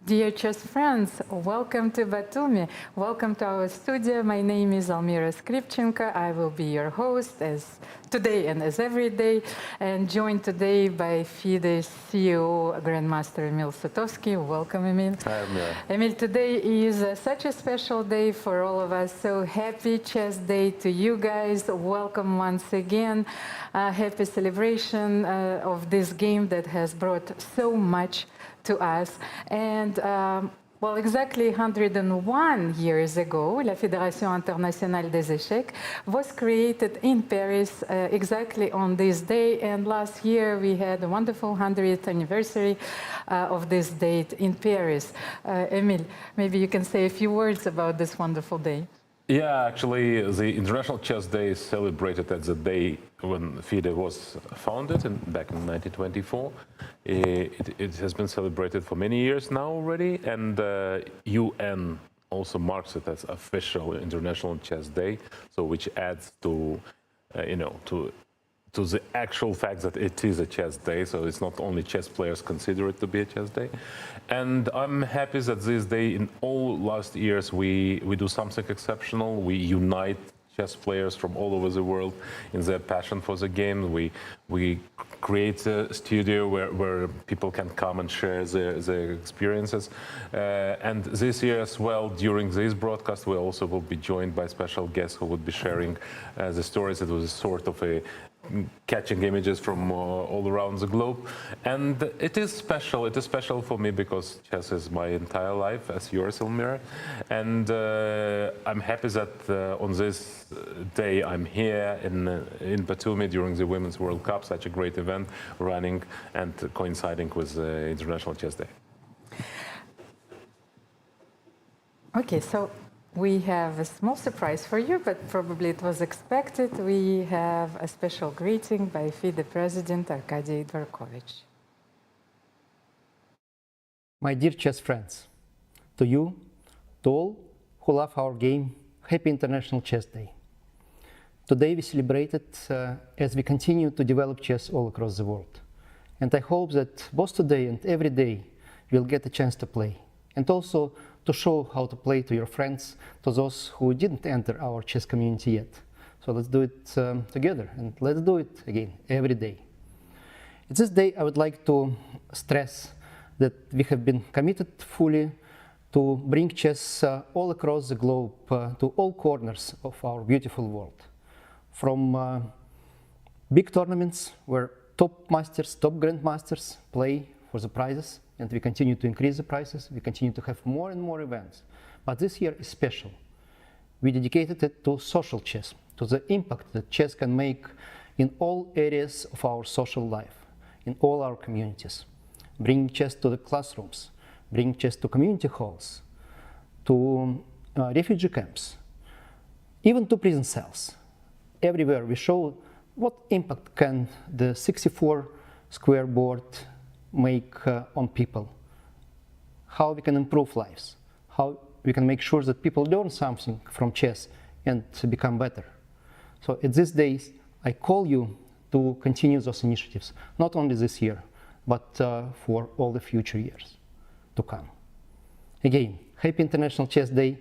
Dear chess friends, welcome to Batumi. Welcome to our studio. My name is Almira Skripchenko. I will be your host as today and as every day, and joined today by FIDE CEO Grandmaster Emil Sutovsky. Welcome, Emil. Hi, Almira. Emil, today is such a special day for all of us. So happy Chess Day to you guys. Welcome once again. Happy celebration of this game that has brought so much to us. And well, exactly 101 years ago, La Fédération Internationale des Échecs was created in Paris exactly on this day. And last year we had a wonderful 100th anniversary of this date in Paris. Emil, maybe you can say a few words about this wonderful day. Yeah, actually, the International Chess Day is celebrated at the day when FIDE was founded back in 1924. It has been celebrated for many years now already, and UN also marks it as official International Chess Day, so which adds to, to the actual fact that it is a chess day, so it's not only chess players consider it to be a chess day. And I'm happy that this day, in all last years, we do something exceptional. We unite chess players from all over the world in their passion for the game. We create a studio where people can come and share their experiences. And this year as well, during this broadcast, we also will be joined by special guests who would be sharing the stories. It was a sort of a catching images from all around the globe, and it is special. It is special for me because chess is my entire life, as yours, Elmira. And I'm happy that on this day I'm here in Batumi during the Women's World Cup, such a great event running and coinciding with the International Chess Day. Okay, so we have a small surprise for you, but probably it was expected. We have a special greeting by FIDE President Arkady Dvorkovich. My dear chess friends, to you, to all who love our game, happy International Chess Day. Today we celebrate it as we continue to develop chess all across the world. And I hope that both today and every day you'll get a chance to play, and also to show how to play to your friends, to those who didn't enter our chess community yet. So let's do it together, and let's do it again every day. At this day, I would like to stress that we have been committed fully to bring chess all across the globe, to all corners of our beautiful world. From big tournaments where top masters, top grandmasters play for the prizes, and we continue to increase the prices, we continue to have more and more events. But this year is special. We dedicated it to social chess, to the impact that chess can make in all areas of our social life, in all our communities. Bringing chess to the classrooms, bringing chess to community halls, to refugee camps, even to prison cells. Everywhere we show what impact can the 64 square board make on people, how we can improve lives, how we can make sure that people learn something from chess and become better. So at these days, I call you to continue those initiatives, not only this year, but for all the future years to come. Again, happy International Chess Day,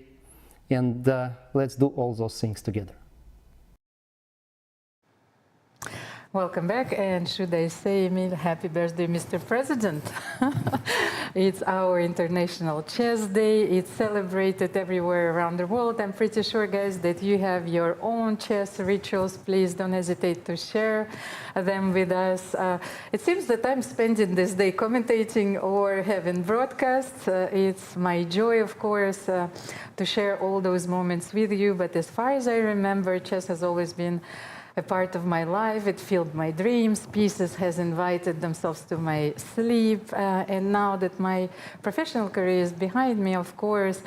and let's do all those things together. Welcome back, and should I say, Emil, happy birthday, Mr. President. It's our International Chess Day. It's celebrated everywhere around the world. I'm pretty sure, guys, that you have your own chess rituals. Please don't hesitate to share them with us. It seems that I'm spending this day commentating or having broadcasts. It's my joy, of course, to share all those moments with you. But as far as I remember, chess has always been a part of my life. It filled my dreams. Pieces has invited themselves to my sleep. And now that my professional career is behind me, of course,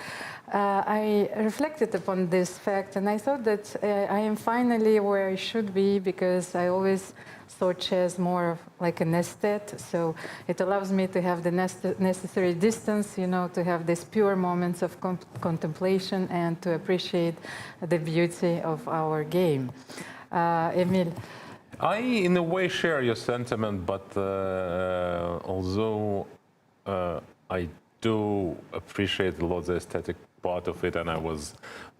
I reflected upon this fact, and I thought that I am finally where I should be, because I always saw chess more like an aesthete. So it allows me to have the necessary distance, to have these pure moments of contemplation and to appreciate the beauty of our game. Emil. I, in a way, share your sentiment, but although I do appreciate a lot the aesthetic part of it, and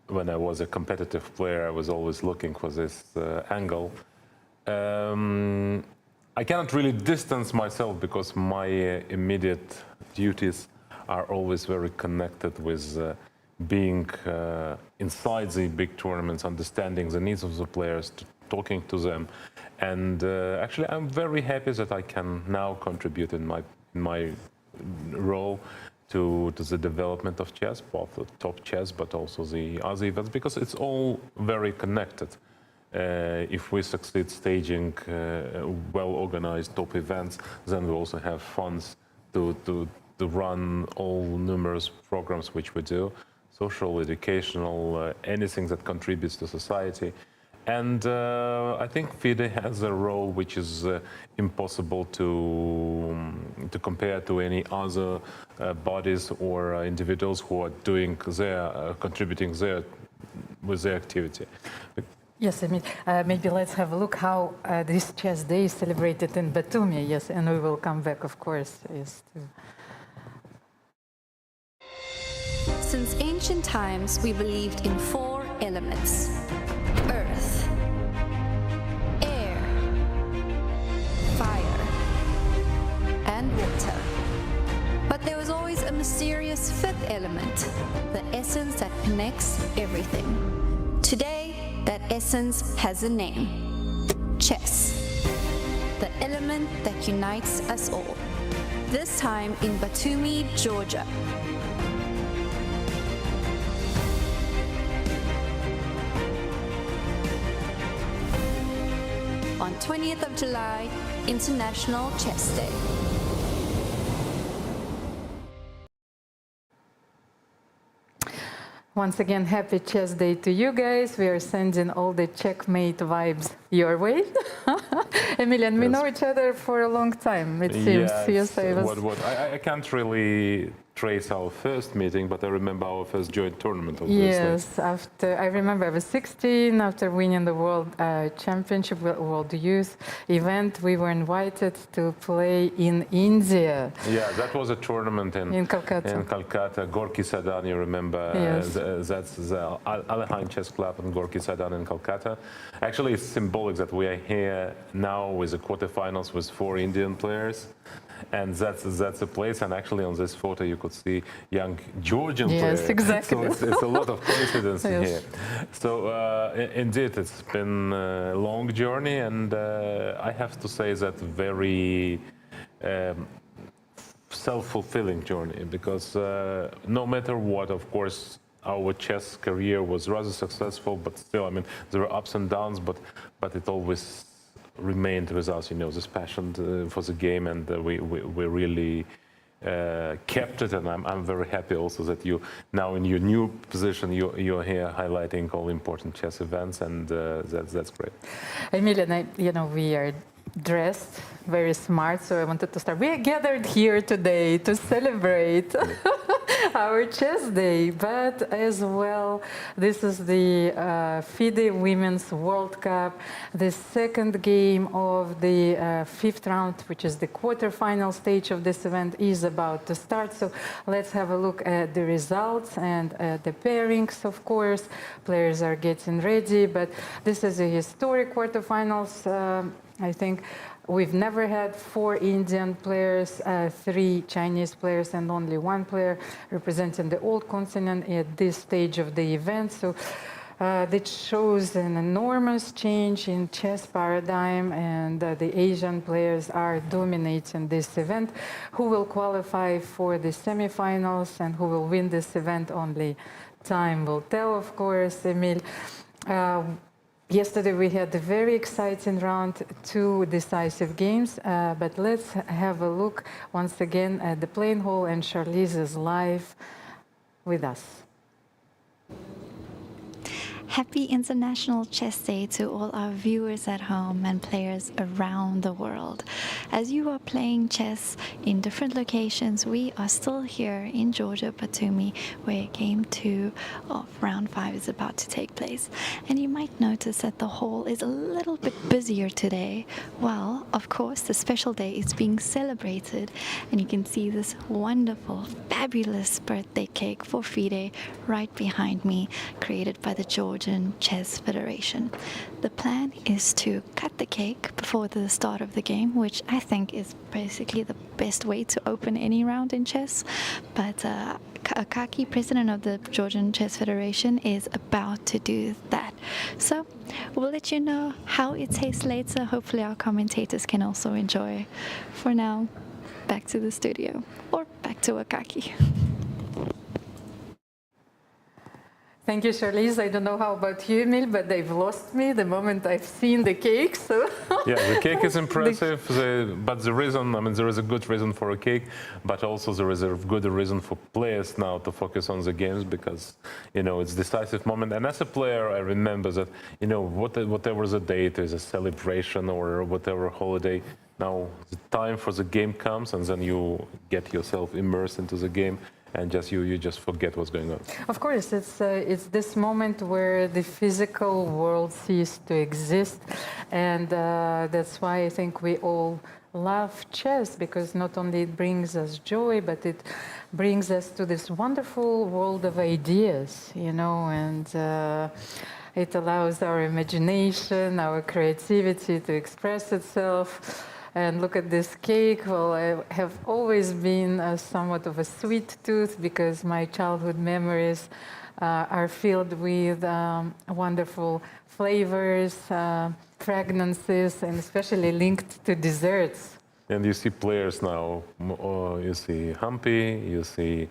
when I was a competitive player, I was always looking for this angle. I cannot really distance myself because my immediate duties are always very connected with being inside the big tournaments, understanding the needs of the players, talking to them. And actually, I'm very happy that I can now contribute in my role to the development of chess, both the top chess, but also the other events, because it's all very connected. If we succeed staging well-organized top events, then we also have funds to run all numerous programs which we do, social, educational, anything that contributes to society. And I think FIDE has a role which is impossible to compare to any other bodies or individuals who are doing contributing with their activity. Yes, I mean, maybe let's have a look how this chess day is celebrated in Batumi. Yes, and we will come back, of course. Yes, Since ancient times, we believed in 4 elements: earth, air, fire, and water. But there was always a mysterious 5th element, the essence that connects everything. Today, that essence has a name: chess, the element that unites us all. This time in Batumi, Georgia. On 20th of July, International Chess Day. once again, happy chess day to you guys. We are sending all the checkmate vibes your way. Emilian, we know each other for a long time, it seems. Yes, I was... I can't really trace our first meeting, but I remember our first joint tournament, obviously. Yes, I remember I was 16, after winning the World Championship, World Youth event, we were invited to play in India. Yeah, that was a tournament in Calcutta. In Calcutta, Gorky Sadan, you remember? Yes. That's the Alehain Chess Club in Gorky Sadan in Calcutta. Actually, it's symbolic that we are here now with the quarterfinals with 4 Indian players. And that's a place, and actually on this photo you could see young Georgian players. Yes, exactly. So it's a lot of coincidence Yes. here. So indeed, it's been a long journey, and I have to say that very self-fulfilling journey, because no matter what, of course, our chess career was rather successful, but still, I mean, there were ups and downs, but it always remained with us, you know, this passion for the game, and we really kept it. And I'm very happy also that you now in your new position you're here highlighting all important chess events, and that's great. Emilian, you know, we are dressed very smart, so I wanted to start. We are gathered here today to celebrate our chess day, but as well, this is the FIDE Women's World Cup, the second game of the 5th round, which is the quarterfinal stage of this event, is about to start. So let's have a look at the results and the pairings, of course. Players are getting ready, but this is a historic quarterfinals. I think we've never had 4 Indian players, 3 Chinese players, and only 1 player representing the old continent at this stage of the event. So that shows an enormous change in chess paradigm, and the Asian players are dominating this event. Who will qualify for the semifinals and who will win this event, only time will tell, of course, Emil. Yesterday we had a very exciting round, 2 decisive games, but let's have a look once again at the playing hall, and Charlize is live with us. Happy International Chess Day to all our viewers at home and players around the world. As you are playing chess in different locations, we are still here in Georgia, Batumi, where Game 2 of Round 5 is about to take place. And you might notice that the hall is a little bit busier today. Well, of course, the special day is being celebrated, and you can see this wonderful, fabulous birthday cake for FIDE right behind me, created by the Georgian Chess Federation. The plan is to cut the cake before the start of the game, which I think is basically the best way to open any round in chess. But Akaki, president of the Georgian Chess Federation, is about to do that. So we'll let you know how it tastes later. Hopefully our commentators can also enjoy. For now, back to the studio, or back to Akaki. Thank you, Charlize. I don't know how about you, Emil, but they've lost me the moment I've seen the cake. So yeah, the cake is impressive, but the reason, I mean, there is a good reason for a cake, but also there is a good reason for players now to focus on the games, because, you know, it's decisive moment. And as a player, I remember that, you know, whatever the date is, a celebration or whatever holiday, now the time for the game comes, and then you get yourself immersed into the game. And you just forget what's going on. of course, it's this moment where the physical world ceases to exist, and that's why I think we all love chess, because not only it brings us joy, but it brings us to this wonderful world of ideas, you know, and it allows our imagination, our creativity to express itself. And look at this cake. Well, I have always been somewhat of a sweet tooth, because my childhood memories are filled with wonderful flavors, fragrances, and especially linked to desserts. And you see players now, you see Hampi, you see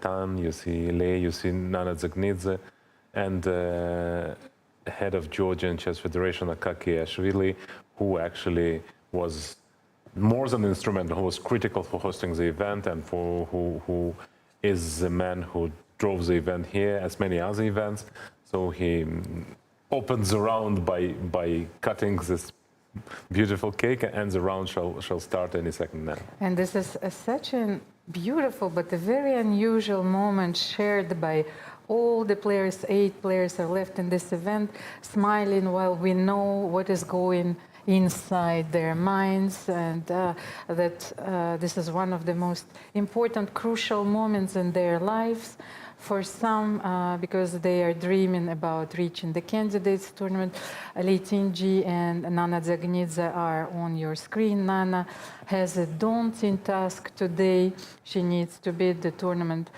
Tan, you see Lei, you see Nana Dzagnidze, and head of Georgian Chess Federation, Akaki, who actually was more than instrumental, who was critical for hosting the event, and who is the man who drove the event here, as many other events. So he opened the round by cutting this beautiful cake, and the round shall start any second now. And this is such a beautiful but a very unusual moment, shared by all the players. 8 players are left in this event, smiling while we know what is going inside their minds, and that this is one of the most important, crucial moments in their lives. For some, because they are dreaming about reaching the candidates tournament. Lei Tingi and Nana Dzagnidze are on your screen. Nana has a daunting task today. She needs to beat the tournament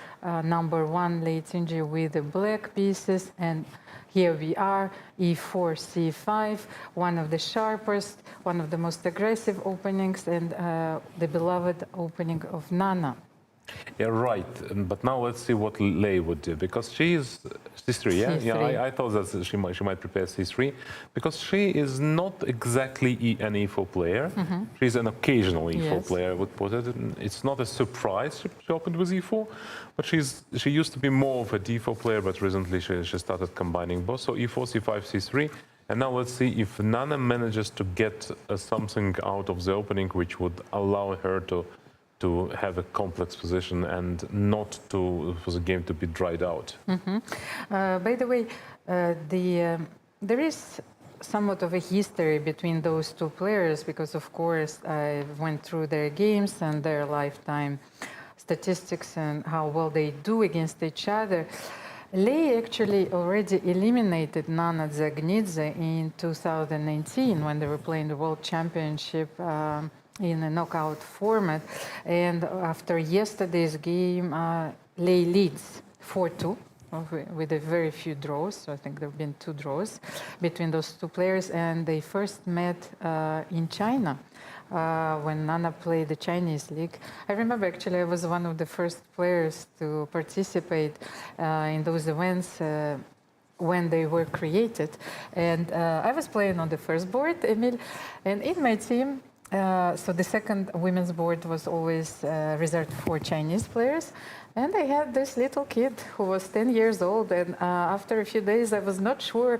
number 1, Lei Tingi, with the black pieces, and here we are, e4, c5, one of the sharpest, one of the most aggressive openings, and the beloved opening of Nana. Yeah, right. But now let's see what Lei would do, because she is c3. Yeah, C3. yeah. I thought that she might prepare c3, because she is not exactly an e4 player. Mm-hmm. She's an occasional e4 player, I would put it. It's not a surprise she opened with e4, but she used to be more of a d4 player, but recently she started combining both. So e4, c5, c3. And now let's see if Nana manages to get something out of the opening which would allow her to have a complex position and not for the game to be dried out. Mm-hmm. By the way, there is somewhat of a history between those 2 players, because of course I went through their games and their lifetime statistics and how well they do against each other. Lei actually already eliminated Nana Dzagnidze in 2019 when they were playing the World Championship in a knockout format, and after yesterday's game, Lei leads 4-2 with a very few draws. So I think there have been 2 draws between those 2 players, and they first met in China when Nana played the Chinese league. I remember actually I was one of the first players to participate in those events when they were created, and I was playing on the first board, Emil, and in my team. So the second women's board was always reserved for Chinese players, And I had this little kid who was 10 years old, and after a few days, I was not sure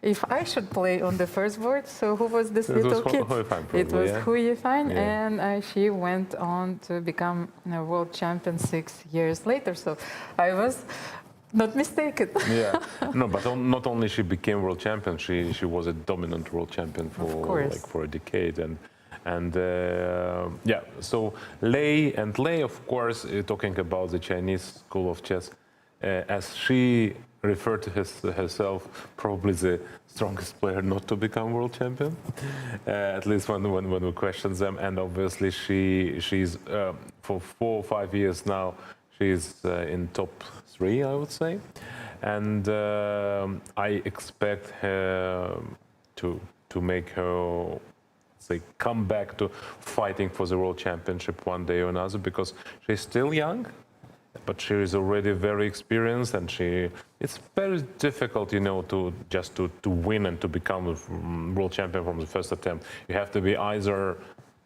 if I should play on the first board. So who was this little kid? It was Hu Yifan, and she went on to become a world champion 6 years later. So I was not mistaken. Yeah, no, but not only she became world champion, she was a dominant world champion for a decade, and yeah. So Lei, of course, talking about the Chinese school of chess, as she referred to herself, probably the strongest player not to become world champion, at least when we question them. And obviously she's for 4 or 5 years now, she's in top 3, I would say. And I expect her to make her, say, come back to fighting for the world championship one day or another, because she's still young, but she is already very experienced, and it's very difficult, you know, to win and to become a world champion from the first attempt. You have to be either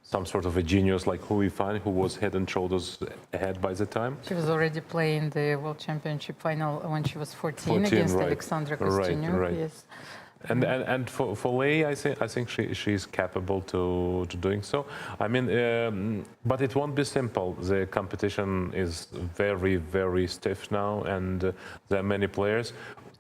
some sort of a genius like Hu Yifan, who was head and shoulders ahead by the time. She was already playing the World Championship final when she was 14 against Alexandra Kostyanyuk. Right. Yes. And for Lei, I think she's capable to doing so. I mean, but it won't be simple. The competition is very, very stiff now, and there are many players.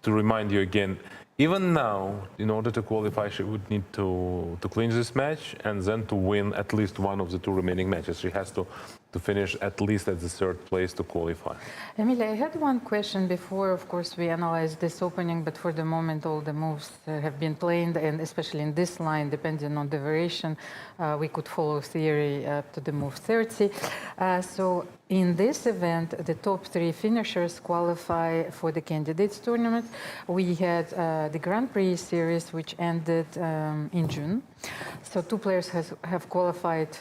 To remind you again, even now, in order to qualify, she would need to clinch this match and then to win at least one of the 2 remaining matches. She has to finish at least at the 3rd place to qualify. Emilia, I had one question before. Of course, we analyzed this opening, but for the moment, all the moves have been played, and especially in this line, depending on the variation, we could follow theory up to the move 30. So in this event, the top 3 finishers qualify for the candidates tournament. We had the Grand Prix series, which ended in June. So 2 players have qualified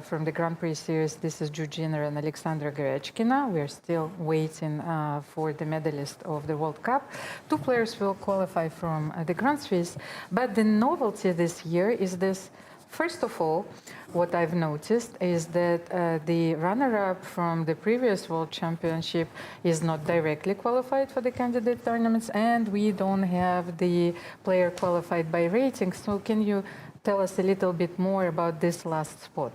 from the Grand Prix series. This is Zhuzhiner and Alexandra Goryachkina. We are still waiting for the medalist of the World Cup. 2 players will qualify from the Grand Swiss. But the novelty this year is this. First of all, what I've noticed is that the runner-up from the previous World Championship is not directly qualified for the candidate tournaments, and we don't have the player qualified by rating. So can you tell us a little bit more about this last spot?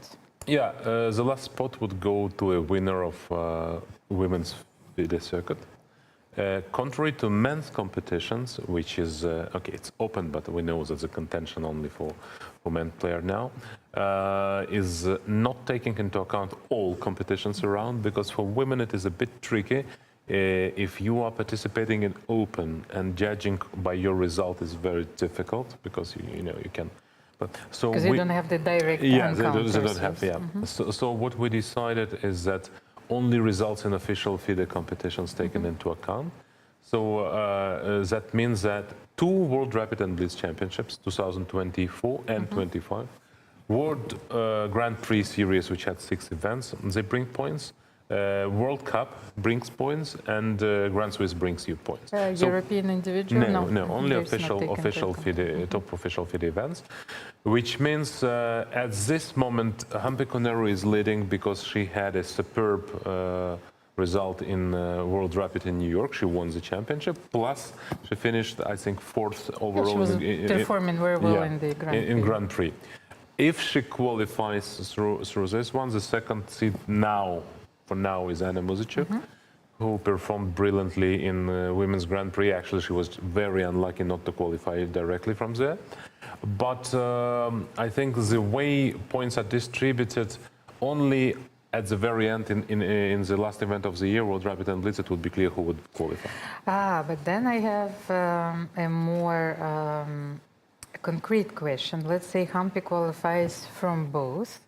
Yeah, the last spot would go to a winner of women's FIDE circuit. Contrary to men's competitions, which is, okay, it's open, but we know that the contention only for men player now, is not taking into account all competitions around, because for women it is a bit tricky. If you are participating in open and judging by your result is very difficult, because you know you can. Because you don't have the direct encounters. They don't have, yeah. Mm-hmm. So what we decided is that only results in official FIDE competitions taken into account. So that means that 2 World Rapid and Blitz Championships, 2024 and 25, World Grand Prix Series, which had 6 events, they bring points. World Cup brings points, and Grand Swiss brings you points. So European individual? No, only official FIDE, top official FIDE events, which means at this moment Hampe Koneru is leading because she had a superb result in World Rapid in New York. She won the championship, plus she finished, I think, 4th overall. She was performing very well in the Grand Prix. If she qualifies through this one, the second seed for now is Anna Muzichuk, who performed brilliantly in Women's Grand Prix. Actually, she was very unlucky not to qualify directly from there. But I think the way points are distributed only at the very end in the last event of the year, World Rapid and Blitz, it would be clear who would qualify. But then I have a more concrete question. Let's say Hampe qualifies from both.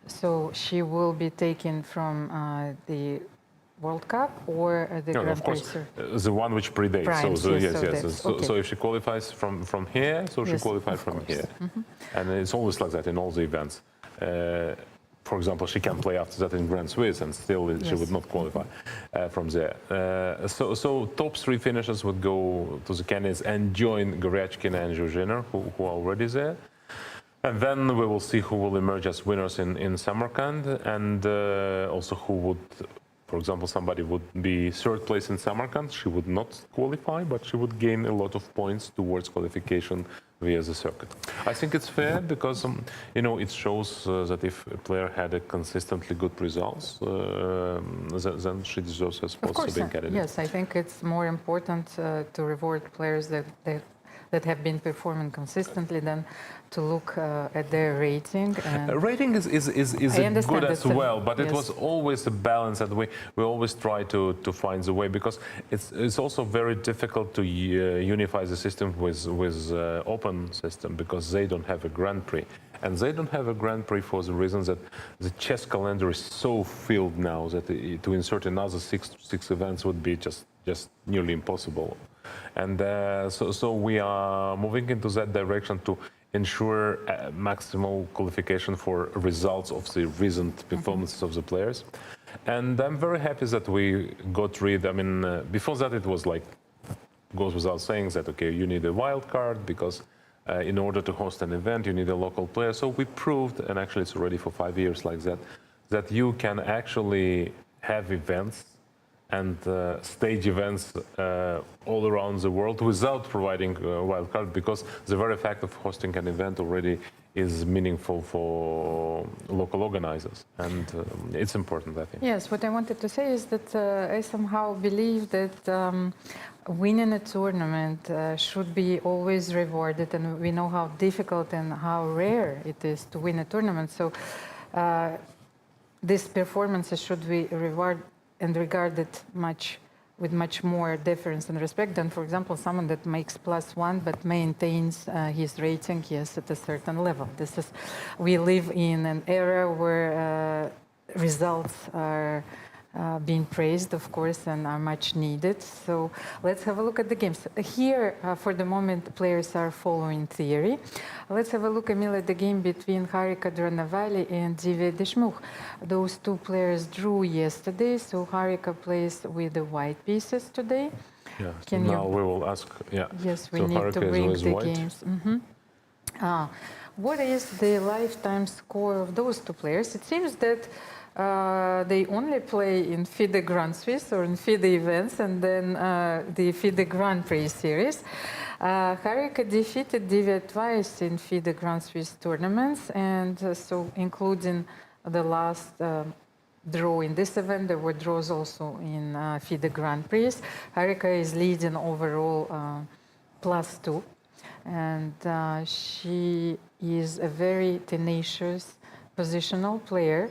So she will be taken from the World Cup or the Grand Prix? Of course, the one which predates. So if she qualifies from here, so she qualifies from here. And it's always like that in all the events. For example, she can play after that in Grand Swiss, and still she would not qualify from there. So top 3 finishers would go to the candidates and join Goryachkina and Zhuzhiner, who are already there. And then we will see who will emerge as winners in Samarkand, and also who would For example, somebody would be third place in Samarkand, she would not qualify, but she would gain a lot of points towards qualification via the circuit. I think it's fair because it shows that if a player had a consistently good results, then she deserves a spot to be a candidate. Yes, I think it's more important to reward players that have been performing consistently than to look at their rating. And rating is good as well, but it was always a balance, and we always try to find the way, because it's also very difficult to unify the system with open system, because they don't have a Grand Prix. And they don't have a Grand Prix for the reason that the chess calendar is so filled now that to insert another six events would be just nearly impossible. And so we are moving into that direction to ensure maximal qualification for results of the recent performances of the players. And I'm very happy that we got rid, before that it was like, goes without saying that, okay, you need a wild card because in order to host an event, you need a local player. So we proved, and actually it's already for 5 years like that, that you can actually have events and stage events all around the world without providing a wild card, because the very fact of hosting an event already is meaningful for local organizers, and it's important, I think. Yes, what I wanted to say is that I somehow believe that winning a tournament should be always rewarded, and we know how difficult and how rare it is to win a tournament. So these performances should be rewarded and regarded with much more deference and respect than, for example, someone that makes +1 but maintains his rating, yes, at a certain level. We live in an era where results are being praised, of course, and are much needed. So let's have a look at the games. Here, for the moment, players are following theory. Let's have a look, Emil, at the game between Harika Dranavali and Divya Deshmukh. Those two players drew yesterday, so Harika plays with the white pieces today. Yeah, so now we will ask, yeah. Yes, we so need Harika to bring the white. games. What is the lifetime score of those two players? It seems that they only play in FIDE Grand Swiss or in FIDE events, and then the FIDE Grand Prix series. Harika defeated Divya twice in FIDE Grand Swiss tournaments, and so including the last draw in this event, there were draws also in FIDE Grand Prix. Harika is leading overall +2, and she is a very tenacious positional player.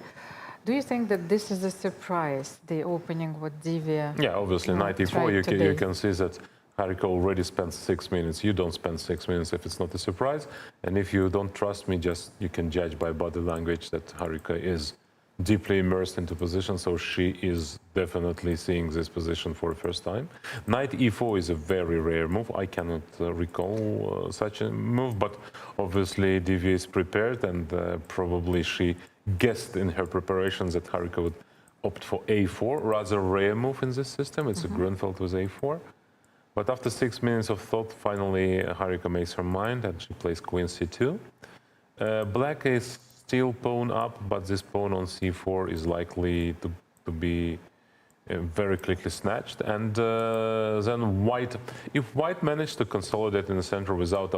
Do you think that this is a surprise, the opening what Divya? Yeah, obviously, 94, you can see that Harika already spent 6 minutes. You don't spend 6 minutes if it's not a surprise. And if you don't trust me, you can judge by body language that Harika is deeply immersed into position, so she is definitely seeing this position for the first time. Knight e4 is a very rare move. I cannot recall such a move, but obviously Divya is prepared, and probably she guessed in her preparations that Harika would opt for a4, rather rare move in this system. It's a Grunfeld with a4. But after 6 minutes of thought, finally Harika makes her mind and she plays queen c2. Black is still pawn up, but this pawn on c4 is likely to be very quickly snatched. And then white, if white managed to consolidate in the center without,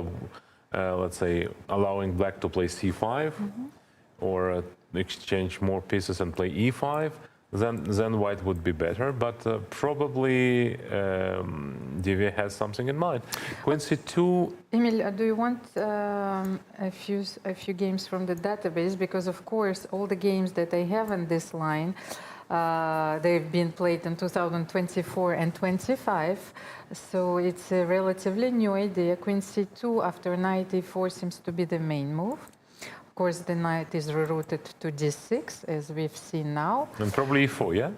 let's say, allowing black to play c5, or exchange more pieces and play e5, then white would be better. But probably Divya has something in mind. Queen c2. Emil, do you want a few games from the database? Because of course, all the games that I have in this line, they've been played in 2024 and 25. So it's a relatively new idea. Queen c2 after knight e4 seems to be the main move. Of course, the knight is rerouted to d6, as we've seen now. And probably e4, yeah?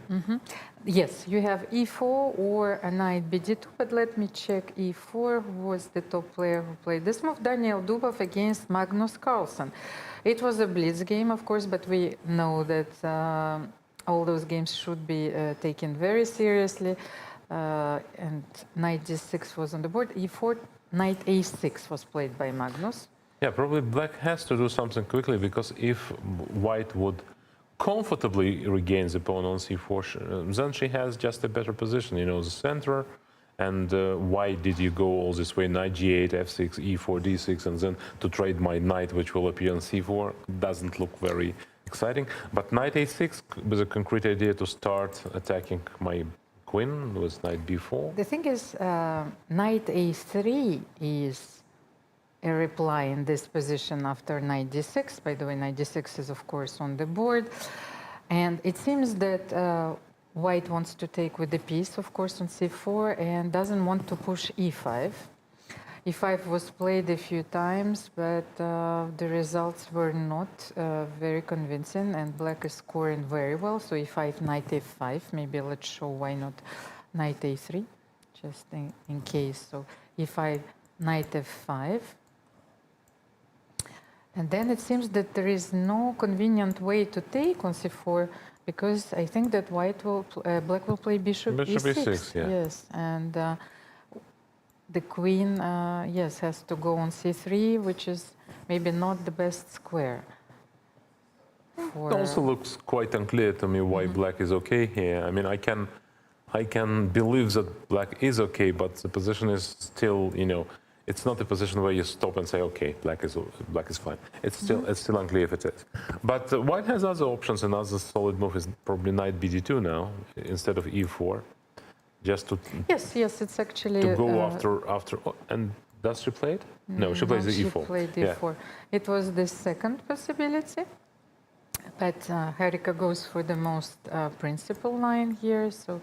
Yes, you have e4 or a knight bd2, but let me check e4. Who was the top player who played this move? Daniel Dubov against Magnus Carlsen. It was a blitz game, of course, but we know that all those games should be taken very seriously. And knight d6 was on the board. e4, knight a6 was played by Magnus. Yeah, probably black has to do something quickly, because if white would comfortably regains the pawn on c4, then she has just a better position, you know, the center. And why did you go all this way, knight g8, f6, e4, d6, and then to trade my knight, which will appear on c4, doesn't look very exciting. But knight a6 was a concrete idea to start attacking my queen with knight b4. The thing is, knight a3 is a reply in this position after knight d6. By the way, knight d6 is, of course, on the board. And it seems that white wants to take with the piece, of course, on c4 and doesn't want to push e5. e5 was played a few times, but the results were not very convincing, and black is scoring very well. So e5, knight f5. Maybe let's show why not knight a3, just in case. So e5, knight f5. And then it seems that there is no convenient way to take on c4, because I think that black will play bishop e6. Yeah. Yes, and the queen, yes, has to go on c3, which is maybe not the best square. It also looks quite unclear to me why black is okay here. I mean, I can believe that black is okay, but the position is still, you know, it's not a position where you stop and say, okay, black is fine. It's still unclear if it is. But white has other options. Another solid move is probably knight bd2 now instead of e4, just to yes, it's actually to go after. And does she play it? No, she plays the e4. She played e4. Yeah. It was the second possibility, but Harika goes for the most principal line here. So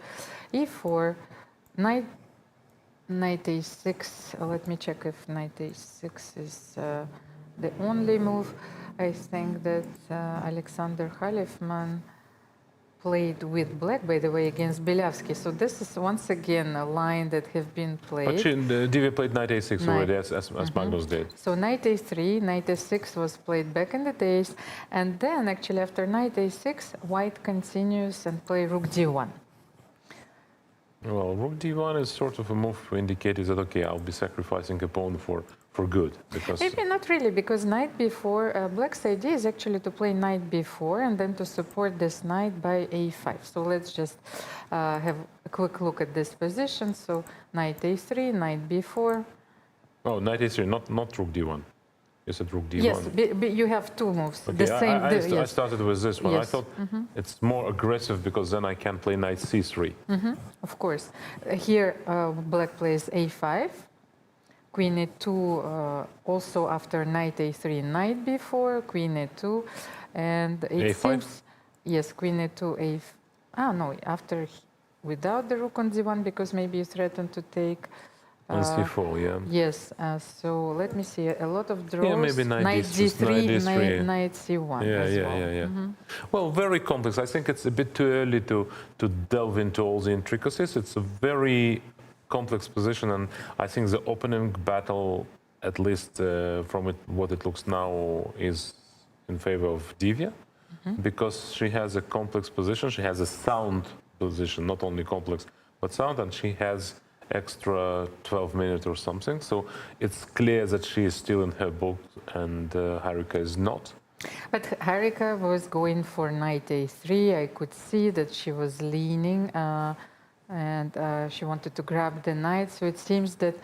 e4, knight a6, let me check if knight a6 is the only move. I think that Alexander Khalifman played with black, by the way, against Beliavsky. So this is once again a line that have been played. But Divya played knight a6 already, as Magnus did. So knight a3, knight a6 was played back in the days. And then actually after knight a6, white continues and play rook d1. Well, rook d1 is sort of a move indicating that, okay, I'll be sacrificing a pawn for good. Because maybe not really, because knight b4, black's idea is actually to play knight b4 and then to support this knight by a5. So let's just have a quick look at this position. So knight a3, knight b4. Oh, knight a3, not rook d1. You said rook d1. Yes, you have two moves. Okay, the same. I started with this one. Yes. I thought it's more aggressive because then I can play knight c3. Of course. Here, black plays a5, queen a2, also after knight a3, knight b4, queen a2, and it A5? seems, yes, queen a2, no, after, without the rook on d1, because maybe you threaten to take. On c4, yeah. Yes, so let me see, a lot of draws. Yeah, maybe knight d3, knight c1 as well. Yeah. Well, very complex. I think it's a bit too early to delve into all the intricacies. It's a very complex position, and I think the opening battle, at least from what it looks now, is in favor of Divya, because she has a complex position. She has a sound position, not only complex, but sound, and she has extra 12 minutes or something. So it's clear that she is still in her book and Harika is not. But Harika was going for knight a3. I could see that she was leaning and she wanted to grab the knight. So it seems that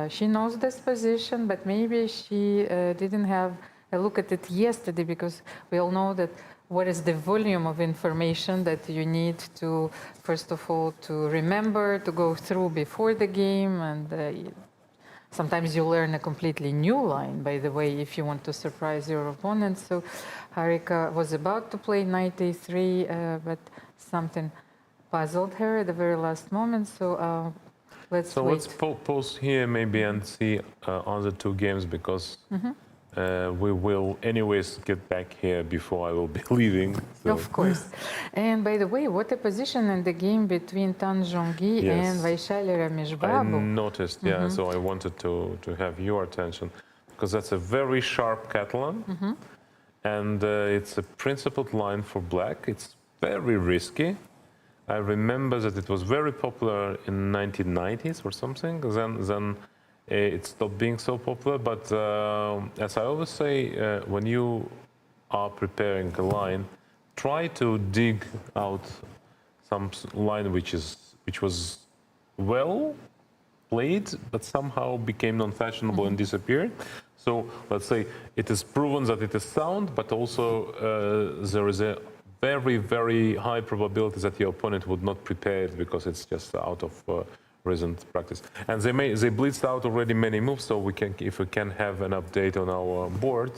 she knows this position, but maybe she didn't have a look at it yesterday, because we all know that what is the volume of information that you need to, first of all, to remember, to go through before the game. And sometimes you learn a completely new line, by the way, if you want to surprise your opponent. So Harika was about to play knight a3, but something puzzled her at the very last moment. So let's wait. Let's pause here maybe and see other two games, because we will anyways get back here before I will be leaving. So. Of course. And by the way, what a position in the game between Tan Zhongyi and Vaishali Rameshbabu. I noticed, yeah, so I wanted to have your attention, because that's a very sharp Catalan, and it's a principled line for black. It's very risky. I remember that it was very popular in 1990s or something. Then it stopped being so popular, but as I always say, when you are preparing a line, try to dig out some line which was well played, but somehow became non-fashionable and disappeared. So let's say it is proven that it is sound, but also there is a very, very high probability that your opponent would not prepare it because it's just out of recent practice. And they blitzed out already many moves, so if we can have an update on our board.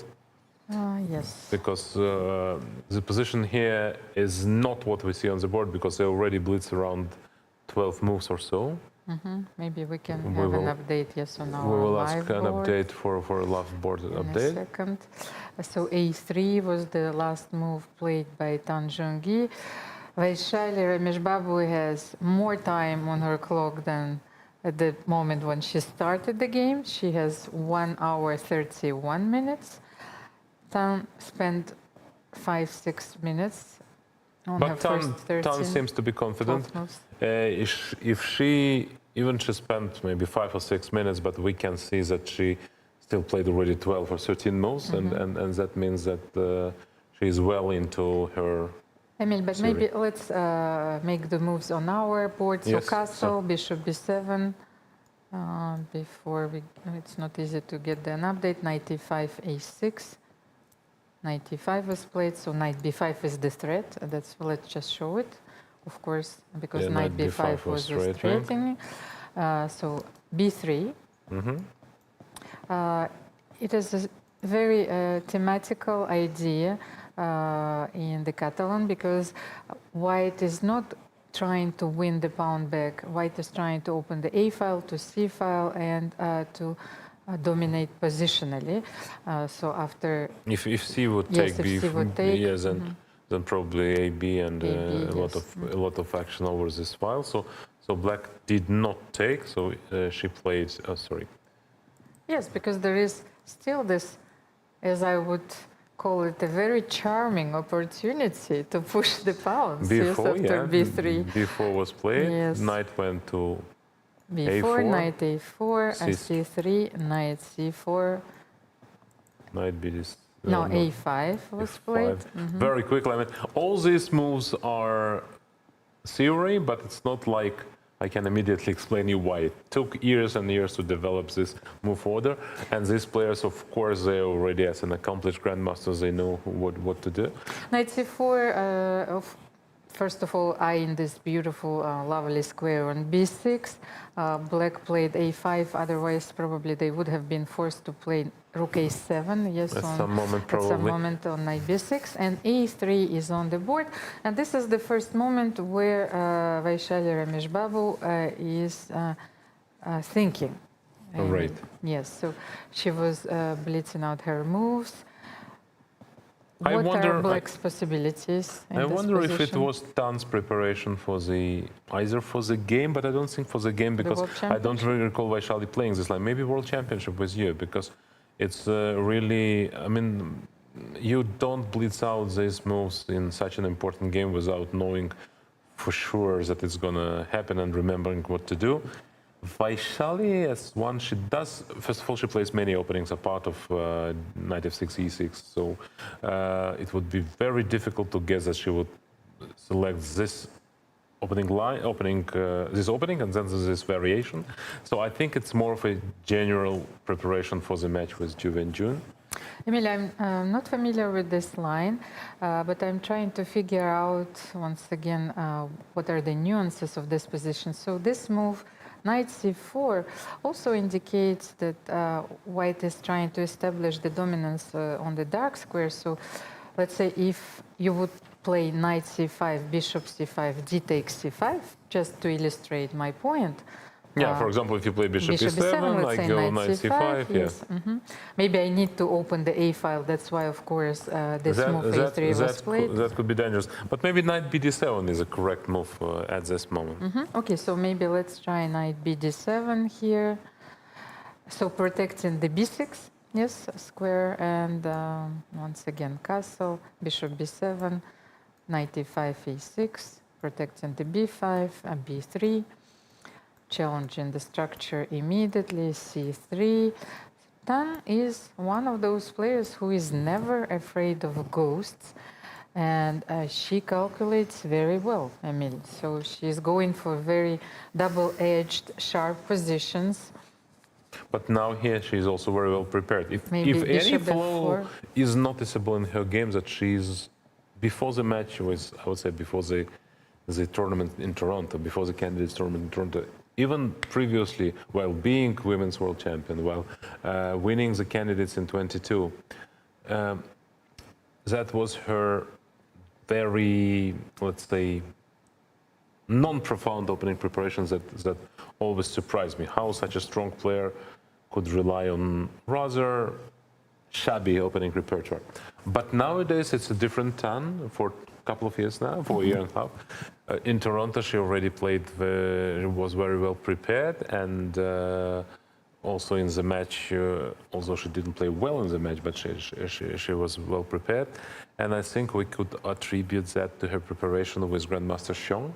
Yes. Because the position here is not what we see on the board because they already blitzed around 12 moves or so. Maybe we can have an update, yes, on our We will live ask an board update for a live board in update. a second. So A3 was the last move played by Tan Jung-gi. Vaishali Rameshbabu has more time on her clock than at the moment when she started the game. She has 1 hour 31 minutes. Tan spent 5-6 minutes on her But first 13. Tan seems to be confident. If she spent maybe 5 or 6 minutes, but we can see that she still played already 12 or 13 moves, and that means that she is well into her. Emil, but series. maybe let's make the moves on our board. So Yes, castle, bishop b7. Before we, it's not easy to get an update. Knight e5, a6. Knight e5 was played, so knight b5 is the threat. Let's just show it, of course, because knight b5 was threatening. So b3. It is a very thematical idea in the Catalan because white is not trying to win the pawn back. White is trying to open the a file to c file and to dominate positionally. So after if c would take b, yes, then probably a b and a lot of action over this file. So black did not take. So she played. Sorry. Yes, because there is still this, as I would call it, a very charming opportunity to push the pawns. Before, after b3. B4 was played. Yes. Knight went to b4, a4, knight a4, c3, knight c4. Knight b this. No, a5 was played. Very quickly. I mean, all these moves are theory, but it's not like I can immediately explain you why. It took years and years to develop this move order. And these players, of course, they already, as an accomplished grandmasters, they know what to do. Knight c4, first of all, eyeing this beautiful, lovely square on b6. Black played a5, otherwise probably they would have been forced to play rook a7, yes, at some moment probably. At some moment on knight b6, and a3 is on the board. And this is the first moment where Vaishali Rameshbabu is thinking. Right. Yes, so she was blitzing out her moves. I What wonder, are black's possibilities in I this wonder if it position? was Tan's preparation for either for the game, but I don't think for the game because I don't really recall Vaishali playing this line. Maybe World Championship with you because it's really, I mean, you don't blitz out these moves in such an important game without knowing for sure that it's gonna happen and remembering what to do. Vaishali, as one, she does, first of all, she plays many openings, a part of knight f6, e6, so it would be very difficult to guess that she would select this opening and then this variation. So I think it's more of a general preparation for the match with Juve and June. Emil, I'm not familiar with this line, but I'm trying to figure out, once again, what are the nuances of this position. So this move, knight c4, also indicates that white is trying to establish the dominance on the dark square. So let's say if you would play knight c5, bishop c5, d takes c5, just to illustrate my point. Yeah, for example, if you play bishop e7, let's say go knight c5, yes. Maybe I need to open the a file. That's why, of course, this move a3 was played. That could be dangerous. But maybe knight bd7 is a correct move at this moment. Okay, so maybe let's try knight bd7 here. So protecting the b6, yes, square, and once again castle, bishop b7, knight e5, e6, protecting the b5, and b3. Challenging the structure immediately, c3. Tan is one of those players who is never afraid of ghosts. and she calculates very well, Emil. So she's going for very double-edged, sharp positions. But now here she is also very well prepared. If Maybe any bishop flaw f4. is noticeable in her game, that she's before the match was, I would say, before the tournament in Toronto, before the candidates tournament in Toronto, even previously, while being women's world champion, while winning the candidates in 22, that was her very, let's say, non-profound opening preparations that always surprised me. How such a strong player could rely on rather shabby opening repertoire. But nowadays it's a different turn for a couple of years now, for a year and a half. In Toronto she already played, was very well prepared, and also in the match, although she didn't play well in the match, but she was well prepared. And I think we could attribute that to her preparation with Grandmaster Xiong,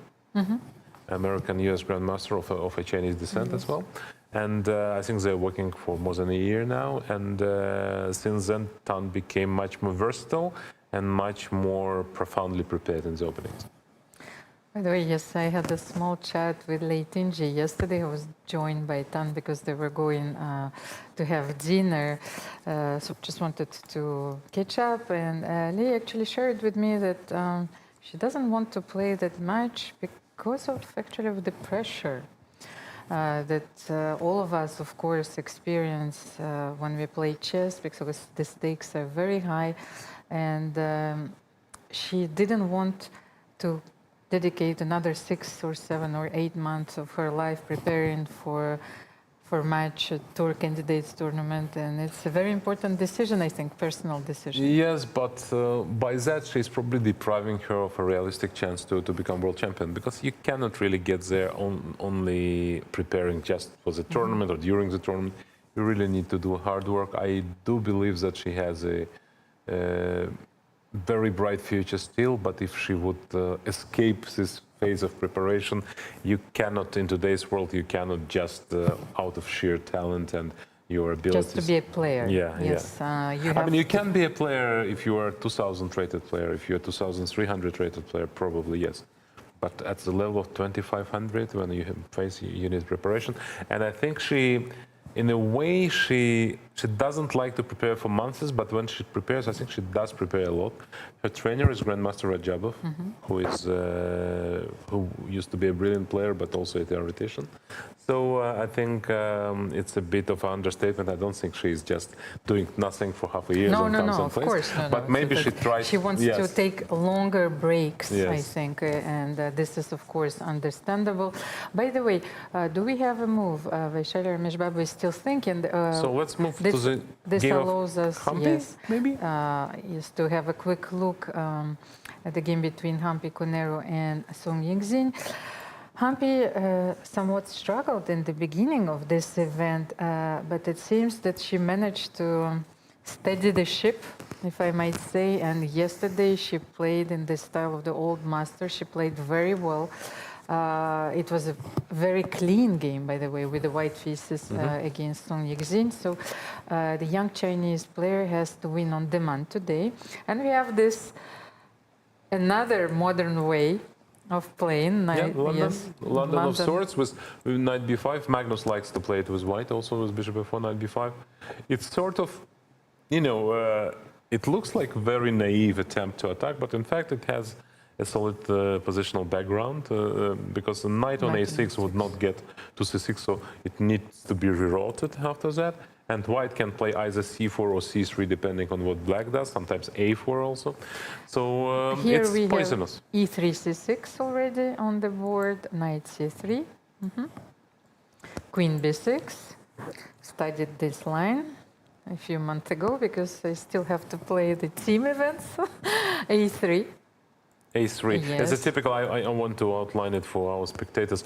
American US Grandmaster of a Chinese descent as well. And I think they're working for more than a year now. And since then, Tan became much more versatile and much more profoundly prepared in the openings. By the way, yes, I had a small chat with Lei Tinji yesterday. I was joined by Tan because they were going to have dinner. So just wanted to catch up. And Lei actually shared with me that she doesn't want to play that much because of actually of the pressure that all of us, of course, experience when we play chess, because the stakes are very high. And she didn't want to dedicate another 6 or 7 or 8 months of her life preparing for match tour candidates tournament, and it's a very important decision, I think, personal decision. Yes, but by that she's probably depriving her of a realistic chance to become world champion, because you cannot really get there only preparing just for the tournament or during the tournament. You really need to do hard work. I do believe that she has a very bright future still, but if she would escape this phase of preparation, you cannot, in today's world, you cannot just out of sheer talent and your abilities. Just to be a player. Yeah, yes. Yeah. I mean, you can be a player if you are a 2,000 rated player. If you're a 2,300 rated player, probably yes. But at the level of 2,500, when you face, you need preparation. And I think she, in a way, she doesn't like to prepare for months, but when she prepares, I think she does prepare a lot. Her trainer is Grandmaster Rajabov, who used to be a brilliant player, but also a theoretician. So I think it's a bit of an understatement. I don't think she's just doing nothing for half a year. No, of course. But maybe she tries. She wants to take longer breaks, yes. I think, and this is, of course, understandable. By the way, do we have a move? Vaishali Mishbabu is still thinking. So let's move to the this game allows of us, Hampi, yes, maybe? Yes, to have a quick look at the game between Hampi Kunero and Song Yingxin. Hampi somewhat struggled in the beginning of this event, but it seems that she managed to steady the ship, if I might say. And yesterday she played in the style of the old master. She played very well. It was a very clean game, by the way, with the white pieces against Song Yingxin. So the young Chinese player has to win on demand today. And we have this another modern way of playing. London of swords with knight b5. Magnus likes to play it with white, also with bishop f4, knight b5. It's sort of, it looks like a very naive attempt to attack, but in fact it has a solid positional background, because the knight on a6 would not get to c6, so it needs to be rerouted after that. And white can play either c4 or c3, depending on what black does, sometimes a4 also. So here it's we poisonous. Have e3, c6 already on the board, knight c3, queen b6. Studied this line a few months ago because I still have to play the team events. a3. A3. Yes. As a typical, I want to outline it for our spectators.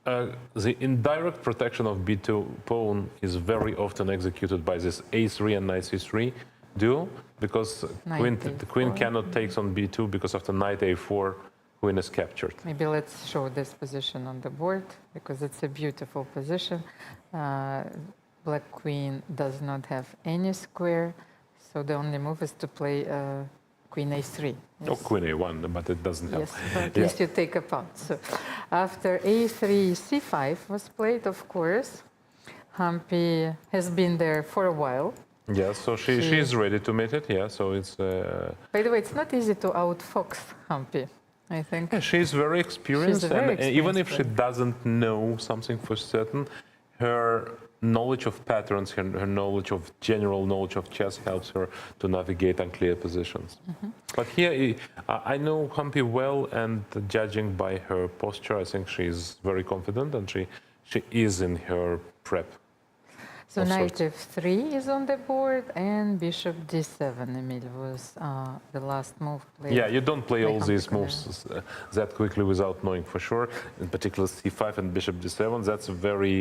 The indirect protection of b2 pawn is very often executed by this a3 and knight c3 duo, because the queen cannot take on b2, because after knight a4, queen is captured. Maybe let's show this position on the board, because it's a beautiful position. Black queen does not have any square, so the only move is to play queen a3. Or queen a1, but it doesn't help. Yes, but at least you take a pawn. So after a3, c5 was played, of course. Hampi has been there for a while. Yeah, so she's ready to mate it. Yeah, so it's. By the way, it's not easy to outfox Hampi, I think. Yeah, she's very experienced, She's a very and even if she experienced doesn't know something for certain, her knowledge of patterns, her knowledge of general knowledge of chess helps her to navigate unclear positions. But here, I know Hampi well, and judging by her posture, I think she's very confident, and she is in her prep. So of knight sorts. f3 is on the board, and bishop d7, Emil, was the last move played. Yeah, you don't play by all these Hampi. moves that quickly without knowing for sure. In particular, c5 and bishop d7. That's a very,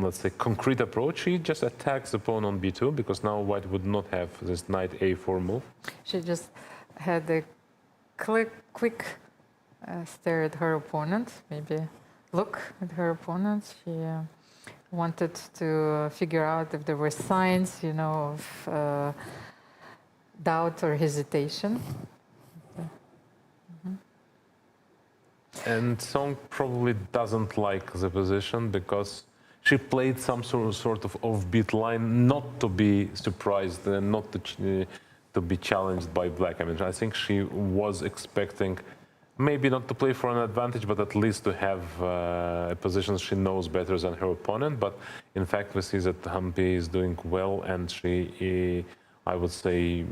let's say, concrete approach. He just attacks the pawn on b2 because now white would not have this knight a4 move. She just had a quick stare at her opponent, maybe look at her opponent. She wanted to figure out if there were signs, you know, of doubt or hesitation. And Song probably doesn't like the position because she played some sort of offbeat line, not to be surprised and not to be challenged by black. I mean, I think she was expecting maybe not to play for an advantage, but at least to have a position she knows better than her opponent. But in fact, we see that Hampi is doing well, and she, I would say,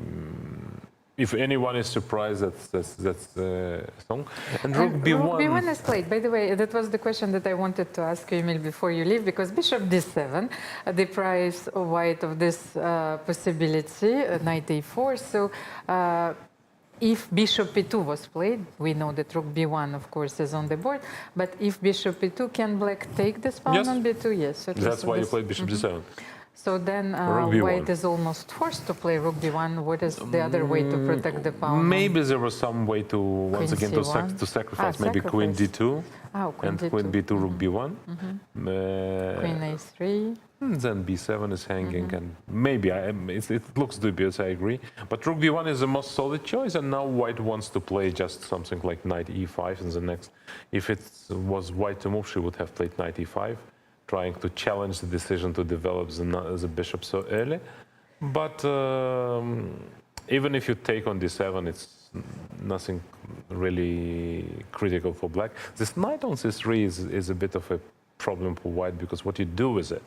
if anyone is surprised, that's Song. And rook b1. Rook b1 is played. By the way, that was the question that I wanted to ask you, Emil, before you leave, because bishop d7 deprives white of this possibility, knight a4. So if bishop e2 was played, we know that rook b1, of course, is on the board. But if bishop e2, can black take this pawn Yes. on b2? Yes. Okay, That's so why you this- played bishop d7. So then Rook b1. white is almost forced to play rook b1. What is the other way to protect the pawn? Maybe there was some way to once Queen again c1. to sacrifice maybe Sacrifice. queen d2 Queen and d2. queen b2 rook b1. Queen a3. Then b7 is hanging, and maybe it looks dubious. I agree, but rook b1 is the most solid choice, and now white wants to play just something like knight e5 in the next. If it was white to move, she would have played knight e5, trying to challenge the decision to develop the bishop so early. But even if you take on d7, it's nothing really critical for black. This knight on c3 is a bit of a problem for white, because what you do with it,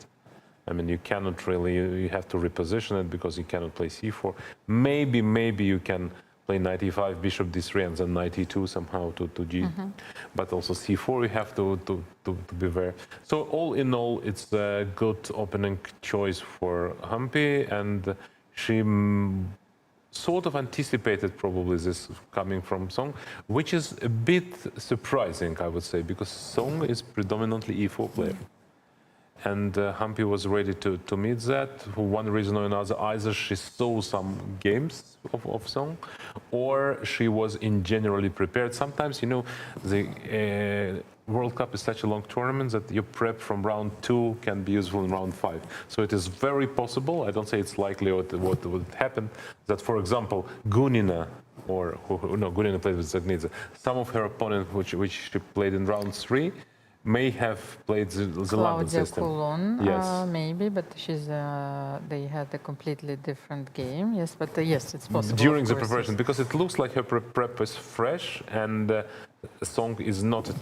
I mean, you cannot really, you have to reposition it because you cannot play c4. Maybe you can play knight e5, bishop d3, and then knight e2 somehow to g. But also c4, you have to be there. So all in all, it's a good opening choice for Hampi, and she sort of anticipated probably this coming from Song, which is a bit surprising, I would say, because Song is predominantly e4 player. And Hampi was ready to meet that for one reason or another. Either she saw some games of Song, or she was in generally prepared. Sometimes, you know, the World Cup is such a long tournament that your prep from round 2 can be useful in round 5. So it is very possible, I don't say it's likely what would happen, that, for example, Gunina, Gunina played with Dzagnidze, some of her opponents which she played in round 3, may have played the London system. Coulon, Yes. maybe, but they had a completely different game. Yes, but yes, it's possible. During of the course, preparation, yes. because it looks like her prep is fresh, and Song is not a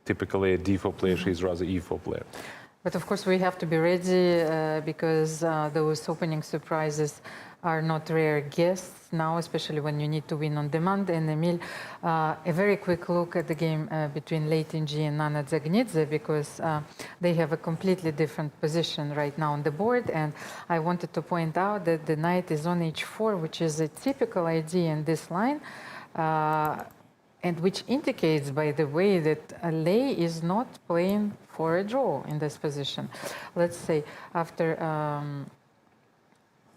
typically a d4 player, she's rather e4 player. But of course, we have to be ready because those opening surprises are not rare guests now, especially when you need to win on demand. And Emil, a very quick look at the game between Lei Tinji and Nana Dzagnidze, because they have a completely different position right now on the board. And I wanted to point out that the knight is on h4, which is a typical idea in this line. And which indicates, by the way, that Lei is not playing for a draw in this position. Let's say after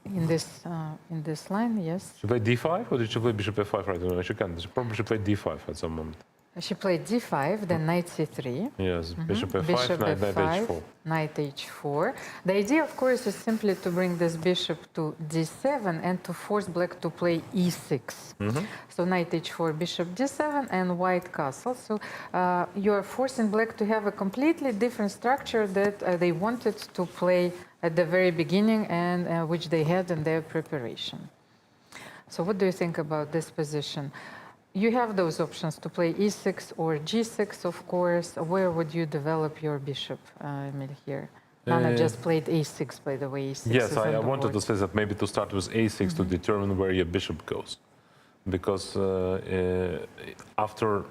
in this line, yes. She played d5, or did she play bishop f5 right now? She can. She probably should play d5 at some moment. She played d5, then knight c3. Yes, bishop f5, Bishop knight f5, h4. knight h4. The idea, of course, is simply to bring this bishop to d7 and to force black to play e6. So knight h4, bishop d7, and white castle. So you are forcing black to have a completely different structure that they wanted to play at the very beginning and which they had in their preparation. So what do you think about this position? You have those options to play e6 or g6, of course. Where would you develop your bishop, Emil, here? Nana just played a6, by the way. E6 Yes, is on I the wanted board. to say that maybe to start with a6 to determine where your bishop goes. Because after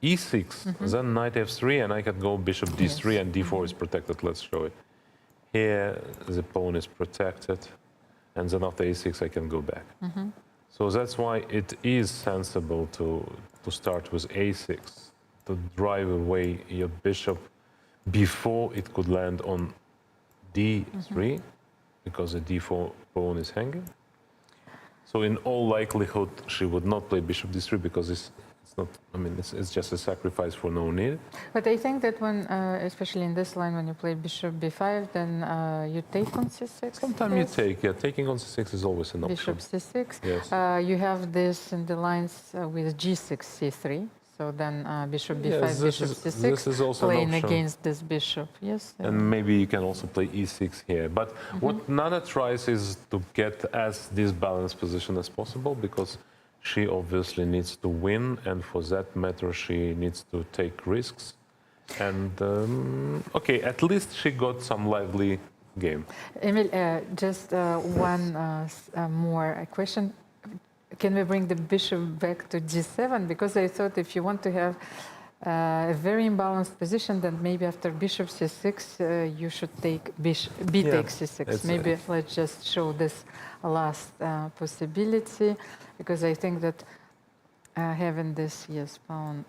e6, then knight f3, and I can go bishop d3, and d4 is protected. Let's show it. Here, the pawn is protected, and then after a6, I can go back. So that's why it is sensible to start with a6, to drive away your bishop before it could land on d3, because the d4 pawn is hanging. So in all likelihood, she would not play bishop d3 because it's not, I mean, it's just a sacrifice for no need. But I think that when, especially in this line, when you play bishop b5, then you take on c6. Sometimes you take, yeah, taking on c6 is always an option. Bishop c6. Yes. You have this in the lines with g6, c3. So then bishop b5, Yes, bishop this c6, is also an playing option. against this bishop. Yes. And maybe you can also play e6 here. But what Nana tries is to get as this balanced position as possible, because she obviously needs to win, and for that matter, she needs to take risks. And okay, at least she got some lively game. Emil, just one more question. Can we bring the bishop back to g7? Because I thought if you want to have a very imbalanced position, then maybe after bishop c6, you should take b takes c6. Maybe let's just show this last possibility, because I think that having this, yes, pawn,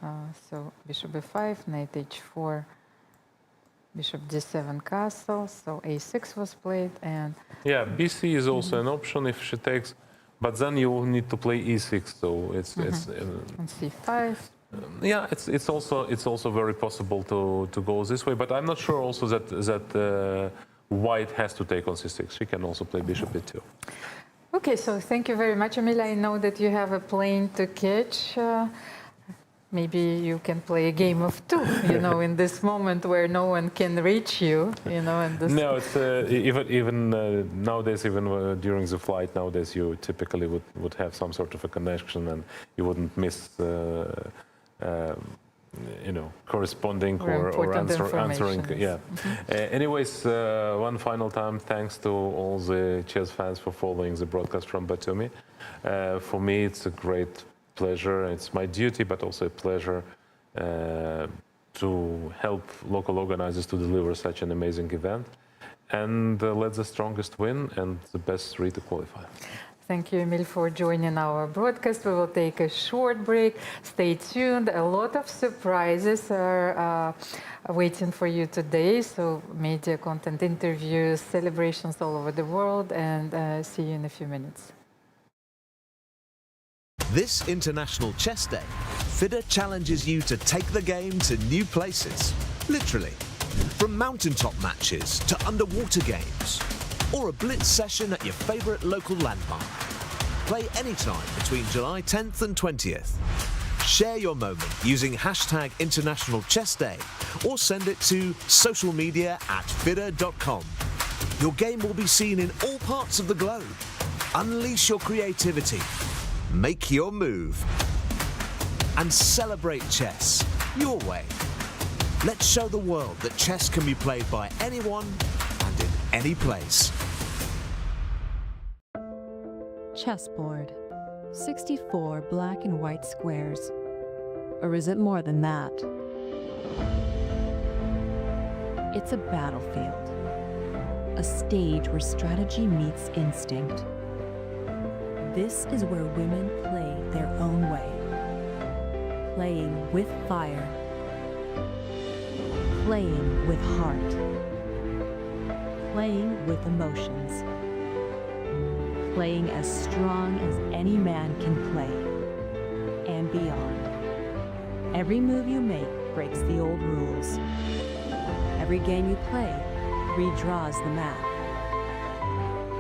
so bishop b5, knight h4, bishop d7 castle, so a6 was played, and Yeah, bc is also an option if she takes, but then you will need to play e6, so it's and c5. yeah, it's also very possible to go this way, but I'm not sure also that white has to take on c6. She can also play bishop e2. Okay, so thank you very much, Emil. I know that you have a plane to catch. Maybe you can play a game of two, you know, in this moment where no one can reach you, you know. And this No, it's even nowadays, even during the flight nowadays, you typically would have some sort of a connection, and you wouldn't miss, you know, corresponding or answering. Yeah. Anyways, one final time, thanks to all the chess fans for following the broadcast from Batumi. For me, it's a great pleasure. It's my duty, but also a pleasure to help local organizers to deliver such an amazing event. And let the strongest win and the best three to qualify. Thank you, Emil, for joining our broadcast. We will take a short break. Stay tuned. A lot of surprises are waiting for you today. So media content, interviews, celebrations all over the world, and see you in a few minutes. This International Chess Day, FIDE challenges you to take the game to new places, literally. From mountaintop matches to underwater games, or a blitz session at your favourite local landmark. Play anytime between July 10th and 20th. Share your moment using hashtag International Chess Day, or send it to social media at FIDE.com. Your game will be seen in all parts of the globe. Unleash your creativity. Make your move. And celebrate chess your way. Let's show the world that chess can be played by anyone and in any place. Chessboard. 64 black and white squares. Or is it more than that? It's a battlefield. A stage where strategy meets instinct. This is where women play their own way. Playing with fire. Playing with heart. Playing with emotions. Playing as strong as any man can play, and beyond. Every move you make breaks the old rules. Every game you play redraws the map.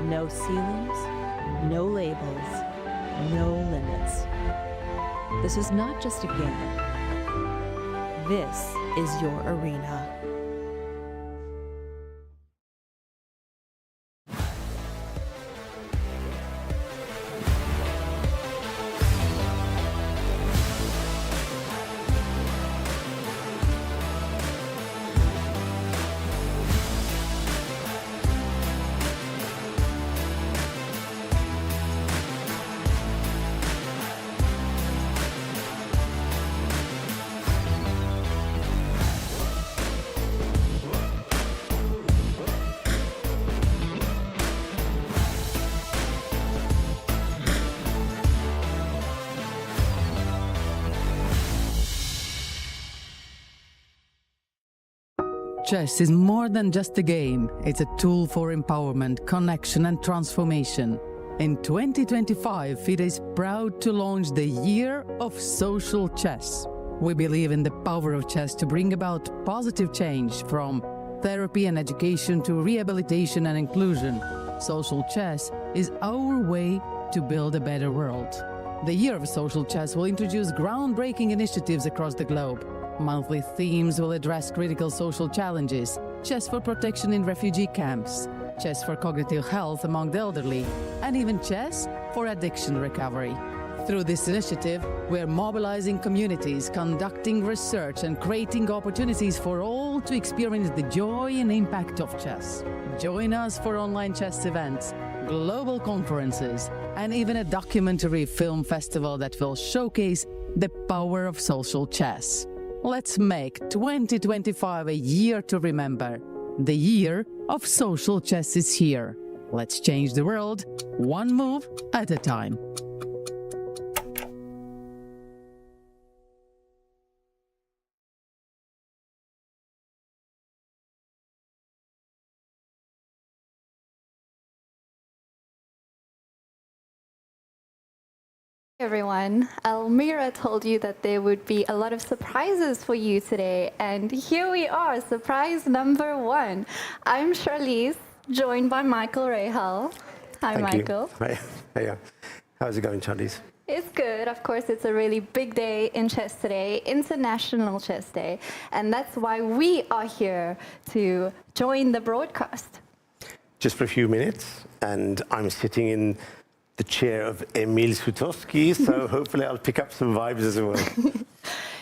No ceilings, no labels, no limits. This is not just a game. This is your arena. Chess is more than just a game. It's a tool for empowerment, connection, and transformation. In 2025, FIDE is proud to launch the Year of Social Chess. We believe in the power of chess to bring about positive change, from therapy and education to rehabilitation and inclusion. Social chess is our way to build a better world. The Year of Social Chess will introduce groundbreaking initiatives across the globe. Monthly themes will address critical social challenges: chess for protection in refugee camps, chess for cognitive health among the elderly, and even chess for addiction recovery. Through this initiative, we're mobilizing communities, conducting research, and creating opportunities for all to experience the joy and impact of chess. Join us for online chess events, global conferences, and even a documentary film festival that will showcase the power of social chess. Let's make 2025 a year to remember. The Year of Social Chess is here. Let's change the world, one move at a time. Everyone, Almira told you that there would be a lot of surprises for you today, and here we are, surprise number one. I'm Charlize, joined by Michael Rahal. Hi, Thank Michael. You. Hey, how's it going, Charlize? It's good. Of course, it's a really big day in chess today, International Chess Day, and that's why we are here to join the broadcast. Just for a few minutes, and I'm sitting in the chair of Emil Sutovsky, so hopefully I'll pick up some vibes as well.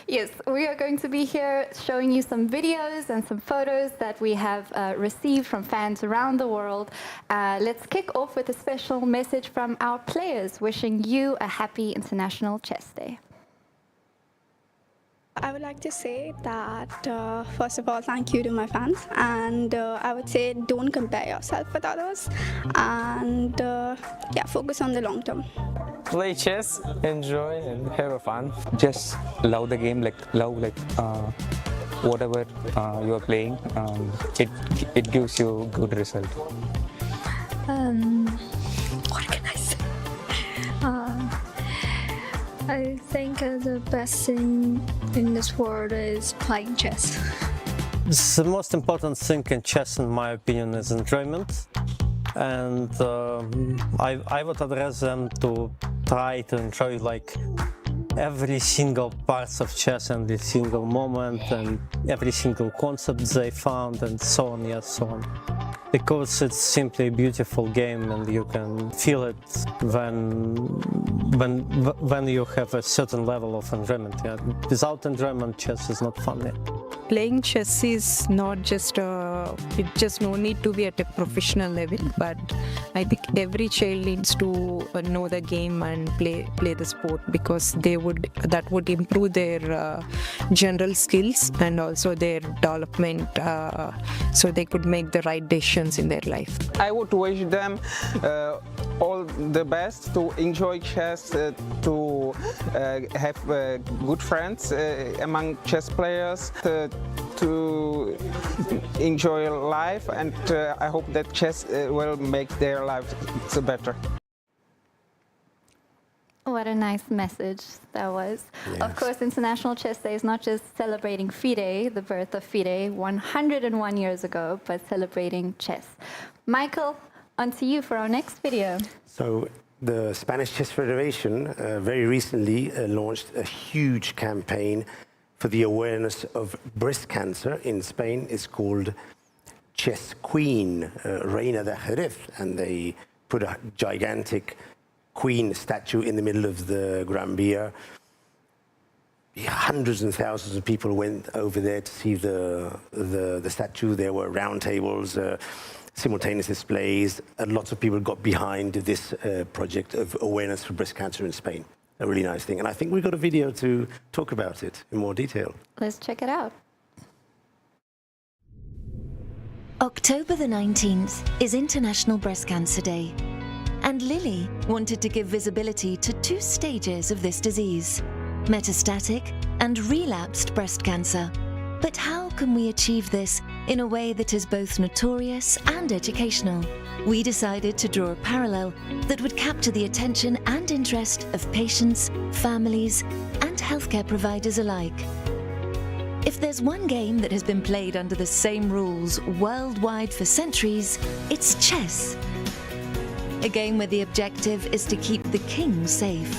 Yes, we are going to be here showing you some videos and some photos that we have received from fans around the world. Let's kick off with a special message from our players wishing you a happy International Chess Day. I would like to say that, first of all, thank you to my fans, and I would say don't compare yourself with others, and yeah, focus on the long term. Play chess, enjoy, and have fun. Just love the game, love whatever you are playing. It gives you good result. What can I say? I think the best thing in this world is playing chess. The most important thing in chess, in my opinion, is enjoyment. And I would address them to try to enjoy every single parts of chess, and every single moment, and every single concept they found, and so on, yes, so on. Because it's simply a beautiful game, and you can feel it when you have a certain level of enjoyment. Yeah. Without enjoyment, chess is not fun. Yeah. Playing chess is not just it just no need to be at a professional level, but I think every child needs to know the game and play the sport, because that would improve their general skills and also their development, so they could make the right decisions in their life. I would wish them all the best, to enjoy chess, to have good friends among chess players, to enjoy life, and I hope that chess will make their lives better. What a nice message that was. Yes. Of course, International Chess Day is not just celebrating FIDE, the birth of FIDE 101 years ago, but celebrating chess. Michael, on to you for our next video. So the Spanish Chess Federation very recently launched a huge campaign for the awareness of breast cancer in Spain. It's called Chess Queen, Reina de Jerez, and they put a gigantic queen statue in the middle of the Gran Via. Hundreds and thousands of people went over there to see the statue. There were round tables, simultaneous displays. Lots of people got behind this project of awareness for breast cancer in Spain. A really nice thing. And I think we've got a video to talk about it in more detail. Let's check it out. October the 19th is International Breast Cancer Day. And Lily wanted to give visibility to two stages of this disease, metastatic and relapsed breast cancer. But how can we achieve this in a way that is both notorious and educational? We decided to draw a parallel that would capture the attention and interest of patients, families, and healthcare providers alike. If there's one game that has been played under the same rules worldwide for centuries, it's chess. A game where the objective is to keep the king safe.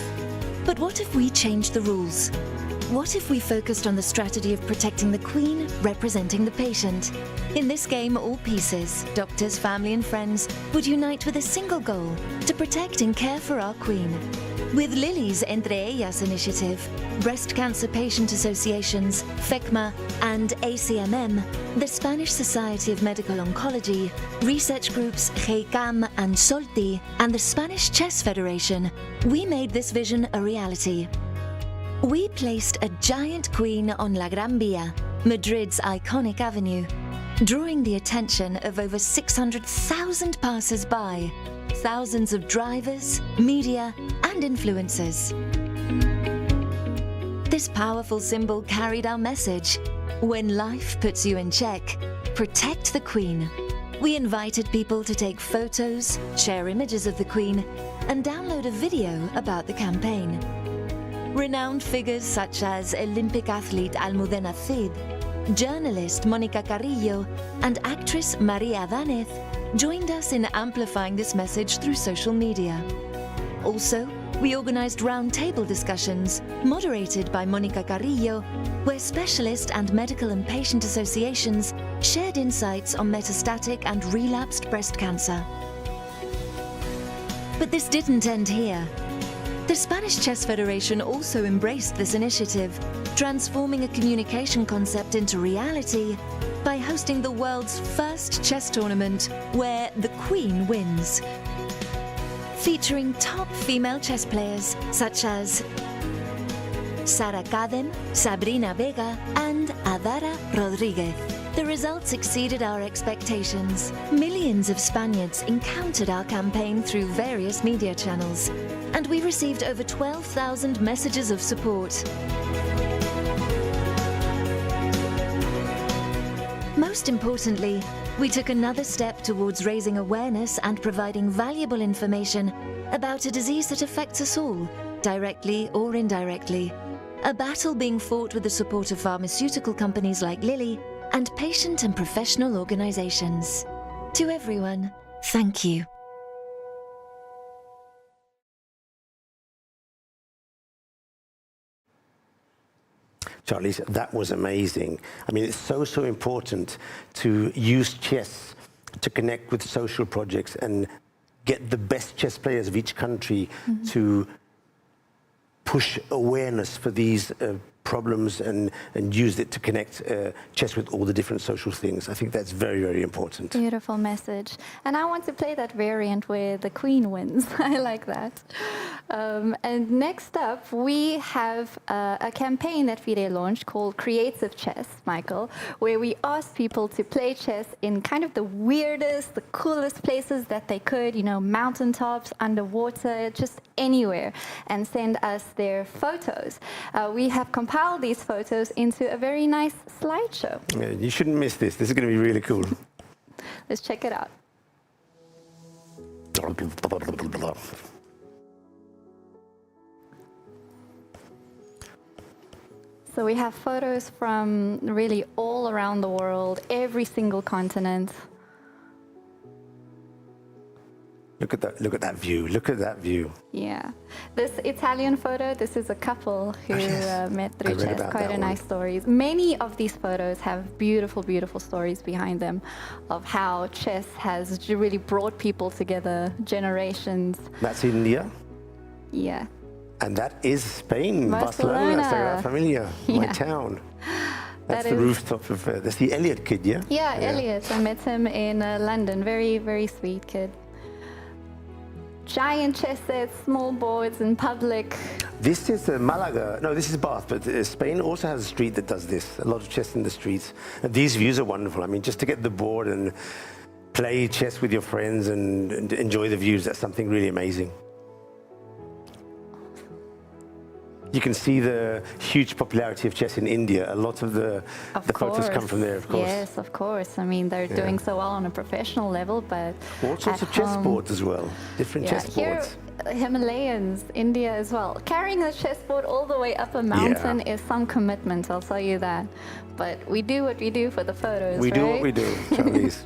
But what if we changed the rules? What if we focused on the strategy of protecting the queen, representing the patient? In this game, all pieces, doctors, family and friends, would unite with a single goal, to protect and care for our queen. With Lily's Entre Ellas initiative, breast cancer patient associations, FECMA and ACMM, the Spanish Society of Medical Oncology, research groups GEICAM and SOLTI, and the Spanish Chess Federation, we made this vision a reality. We placed a giant queen on La Gran Via, Madrid's iconic avenue, drawing the attention of over 600,000 passers-by, thousands of drivers, media, and influencers. This powerful symbol carried our message: when life puts you in check, protect the Queen. We invited people to take photos, share images of the Queen, and download a video about the campaign. Renowned figures such as Olympic athlete Almudena Cid, journalist Mónica Carrillo, and actress Maria Danez joined us in amplifying this message through social media. Also, we organized roundtable discussions, moderated by Mónica Carrillo, where specialist and medical and patient associations shared insights on metastatic and relapsed breast cancer. But this didn't end here. The Spanish Chess Federation also embraced this initiative, transforming a communication concept into reality by hosting the world's first chess tournament where the Queen wins. Featuring top female chess players such as Sara Cadem, Sabrina Vega, and Adara Rodriguez. The results exceeded our expectations. Millions of Spaniards encountered our campaign through various media channels, and we received over 12,000 messages of support. Most importantly, we took another step towards raising awareness and providing valuable information about a disease that affects us all, directly or indirectly. A battle being fought with the support of pharmaceutical companies like Lilly and patient and professional organizations. To everyone, thank you. Charlize, that was amazing. I mean, it's so important to use chess to connect with social projects and get the best chess players of each country to push awareness for these problems and use it to connect chess with all the different social things. I think that's very, very important. Beautiful message. And I want to play that variant where the Queen wins. I like that. And next up, we have a campaign that FIDE launched called Creative Chess, Michael, where we asked people to play chess in kind of the weirdest, the coolest places that they could, you know, mountaintops, underwater, just anywhere, and send us their photos. We have compiled these photos into a very nice slideshow. Yeah, you shouldn't miss this. This is going to be really cool. Let's check it out. So we have photos from really all around the world, every single continent. Look at that view. Look at that view. Yeah. This Italian photo, this is a couple who met through chess. Quite a nice stories. Many of these photos have beautiful, beautiful stories behind them of how chess has really brought people together, generations. That's India. Yeah. And that is Spain, Barcelona. Sagrada Familia, my town. That's the rooftop of, that's the Elliot kid, yeah? Yeah, Elliot. I met him in London. Very, very sweet kid. Giant chess sets, small boards in public. This is Malaga. No, this is Bath, but Spain also has a street that does this. A lot of chess in the streets. And these views are wonderful. I mean, just to get the board and play chess with your friends and enjoy the views, that's something really amazing. You can see the huge popularity of chess in India. A lot of the photos come from there, of course. Yes, of course. I mean, they're doing so well on a professional level, but all sorts of chessboards as well. Different chessboards. Here, Himalayans, India as well. Carrying a chessboard all the way up a mountain is some commitment, I'll tell you that. But we do what we do for the photos, We right? do what we do, Charlize.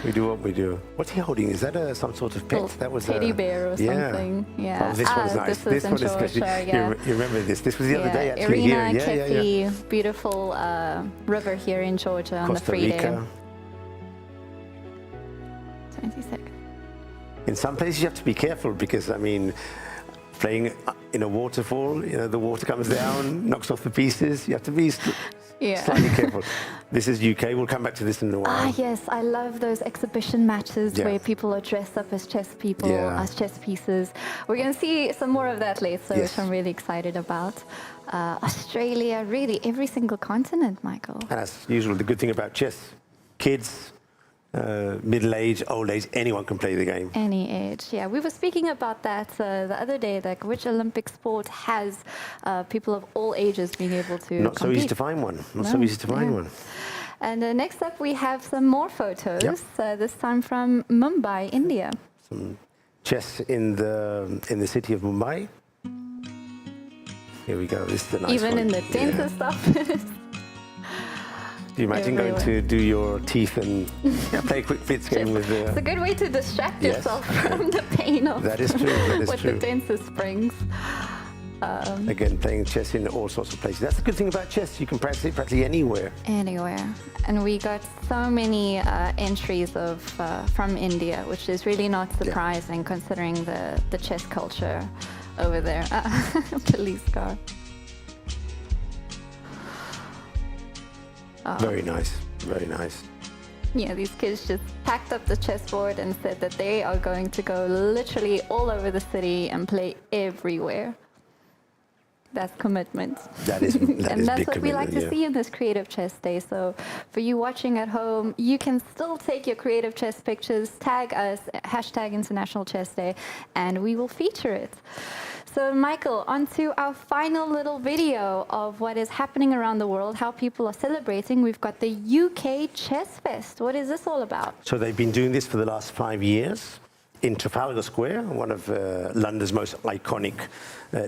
We do what we do. What's he holding? Is that some sort of pet? That was teddy bear or something. Yeah. Oh, this one's nice. This one is special. yeah. You remember this? This was the other day actually Irina here. Ketty, beautiful river here in Georgia on Costa the FIDE. Rica. 20 seconds. In some places you have to be careful because, I mean, playing in a waterfall, you know, the water comes down, knocks off the pieces. You have to be slightly careful. This is UK. We'll come back to this in a while. Ah, yes, I love those exhibition matches where people are dressed up as chess people, as chess pieces. We're going to see some more of that later, which I'm really excited about. Australia, really every single continent, Michael. And as usual, the good thing about chess, kids, middle age, old age, anyone can play the game. Any age, yeah. We were speaking about that the other day, like which Olympic sport has people of all ages being able to Not so compete. easy to find one. Not so easy to find one. And next up, we have some more photos, this time from Mumbai, India. Some chess in the city of Mumbai. Here we go. This is the nice Even one. in the dentist office. Do you imagine going to do your teeth and play a quick blitz game with the... It's a good way to distract yourself from the pain of that is true. That is what true. the dentist brings. Again, playing chess in all sorts of places. That's the good thing about chess. You can practice it practically anywhere. Anywhere. And we got so many entries of from India, which is really not surprising considering the chess culture over there. Police car. Very nice. Very nice. Yeah, these kids just packed up the chessboard and said that they are going to go literally all over the city and play everywhere. That's commitment. That is and that's big what we like to yeah. see in this Creative Chess Day. So for you watching at home, you can still take your creative chess pictures, tag us, hashtag International Chess Day, and we will feature it. So Michael, on to our final little video of what is happening around the world, how people are celebrating. We've got the UK Chess Fest. What is this all about? So they've been doing this for the last 5 years in Trafalgar Square, one of London's most iconic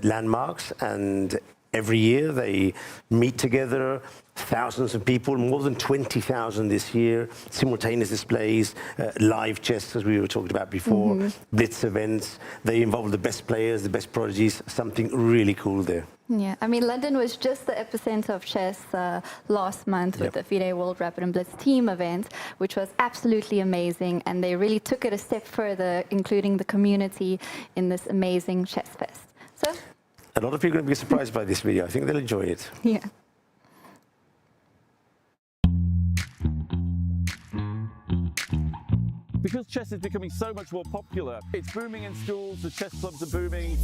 landmarks. And every year they meet together, thousands of people, more than 20,000 this year, simultaneous displays, live chess, as we were talking about before, blitz events. They involve the best players, the best prodigies, something really cool there. Yeah, I mean, London was just the epicenter of chess last month with the FIDE World Rapid and Blitz team event, which was absolutely amazing. And they really took it a step further, including the community in this amazing chess fest. So, a lot of people are going to be surprised by this video. I think they'll enjoy it. Yeah. Because chess is becoming so much more popular, it's booming in schools, the chess clubs are booming.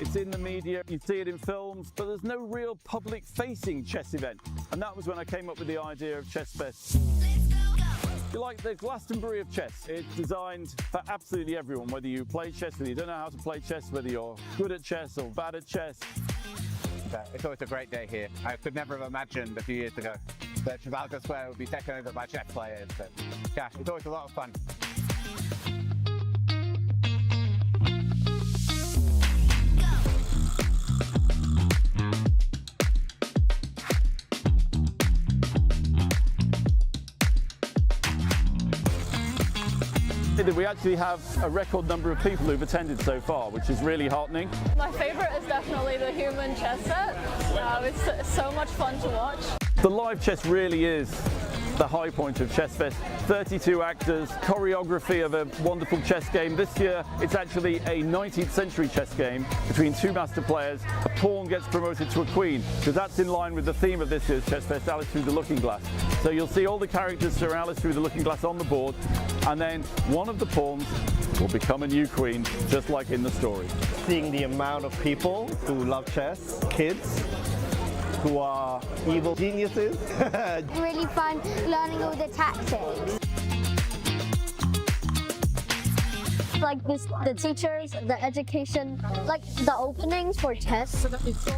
It's in the media, you see it in films, but there's no real public-facing chess event. And that was when I came up with the idea of Chess Fest. You're like the Glastonbury of chess. It's designed for absolutely everyone, whether you play chess, whether you don't know how to play chess, whether you're good at chess or bad at chess. It's always a great day here. I could never have imagined a few years ago that Trafalgar Square would be taken over by chess players. But yeah, it's always a lot of fun. We actually have a record number of people who've attended so far, which is really heartening. My favourite is definitely the human chess set. It's so much fun to watch. The live chess really is the high point of Chess Fest. 32 actors, choreography of a wonderful chess game. This year it's actually a 19th century chess game between two master players. A pawn gets promoted to a queen, because that's in line with the theme of this year's Chess Fest, Alice Through the Looking Glass. So you'll see all the characters through Alice Through the Looking Glass on the board, and then one of the pawns will become a new queen, just like in the story. Seeing the amount of people who love chess, kids, who are evil geniuses. Really fun learning all the tactics. Like this, the teachers, the education, like the openings for chess,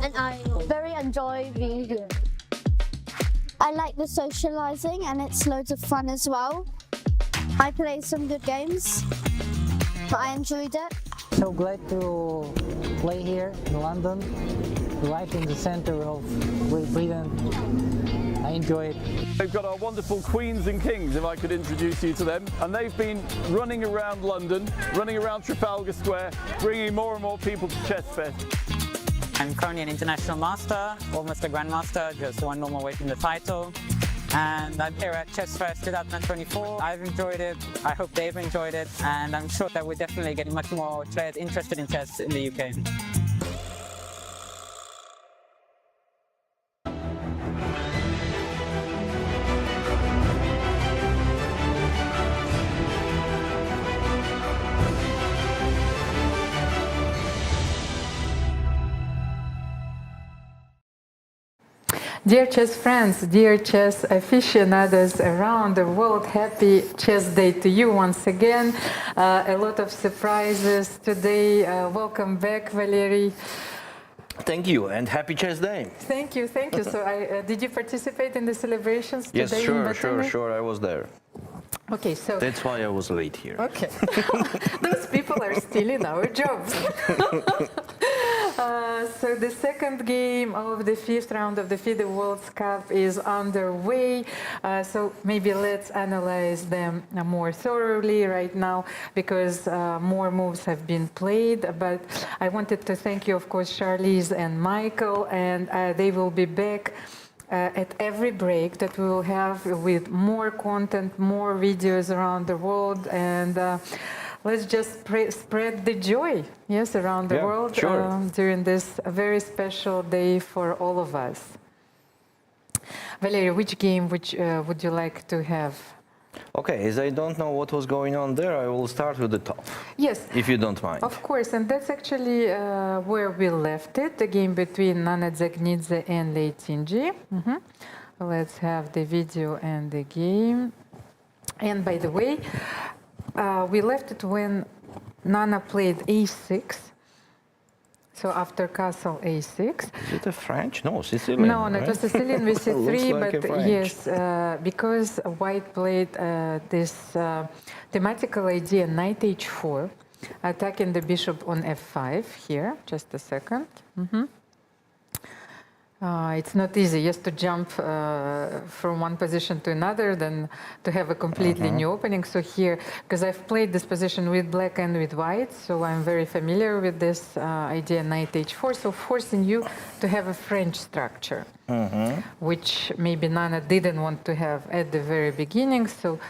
and I very enjoy being here. I like the socializing and it's loads of fun as well. I play some good games, but I enjoyed it. So glad to play here in London, right in the center of Great Britain. I enjoy it. We've got our wonderful queens and kings, if I could introduce you to them, and they've been running around London, running around Trafalgar Square, bringing more and more people to Chess Fest. I'm currently an international master, almost a grandmaster, just one more away from the title. And I'm here at Chess Fest 2024. I've enjoyed it, I hope they've enjoyed it, and I'm sure that we're definitely getting much more players interested in chess in the UK. Dear chess friends, dear chess aficionados around the world, happy Chess Day to you once again. A lot of surprises today. Welcome back, Valery. Thank you, and happy Chess Day. Thank you, thank you. So, did you participate in the celebrations today? Yes, sure, I was there. Okay, so that's why I was late here. Okay, those people are stealing our jobs. So the second game of the fifth round of the FIDE World Cup is underway. So maybe let's analyze them more thoroughly right now, because more moves have been played. But I wanted to thank you, of course, Charlize and Michael, and they will be back at every break that we will have with more content, more videos around the world, and let's just spread the joy, yes, around the world during this very special day for all of us. Valery, which game would you like to have? Okay, as I don't know what was going on there, I will start with the top. Yes. If you don't mind. Of course, and that's actually where we left it, the game between Nana Dzagnidze and Lei Tinji. Let's have the video and the game. And by the way, we left it when Nana played a6. So after castle a6. Is it a French? No, Sicilian. No, it was Sicilian with c3, like but yes, because White played this thematical idea, knight h4, attacking the bishop on f5 here. Just a second. It's not easy just to jump from one position to another, then to have a completely new opening. So here, because I've played this position with black and with white, so I'm very familiar with this idea, knight h4, so forcing you to have a French structure, which maybe Nana didn't want to have at the very beginning, so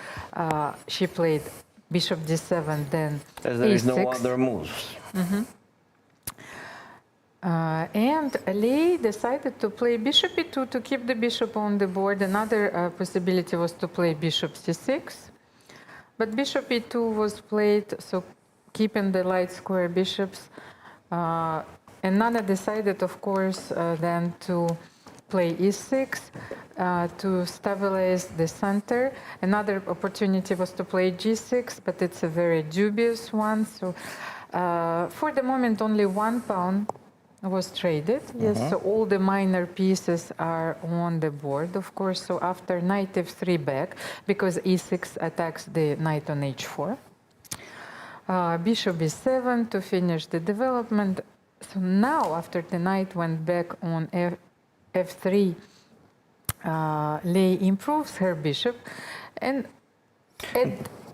she played bishop d7, then as there e6. is no other moves. And Lei decided to play bishop e2 to keep the bishop on the board. Another possibility was to play bishop c6. But bishop e2 was played, so keeping the light square bishops. And Nana decided, of course, then to play e6 to stabilize the center. Another opportunity was to play g6, but it's a very dubious one. So for the moment, only one pawn was traded. Yes, so all the minor pieces are on the board, of course. So after knight f3 back, because e6 attacks the knight on h4. Bishop b7 to finish the development. So now, after the knight went back on f3, Lei improves her bishop, and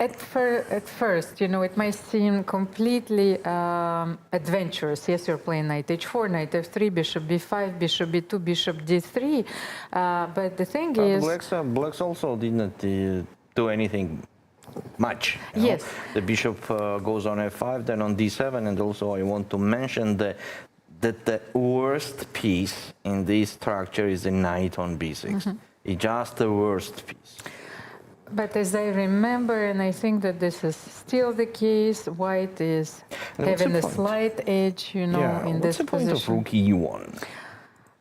at first, you know, it might seem completely adventurous. Yes, you're playing knight h4, knight f3, bishop b5, bishop b2, bishop d3. But the thing is... Blacks also didn't do anything much. You yes. know? The bishop goes on f5, then on d7, and also I want to mention that the worst piece in this structure is the knight on b6. Mm-hmm. It's just the worst piece. But as I remember, and I think that this is still the case, white is having a slight edge, you know, in this position. What's the point of rook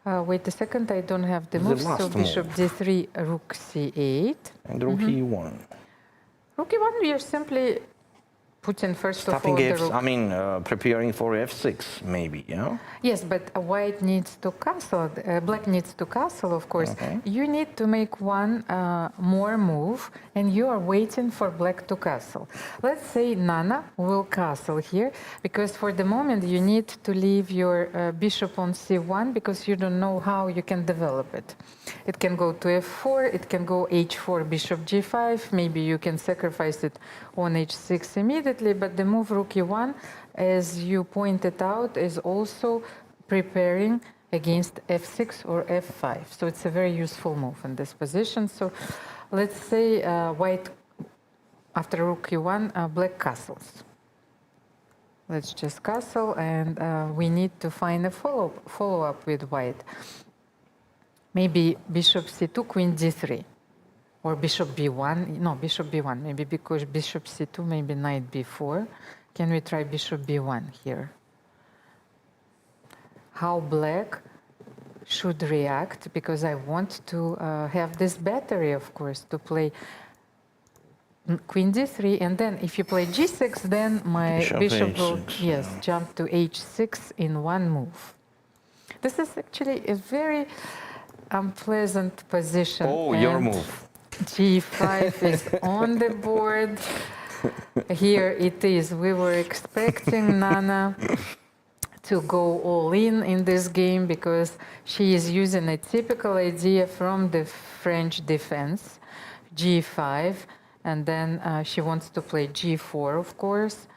e1? Wait a second, I don't have the move. So bishop d3, rook c8. And rook e1. Rook e1, we are simply putting first of all the rook. I mean, preparing for f6, maybe, yeah? Yes, but white needs to castle, black needs to castle, of course. Okay. You need to make one more move, and you are waiting for black to castle. Let's say Nana will castle here, because for the moment you need to leave your bishop on c1, because you don't know how you can develop it. It can go to f4, it can go h4, bishop g5, maybe you can sacrifice it on h6 immediately, but the move rook e1, as you pointed out, is also preparing against f6 or f5. So it's a very useful move in this position. So let's say white, after rook e1, black castles. Let's just castle, and we need to find a follow-up with white. Maybe bishop c2, queen d3. Or bishop b1, no, bishop b1, maybe because bishop c2, maybe knight b4. Can we try bishop b1 here? How black should react, because I want to have this battery, of course, to play queen d3, and then if you play g6, then my bishop will, yes, jump to h6 in one move. This is actually a very unpleasant position. Oh, your move. g5 is on the board. Here it is. We were expecting Nana to go all in this game, because she is using a typical idea from the French defense, g5, and then she wants to play g4, of course,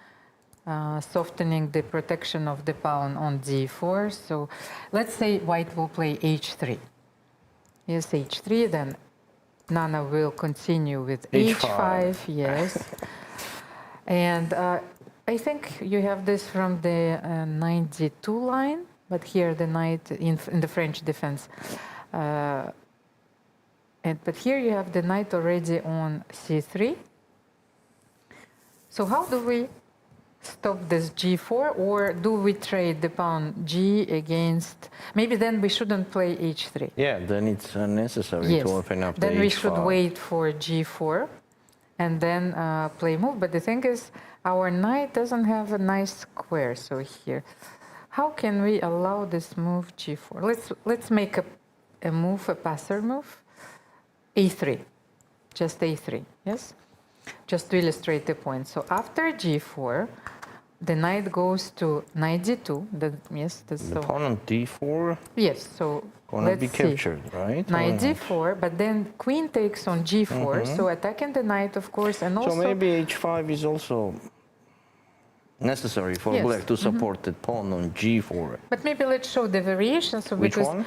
softening the protection of the pawn on d4. So let's say white will play h3. Yes, h3, then Nana will continue with h5, yes. And I think you have this from the knight d2 line, but here the knight in the French defense. But here you have the knight already on c3. So how do we stop this g4, or do we trade the pawn g against... Maybe then we shouldn't play h3. Yeah, then it's unnecessary to open up then the we h5. should wait for g4 and then play move. But the thing is, our knight doesn't have a nice square. So here, how can we allow this move g4? Let's make a move, a passer move, a3, just a3, yes? Just to illustrate the point. So after g4, the knight goes to knight d2. The pawn on d4? Yes, so gonna be captured, right? Knight d4, but then queen takes on g4, so attacking the knight, of course, and also... So maybe h5 is also necessary for black to support the pawn on g4. But maybe let's show the variation. So which because one?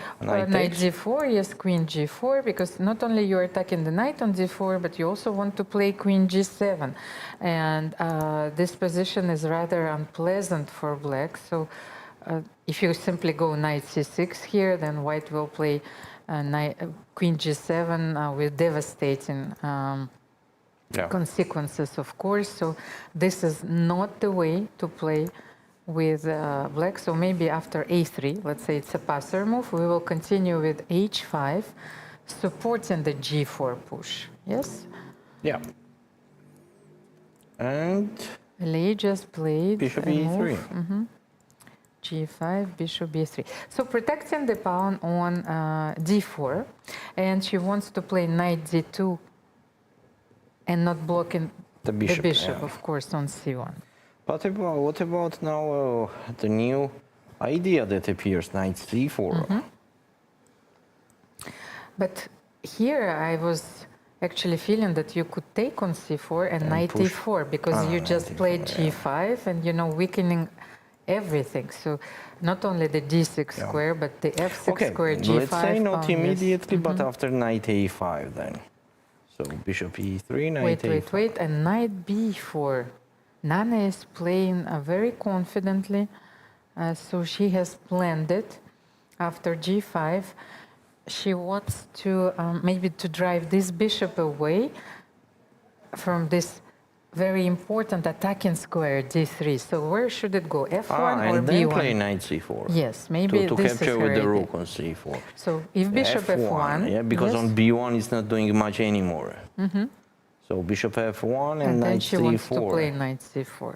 Knight g4, yes, queen g4, because not only you're attacking the knight on d4, but you also want to play queen g7. And this position is rather unpleasant for black. So if you simply go knight c6 here, then white will play queen g7 with devastating consequences, of course. So this is not the way to play with black. So maybe after a3, let's say it's a passer move, we will continue with h5, supporting the g4 push. Yes? Yeah. And Lee just played bishop e3. g5, bishop b3. So protecting the pawn on d4, and she wants to play knight d2 and not blocking the bishop, of course, on c1. But what about now the new idea that appears, knight c4? But here I was actually feeling that you could take on c4 and knight push. e4 because you just played g5 and, you know, weakening everything. So not only the d6 square, but the f6 square, g5. Let's say not immediately, but Mm-hmm. after knight a5 then. So bishop e3, knight a5. Wait, and knight b4. Nana is playing very confidently, so she has planned it. After g5, she wants to maybe to drive this bishop away from this very important attacking square d3. So where should it go, f1 or and b1? then play knight c4. Yes, maybe to this capture is with her the idea. rook on c4. So if bishop f1, yeah, because yes. on b1 it's not doing much anymore. Mm-hmm. So bishop f1 and then knight she c4. wants to play knight c4.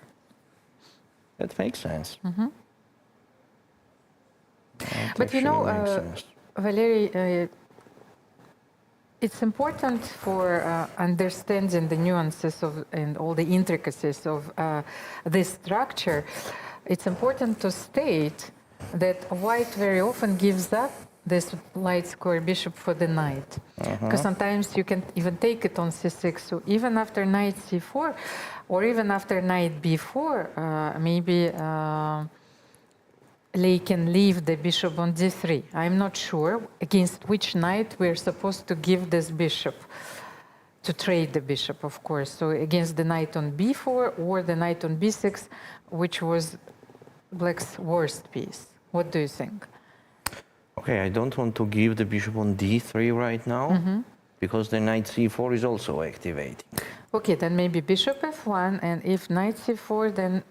That makes sense. Mm-hmm. But you know, Valery, it's important for understanding the nuances of and all the intricacies of this structure. It's important to state that white very often gives up this light square bishop for the knight, because sometimes you can even take it on c6. So even after knight c4, or even after knight b4, maybe Lei can leave the bishop on d3. I'm not sure against which knight we're supposed to give this bishop, to trade the bishop, of course. So against the knight on b4 or the knight on b6, which was black's worst piece. What do you think? Okay, I don't want to give the bishop on d3 right now, because the knight c4 is also activating. Okay, then maybe bishop f1, and if knight c4, then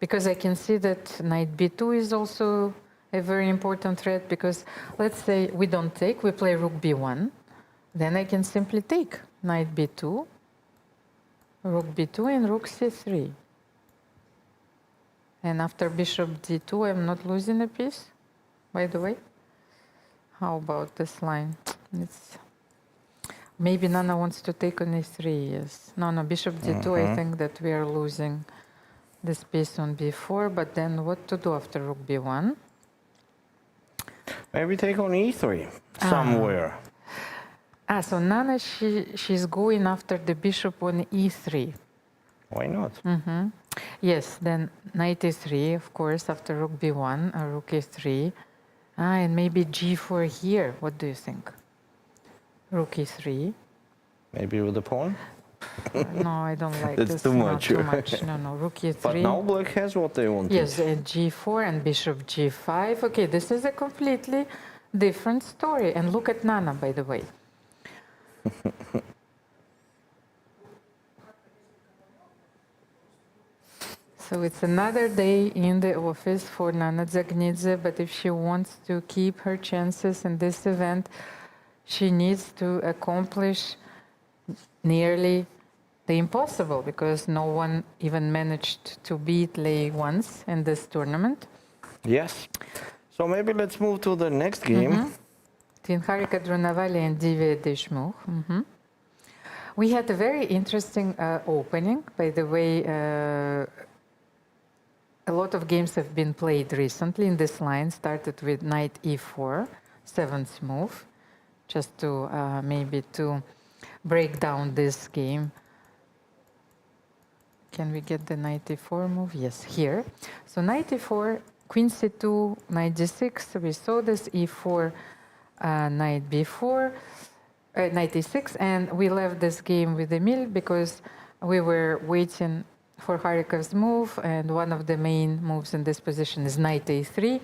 because I can see that knight b2 is also a very important threat, because let's say we don't take, we play rook b1, then I can simply take knight b2, rook b2 and rook c3. And after bishop d2, I'm not losing a piece, by the way. How about this line? It's maybe Nana wants to take on e3, yes. No, bishop d2, I think that we are losing this piece on b4, but then what to do after rook b1? Maybe take on e3 somewhere. So Nana, she's going after the bishop on e3. Why not? Yes, then knight e3, of course, after rook b1, rook e3. And maybe g4 here. What do you think? Rook e3. Maybe with the pawn? No, I don't like That's this. too much. Too much. No, rook e3. But now black has what they want. Yes, and g4 and bishop g5. Okay, this is a completely different story. And look at Nana, by the way. So it's another day in the office for Nana Dzagnidze, but if she wants to keep her chances in this event, she needs to accomplish nearly the impossible, because no one even managed to beat Lei once in this tournament. Yes. So maybe let's move to the next game. Tinharika Drunavali and Divya Deshmukh. We had a very interesting opening. By the way, a lot of games have been played recently in this line. Started with knight e4, 7th move, just to maybe to break down this game. Can we get the knight e4 move? Yes, here. So knight e4, queen c2, knight g6. We saw this e4, knight b4, knight e6, and we left this game with Emil because we were waiting for Harikov's move, and one of the main moves in this position is knight a3.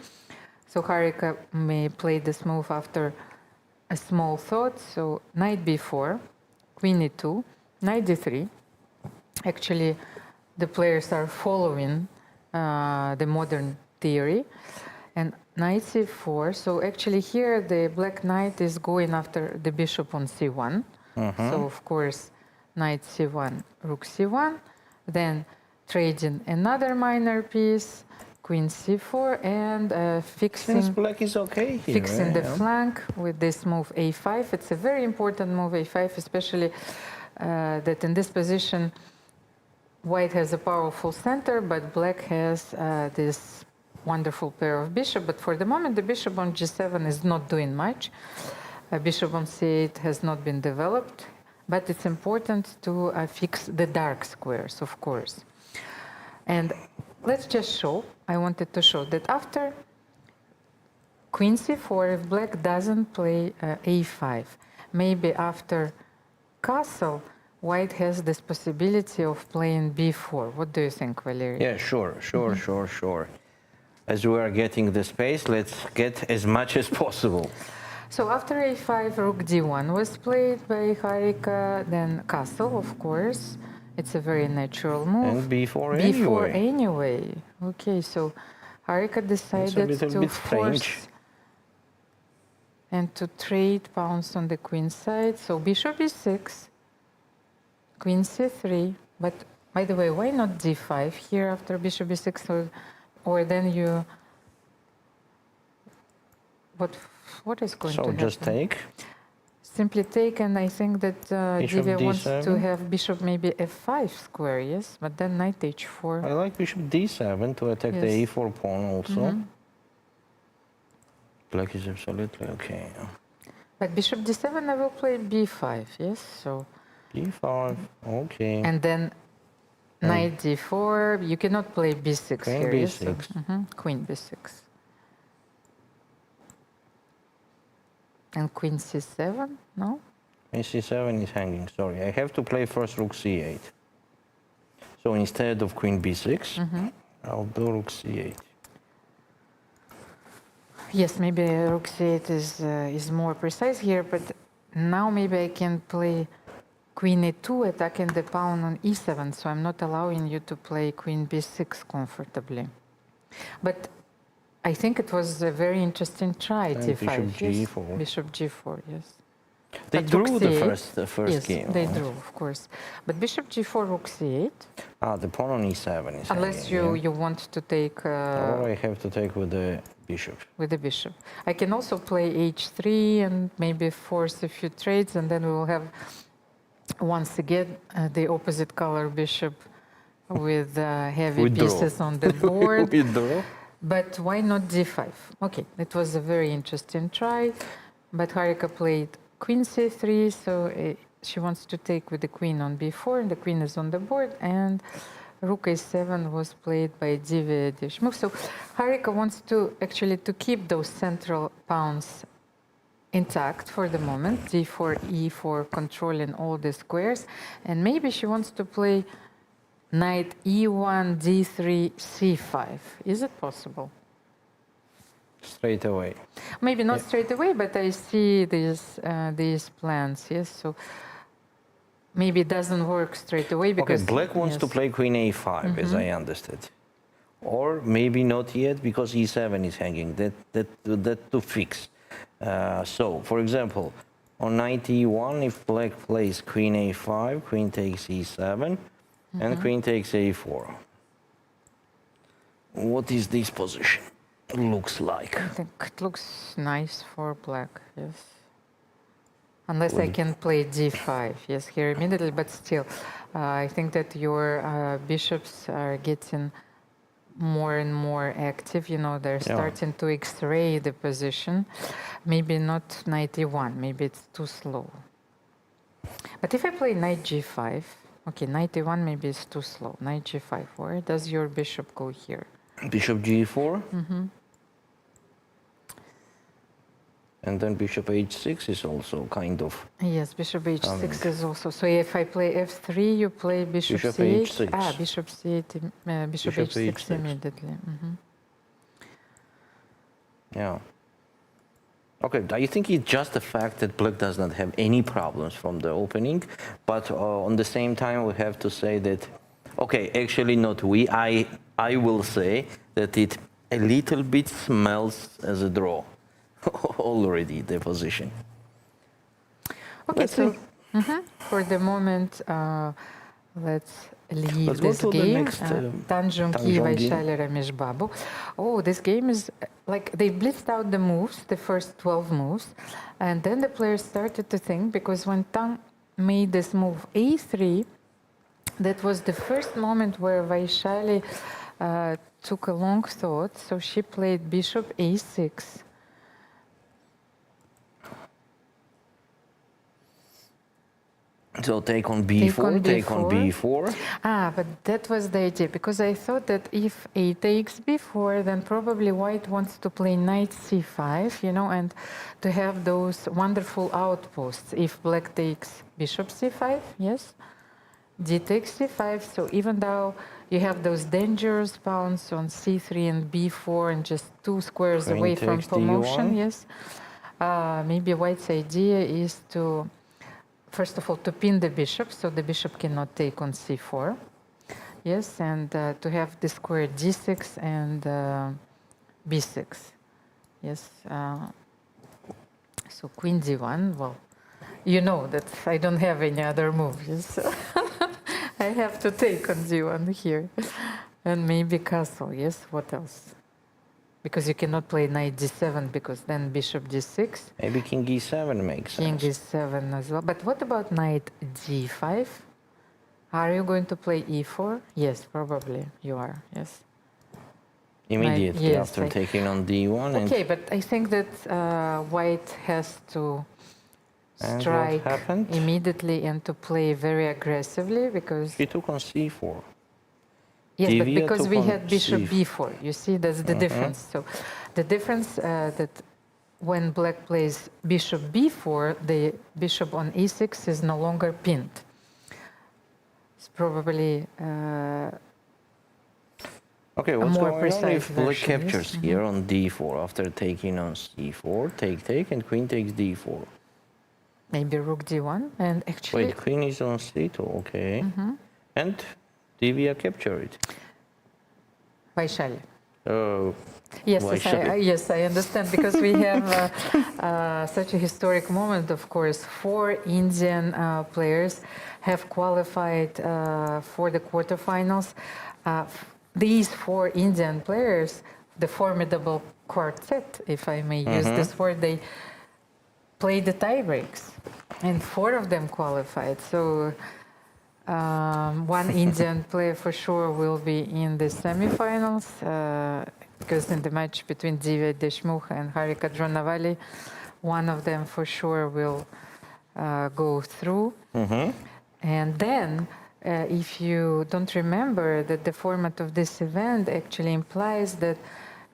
So Harikov may play this move after a small thought. So knight b4, queen e2, knight d3. Actually, the players are following the modern theory. And knight c4. So actually here the black knight is going after the bishop on c1. So of course knight c1, rook c1. Then trading another minor piece, queen c4, and fixing. Since black is okay here, fixing the flank with this move a5. It's a very important move a5, especially that in this position white has a powerful center, but black has this wonderful pair of bishop. But for the moment, the bishop on g7 is not doing much. Bishop on c8 has not been developed. but it's important to fix the dark squares, of course. And let's just show, I wanted to show that after Queen c4, if black doesn't play a5, maybe after castle, white has this possibility of playing b4. What do you think, Valery? Yeah, sure. As we are getting the space, let's get as much as possible. So after a5, rook d1 was played by Harika, then castle, of course. It's a very natural move. And b4 b4 anyway. anyway. Okay, so Harika decided to force and to trade pawns on the queen side. So bishop e6, queen c3. But by the way, why not d5 here after bishop e6? Or then you... What is going to happen? So just take? Simply take, and I think that Divya wants to d7. have bishop maybe f5 square, yes? But then knight h4. I like bishop d7 to attack the a4 pawn also. Black is absolutely okay. But bishop d7, I will play b5, yes? So d5, okay. and then knight d4. You cannot play b6 Queen here, yes? b6. So, queen b6. And queen c7, no? Queen c7 is hanging, sorry. I have to play first rook c8. So instead of queen b6, I'll do rook c8. Yes, maybe rook c8 is more precise here, but now maybe I can play queen a2 attacking the pawn on e7, so I'm not allowing you to play queen b6 comfortably. But I think it was a very interesting try, And d5. bishop yes. g4. Bishop g4, yes. They But drew rook the c8, first yes, game. they right? drew, of course. But bishop g4, rook c8. Ah, the pawn on e7 is Unless hanging, you want to take... or I have to take with the bishop. With the bishop. I can also play h3 and maybe force a few trades, and then we will have, once again, the opposite color bishop with heavy pieces on the board. Withdraw. But why not d5? Okay, it was a very interesting try, but Harika played queen c3, so she wants to take with the queen on b4, and the queen is on the board, and rook a7 was played by Divya Deshmukh. So Harika wants to actually to keep those central pawns intact for the moment, d4, e4, controlling all the squares, and maybe she wants to play knight e1, d3, c5. Is it possible? Straight away. Maybe not straight away, but I see these plans, yes? So maybe it doesn't work straight away because... Okay, black wants to play queen a5, as I understood. Or maybe not yet, because e7 is hanging. That to fix. So, for example, on knight e1, if black plays queen a5, queen takes e7, and queen takes a4. What is this position? Looks like? I think it looks nice for black, yes. Unless I can play d5, yes, here immediately, but still, I think that your bishops are getting more and more active, you know, they're starting to x-ray the position. Maybe not knight e1, maybe it's too slow. But if I play knight g5, okay, knight e1 maybe it's too slow. Knight g5, where does your bishop go here? Bishop g4? And then bishop h6 is also kind of... Yes, bishop h6 is also... So if I play f3, you play bishop c8? h6. Ah, bishop c8, bishop h6 immediately. Yeah. Okay, I think it's just the fact that black does not have any problems from the opening, but on the same time we have to say that, okay, actually not we, I will say that it a little bit smells as a draw. Already the position. Okay, so for the moment, let's leave this game. Tanjunki Vaishali Ramesh Babu. Oh, this game is like they blitzed out the moves, the first 12 moves, and then the players started to think, because when Tang made this move a3, that was the first moment where Vaishali took a long thought. So she played bishop a6. So take on b4, take on b4. Ah, but that was the idea, because I thought that if a takes b4, then probably white wants to play knight c5, you know, and to have those wonderful outposts. If black takes bishop c5, yes, d takes c5, so even though you have those dangerous pawns on c3 and b4 and just 2 squares Queen away from takes promotion, d1. yes, maybe white's idea is to, first of all, to pin the bishop, so the bishop cannot take on c4. Yes, and to have the square d6 and b6. Yes, so queen d1, well, you know that I don't have any other move, yes. I have to take on d1 here. And maybe castle, yes, what else? Because you cannot play knight d7, because then bishop d6. Maybe king e7 makes sense. King e7 as well. But what about knight d5? Are you going to play e4? Yes, probably you are, yes. Immediately yes, after taking on d1. Okay, but I think that white has to strike immediately and to play very aggressively, because... He took on c4. Yes, but Divya because took we on had bishop b4, you see, that's the difference. So the difference that when black plays bishop b4, the bishop on e6 is no longer pinned. It's probably okay, what's more going on if black version, captures yes? here on d4 after taking on c4, take, and queen takes d4? Maybe rook d1, and actually... Wait, queen is on c2, okay. And Divya capture it. Vaishali. Yes, yes, I understand, because we have such a historic moment, of course. 4 Indian players have qualified for the quarterfinals. These 4 Indian players, the formidable quartet, if I may use this word, they played the tie breaks, and 4 of them qualified. So one Indian player for sure will be in the semifinals, because in the match between Divya Deshmukh and Harika Dronavali, one of them for sure will go through. And then, if you don't remember that the format of this event actually implies that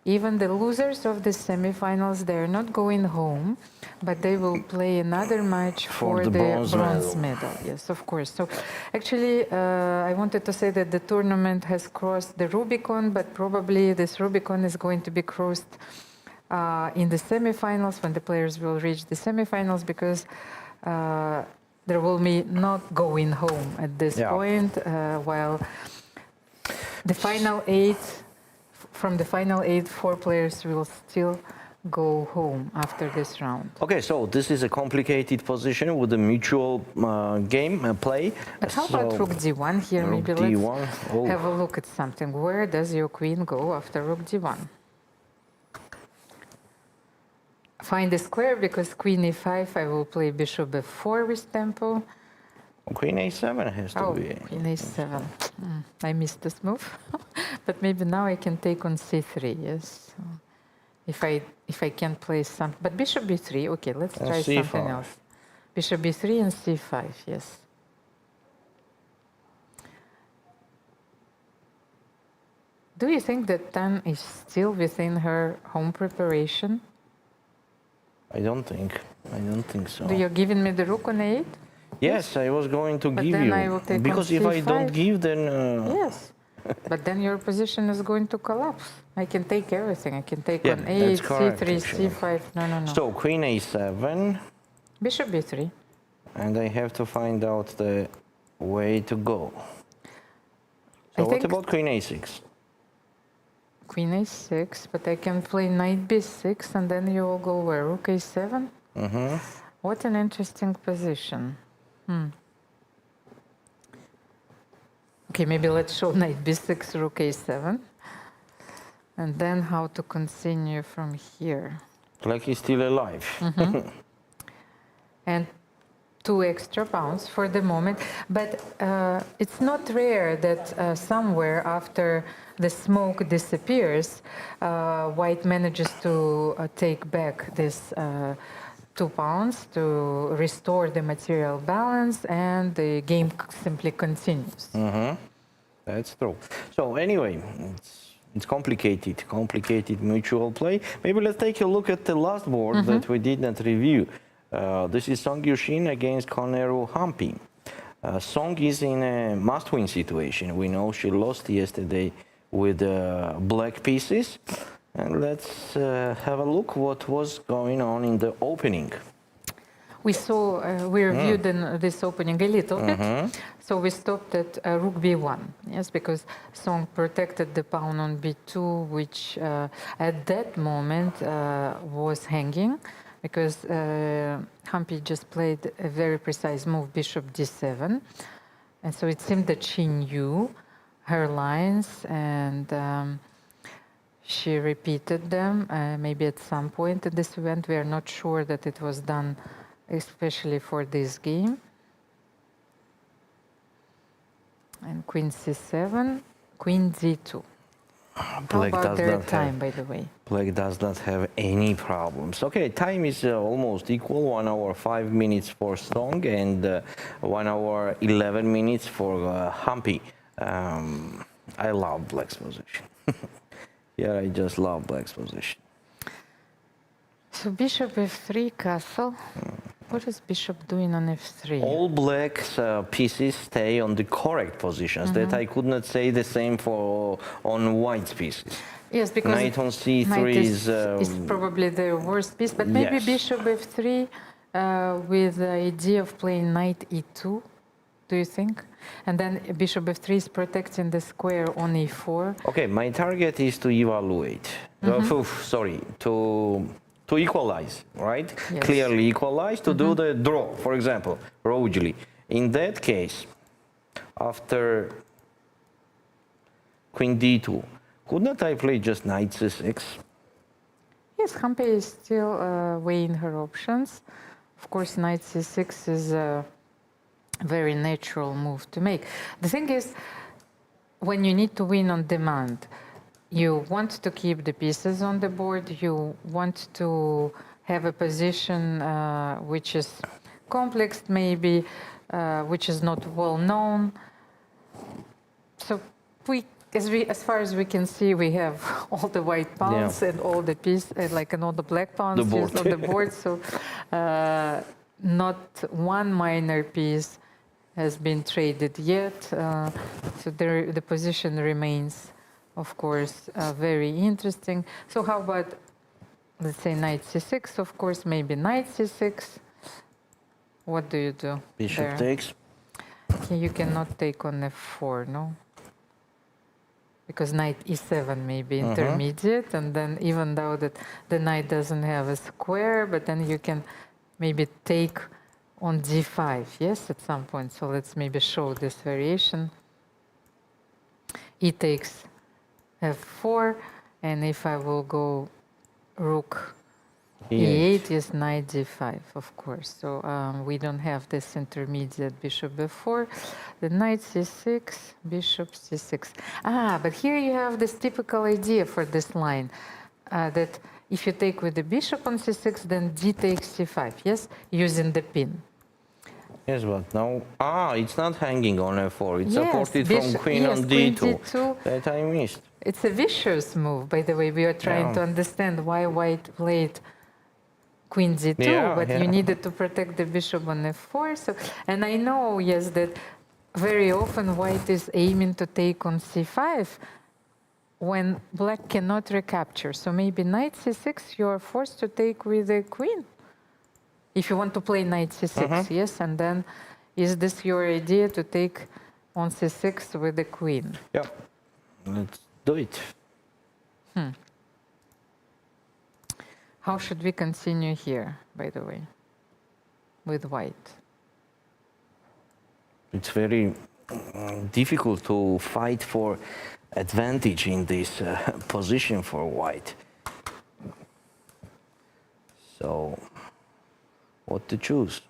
even the losers of the semifinals, they are not going home, but they will play another match for the bronze medal. Yes, of course. So actually, I wanted to say that the tournament has crossed the Rubicon, but probably this Rubicon is going to be crossed in the semifinals, when the players will reach the semifinals, because there will be not going home at this point, while the final 8, from the final 8, 4 players will still go home after this round. Okay, so this is a complicated position with a mutual game play. But how about rook d1 here? Rook Maybe d1. let's have a look at something. Where does your queen go after rook d1? Find the square, because queen e5, I will play bishop f4 with tempo. Queen a7 has to be. Queen a7. I missed this move. But maybe now I can take on c3, yes. So if I can play some, but bishop b3, okay, let's try something else. Bishop b3 and c5, yes. Do you think that Tan is still within her home preparation? I don't think so. Do you giving me the rook on a8? Yes, I was going to but give then you. I will take because on if c5. I don't give, then... Yes, but then your position is going to collapse. I can take everything. I can take on a8, correct, c3, actually. c5. No. So, queen a7. Bishop b3. And I have to find out the way to go. So what about queen a6? Queen a6, but I can play knight b6, and then you will go where? Rook a7? What an interesting position. Okay, maybe let's show knight b6, rook a7. And then how to continue from here. Black is still alive. And 2 extra pawns for the moment. But it's not rare that somewhere after the smoke disappears, white manages to take back this 2 pawns to restore the material balance, and the game simply continues. That's true. So anyway, it's complicated mutual play. Maybe let's take a look at the last board that we did not review. This is Song Yushin against Koneru Hampi. Song is in a must-win situation. We know she lost yesterday with black pieces. And let's have a look what was going on in the opening. We saw, we reviewed this opening a little bit. So we stopped at rook b1, yes, because Song protected the pawn on b2, which at that moment was hanging, because Hampi just played a very precise move, bishop d7. And so it seemed that she knew her lines, and she repeated them, maybe at some point in this event. We are not sure that it was done especially for this game. And queen c7, queen d2. How about their time, by the way? Black does not have any problems. Okay, time is almost equal. 1 hour 5 minutes for Song and 1 hour 11 minutes for Hampi. I love Black's position. Yeah, I just love Black's position. So bishop f3, castle. What is bishop doing on f3? All Black's pieces stay on the correct positions. That I could not say the same for on White's pieces. Yes, because knight on c3 knight is probably the worst piece, but maybe yes. bishop f3 with the idea of playing knight e2. Do you think? And then bishop f3 is protecting the square on e4. Okay, my target is to evaluate. Sorry, to equalize, right? Yes. Clearly equalize, to do the draw, for example, Rogeli. In that case, after queen d2, could not I play just knight c6? Yes, Hampi is still weighing her options. Of course, knight c6 is a very natural move to make. The thing is, when you need to win on demand, you want to keep the pieces on the board, you want to have a position which is complex maybe, which is not well known. So as far as we can see, we have all the white pawns and all the pieces, and all the black pawns used on the board. So not one minor piece has been traded yet. So the position remains, of course, very interesting. So how about, let's say, knight c6, of course, maybe knight c6. What do you do? Bishop takes. Okay, you cannot take on f4, no? Because knight e7 may be intermediate, and then even though that the knight doesn't have a square, but then you can maybe take on d5, yes, at some point. So let's maybe show this variation. E takes f4, and if I will go rook e8 is knight d5, of course. So we don't have this intermediate bishop b4. The knight c6, bishop c6. But here you have this typical idea for this line, that if you take with the bishop on c6, then d takes c5, yes, using the pin. Yes, but now, it's not hanging on f4. It's supported from queen on d2. Queen d2. That I missed. It's a vicious move, by the way. We are trying to understand why white played queen d2, but you needed to protect the bishop on f4. So, and I know, yes, that very often white is aiming to take on c5 when black cannot recapture. So maybe knight c6, you are forced to take with the queen. If you want to play knight c6, yes, and then is this your idea to take on c6 with the queen? Yeah, let's do it. How should we continue here, by the way, with white? It's very difficult to fight for advantage in this position for white. So, what to choose?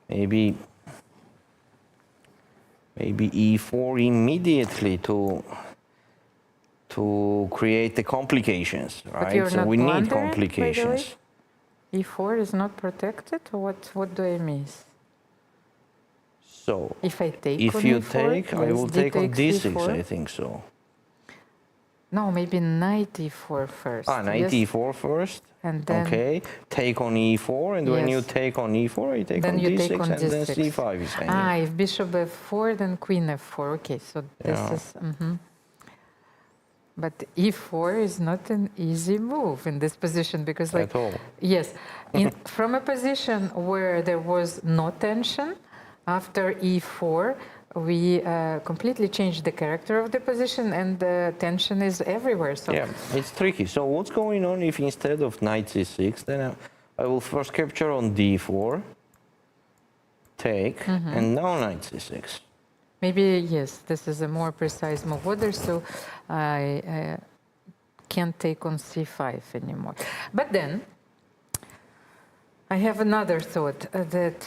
maybe e4 immediately to create the complications, right? So we need complications. e4 is not protected? Or what do I miss? So, if I take if on you e4, take, I yes, will d take on takes d6, e4. I think so. No, maybe knight e4 first. Ah, knight yes. e4 first. And then okay, take on e4, and when you Yes. take on e4, I take then on you d6, take on and then d6. c5 is hanging. Ah, if bishop f4, then queen f4. Okay, so this Yeah. is. But e4 is not an easy move in this position because, like, At all. yes, from a position where there was no tension, after e4, we completely changed the character of the position, and the tension is everywhere. So Yeah, it's tricky. So what's going on if instead of knight c6, then I will first capture on d4, take, and now knight c6. maybe, yes, this is a more precise move order, so I can't take on c5 anymore. But then I have another thought that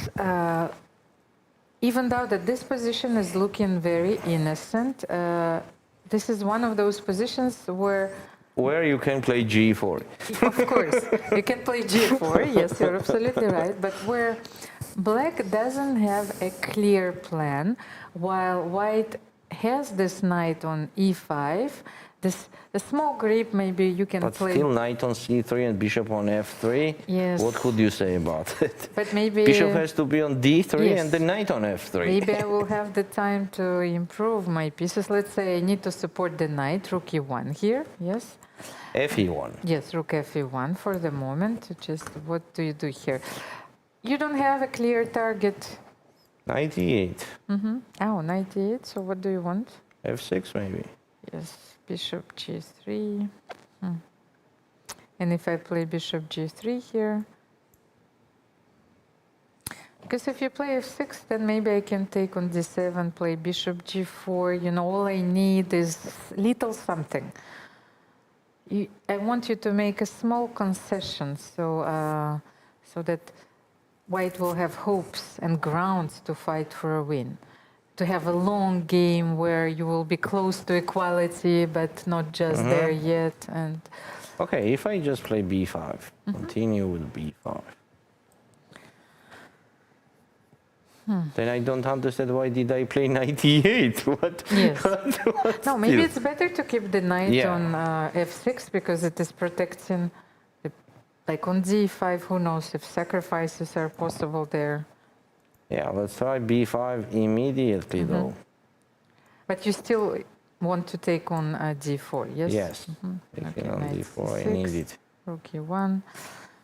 even though that this position is looking very innocent, this is one of those positions where you can play g4. Of course, you can play g4, yes, you're absolutely right, but where black doesn't have a clear plan, while white has this knight on e5, the small grip, maybe you can But play... still knight on c3 and bishop on f3. Yes. What could you say about it? But maybe... Bishop has to be on d3 Yes. and the knight on f3. Maybe I will have the time to improve my pieces. Let's say I need to support the knight, rook e1 here, yes? fe1. Yes, rook fe1 for the moment. Just what do you do here? You don't have a clear target. Knight e8. Oh, knight e8, so what do you want? f6 maybe. Yes, bishop g3. And if I play bishop g3 here, because if you play f6, then maybe I can take on d7, play bishop g4. You know, all I need is little something. I want you to make a small concession, so so that white will have hopes and grounds to fight for a win. To have a long game where you will be close to equality, but not just there yet. And Okay, if I just play b5, continue with b5. Then I don't understand why did I play knight e8. What? Yes. No, maybe still? it's better to keep the knight Yeah. on f6 because it is protecting. Like on d5, who knows if sacrifices are possible there. Yeah, let's try b5 immediately though. But you still want to take on d4, yes? Yes. Okay, Taking on knight d4, I c6, need it. Rook e1.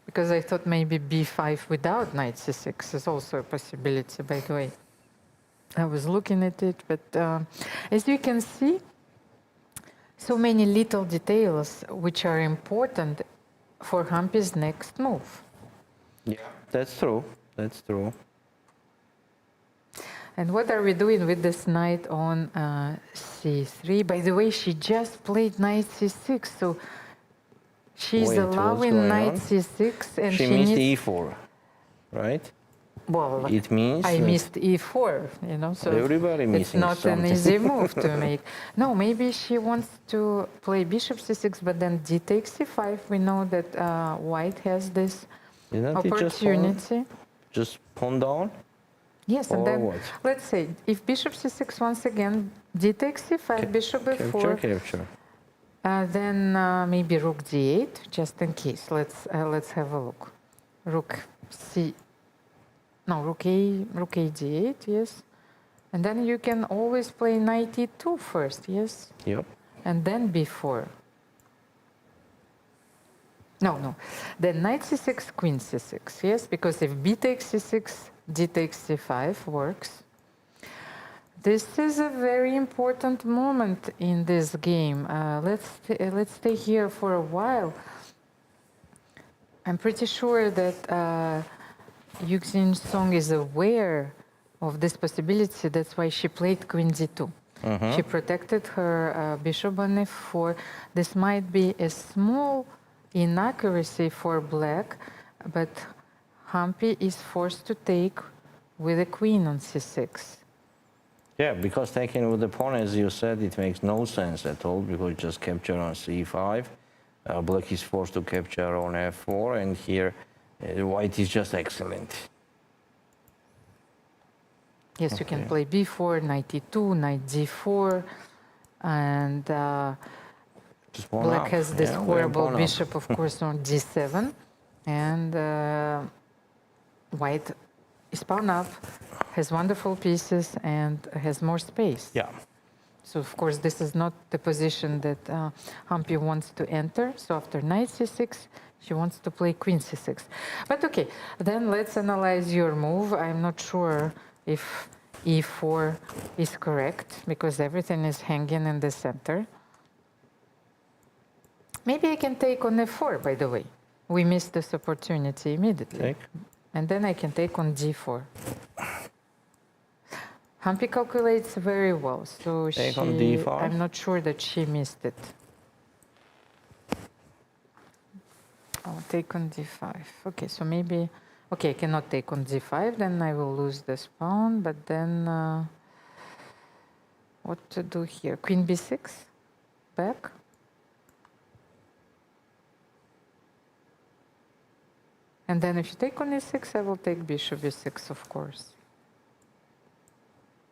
Because I thought maybe b5 without knight c6 is also a possibility, by the way. I was looking at it, but as you can see, so many little details which are important for Hampi's next move. Yeah, that's true. That's true. And what are we doing with this knight on c3? By the way, she just played knight c6, so she's Wait, what's allowing going knight on? c6, and She she missed needs... e4, right? Well, It means I that missed e4, you know, so everybody it's missing not something. an easy move to make. No, maybe she wants to play bishop c6, but then d takes c5. We know that white has this Isn't it opportunity. just pawn down? Yes, and Or then what? let's say if bishop c6 once again, d takes c5, bishop Capture, f4, capture. then maybe rook d8, just in case. Let's have a look. Rook a d8, yes. And then you can always play knight e2 first, yes? Yep. And then b4. No. Then knight c6, queen c6, yes? Because if b takes c6, d takes c5 works. This is a very important moment in this game. Let's stay here for a while. I'm pretty sure that Yuxin Song is aware of this possibility. That's why she played queen d2. She protected her bishop on f4. This might be a small inaccuracy for black, but Hampi is forced to take with a queen on c6. Yeah, because taking with the pawn, as you said, it makes no sense at all, because just capture on c5. Black is forced to capture on f4, and here White is just excellent. Yes, you can play b4, knight e2, knight d4, and black has this horrible bishop, of course, on d7, and white is pawn up, has wonderful pieces, and has more space. Yeah. So, of course, this is not the position that Hampi wants to enter. So after knight c6, she wants to play queen c6. But okay, then let's analyze your move. I'm not sure if e4 is correct, because everything is hanging in the center. Maybe I can take on f4, by the way. We missed this opportunity immediately. Take. And then I can take on d4. Hampi calculates very well, so Take on d5. I'm not sure that she missed it. I'll take on d5. Okay, so maybe... Okay, I cannot take on d5, then I will lose this pawn, but then... what to do here? Queen b6? Back? And then if you take on e6, I will take bishop e6, of course.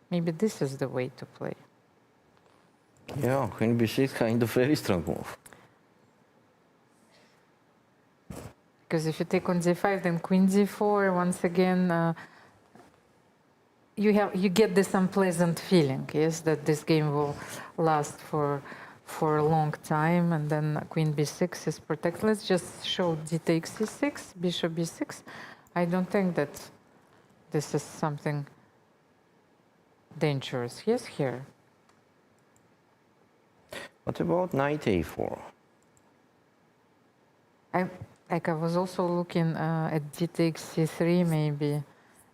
Maybe this is the way to play. Yeah, queen b6 kind of very strong move. Because if you take on d5, then queen d4, once again, you get this unpleasant feeling, yes, that this game will last for a long time, and then queen b6 is protected. Let's just show d takes c6, bishop b6. I don't think that this is something dangerous. Yes, here. What about knight a4? I was also looking at d takes c3 maybe,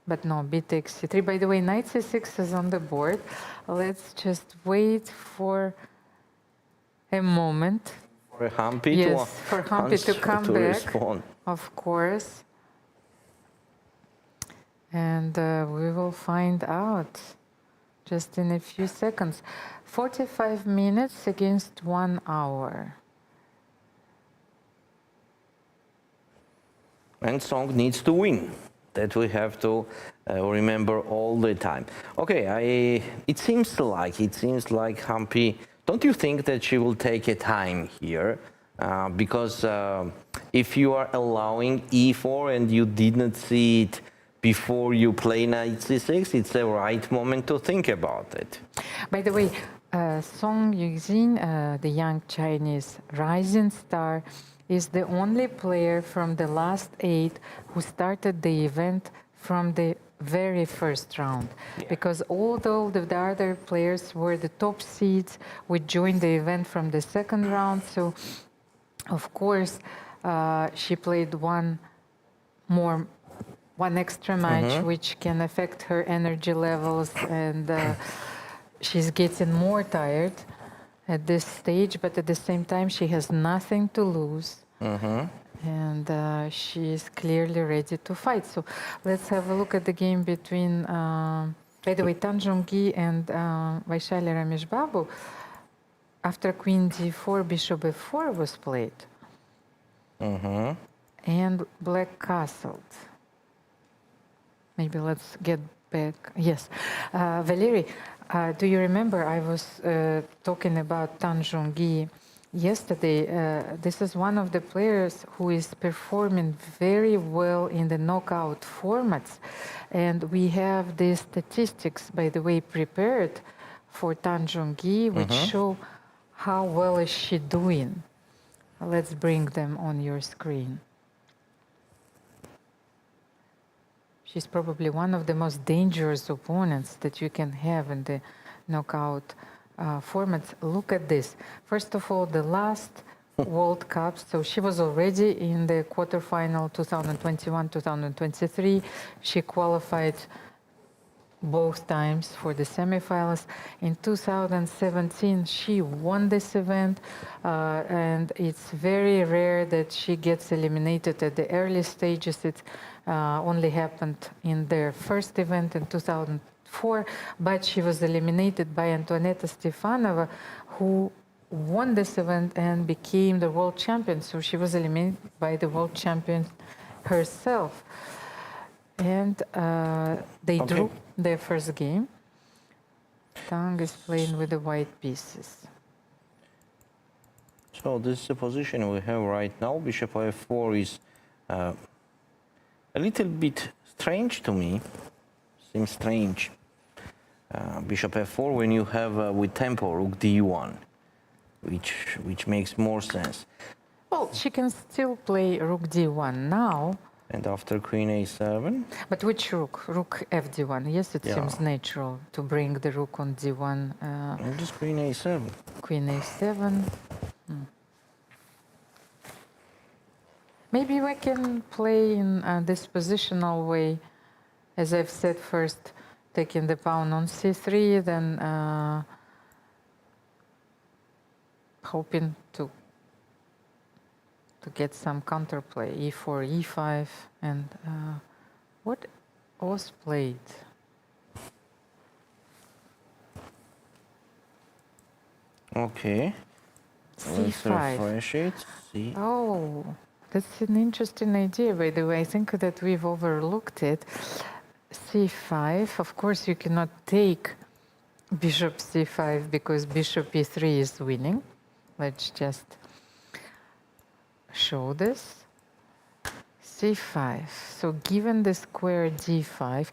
but no, b takes c3. By the way, knight c6 is on the board. Let's just wait for a moment. For Hampi to come back, respond. of course. And we will find out just in a few seconds. 45 minutes against 1 hour. And Song needs to win. That we have to remember all the time. Okay, it seems like Hampi. Don't you think that she will take a time here? Because if you are allowing e4 and you didn't see it before you play knight c6, it's the right moment to think about it. By the way, Song Yuxin, the young Chinese rising star, is the only player from the last 8 who started the event from the very first round. Yeah. Because although the other players were the top seeds, we joined the event from the second round. So, of course, she played one extra match, which can affect her energy levels, and she's getting more tired at this stage, but at the same time she has nothing to lose, and she is clearly ready to fight. So let's have a look at the game between, by the way, Tan Zhongyi and Vaishali Ramesh Babu. After queen d4, bishop f4 was played, and black castled. Maybe let's get back. Yes, Valery, do you remember I was talking about Tan Zhongyi yesterday? This is one of the players who is performing very well in the knockout formats, and we have the statistics, by the way, prepared for Tan Zhongyi, which show how well is she doing. Let's bring them on your screen. She's probably one of the most dangerous opponents that you can have in the knockout formats. Look at this. First of all, the last World Cup, so she was already in the quarterfinal 2021-2023. She qualified both times for the semifinals. In 2017, she won this event, and it's very rare that she gets eliminated at the early stages. It only happened in their first event in 2004, but she was eliminated by Antoaneta Stefanova, who won this event and became the world champion. So she was eliminated by the world champion herself. And they Okay. drew their first game. Tang is playing with the white pieces. So this is the position we have right now. Bishop f4 is a little bit strange to me. Seems strange. Bishop f4 when you have with tempo rook d1, which makes more sense. Well, she can still play rook d1 now. And after queen a7. But which rook? Rook fd1. Yes, it Yeah. seems natural to bring the rook on d1. And just queen a7. Queen a7. Maybe we can play in this positional way, as I've said, first taking the pawn on c3, then hoping to get some counterplay, e4, e5, and what was played? Okay. Let's c5. refresh it. See. Oh, that's an interesting idea, by the way. I think that we've overlooked it. c5, of course, you cannot take bishop c5 because bishop e3 is winning. Let's just show this. c5. So given the square d5,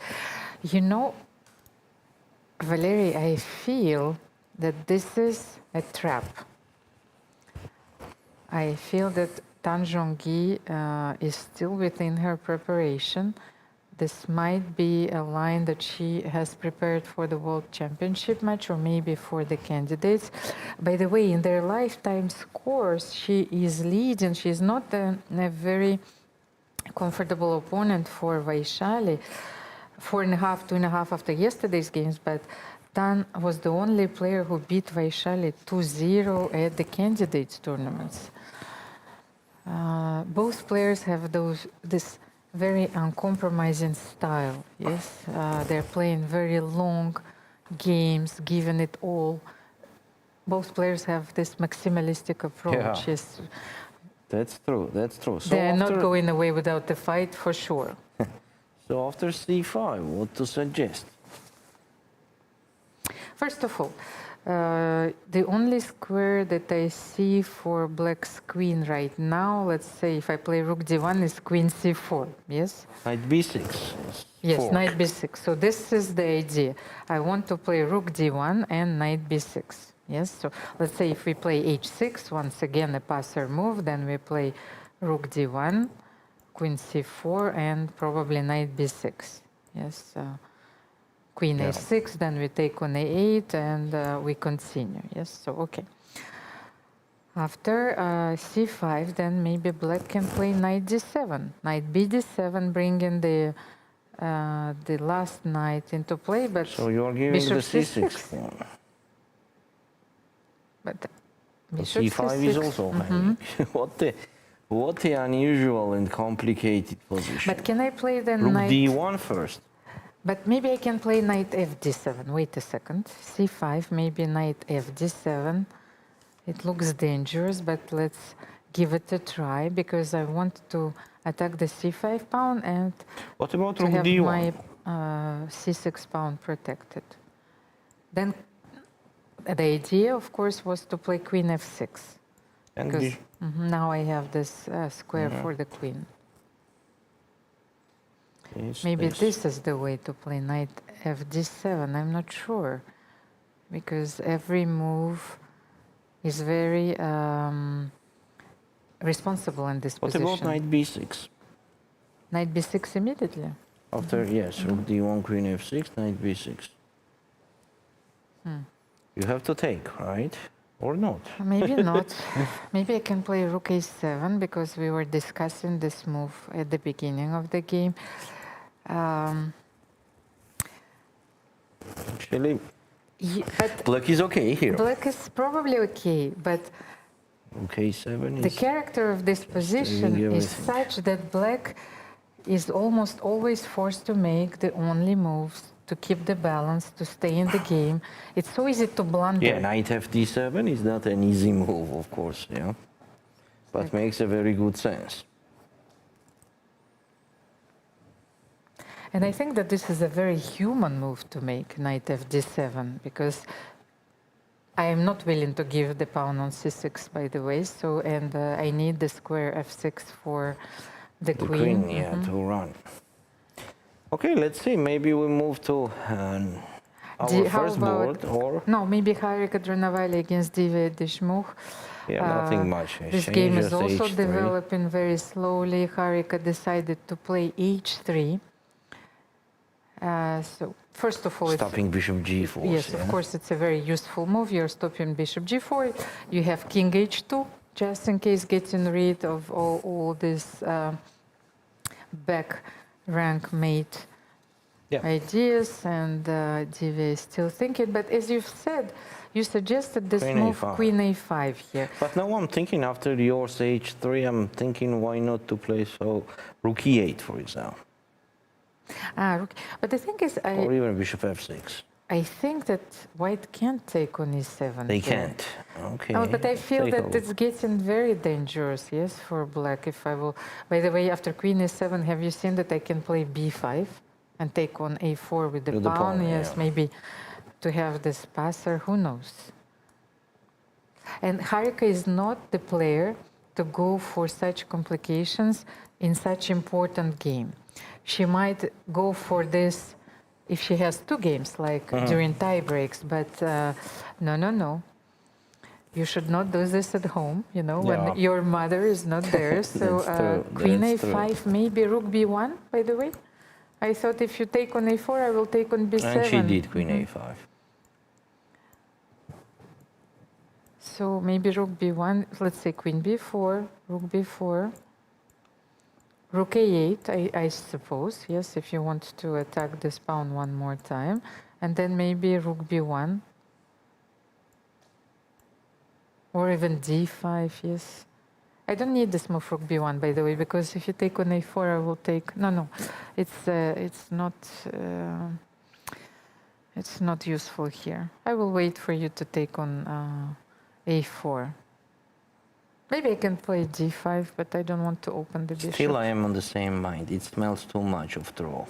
you know, Valerie, I feel that this is a trap. I feel that Tan Zhongyi is still within her preparation. This might be a line that she has prepared for the World Championship match or maybe for the candidates. By the way, in their lifetime scores, she is leading. She is not a very comfortable opponent for Vaishali. 4.5, 2.5 after yesterday's games, but Tan was the only player who beat Vaishali 2-0 at the candidates tournaments. Both players have this very uncompromising style. Yes, they're playing very long games, giving it all. Both players have this maximalistic approach. Yeah. Yes. That's true. That's true. So They're not after- going away without the fight, for sure. So after c5, what to suggest? First of all, the only square that I see for black's queen right now, let's say if I play rook d1, is queen c4, yes? Knight b6. Yes, fork. knight b6. So this is the idea. I want to play rook d1 and knight b6. Yes, so let's say if we play h6, once again a passer move, then we play rook d1, queen c4, and probably knight b6. Yes, queen Yeah. a6, then we take on a8, and we continue. Yes, so okay. After c5, then maybe black can play knight d7. Knight b d7, bringing the last knight into play, but So you're giving bishop the c6 c6. pawn. But But bishop c5 is c6. also Mhm. hanging. What the unusual and complicated position. But can I play the Rook knight? d1 first. But maybe I can play knight fd7. Wait a second. c5, maybe knight fd7. It looks dangerous, but let's give it a try because I want to attack the c5 pawn and What about to rook have d1? my c6 pawn protected. Then the idea, of course, was to play queen f6. And Because bish- now I have this square Yeah. for the queen. Yes, Maybe yes. this is the way to play knight fd7. I'm not sure. Because every move is very responsible in this What position. about knight b6? Knight b6 immediately. After, yes, rook d1, queen f6, knight b6. Hmm. You have to take, right? Or not? Maybe not. Maybe I can play rook a7 because we were discussing this move at the beginning of the game. Actually, But black is okay here. black is probably okay, but Okay, 7 the is... character of this position Saving is everything. such that black is almost always forced to make the only moves to keep the balance, to stay in the game. It's so easy to blunder. Yeah, knight fd7 is not an easy move, of course, yeah. But makes a very good sense. And I think that this is a very human move to make, knight fd7, because I am not willing to give the pawn on c6, by the way. So, and I need the square f6 for the queen. Yeah, to run. Okay, let's see. Maybe we move to our first board, or no, maybe Harika Dranavali against Diva Deshmukh. yeah, nothing much. This game is also H3. developing very slowly. Harika decided to play h3. So first of all, stopping bishop g4. Yes, of course, it's a very useful move. You're stopping bishop g4. You have king h2, just in case, getting rid of all this back rank mate ideas. And Diva is still thinking. But as you've said, you suggested this Queen move, A5. queen a5 here. But now I'm thinking after yours h3, I'm thinking why not to play rook e8, for example. But the thing is, or even bishop f6. I think that white can't take on e7. They here. can't. Okay. Oh, but I feel Take that it's getting very dangerous, yes, for black. If I will, by the way, after queen e7, have you seen that I can play b5 and take on a4 with the pawn? Yes, yeah. maybe to have this passer. Who knows? And Harika is not the player to go for such complications in such important game. She might go for this if she has two games, like during tie breaks, but no. You should not do this at home, you know, when your mother is not there. So queen a5, maybe rook b1, by the way. I thought if you take on a4, I will take on b7. And she did queen a5. So maybe rook b1, let's say queen b4, rook b4. Rook a8, I suppose, yes, if you want to attack this pawn one more time. And then maybe rook b1. Or even d5, yes. I don't need this move rook b1, by the way, because if you take on a4, I will take... No, it's not useful here. I will wait for you to take on a4. Maybe I can play d5, but I don't want to open the bishop. Still, I am on the same mind. It smells too much of draw.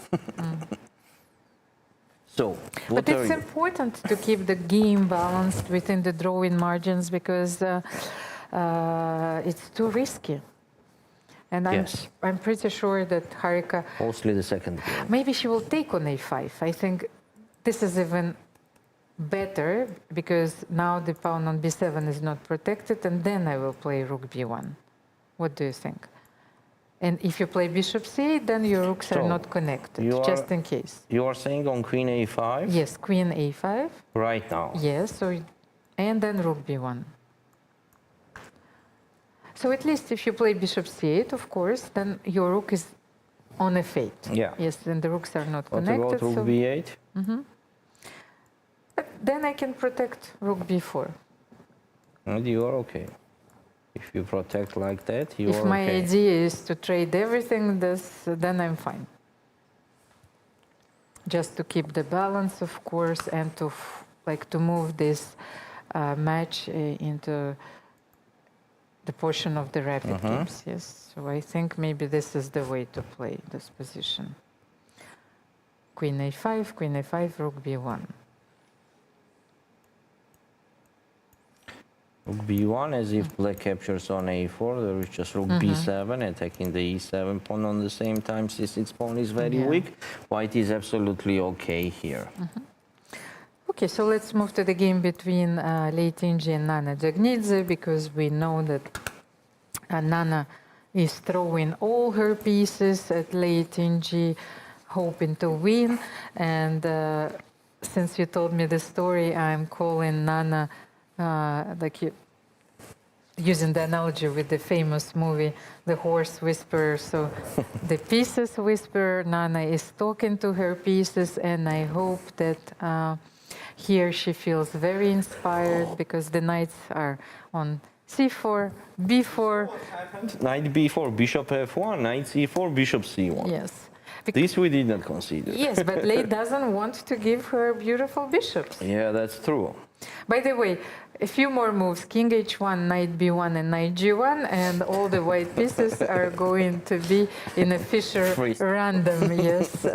So, but it's important to keep the game balanced within the drawing margins because it's too risky. And I'm pretty sure that Harika... Mostly the second game. Maybe she will take on a5. I think this is even better because now the pawn on b7 is not protected, and then I will play rook b1. What do you think? And if you play bishop c8, then your rooks are not connected, just in case. You are saying on queen a5? Yes, queen a5. Right now? Yes, and then rook b1. So at least if you play bishop c8, of course, then your rook is on f8. Yeah. Yes, then the rooks are not What connected. About rook b8? But then I can protect rook b4. And you are okay. If you protect like that, you are okay. If my idea is to trade everything, then I'm fine. Just to keep the balance, of course, and to move this match into the portion of the rapid games. Yes. So I think maybe this is the way to play this position. Queen a5, rook b1. Rook b1, as if black captures on a4, there is just rook b7, attacking the e7 pawn on the same time. c6 pawn is very weak. White is absolutely okay here. Okay, so let's move to the game between Lei Tingi and Nana Dzagnidze, because we know that Nana is throwing all her pieces at Lei Tingi, hoping to win. And since you told me the story, I'm calling Nana using the analogy with the famous movie, The Horse Whisperer. So the pieces whisper, Nana is talking to her pieces, and I hope that here she feels very inspired because the knights are on c4, b4. Knight b4, bishop f1, knight c4, bishop c1. Yes. This we did not consider. Yes, but Lei doesn't want to give her beautiful bishops. Yeah, that's true. By the way, a few more moves, king h1, knight b1, and knight g1, and all the white pieces are going to be in a Fisher random, yes,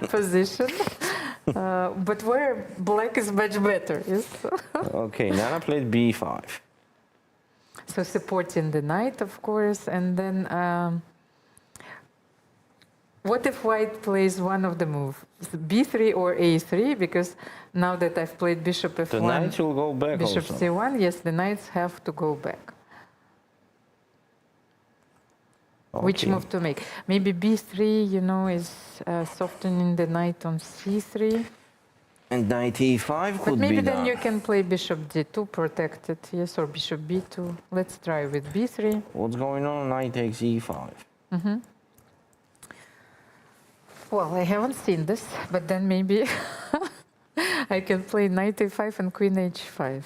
position. But where black is much better, yes. Okay, Nana played b5. So supporting the knight, of course, and then what if white plays one of the moves, b3 or a3? Because now that I've played bishop f1, the knights will go back bishop also. c1, yes, the knights have to go back. Okay. Which move to make? Maybe b3, you know, is softening the knight on c3. And knight e5 could But maybe be then done. you can play bishop d2 protected, yes, or bishop b2. Let's try with b3. What's going on? Knight takes e5. Mm-hmm. Well, I haven't seen this, but then maybe I can play knight a5 and queen h5.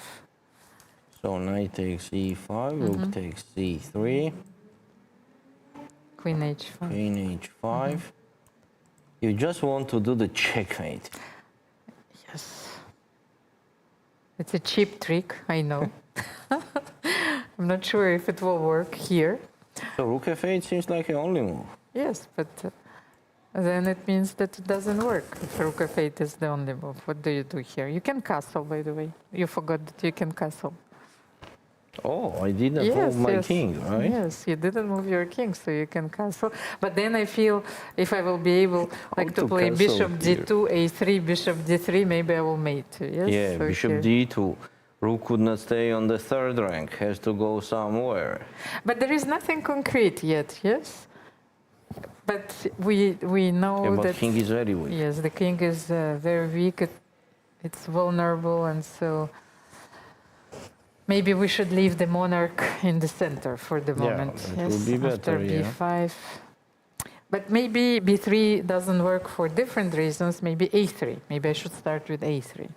So knight takes e5, rook takes c3, queen h5. queen h5. You just want to do the checkmate. Yes. It's a cheap trick, I know. I'm not sure if it will work here. So rook f8 seems like the only move. Yes, but then it means that it doesn't work. If rook f8 is the only move, what do you do here? You can castle, by the way. You forgot that you can castle. Oh, I didn't move my king, right? Yes, you didn't move your king, so you can castle. But then I feel if I will be able like to play bishop d2, a3, bishop d3, maybe I will mate. Yes. Yeah, so bishop here. d2. Rook could not stay on the third rank, has to go somewhere. But there is nothing concrete yet, yes? But we know Yeah, but that... king is very weak. Yes, the king is very weak. It's vulnerable, and so maybe we should leave the monarch in the center for the moment. Yeah, it would be better, after b5. But maybe b3 doesn't work for different reasons. Maybe a3. Maybe I should start with a3.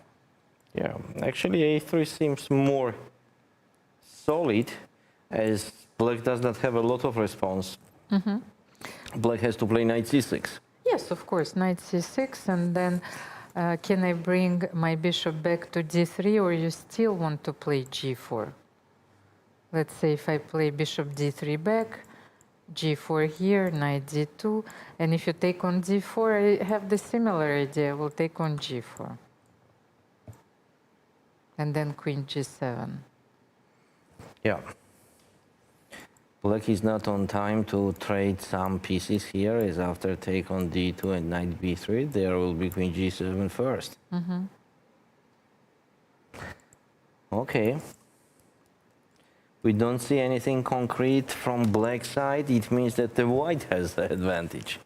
Yeah, actually a3 seems more solid, as black does not have a lot of response. Mm-hmm. Black has to play knight c6. Yes, of course, knight c6, and then can I bring my bishop back to d3, or you still want to play g4? Let's say if I play bishop d3 back, g4 here, knight d2, and if you take on d4, I have the similar idea. We'll take on g4. And then queen g7. Yeah. Black is not on time to trade some pieces here, as after take on d2 and knight b3, there will be queen g7 first. Mm-hmm. Okay. We don't see anything concrete from black side. It means that the white has the advantage.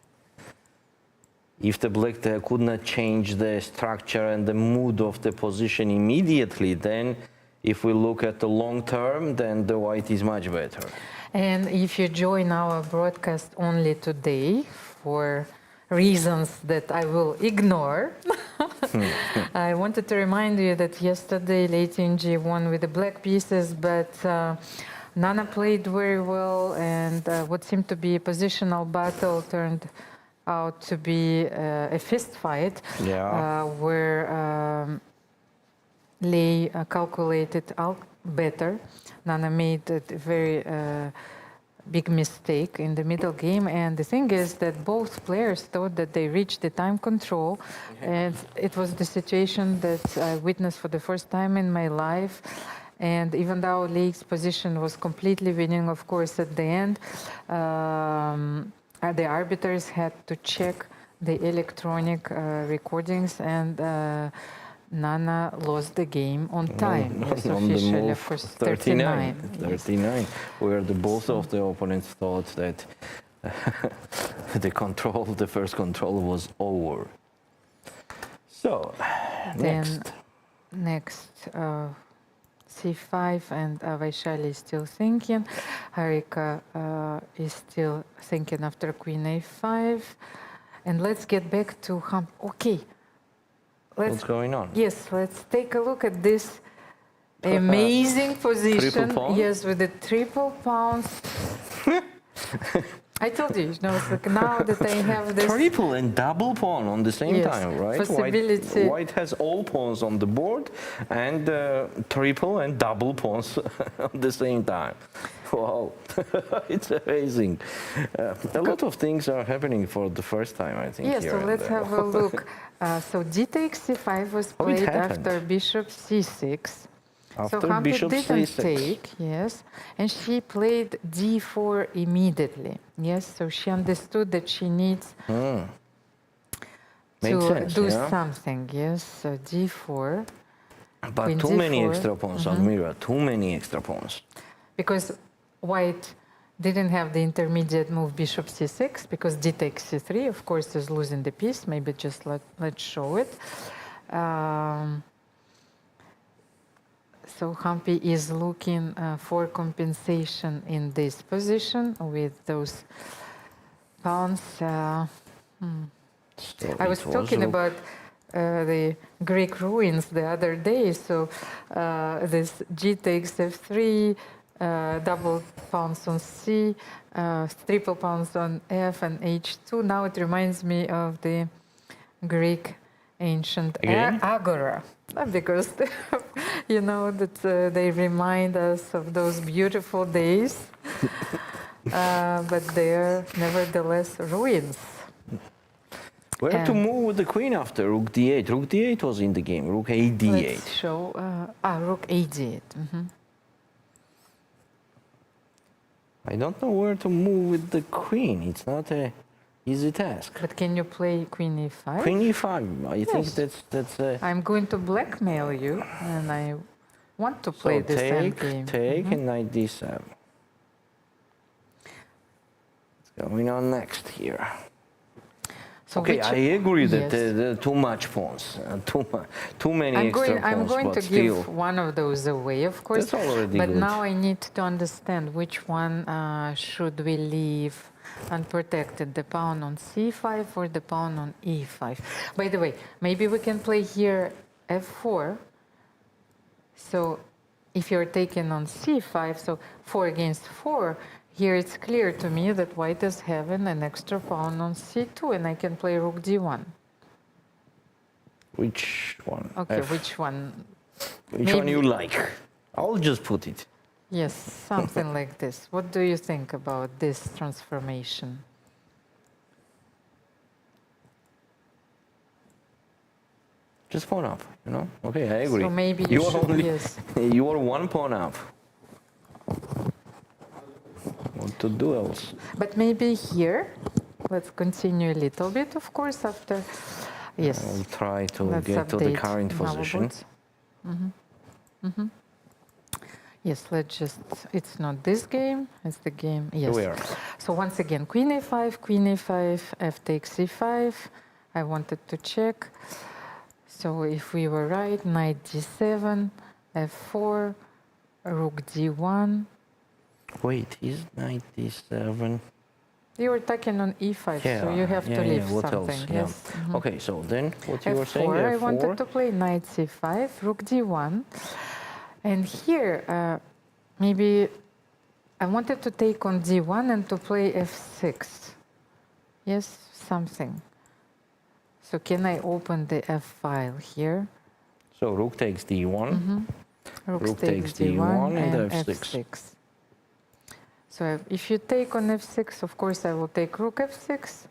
If the black could not change the structure and the mood of the position immediately, then if we look at the long term, then the white is much better. And if you join our broadcast only today for reasons that I will ignore, I wanted to remind you that yesterday late in G1 with the black pieces, but Nana played very well, and what seemed to be a positional battle turned out to be a fist fight, where Lei calculated out better. Nana made a very big mistake in the middle game, and the thing is that both players thought that they reached the time control, and it was the situation that I witnessed for the first time in my life. And even though Lei's position was completely winning, of course, at the end, the arbiters had to check the electronic recordings, and Nana lost the game on time. Yes, on the officially, move of course, 39, 39. Where both of the opponents thought that the first control was over. So, next c5, and Vaishali is still thinking. Harika is still thinking after queen a5. And let's get back to okay. What's going on? Yes, let's take a look at this amazing position. Triple pawn? Yes, with the triple pawns. I told you, it's like now that I have this triple and double pawn on the same time, right? possibility. White has all pawns on the board and triple and double pawns at the same time. Wow, it's amazing. A lot of things are happening for the first time, I think. Yeah, here so and let's there. have a look. So d takes c5 was played after bishop c6. After so Hampi bishop didn't c6. take, yes, and she played d4 immediately. Yes, so she understood that she needs Makes to sense, do yeah? something. Yes, so d4. But queen too many d4. extra pawns, Almira, too many extra pawns. Because white didn't have the intermediate move bishop c6, because d takes c3, of course, is losing the piece. Maybe just let's show it. So Hampi is looking for compensation in this position with those pawns. I was talking about the Greek ruins the other day. So this g takes f3, double pawns on c, triple pawns on f and h2. Now it reminds me of the Greek ancient agora, because you know that they remind us of those beautiful days, but they are nevertheless ruins. Where to move with the queen after rook d8? Rook d8 was in the game. Rook a d8. Let's show rook a d8. I don't know where to move with the queen. It's not a easy task. But can you play queen e5? Queen e5. I think that's. I'm going to blackmail you, and I want to play this endgame. Take and knight d7. What's going on next here? So okay, I agree that there are too much pawns, too many extra pawns. I'm going to give one of those away, of course. That's already but good. Now I need to understand which one should we leave unprotected, the pawn on c5 or the pawn on e5. By the way, maybe we can play here f4. So if you're taken on c5, so 4 against 4, here it's clear to me that white is having an extra pawn on c2, and I can play rook d1. Which one? Okay, which one? Which one you like? I'll just put it. Yes, something like this. What do you think about this transformation? Just pawn up, you know? Okay, I agree. So maybe you are you are one pawn up. What to do else? But maybe here, let's continue a little bit, of course, after. Yes. I'll try to get to the current position. Yes, let's just, it's not this game, it's the game, yes. Here we are. So once again, queen a5, f takes c5. I wanted to check. So if we were right, knight d7, f4, rook d1. Wait, is knight d7? You were talking on e5, so you have to leave what something. Else? Yes. Yeah. Okay, so then what you were saying? F4, I F4. wanted to play knight c5, rook d1. And here, maybe I wanted to take on d1 and to play f6. Yes, something. So can I open the f file here? So rook takes d1. Rook takes d1 and f6. So if you take on f6, of course I will take rook f6.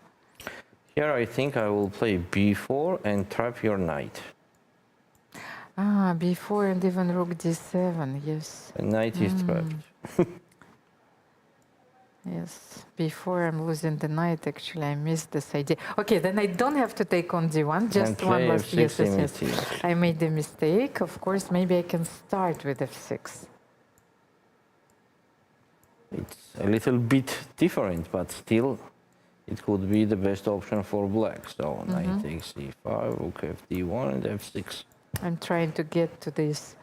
Here I think I will play b4 and trap your knight. b4 and even rook d7, yes. The knight is trapped. Yes, before I'm losing the knight, actually I missed this idea. Okay, then I don't have to take on d1, just one last. Yes. I made a mistake. Of course, maybe I can start with f6. It's a little bit different, but still it could be the best option for black. So knight takes c5, rook fd1 and f6. I'm trying to get to this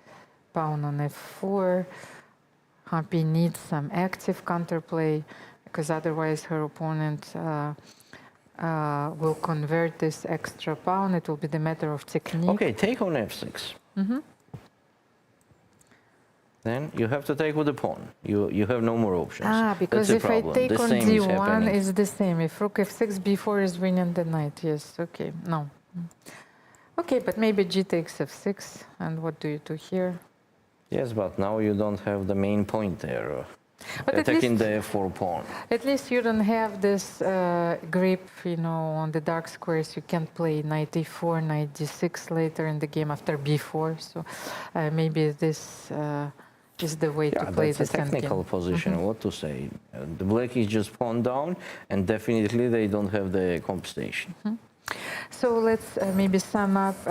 pawn on f4. Hampi needs some active counterplay, because otherwise her opponent will convert this extra pawn. It will be the matter of technique. Okay, take on f6. then you have to take with the pawn. You have no more options. Ah, because That's if I problem. take The on same is d1, happening. it's the same. If rook f6, b4 is winning the knight. Yes, okay, no. Okay, but maybe g takes f6, and what do you do here? Yes, but now you don't have the main point there. But Attacking the f4 pawn. At least you don't have this grip, you know, on the dark squares. You can't play knight d4, knight d6 later in the game after b4. So maybe this is the way to play that's this a technical position. What to say? The black is just pawn down, and definitely they don't have the compensation. So let's maybe sum up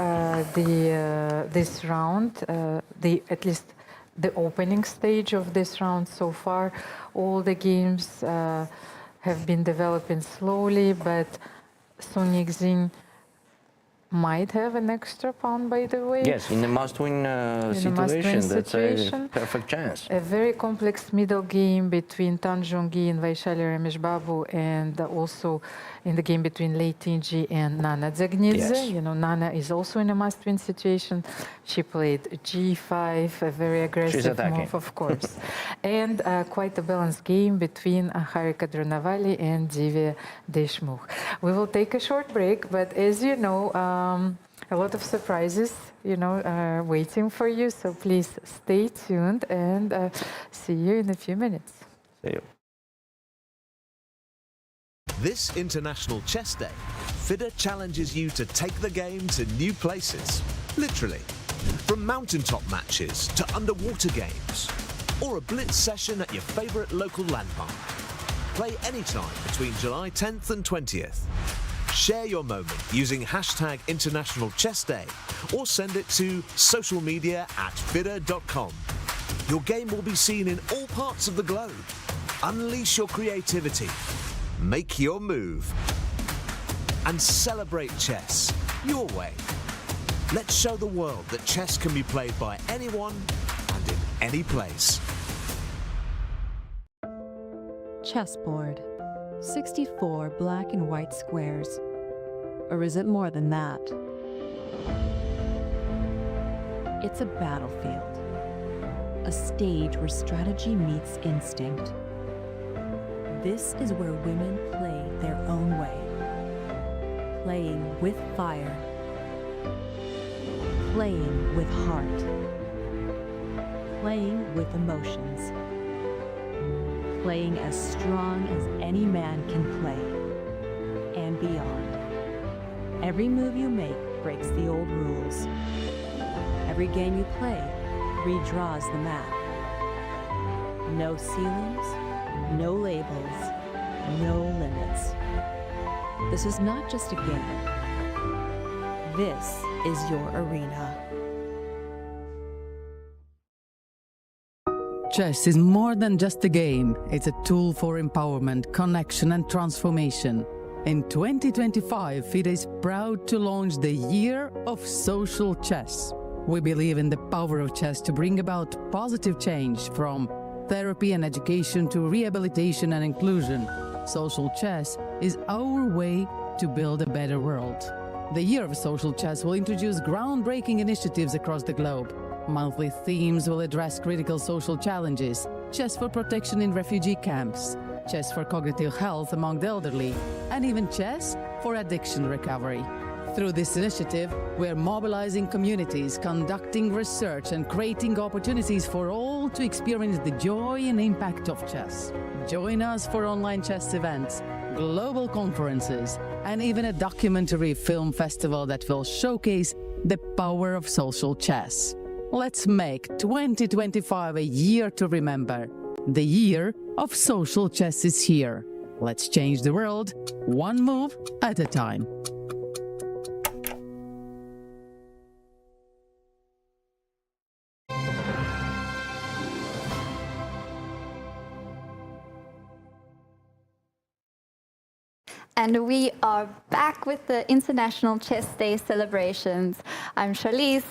this round, at lext the opening stage of this round so far. All the games have been developing slowly, but Sunixin might have an extra pawn, by the way. Yes, in a must-win situation, that's a perfect chance. A very complex middle game between Tan Zhongyi and Vaishali Rameshbabu, and also in the game between Lei Tingji and Nana Dzagnidze. Yes. You know, Nana is also in a must-win situation. She played g5, a very aggressive move, of course. And quite a balanced game between Harika Dronavali and Divya Deshmukh. We will take a short break, but as you know, a lot of surprises, you know, are waiting for you. So please stay tuned, and see you in a few minutes. See you. This International Chess Day, FIDE challenges you to take the game to new places. Literally. From mountaintop matches to underwater games, or a blitz session at your favorite local landmark. Play anytime between July 10th and 20th. Share your moment using hashtag International Chess Day, or send it to social media at FIDE.com. Your game will be seen in all parts of the globe. Unleash your creativity. Make your move. And celebrate chess your way. Let's show the world that chess can be played by anyone and in any place. Chessboard. 64 black and white squares. Or is it more than that? It's a battlefield. A stage where strategy meets instinct. This is where women play their own way. Playing with fire. Playing with heart. Playing with emotions. Playing as strong as any man can play, and beyond. Every move you make breaks the old rules. Every game you play redraws the map. No ceilings, no labels, no limits. This is not just a game. This is your arena. Chess is more than just a game. It's a tool for empowerment, connection, and transformation. In 2025, FIDE is proud to launch the Year of Social Chess. We believe in the power of chess to bring about positive change, from therapy and education to rehabilitation and inclusion. Social chess is our way to build a better world. The Year of Social Chess will introduce groundbreaking initiatives across the globe. Monthly themes will address critical social challenges: chess for protection in refugee camps, chess for cognitive health among the elderly, and even chess for addiction recovery. Through this initiative, we're mobilizing communities, conducting research, and creating opportunities for all to experience the joy and impact of chess. Join us for online chess events, global conferences, and even a documentary film festival that will showcase the power of social chess. Let's make 2025 a year to remember. The Year of Social Chess is here. Let's change the world, one move at a time. And we are back with the International Chess Day celebrations. I'm Charlize.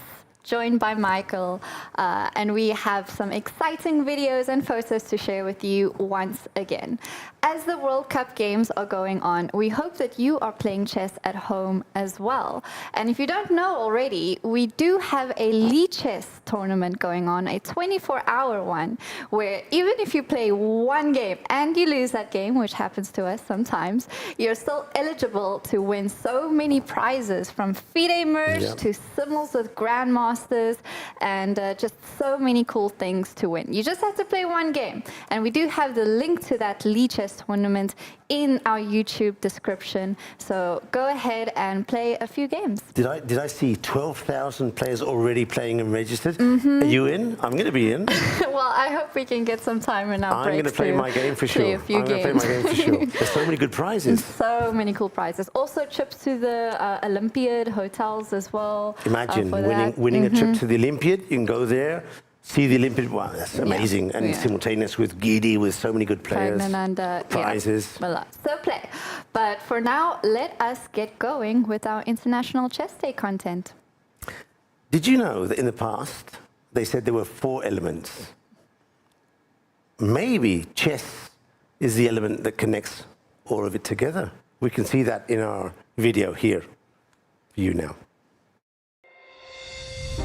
joined by Michael, and we have some exciting videos and photos to share with you once again. As the World Cup games are going on, we hope that you are playing chess at home as well. And if you don't know already, we do have a Lichess tournament going on, a 24-hour one, where even if you play one game and you lose that game, which happens to us sometimes, you're still eligible to win so many prizes, from FIDE merge to simmels with grandmasters, and just so many cool things to win. You just have to play one game. And we do have the link to that Lichess tournament in our YouTube description. So go ahead and play a few games. Did I see 12,000 players already playing and registered? Are you in? I'm going to be in. Well, I hope we can get some time in our breaks. I'm going to play my game for sure. Play a few I'm going to play my game for sure. There's so many good prizes. So many cool prizes. Also trips to the Olympiad hotels as well. Imagine winning a trip to the Olympiad. You can go there, see the Olympiad. Wow, that's amazing. And simultaneous with Gidi, with so many good players. Prizes. So play. But for now, let us get going with our International Chess Day content. Did you know that in the past, they said there were 4 elements? Maybe chess is the element that connects all of it together. We can see that in our video here for you now.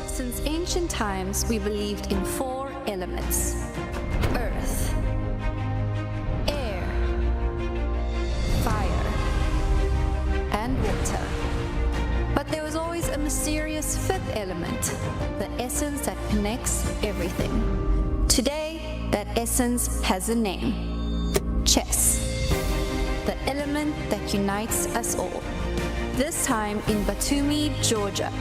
Since ancient times, we believed in 4 elements: earth, air, fire, and water. But there was always a mysterious 5th element, the essence that connects everything. Today, that essence has a name: chess, the element that unites us all. This time in Batumi, Georgia.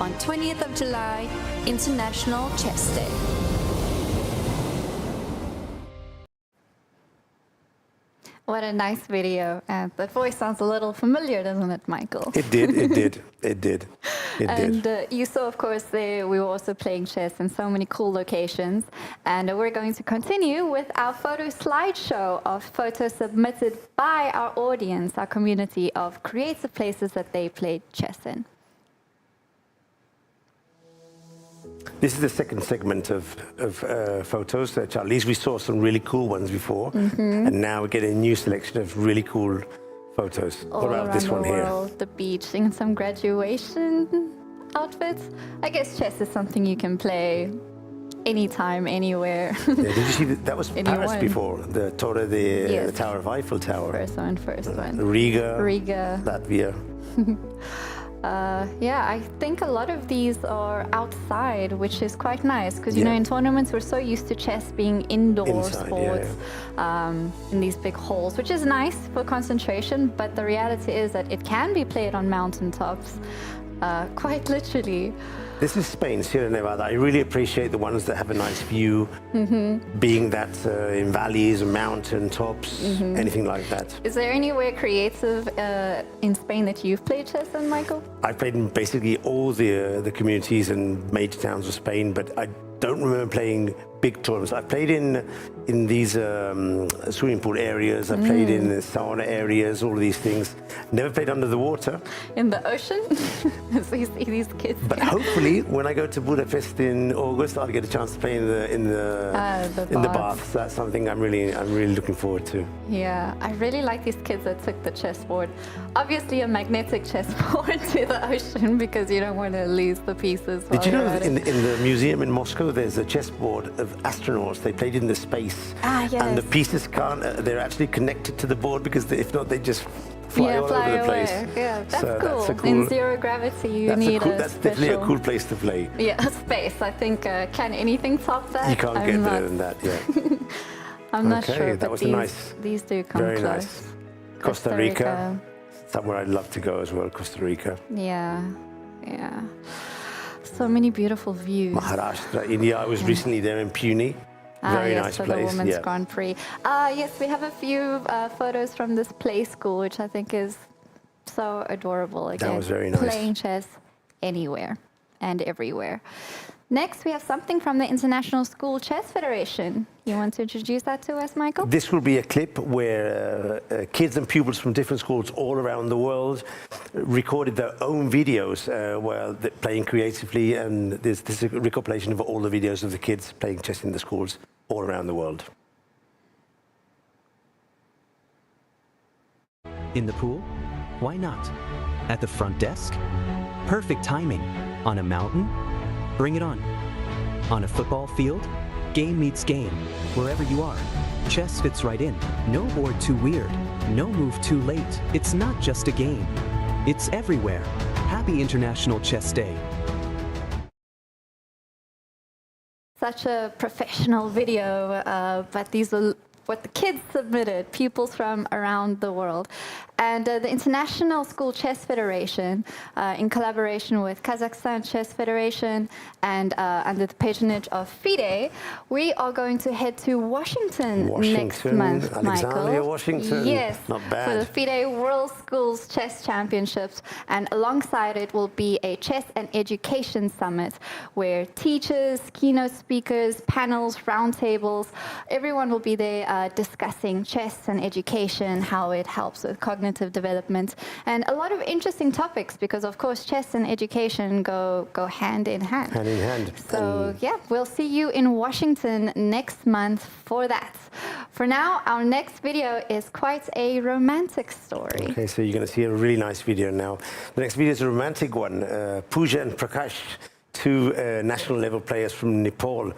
On 20th of July, International Chess Day. What a nice video. And that voice sounds a little familiar, doesn't it, Michael? It did, it did, it did. And you saw, of course, we were also playing chess in so many cool locations. And we're going to continue with our photo slideshow of photos submitted by our audience, our community of creative places that they played chess in. This is the second segment of photos. Charlize, we saw some really cool ones before, and now we're getting a new selection of really cool photos. All what about this one here? The beach, and some graduation outfits. I guess chess is something you can play anytime, anywhere. Yeah, did you see that was Paris before? The Torre, the Tower of Eiffel Tower. First one. Riga. Latvia. Yeah, I think a lot of these are outside, which is quite nice because, you know, in tournaments we're so used to chess being indoor sports in these big halls, which is nice for concentration, but the reality is that it can be played on mountaintops, quite literally. This is Spain, Sierra Nevada. I really appreciate the ones that have a nice view, being that in valleys, mountain tops, anything like that. Is there anywhere creative in Spain that you've played chess in, Michael? I've played in basically all the communities and major towns of Spain, but I don't remember playing big tournaments. I've played in these swimming pool areas. I've played in the sauna areas, all of these things. Never played under the water. In the ocean? So you see these kids. But hopefully, when I go to Budapest in August, I'll get a chance to play in the baths. That's something I'm really looking forward to. Yeah, I really like these kids that took the chessboard. Obviously, a magnetic chessboard to the ocean because you don't want to lose the pieces. Did you know that in the museum in Moscow, there's a chessboard of astronauts? They played in the space, and the pieces can't. They're actually connected to the board because if not, they just fly all over the place. Yeah, that's so cool. That's a cool. In zero gravity, you need that's definitely a cool place to play. Yeah, space. I think can anything top that? You can't get better than that. Yeah. I'm not sure. That was these do come very close. Nice. Costa Rica, somewhere I'd love to go as well. Costa Rica. Yeah. So many beautiful views. Maharashtra, India. I was recently there in Pune. Very nice for place. The Women's Grand Prix. Yes, we have a few photos from this play school, which I think is so adorable. Again, that was very nice. Playing chess anywhere and everywhere. Next, we have something from the International School Chess Federation. You want to introduce that to us, Michael? This will be a clip where kids and pupils from different schools all around the world recorded their own videos while they're playing creatively, and this is a recompilation of all the videos of the kids playing chess in the schools all around the world. In the pool? Why not? At the front desk? Perfect timing. On a mountain? Bring it on. On a football field? Game meets game. Wherever you are, chess fits right in. No board too weird. No move too late. It's not just a game. It's everywhere. Happy International Chess Day. Such a professional video, but these are what the kids submitted, pupils from around the world. And the International School Chess Federation, in collaboration with Kazakhstan Chess Federation and under the patronage of FIDE, we are going to head to Washington next month, Michael. Washington. Yes, not bad. for the FIDE World Schools Chess Championships. And alongside it will be a chess and education summit where teachers, keynote speakers, panels, roundtables, everyone will be there discussing chess and education, how it helps with cognitive development, and a lot of interesting topics because, of course, chess and education go hand in hand. Hand in hand. So, yeah, we'll see you in Washington next month for that. For now, our next video is quite a romantic story. Okay, so you're going to see a really nice video now. The next video is a romantic one. Pooja and Prakash, two national level players from Nepal,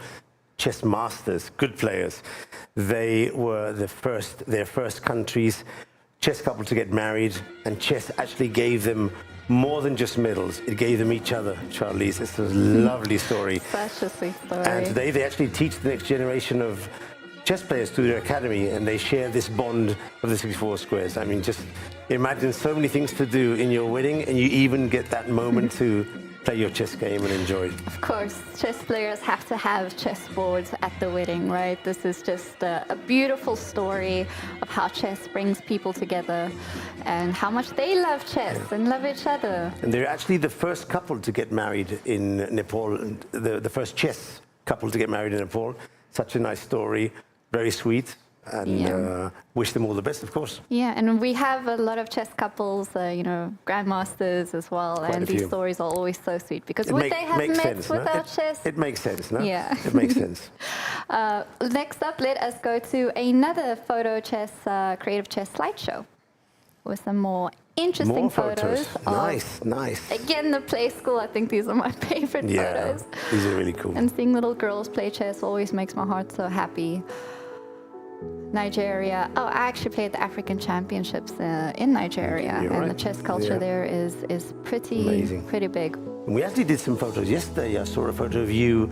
chess masters, good players. They were their first country's chess couple to get married, and chess actually gave them more than just medals. It gave them each other, Charlize. It's a lovely story. Such a sweet story. And today they actually teach the next generation of chess players through their academy, and they share this bond of the 64 squares. I mean, just imagine so many things to do in your wedding, and you even get that moment to play your chess game and enjoy it. Of course, chess players have to have chess boards at the wedding, right? This is just a beautiful story of how chess brings people together and how much they love chess and love each other. And they're actually the first couple to get married in Nepal, the first chess couple to get married in Nepal. Such a nice story, very sweet. And wish them all the best, of course. Yeah, and we have a lot of chess couples, you know, grandmasters as well, and these stories are always so sweet because would they have met without chess? It makes sense, no? Yeah. It makes sense. Next up, let us go to another photo chess, creative chess slideshow with some more interesting photos. Nice, nice. Again, the play school, I think these are my favorite photos. These are really cool. And seeing little girls play chess always makes my heart so happy. Nigeria. Oh, I actually played the African Championships in Nigeria, and the chess culture there is pretty big. We actually did some photos yesterday. I saw a photo of you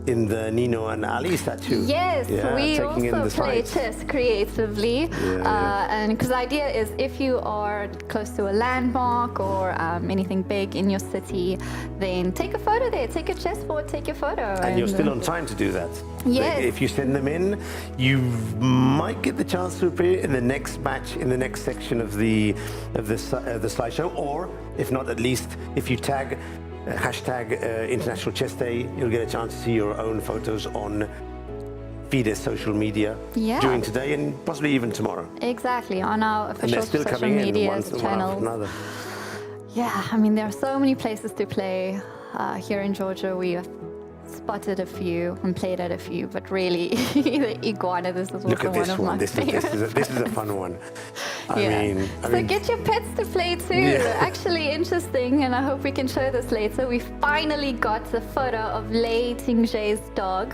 in the Nino and Ali statue. Yes, we also play chess creatively, and because the idea is if you are close to a landmark or anything big in your city, then take a photo there, take a chessboard, take your photo. And you're still on time to do that. Yes. If you send them in, you might get the chance to appear in the next match, in the next section of the slideshow, or if not, at least if you tag hashtag International Chess Day, you'll get a chance to see your own photos on FIDE social media during today and possibly even tomorrow. Exactly, on our official social media channels. Yeah, I mean, there are so many places to play. Here in Georgia, we have spotted a few and played at a few, but really, the iguana, this is also one of my favorites. This is a fun one. I mean, so get your pets to play too. Actually interesting, and I hope we can show this later. We finally got the photo of Lei Tingzhe's dog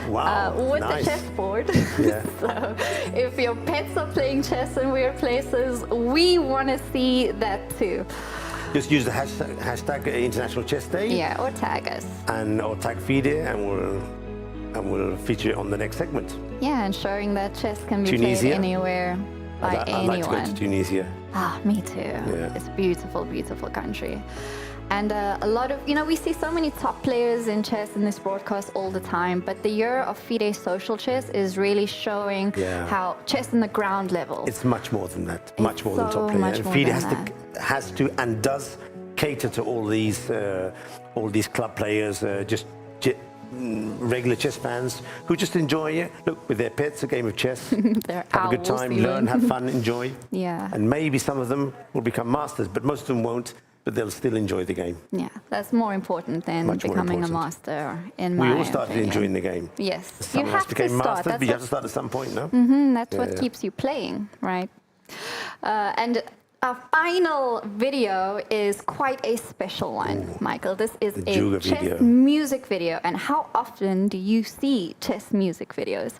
with the chessboard. So if your pets are playing chess in weird places, we want to see that too. Just use the hashtag International Chess Day. Yeah, or tag us. Or tag FIDE, and we'll feature it on the next segment. Yeah, and showing that chess can be played anywhere by anyone. I'd like to go to Tunisia. Ah, me too. Yeah. It's a beautiful, beautiful country. And a lot of, you know, we see so many top players in chess in this broadcast all the time, but the year of FIDE social chess is really showing how chess in the ground level. It's much more than that, much more than top players. And FIDE has to and does cater to all these club players, just regular chess fans who just enjoy it. Look, with their pets, a game of chess. They're have a good owls time, even. learn, have fun, enjoy. Yeah. And maybe some of them will become masters, but most of them won't. But they'll still enjoy the game. Yeah, that's more important than Much more becoming important. a master, in my We all started opinion. enjoying the game. Yes, Some you of us have to became start. masters, That's but you what- have to start at some point, no? That's what keeps you playing, right? And our final video is quite a special one, Michael. This is the a Juga chess video. music video. And how often do you see chess music videos?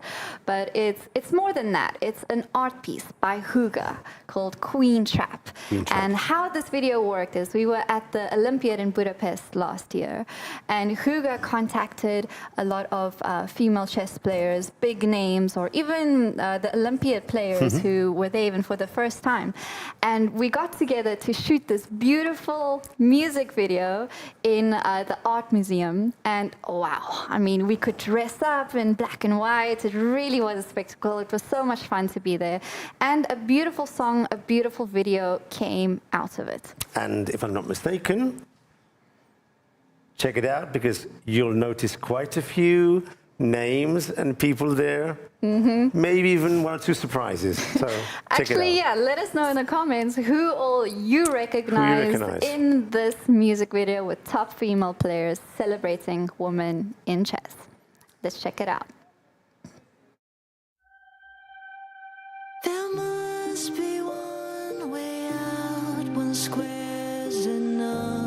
But it's more than that. It's an art piece by Huga called Queen Trap. And how this video worked is we were at the Olympiad in Budapest last year, and Huga contacted a lot of female chess players, big names, or even the Olympiad players who were there even for the first time. And we got together to shoot this beautiful music video in the art museum. And wow, I mean, we could dress up in black and white. It really was a spectacle. It was so much fun to be there. And a beautiful song, a beautiful video came out of it. And if I'm not mistaken, check it out, because you'll notice quite a few names and people there. Maybe even one or two surprises. So check Actually, it out. yeah, let us know in the comments who all you recognize in this music video with top female players celebrating women in chess. Let's check it out. There must be one way out, one square's enough.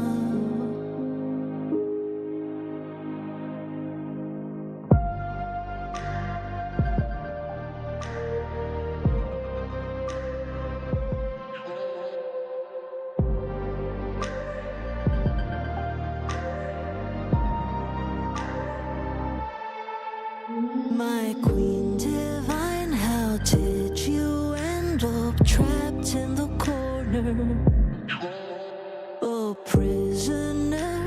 My queen divine, how did you end up trapped in the corner? A prisoner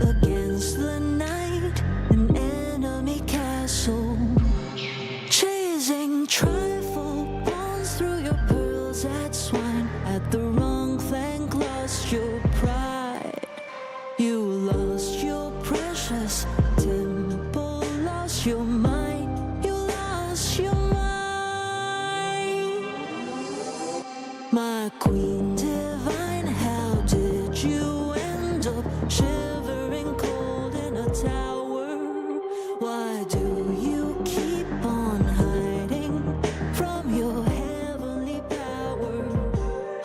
against the night, an enemy castle. Chasing trifle pawns through your pearls at swine. At the wrong thank lost your pride. You lost your precious temple, lost your mind. My queen divine, how did you end up shivering cold in a tower? Why do you keep on hiding from your heavenly power?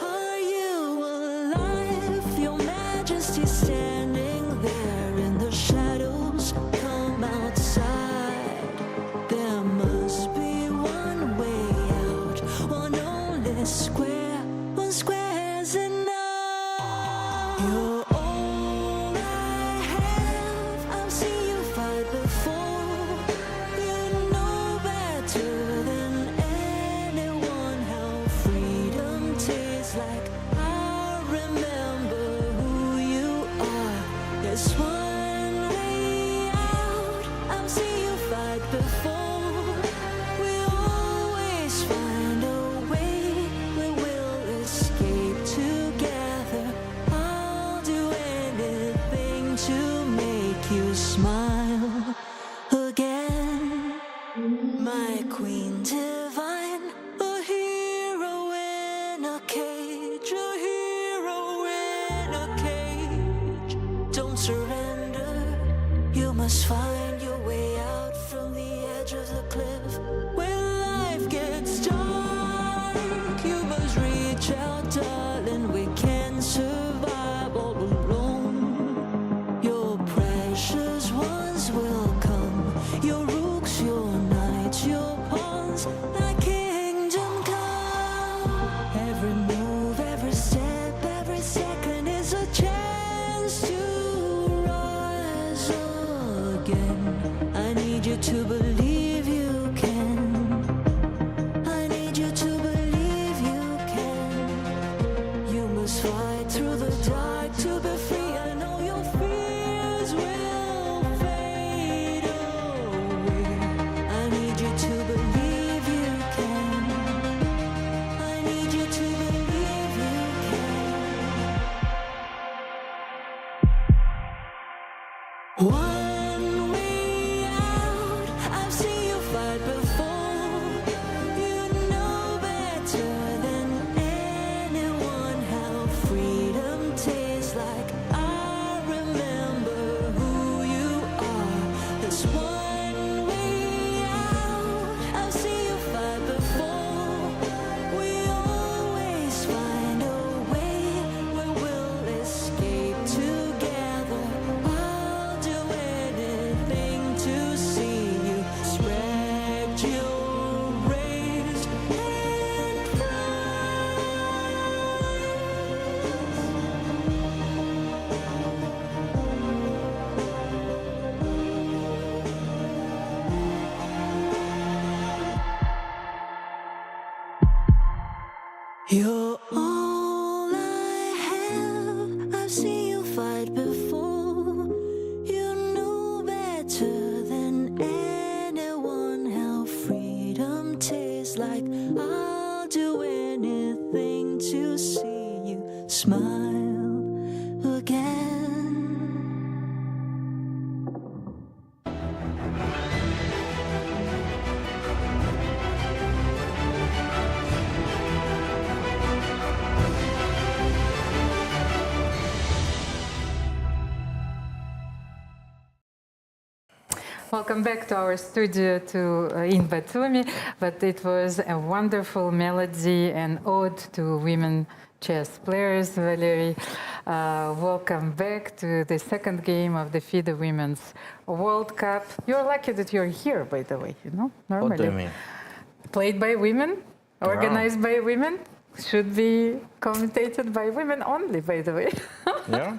Are you alive, your majesty standing there in the shadows? Come outside. There must be one way out, one only square. Squares enough. You're all I have. I've seen you fight before. You know better than anyone how freedom tastes like. I remember who you are. There's one way out. I've seen you fight before. We always find a way. We will escape together. I'll do anything to make you smile again. My queen divine, a hero in a cage, a hero in a cage. Don't surrender, you must find your way out from the edge of the cliff. When life gets dark, you must reach out, darling. We can survive all alone. Your precious ones will come. Your rooks, your knights, your pawns. Thy kingdom come. Every move, every step, every second is a chance to rise again. I need you to believe you can. I need you to believe you can. You must fight through the dark to be free. I know your fears will fade away. I need you to believe you can. I need you to believe you can. One way You're all I have. I've seen you fight before. You know better than anyone how freedom tastes like. I'll do anything to see you smile again. Welcome back to our studio in Batumi, but it was a wonderful melody and ode to women chess players. Valerie, welcome back to the second game of the FIDE Women's World Cup. You're lucky that you're here, by the way, you know, normally. What do you mean? Played by women, organized by women, should be commentated by women only, by the way. Yeah.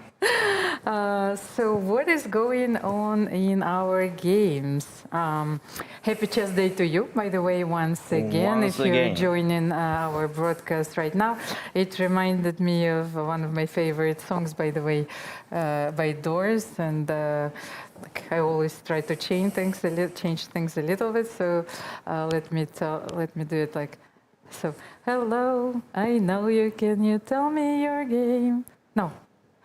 So what is going on in our games? Happy Chess Day to you, by the way, once again. If you're joining our broadcast right now, it reminded me of one of my favorite songs, by the way, by Doors, and like I always try to change things a little bit. So let me do it like so. Hello, I know you. Can you tell me your game? No.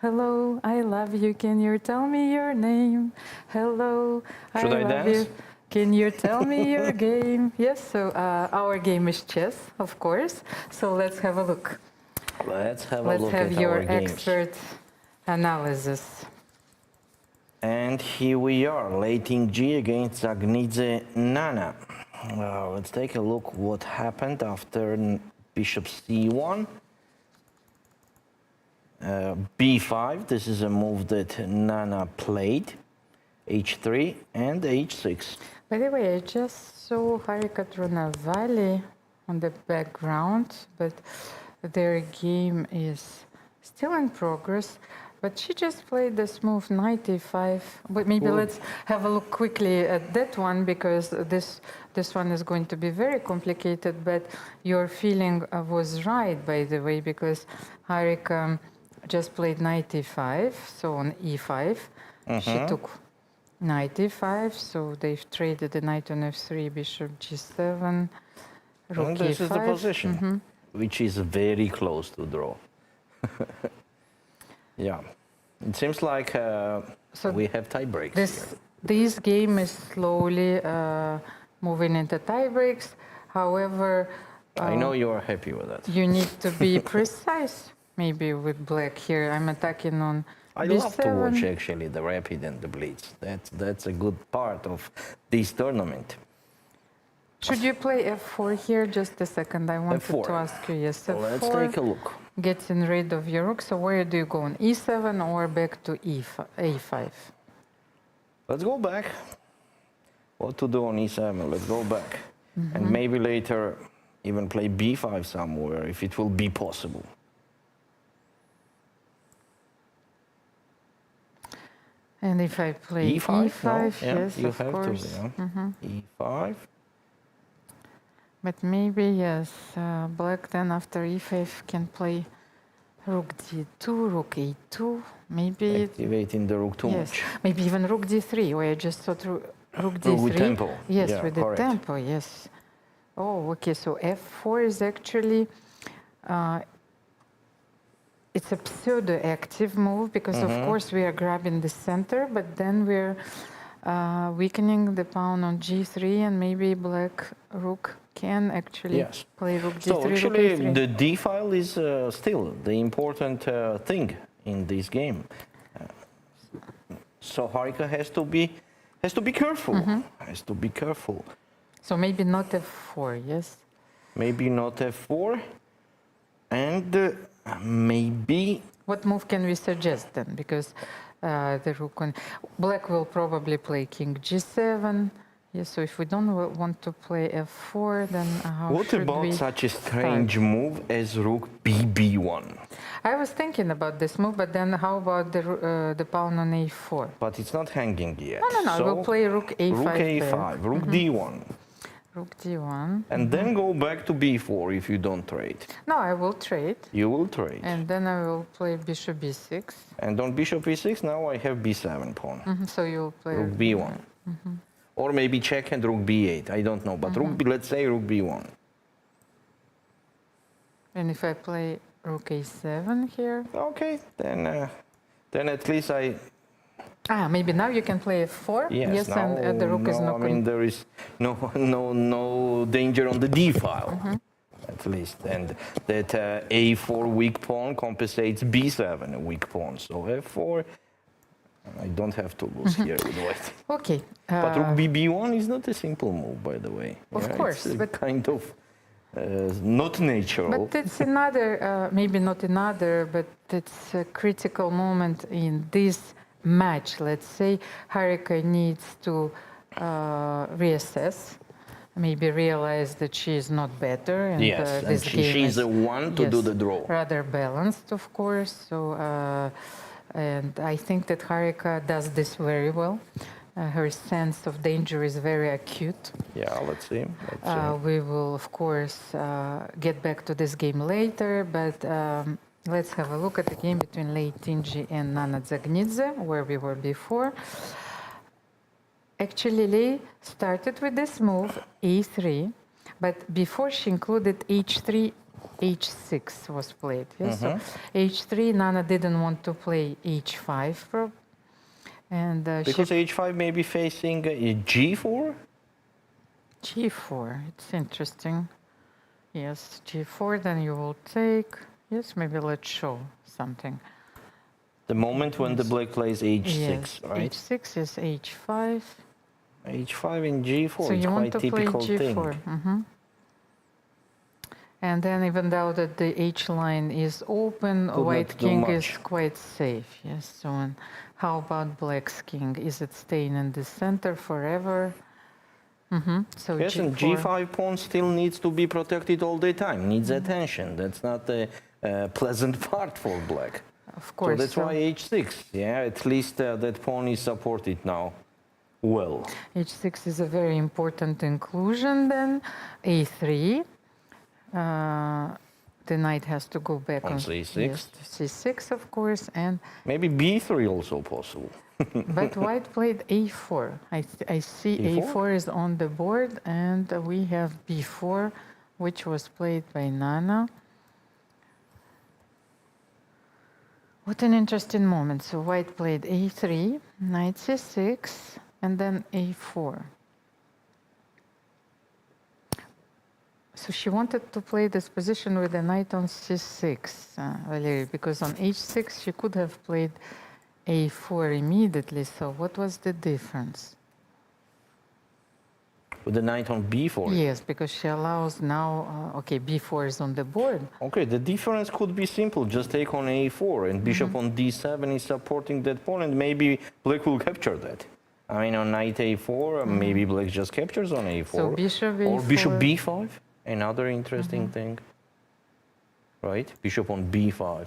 Hello, I love you. Can you tell me your name? Hello, I love you. Can you tell me your game? Yes, so our game is chess, of course. So let's have a look. Let's have a look at your expert analysis. And here we are, late in G against Dzagnidze Nana. Let's take a look what happened after bishop c1. b5, this is a move that Nana played, h3 and h6. By the way, I just saw Harika Trunavali on the background, but their game is still in progress. But she just played this move, knight e5. But maybe let's have a look quickly at that one, because this one is going to be very complicated. But your feeling was right, by the way, because Harika just played knight e5, so on e5. She took knight e5, so they've traded the knight on f3, bishop g7, rook e5. This is the position, which is very close to draw. Yeah, it seems like so we have tie breaks here. This game is slowly moving into tie breaks. However, I know you are happy with that. You need to be precise. Maybe with black here, I'm attacking on I b7. love to watch actually the rapid and the blitz. That's a good part of this tournament. Should you play f4 here? Just a second, I wanted F4. to ask you. Yes, f4. Let's take a look. Getting rid of your rook. So where do you go, on e7 or back to a5? Let's go back. What to do on e7? Let's go back. And maybe later even play b5 somewhere if it will be possible. And if I play e5, no? yes, you of have course. to, yeah. e5. But maybe, yes, black then after e5 can play rook d2, rook a2, maybe... Activating the rook too much. Maybe even rook d3, where I just thought rook d3. With tempo. Yes, Yeah, with correct. the tempo, yes. Oh, okay, so f4 is actually... it's a pseudo-active move, because of course we are grabbing the center, but then we're weakening the pawn on g3, and maybe black rook can actually play rook d3, So actually rook a3. the d file is still the important thing in this game. So Harika has to be careful. Has to be careful. So maybe not f4, yes? Maybe not f4, and maybe... What move can we suggest then? Because the rook on... Black will probably play king g7. Yes, so if we don't want to play f4, then how What should about we such a strange move as rook bb1? I was thinking about this move, but then how about the pawn on a4? But it's not hanging yet. No, so we'll play rook a5. Rook a5, rook d1. Rook d1. And then go back to b4 if you don't trade. No, I will trade. You will trade. And then I will play bishop b6. And on bishop e6, now I have b7 pawn. So you'll play Rook b1. Or maybe check and rook b8. I don't know. But let's say rook b1. And if I play rook a7 here? Okay, then at least I... Maybe now you can play f4? Yes, now, and the rook is not... I mean, there is no danger on the d file, at least. And that a4 weak pawn compensates b7 a weak pawn. So f4, I don't have to lose here with white. Okay. But rook b1 is not a simple move, by the way. Of course. It's kind of not natural. But it's another, maybe not another, but it's a critical moment in this match. Let's say Harika needs to reassess, maybe realize that she is not better. And, yes, this and game she's is, the one to do the draw. Rather balanced, of course. So, and I think that Harika does this very well. Her sense of danger is very acute. Yeah, let's see. We will, of course, get back to this game later, but let's have a look at the game between Lei Tingi and Nana Dzagnidze, where we were before. Actually, Lei started with this move, e3, but before she included h3, h6 was played. Yes? So h3, Nana didn't want to play h5, and because h5 may be facing g4? g4, it's interesting. Yes, g4, then you will take... Yes, maybe let's show something. The moment when the black plays h6, yes, right? h6 is h5. h5 in g4, so it's you want quite to typical play g4. thing. And then even though that the h line is open, white king is quite safe. Yes, so and how about black's king? Is it staying in the center forever? So yes, g4. and g5 pawn still needs to be protected all the time, needs attention. That's not the pleasant part for black. Of course. So that's why h6, yeah, at least that pawn is supported now well. h6 is a very important inclusion then. a3. The knight has to go back on c6. Yes, to c6, of course, and maybe b3 also possible. But white played a4. I see a4 is on the board, and we have b4, which was played by Nana. What an interesting moment. So white played a3, knight c6, and then a4. So she wanted to play this position with the knight on c6, Valery, because on h6 she could have played a4 immediately. So what was the difference? With the knight on b4? Yes, because she allows now, okay, b4 is on the board. Okay, the difference could be simple. Just take on a4 and bishop on d7 is supporting that pawn, and maybe black will capture that. I mean, on knight a4, maybe black just captures on a4. So bishop a4. Or bishop b5, another interesting thing. Right? Bishop on b5.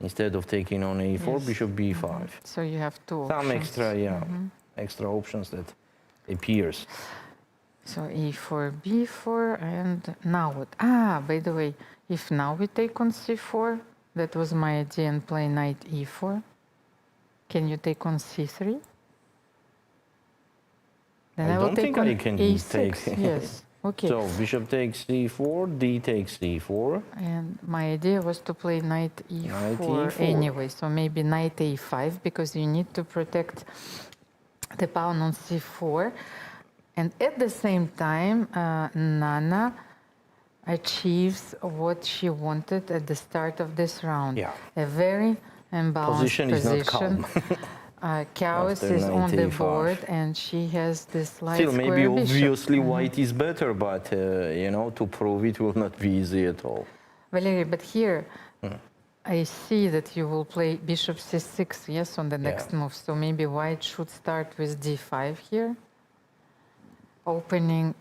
Instead of taking on a4, bishop b5. So you have two Some options. extra, extra options that appears. So e4, b4, and now what? By the way, if now we take on c4, that was my idea, and play knight e4, can you take on c3? Then I will don't take think on I can a6. take. Yes. Okay. So bishop takes c4, d takes c4. And my idea was to play knight e4, anyway. So maybe knight a5, because you need to protect the pawn on c4. And at the same time, Nana achieves what she wanted at the start of this round. Yeah. A very imbalanced Position is not calm. Chaos is on the board, and she has this light Still, maybe square bishop. obviously white is better, but you know, to prove it will not be easy at all. Valery, but here I see that you will play bishop c6, yes, on the next move. So maybe white should start with d5 here, opening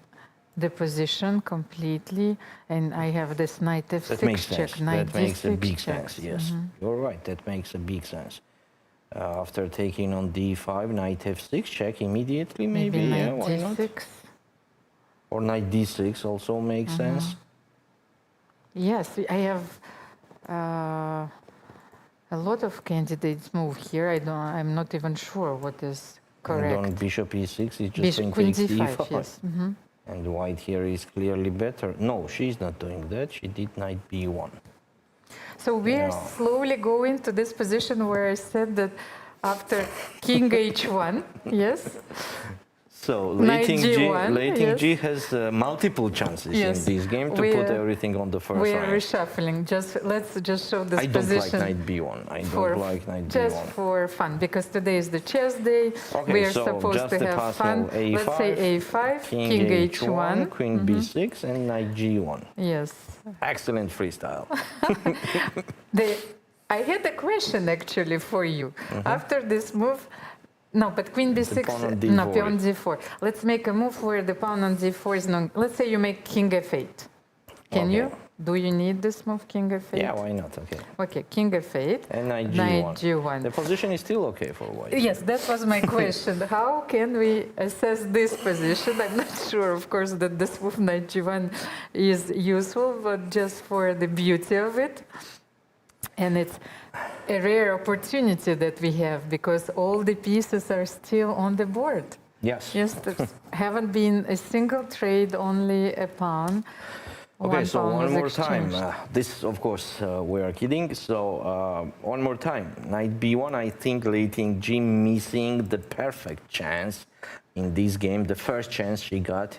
the position completely, and I have this knight f6 That makes check, sense. knight That makes a d6 big check. sense, yes. You're right, that makes a big sense. After taking on d5, knight f6 check immediately, maybe, knight yeah, why not? d6. Or knight d6 also makes sense. Yes, I have a lot of candidates move here. I'm not even sure what is correct. And on bishop e6, it's just Bishop, queen queen takes d5, e5. yes. And white here is clearly better. No, she's not doing that. She did knight b1. So we're slowly going to this position where I said that after king h1, yes. So Knight Lating G1, G has multiple chances in this game to put everything on the first we are rank. reshuffling. Let's just show this I don't position. like knight b1. I don't like knight b1. Just for fun, because today is the chess day. Okay, we are so supposed just to the have Positional fun. A5, Let's say a5, king h1, queen b6, and knight g1. Yes. Excellent freestyle. I had a question actually for you. After this move, no, but queen b6, no, pawn d4. Let's make a move where the pawn on d4 is not. Let's say you make king f8. Can you? Do you need this move, king f8? Yeah, why not? Okay. Okay, king f8. And knight g1. The position is still okay for white. Yes, that was my question. How can we assess this position? I'm not sure, of course, that this move knight g1 is useful, but just for the beauty of it. And it's a rare opportunity that we have because all the pieces are still on the board. Yes. Yes, there haven't been a single trade, only a pawn. Okay, so one more time. This, of course, we are kidding. So one more time. Knight b1, I think Lating G missing the perfect chance in this game. The first chance she got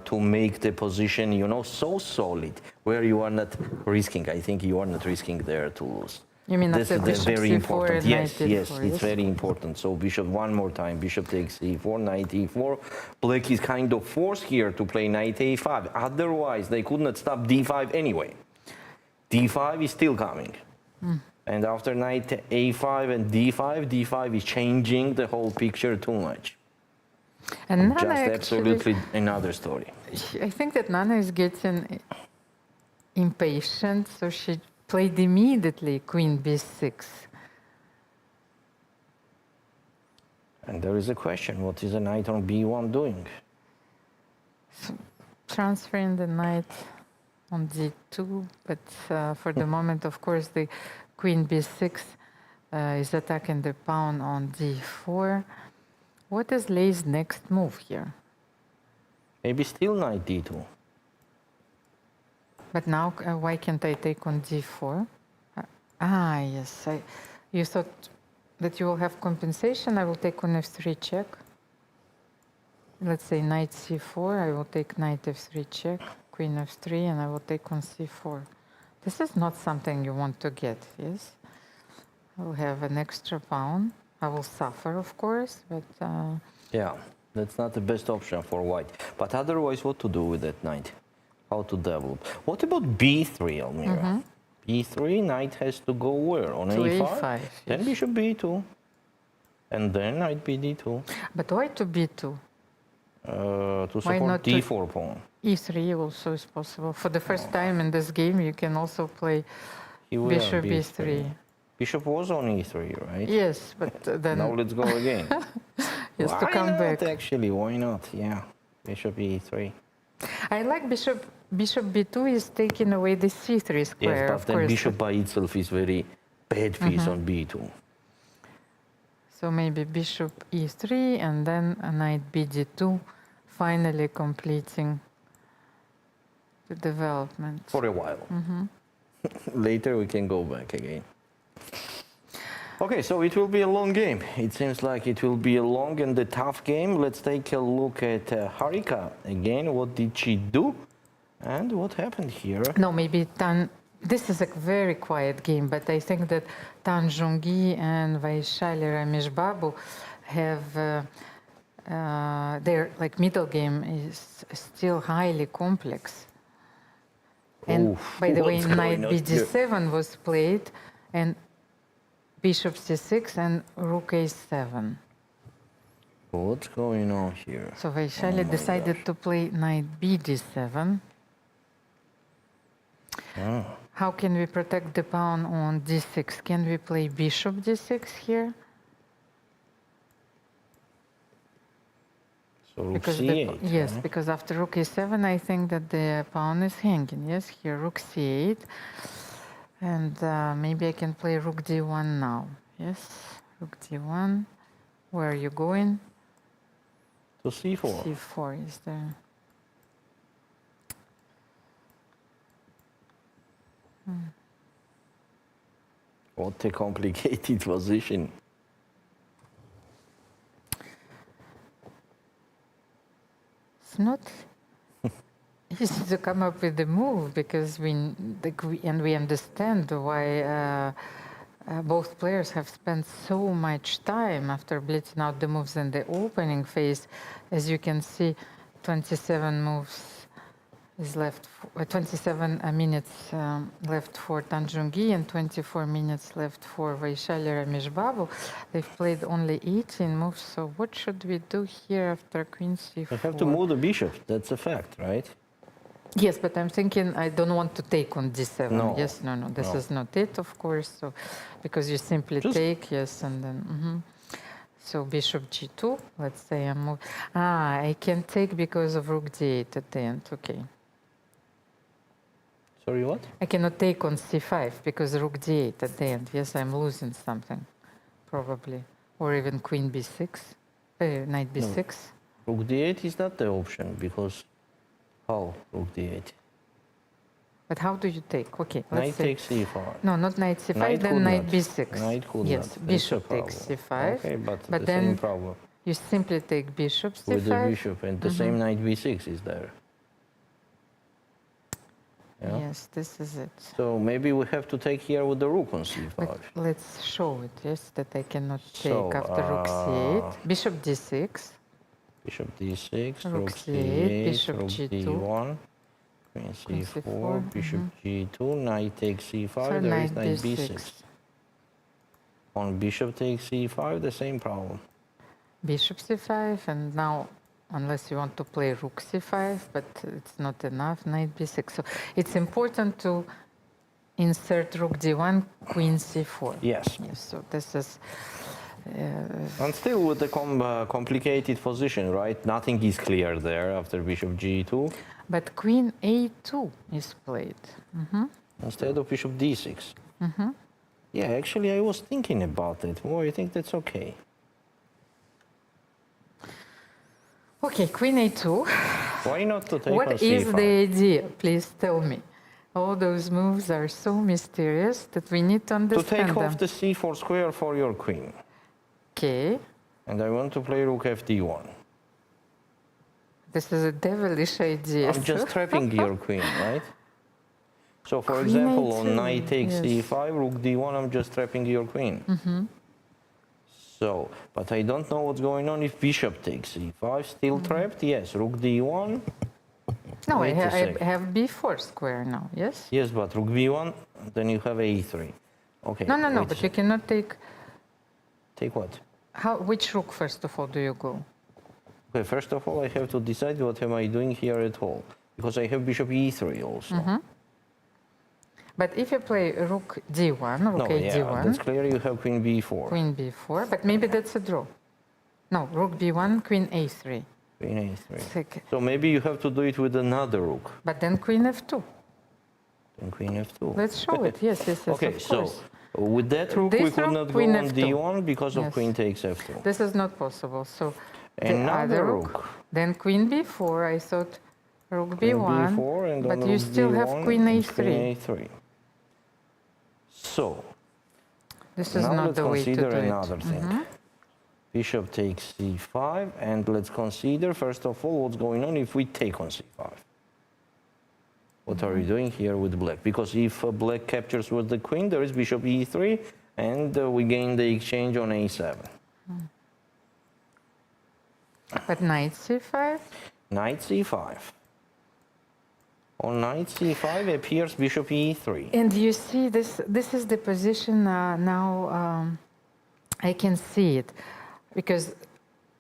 to make the position, you know, so solid, where you are not risking. I think you are not risking there to lose. You mean this after is bishop very c4 important. and Yes, knight yes, d4, it's very important. So bishop one more time. Bishop takes e4, knight e4. Black is kind of forced here to play knight a5. Otherwise, they could not stop d5 anyway. d5 is still coming. And after knight a5 and d5, d5 is changing the whole picture too much. And just Nana absolutely another story. I think that Nana is getting impatient, so she played immediately queen b6. And there is a question, what is a knight on b1 doing? So, transferring the knight on d2, but for the moment, of course, the queen b6 is attacking the pawn on d4. What is Lei's next move here? Maybe still knight d2. But now, why can't I take on d4? Yes. You thought that you will have compensation. I will take on f3 check. Let's say knight c4. I will take knight f3 check, queen f3, and I will take on c4. This is not something you want to get, yes? I will have an extra pawn. I will suffer, of course, but... Yeah, that's not the best option for white. But otherwise, what to do with that knight? How to develop? What about b3, Almira? b3, knight has to go where? On to a5? a5, Then yes. bishop b2. And then knight bd2. But why to b2? To Why support not d4 pawn. e3 also is possible. For the first time in this game, you can also play Here we bishop are, b3. Bishop was on e3, right? Yes, but then... Now let's go again. Yes, Why to come not, back. Actually, why not? Yeah, bishop e3. I like bishop b2 is taking away the c3 square, Yes, but of then course. bishop by itself is very bad piece on b2. So maybe bishop e3 and then a knight bd2, finally completing the development. For a while. Later we can go back again. Okay, so it will be a long game. It seems like it will be a long and a tough game. Let's take a look at Harika again. What did she do? And what happened here? No, maybe this is a very quiet game, but I think that Tan Zhongyi and Vaishali Rameshbabu have their middle game is still highly complex. And Oof, by the way, what's knight going on bd7 was played, and bishop c6 and rook a7. What's going on here? So Vaishali decided to play knight bd7. How can we protect the pawn on d6? Can we play bishop d6 here? So rook Because c8. yes, right? because after rook e7, I think that the pawn is hanging. Yes, here rook c8, and maybe I can play rook d1 now. Yes, rook d1. Where are you going? To c4. c4 is there. What a complicated position. It's not easy to come up with the move because we understand why both players have spent so much time after blitzing out the moves in the opening phase. As you can see, 27 moves is left, 27 minutes left for Tanjungi and 24 minutes left for Vaishali Rameshbabu. They've played only 18 moves, so what should we do here after queen c4? You have to move the bishop, that's a fact, right? Yes, but I'm thinking I don't want to take on d7. No. Yes, no, this No. is not it, of course. So, because you simply take, yes, and then. So bishop g2. Let's say I move. I can take because of rook d8 at the end. Okay. Sorry, what? I cannot take on c5 because rook d8 at the end. Yes, I'm losing something, probably, or even queen b6, knight b6. No. Rook d8 is not the option because how rook d8? But how do you take? Okay, Knight let's say. takes c5. No, not knight c5, Knight then could knight not. b6. Knight could yes, not. bishop That's a takes problem. c5. Okay, but the then same problem. you simply take bishop c5. With the bishop, and the same knight b6 is there. Yeah? Yes, this is it. So maybe we have to take here with the rook on c5. But let's show it, yes, that I cannot take So, after rook c8. Bishop d6. Bishop d6, Rook rook c8, c8, bishop rook g2. d1, queen c4, bishop g2, knight takes c5, So there is knight knight b6. b6. On bishop takes c5, the same problem. Bishop c5, and now, unless you want to play rook c5, but it's not enough, knight b6. So it's important to insert rook d1, queen c4. Yes. Yes, so this is... And still with the complicated position, right? Nothing is clear there after bishop g2. But queen a2 is played. Instead of bishop d6. Yeah, actually I was thinking about it. Well, I think that's okay. Okay, queen a2. Why not to take on What c5? is the idea? Please tell me. All those moves are so mysterious that we need to To understand take them. off the c4 square for your queen. Okay. And I want to play rook fd1. This is a devilish idea. I'm just trapping your queen, right? So for Queen example, A2, on knight takes yes. c5, rook d1, I'm just trapping your queen. So, but I don't know what's going on if bishop takes c5, still trapped? Yes, rook d1. No, I Wait a sec. have b4 square now, yes? Yes, but rook b1, then you have a3. Okay. No, wait a but sec. you cannot take... Take what? Which rook, first of all, do you go? Okay, first of all, I have to decide what am I doing here at all. Because I have bishop e3 also. But if you play rook d1, rook No, a yeah, d1, that's clear, you have queen b4. queen b4, but maybe that's a draw. No, rook b1, queen a3. Queen a3. Second. So maybe you have to do it with another rook. But then queen f2. Then queen f2. Let's show it, yes, Okay, of so course. with that rook we This could rook, not go queen on f2. d1 because of Yes. queen takes f2. This is not possible. So the Another other rook. Then queen b4, I thought rook Queen b1, b4 and but on you rook still have d1 queen and a3. Queen a3. So, This is now not let's the way to do consider it. another thing. Bishop takes c5, and let's consider first of all what's going on if we take on c5. What are we doing here with black? Because if black captures with the queen, there is bishop e3, and we gain the exchange on a7. But knight c5? Knight c5. On knight c5 appears bishop e3. And you see, this is the position now. I can see it. Because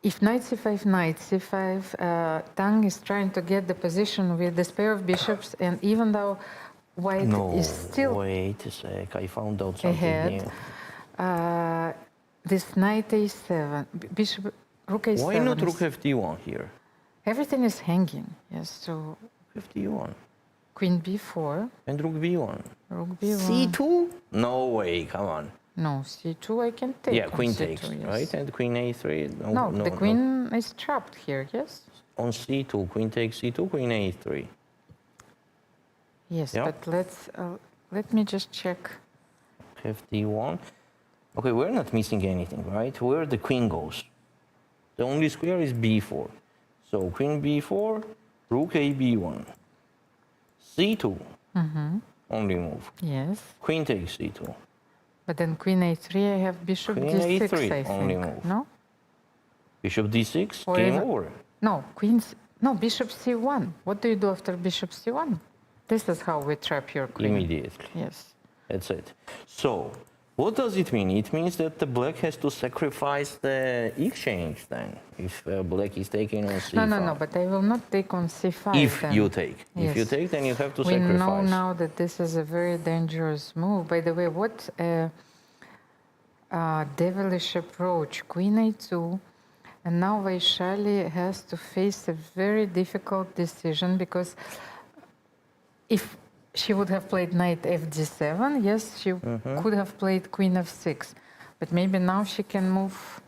if knight c5, knight c5, Tang is trying to get the position with this pair of bishops, and even though white is still wait a sec, I found out something ahead, new. this knight a7, bishop, rook a7. Why not rook fd1 here? Everything is hanging. Yes. So. FD1. Queen b4. And rook b1. Rook b1. c2? No way, come on. No, c2 I can take. Yeah, queen c2, takes, yes. right? And queen a3. No, the queen is trapped here, yes? On c2, queen takes c2, queen a3. Yes, yeah. But let me just check. fd1. Okay, we're not missing anything, right? Where the queen goes. The only square is b4. So queen b4, rook a b1. c2. Only move. Yes. Queen takes c2. But then queen a3, I have bishop queen d6, a3, I think. only move. No? Bishop d6, Or game even, over. No, bishop c1. What do you do after bishop c1? This is how we trap your queen. Immediately. Yes. That's it. So, what does it mean? It means that the black has to sacrifice the exchange then, if black is taking on c5. No, but I will not take on c5 If then. you take. Yes. If you take, then you have to we sacrifice. We know now that this is a very dangerous move. By the way, what devilish approach, queen a2. And now Vaishali has to face a very difficult decision, because if she would have played knight fd7, yes, she could have played queen f6. But maybe now she can move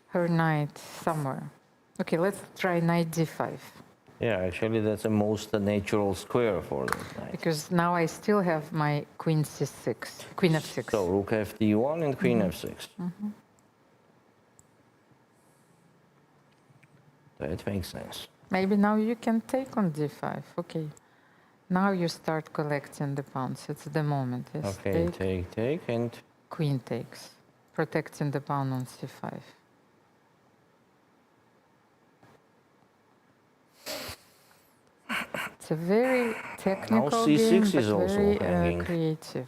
her knight somewhere. Okay, let's try knight d5. Yeah, actually that's the most natural square for that knight. Because now I still have my queen c6, queen f6. So rook fd1 and queen f6. That makes sense. Maybe now you can take on d5. Okay. Now you start collecting the pawns. It's the moment. Yes? Okay, take, and... Queen takes, protecting the pawn on c5. It's a very technical now c6 game, is but also very hanging. creative.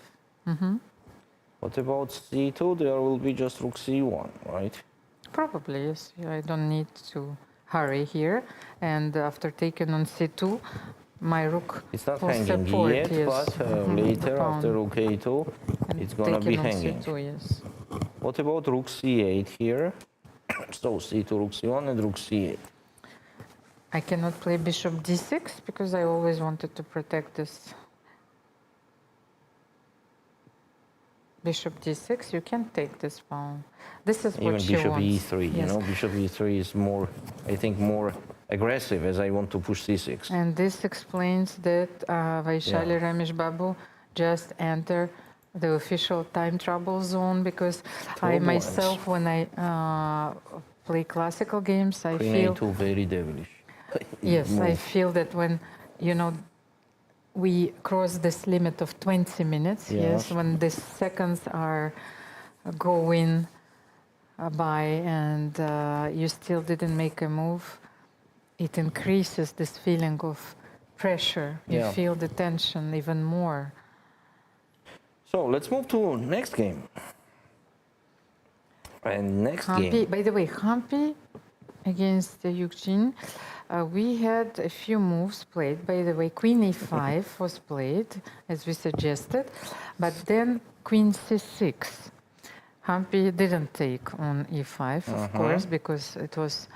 What about c2? There will be just rook c1, right? Probably, yes. I don't need to hurry here. And after taking on c2, my rook It's not will hanging support, yet, yes, but later, after rook a2, it's gonna be hanging. C2, yes. What about rook c8 here? So c2, rook c1, and rook c8. I cannot play bishop d6 because I always wanted to protect this. Bishop d6, you can take this pawn. This is Even what she bishop wants. e3, Yes. you know, bishop e3 is more, I think, more aggressive, as I want to push c6. And this explains that Vaishali Ramesh Babu just entered the official time trouble zone, because I myself, when I play classical games, I Queen feel... a2, very devilish. Yes, I Move. feel that when, you know, we cross this limit of 20 minutes, yes, when the seconds are going by and you still didn't make a move, it increases this feeling of pressure. You feel the tension even more. So let's move to next game. And next Hampi, game. by the way, Hampi against Yukjin, we had a few moves played. By the way, queen e5 was played, as we suggested, but then queen c6. Hampi didn't take on e5, of course, because it was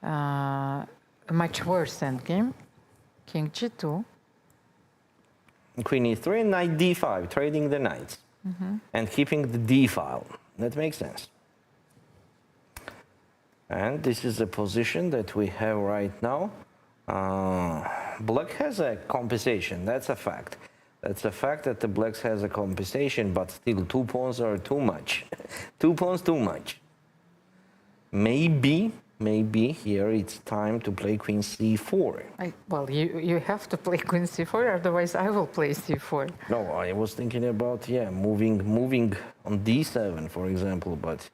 a much worse endgame. King g2. Queen e3 and knight d5, trading the knights. And keeping the d file. That makes sense. And this is the position that we have right now. Black has a compensation, that's a fact. That's a fact that the blacks has a compensation, but still 2 pawns are too much. 2 pawns too much. Maybe here it's time to play queen c4. Well, you have to play queen c4, otherwise I will play c4. No, I was thinking about, moving on d7, for example, but...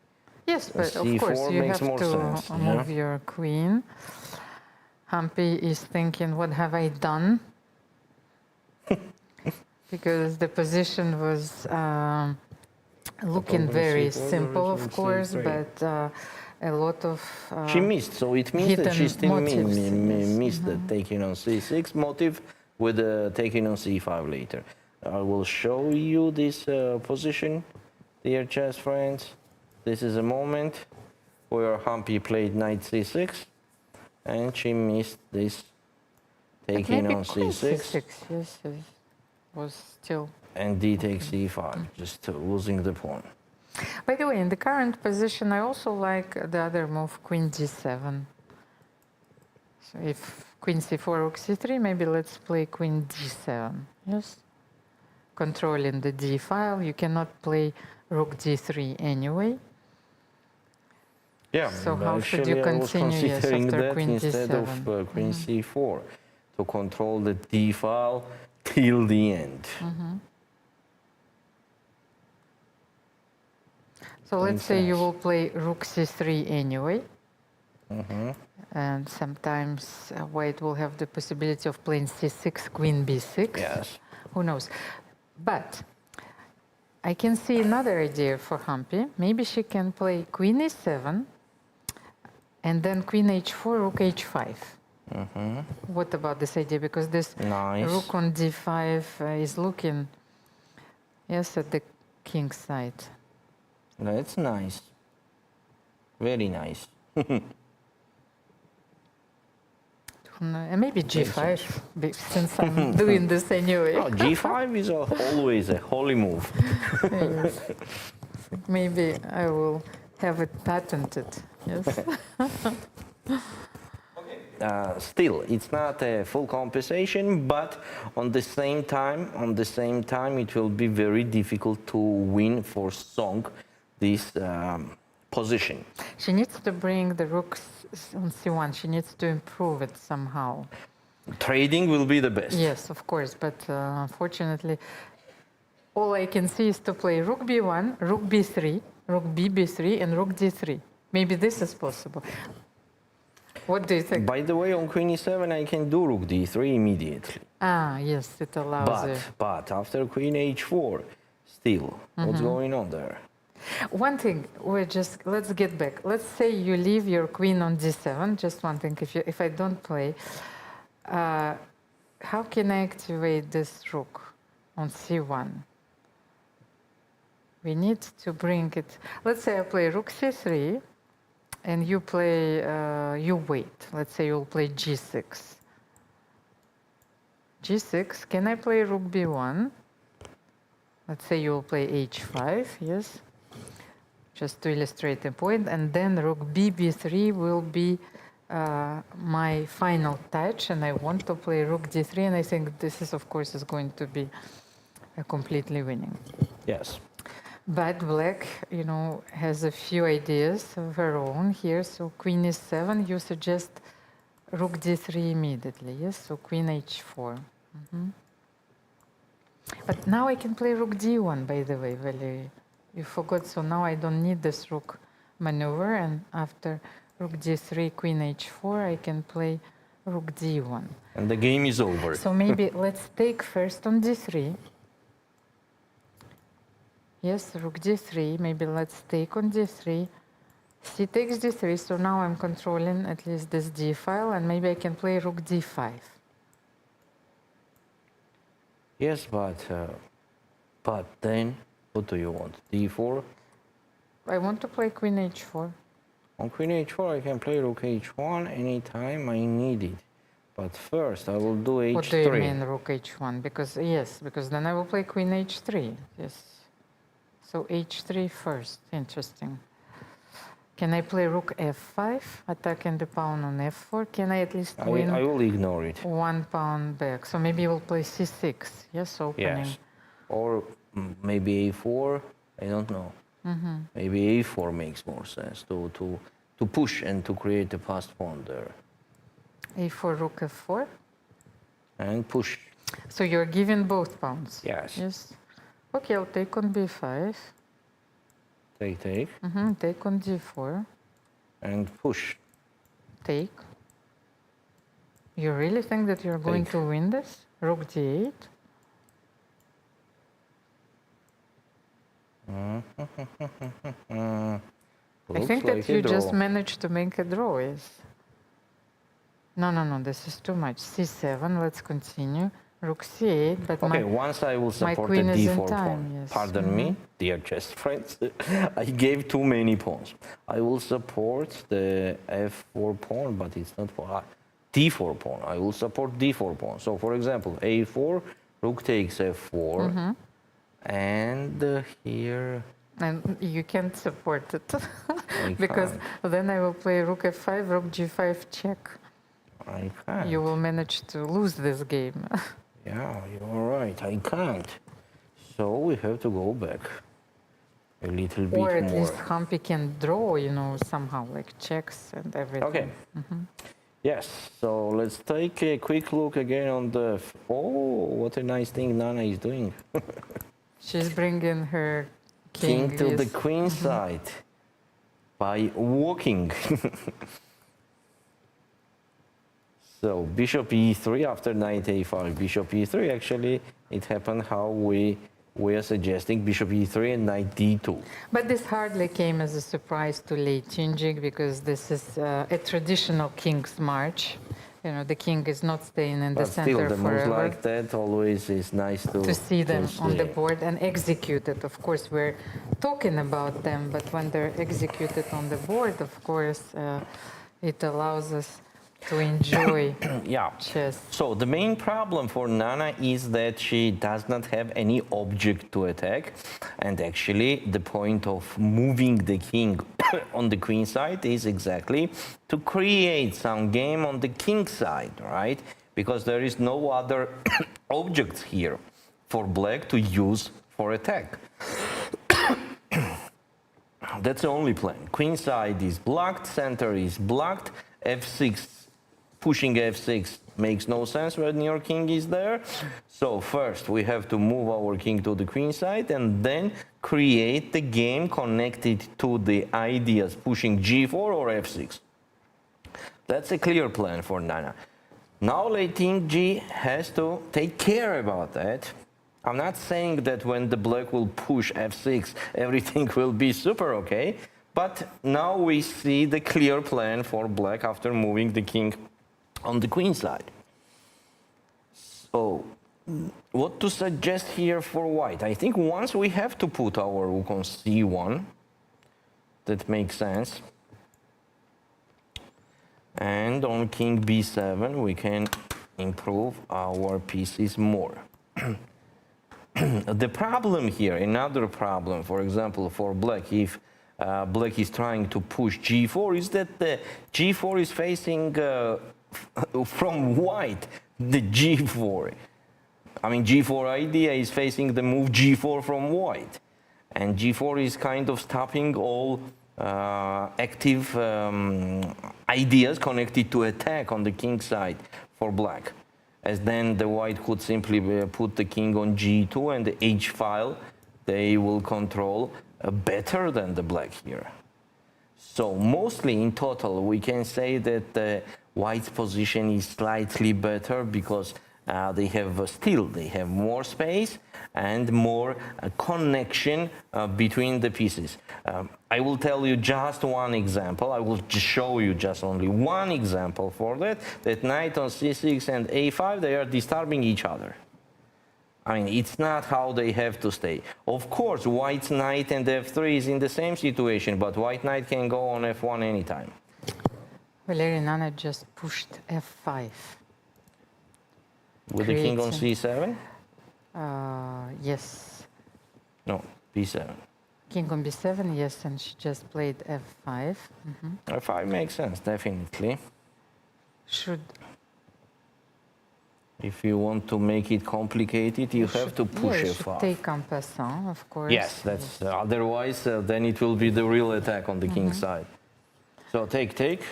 Yes, but of course you have to move your queen. Hampi is thinking, what have I done? Because the position was looking very simple, of course, but a lot of she missed, so it means that she still missed the taking on c6 motive with the taking on c5 later. I will show you this position, dear chess friends. This is a moment where Hampi played knight c6, And she missed this taking Maybe on queen c6. c6, yes, it was still. And d takes e5, just losing the pawn. By the way, in the current position, I also like the other move, queen d7. So if queen c4, rook c3, maybe let's play queen d7, yes? Controlling the d file, you cannot play rook d3 anyway. Yeah, so how should you continue, I was considering after that queen instead d7? of queen c4 to control the d file till the end. So let's say you will play rook c3 anyway. And sometimes white will have the possibility of playing c6, queen b6. Yes. Who knows? But I can see another idea for Humpy. Maybe she can play queen e7 and then queen h4, rook h5. What about this idea? Because this rook on d5 is looking, yes, at the king's side. That's nice. Very nice. And maybe g5, since I'm doing this anyway. Oh, g5 is always a holy move. Yes. Maybe I will have it patented. Yes. Still, it's not a full compensation, but on the same time, it will be very difficult to win for Song this position. She needs to bring the rooks on c1. She needs to improve it somehow. Trading will be the best. Yes, of course, but unfortunately, all I can see is to play rook b1, rook b3, rook b3, and rook d3. Maybe this is possible. What do you think? By the way, on queen e7, I can do rook d3 immediately. Ah, yes, it allows you. But after queen h4, still, what's going on there? One thing, let's get back. Let's say you leave your queen on d7. Just one thing, if I don't play, how can I activate this rook on c1? We need to bring it. Let's say I play rook c3, and you play, you wait. Let's say you'll play g6. G6, can I play rook b1? Let's say you will play h5, yes? Just to illustrate the point, and then rook b3 will be my final touch, and I want to play rook d3, and I think this is, of course, is going to be completely winning. Yes. But black, has a few ideas of her own here. So queen e7, you suggest rook d3 immediately, yes? So queen h4. But now I can play rook d1, by the way, Valerie. You forgot, so now I don't need this rook maneuver, and after rook d3, queen h4, I can play rook d1. And the game is over. So maybe let's take first on d3. Yes, rook d3, maybe let's take on d3. C takes d3, so now I'm controlling at least this d file, and maybe I can play rook d5. Yes, but then, what do you want? d4? I want to play queen h4. On queen h4, I can play rook h1 anytime I need it. But first, I will do h3. What do you mean rook h1? Because then I will play queen h3. Yes. So h3 first. Interesting. Can I play rook f5, attacking the pawn on f4? Can I at least win? I will ignore it. 1 pawn back. So maybe we'll play c6. Yes, opening. Yes. Or maybe a4. I don't know. Maybe a4 makes more sense to push and to create a passed pawn there. a4, rook f4. And push. So you're giving both pawns. Yes. Yes. Okay, I'll take on b5. Take. Take on d4. And push. Take. You really think that you're going to win this? Rook d8? I think that you just managed to make a draw, yes? No, this is too much. c7, let's continue. rook c8, but Okay, once I will my support the queen is in d4 time, pawn. yes. Pardon me, dear chess friends. I gave too many pawns. I will support the f4 pawn, but it's not for d4 pawn. I will support d4 pawn. So, for example, a4, rook takes f4, and here. And you can't support it because then I will play rook f5, rook g5 check. I can't. You will manage to lose this game. Yeah, you're right. I can't. So we have to go back a little bit more. Or at least Humpy can draw, you know, somehow, like checks and everything. Okay. Yes, so let's take a quick look again on the... Oh, what a nice thing Nana is doing. She's bringing her king to the queen side by walking. So bishop e3 after knight a5. Bishop e3, actually, it happened how we are suggesting bishop e3 and knight d2. But this hardly came as a surprise to Lei Qingjing because this is a traditional king's march. You know, the king is not staying in the center forever. But still, the moves forever. like that always is nice to See them on the see. board and executed. Of course, we're talking about them, but when they're executed on the board, of course, it allows us to enjoy chess. So the main problem for Nana is that she does not have any object to attack, and actually the point of moving the king on the queen side is exactly to create some game on the king side, right? Because there is no other objects here for black to use for attack. That's the only plan. Queen side is blocked, center is blocked, f6. Pushing f6 makes no sense when your king is there. So first we have to move our king to the queen side and then create the game connected to the ideas pushing g4 or f6. That's a clear plan for Nana. Now Lei Qingjing has to take care about that. I'm not saying that when the black will push f6 everything will be super okay, but now we see the clear plan for black after moving the king on the queen side. So, what to suggest here for white? I think once we have to put our rook on c1, that makes sense. And on king b7, we can improve our pieces more. The problem here, another problem, for example, for black, if black is trying to push g4, is that the g4 is facing from white, the g4. I mean, g4 idea is facing the move g4 from white. And g4 is kind of stopping all active ideas connected to attack on the king side for black. As then the white could simply put the king on g2 and the h file, they will control better than the black here. So mostly in total, we can say that the white's position is slightly better because they have more space and more connection between the pieces. I will tell you just one example. I will just show you just only one example for that. That knight on c6 and a5, they are disturbing each other. I mean, it's not how they have to stay. Of course, white's knight and f3 is in the same situation, but white knight can go on f1 anytime. Valery Nana just pushed f5. With the king on c7? Yes. No, b7. King on b7, yes, and she just played f5. f5 makes sense, definitely. If you want to make it complicated, you have to push f5. Take en passant, of course. Yes, that's otherwise then it will be the real attack on the king side. So take.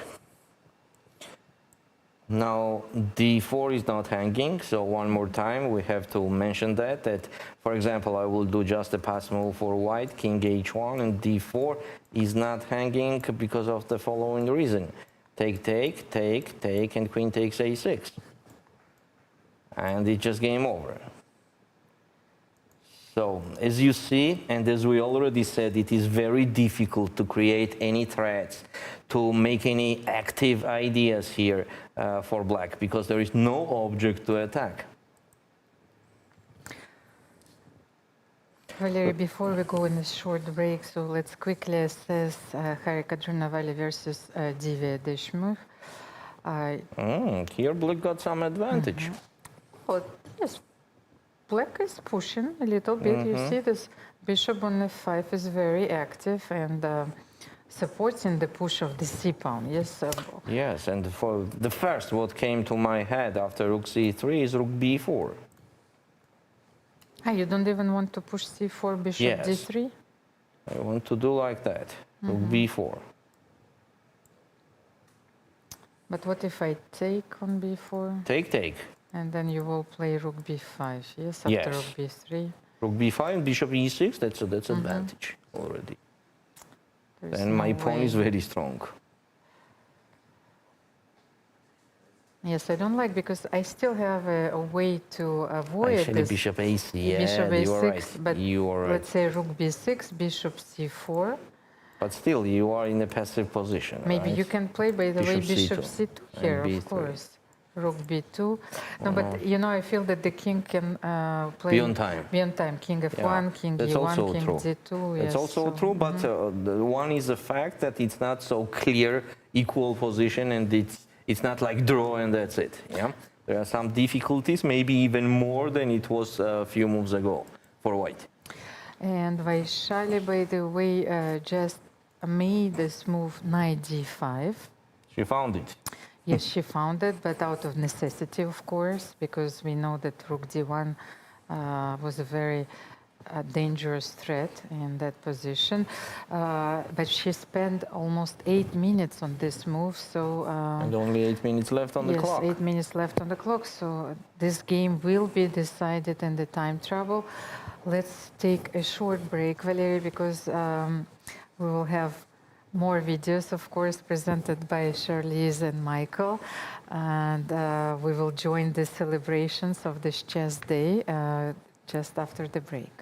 Now d4 is not hanging, so one more time we have to mention that for example I will do just a pass move for white, king h1, and d4 is not hanging because of the following reason. Take, and queen takes a6. And it's just game over. So, as you see, and as we already said, it is very difficult to create any threats, to make any active ideas here for black, because there is no object to attack. Valerie, before we go in a short break, so let's quickly assess Harry Kadrunavali versus Divya Deshmukh. Here Black got some advantage. Well, yes, Black is pushing a little bit. You see this bishop on f5 is very active and supporting the push of the c-pawn. Yes. Yes, and for the first what came to my head after rook c3 is rook b4. You don't even want to push c4, bishop d3? I want to do like that, rook b4. But what if I take on b4? Take. And then you will play rook b5, yes, after rook b3. Rook b5 and bishop e6, that's advantage already. And my pawn is very strong. Yes, I don't like because I still have a way to avoid actually, this. bishop a6, Bishop a6, you are right. but You are right. let's say rook b6, bishop c4. But still, you are in a passive position. Maybe right? you can play, by the way, bishop c2 here, and of b3. course. Rook b2. No, but you know, I feel that the king can play Beyond time. Beyond time. King f1, king that's e1, also king true. d2. It's also true, but the one is the fact that it's not so clear equal position, and it's not like draw and that's it. Yeah, there are some difficulties, maybe even more than it was a few moves ago for white. And Vaishali, by the way, just made this move knight d5. She found it. Yes, she found it, but out of necessity, of course, because we know that rook d1 was a very dangerous threat in that position. But she spent almost 8 minutes on this move, so... and only 8 minutes left on the clock. Yes, 8 minutes left on the clock, so this game will be decided in the time trouble. Let's take a short break, Valerie, because we will have more videos, of course, presented by Charlize and Michael, and we will join the celebrations of this chess day just after the break.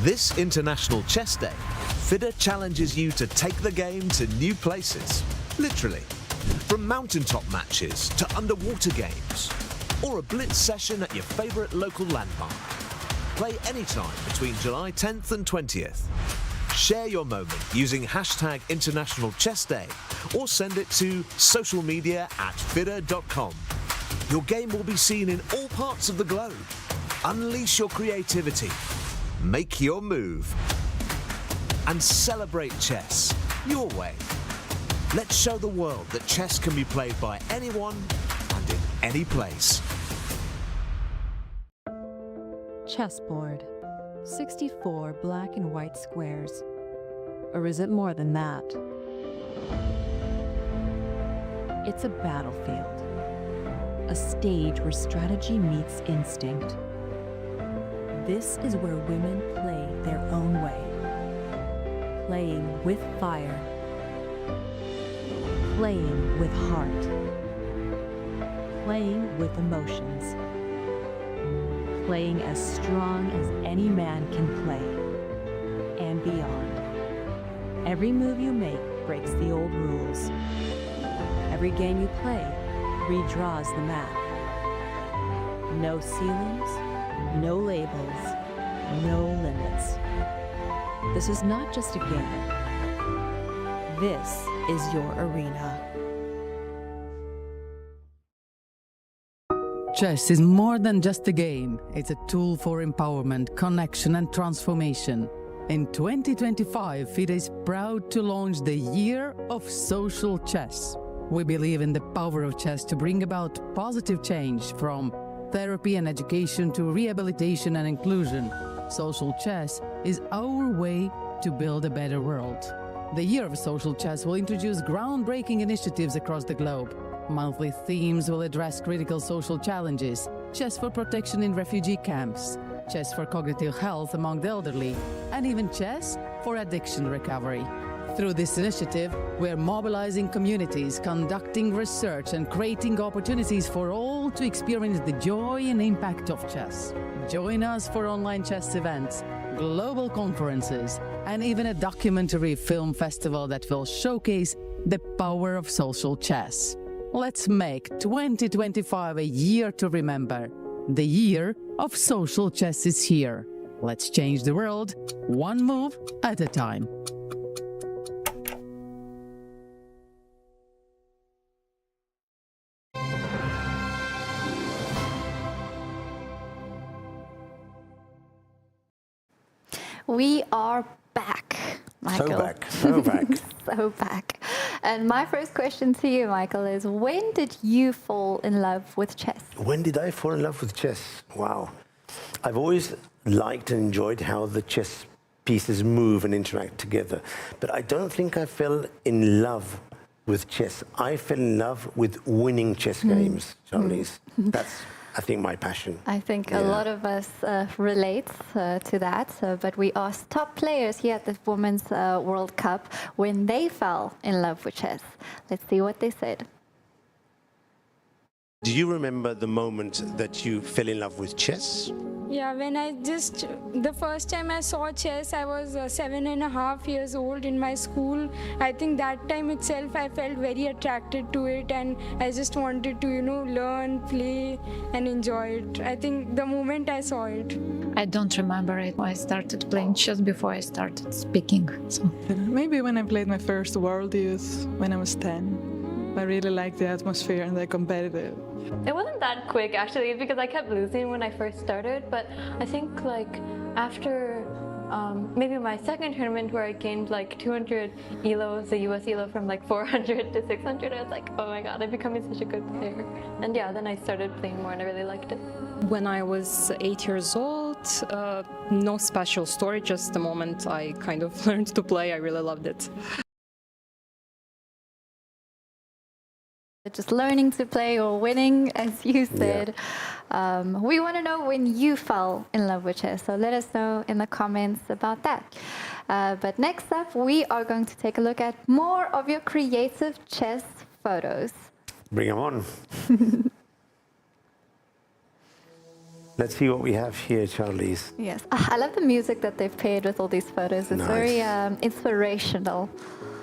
This International Chess Day, FIDE challenges you to take the game to new places, literally. From mountaintop matches to underwater games, or a blitz session at your favourite local landmark. Play anytime between July 10th and 20th. Share your moment using hashtag International Chess Day or send it to social media at FIDE.com. Your game will be seen in all parts of the globe. Unleash your creativity, make your move, and celebrate chess your way. Let's show the world that chess can be played by anyone and in any place. Chessboard. 64 black and white squares. Or is it more than that? It's a battlefield. A stage where strategy meets instinct. This is where women play their own way. Playing with fire. Playing with heart. Playing with emotions. Playing as strong as any man can play, and beyond. Every move you make breaks the old rules. Every game you play redraws the map. No ceilings, no labels, no limits. This is not just a game. This is your arena. Chess is more than just a game. It's a tool for empowerment, connection, and transformation. In 2025, FIDE is proud to launch the Year of Social Chess. We believe in the power of chess to bring about positive change, from therapy and education to rehabilitation and inclusion. Social chess is our way to build a better world. The Year of Social Chess will introduce groundbreaking initiatives across the globe. Monthly themes will address critical social challenges: chess for protection in refugee camps, chess for cognitive health among the elderly, and even chess for addiction recovery. Through this initiative, we're mobilizing communities, conducting research, and creating opportunities for all to experience the joy and impact of chess. Join us for online chess events, global conferences, and even a documentary film festival that will showcase the power of social chess. Let's make 2025 a year to remember. The Year of Social Chess is here. Let's change the world, one move at a time. We are back, Michael. So back, so back. So back. And my first question to you, Michael, is when did you fall in love with chess? When did I fall in love with chess? Wow. I've always liked and enjoyed how the chess pieces move and interact together. But I don't think I fell in love with chess. I fell in love with winning chess games, Charlize. That's, I think, my passion. I think a lot of us relate to that, but we asked top players here at the Women's World Cup when they fell in love with chess. Let's see what they said. Do you remember the moment that you fell in love with chess? Yeah, the first time I saw chess, I was 7.5 years old in my school. I think that time itself, I felt very attracted to it, and I just wanted to, learn, play, and enjoy it. I think the moment I saw it. I don't remember it. I started playing chess before I started speaking. So maybe when I played my first World Youth when I was 10. I really liked the atmosphere and the competitive. It wasn't that quick actually because I kept losing when I first started, but I think like after maybe my second tournament where I gained like 200 ELOs, the US ELO from like 400 to 600, I was like, oh my god, I'm becoming such a good player. And yeah, then I started playing more and I really liked it. When I was 8 years old, no special story, just the moment I kind of learned to play, I really loved it. Just learning to play or winning, as you said. Yeah. We want to know when you fell in love with chess, so let us know in the comments about that. But next up, we are going to take a look at more of your creative chess photos. Bring them on. Let's see what we have here, Charlize. Yes, I love the music that they've paired with all these photos. It's very inspirational.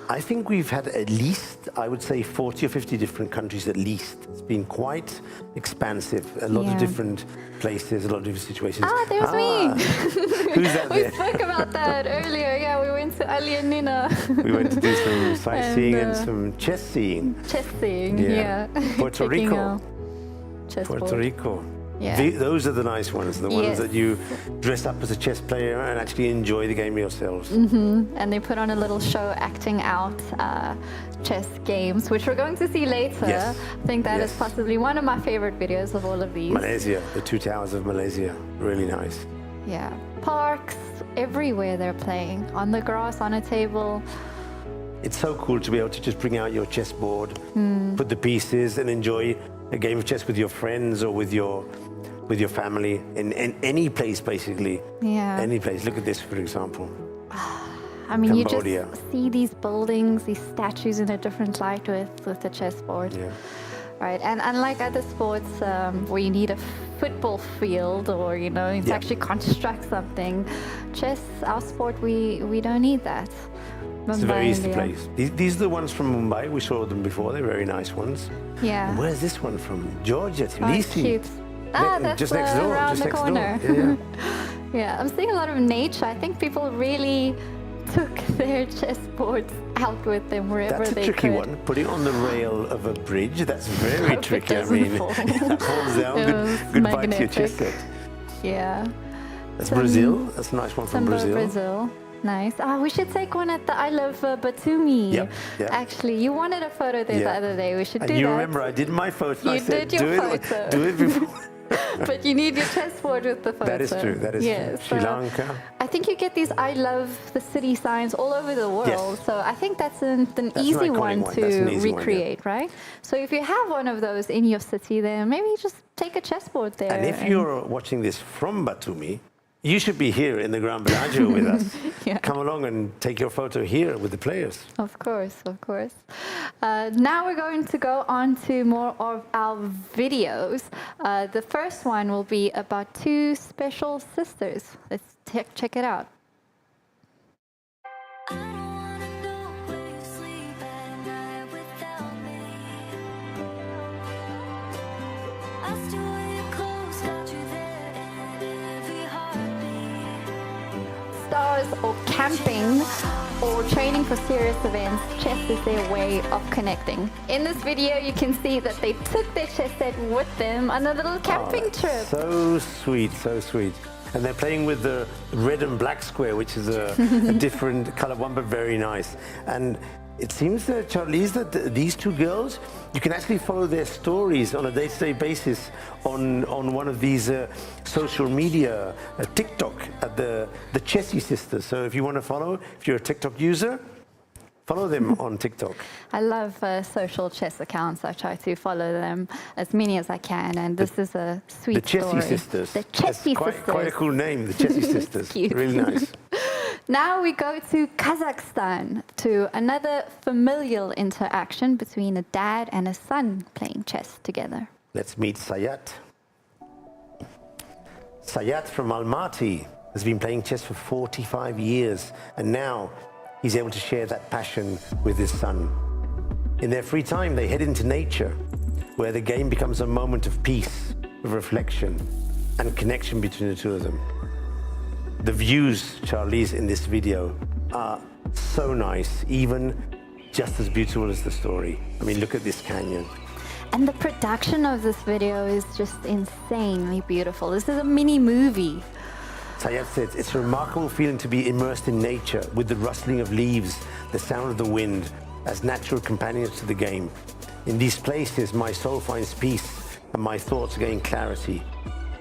I think we've had at least, I would say, 40 or 50 different countries at least. It's been quite expansive. A lot of different places, a lot of different situations. Ah, there's me. Who's that there? We spoke about that earlier. Yeah, we went to Ali and Nina. We went to do some sightseeing and some chess seeing. Chess seeing, yeah. Puerto Rico. Puerto Rico. Yeah. Those are the nice ones, the ones that you dress up as a chess player and actually enjoy the game yourselves. And they put on a little show acting out chess games, which we're going to see later. Yes. I think that is possibly one of my favorite videos of all of these. Malaysia, the two towers of Malaysia, really nice. Yeah, parks, everywhere they're playing, on the grass, on a table. It's so cool to be able to just bring out your chessboard, put the pieces and enjoy a game of chess with your friends or with your family in any place, basically. Yeah. Any place. Look at this, for example. I mean, Cambodia. You just see these buildings, these statues in a different light with the chessboard. Yeah. Right, and unlike other sports where you need a football field or, to actually construct something, chess, our sport, we don't need that. It's a very easy place. These are the ones from Mumbai. We saw them before. They're very nice ones. Yeah. And where's this one from? Georgia, Tbilisi. Cute. That's just next door. around just the next corner. Door. Yeah. Yeah, I'm seeing a lot of nature. I think people really took their chessboards out with them wherever they could. That's a tricky one. Put it on the rail of a bridge. That's very tricky. I mean, that falls down. Goodbye to your chess set. Yeah. That's Brazil. That's a nice one from Brazil. Nice. We should take one at the I Love Batumi. Yep. Actually, you wanted a photo there the other day. We should do that. And you remember I did my photo. You did your photo. Do it before. But you need your chessboard with the photo. That is true. That is true. Sri Lanka. I think you get these I Love the City signs all over the world. Yes. So I think that's an easy one to recreate, right? So if you have one of those in your city, then maybe just take a chessboard there. And if you're watching this from Batumi, you should be here in the Grand Bellagio with us. Come along and take your photo here with the players. Of course, of course. Now we're going to go on to more of our videos. The first one will be about two special sisters. Let's check it out. or camping or training for serious events, chess is their way of connecting. In this video, you can see that they took their chess set with them on a little camping trip. So sweet, so sweet. And they're playing with the red and black square, which is a different color one, but very nice. And it seems, Charlize, that these two girls, you can actually follow their stories on a day-to-day basis on one of these social media, TikTok, at the Chessy Sisters. So if you want to follow, if you're a TikTok user, follow them on TikTok. I love social chess accounts. I try to follow them as many as I can, and this is a sweet story. The Chessy Sisters. The Chessy Sisters. Quite a cool name, the Chessy Sisters. Cute. Really nice. Now we go to Kazakhstan, to another familial interaction between a dad and a son playing chess together. Let's meet Sayat. Sayat from Almaty has been playing chess for 45 years, and now he's able to share that passion with his son. In their free time, they head into nature, where the game becomes a moment of peace, of reflection, and connection between the two of them. The views, Charlize, in this video are so nice, even just as beautiful as the story. I mean, look at this canyon. And the production of this video is just insanely beautiful. This is a mini movie. Sayat says, it's a remarkable feeling to be immersed in nature with the rustling of leaves, the sound of the wind, as natural companions to the game. In these places, my soul finds peace and my thoughts gain clarity.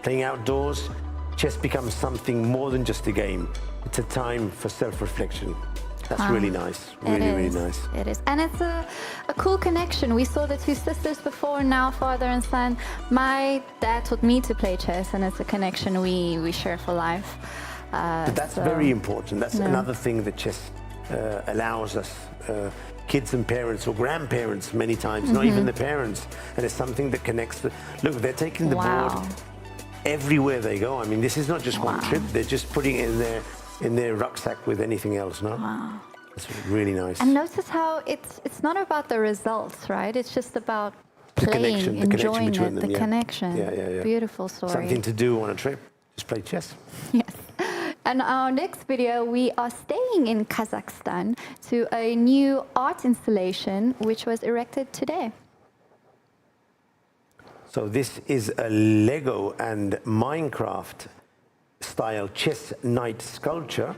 Playing outdoors, chess becomes something more than just a game. It's a time for self-reflection. That's really nice. Really nice. It is. And it's a cool connection. We saw the two sisters before, now father and son. My dad taught me to play chess, and it's a connection we share for life. But that's very important. That's another thing that chess allows us, kids and parents or grandparents many times, not even the parents. And it's something that connects. Look, they're taking the board everywhere they go. I mean, this is not just one trip. They're just putting it in their rucksack with anything else, no? Wow. It's really nice. And notice how it's not about the results, right? It's just about playing, enjoying it, the connection. Yeah. Beautiful story. Something to do on a trip. Just play chess. Yes. And our next video, we are staying in Kazakhstan to a new art installation which was erected today. So this is a Lego and Minecraft style chess knight sculpture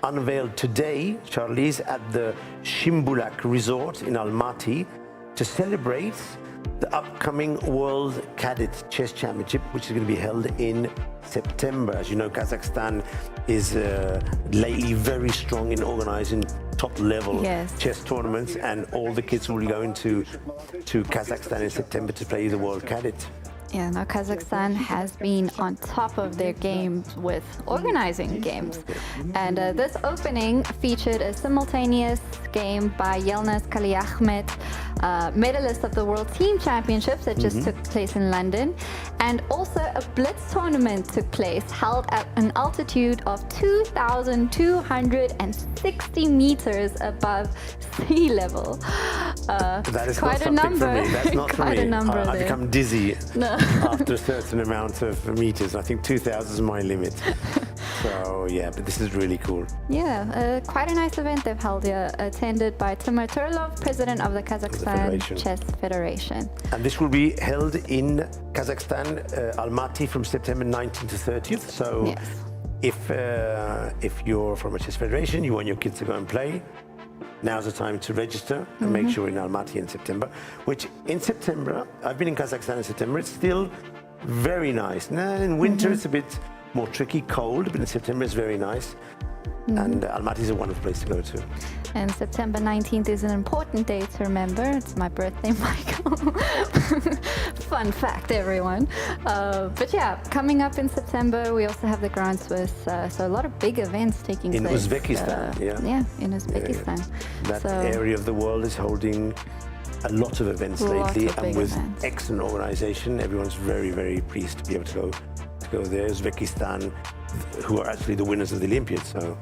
unveiled today, Charlize, at the Shimbulak Resort in Almaty to celebrate the upcoming World Cadet Chess Championship, which is going to be held in September. As you know, Kazakhstan is lately very strong in organizing top-level chess tournaments, and all the kids will be going to Kazakhstan in September to play the World Cadet. Yeah, now Kazakhstan has been on top of their games with organizing games. And this opening featured a simultaneous game by Yilmaz Kaliahmet, medalist of the World Team Championships that just took place in London. And also a blitz tournament took place, held at an altitude of 2,260 meters above sea level. That is quite not a number. For me. That's not quite for me. a number I become dizzy after a certain amount of meters. I think 2,000 is my limit. So yeah, but this is really cool. Yeah, quite a nice event they've held here, attended by Timur Turlov, president of the Kazakhstan Chess Federation. And this will be held in Kazakhstan, Almaty, from September 19th to 30th. So if you're from a chess federation, you want your kids to go and play, now's the time to register and make sure you're in Almaty in September. Which in September, I've been in Kazakhstan in September, it's still very nice. Now in winter it's a bit more tricky, cold, but in September it's very nice. And Almaty is a wonderful place to go to. And September 19th is an important day to remember. It's my birthday, Michael. Fun fact, everyone. But yeah, coming up in September, we also have the Grand Swiss. So a lot of big events taking place. In Uzbekistan, Yeah, in Uzbekistan. That area of the world is holding a lot of events lately, and with excellent organization. Everyone's very, very pleased to be able to go there. Uzbekistan, who are actually the winners of the Olympiads. So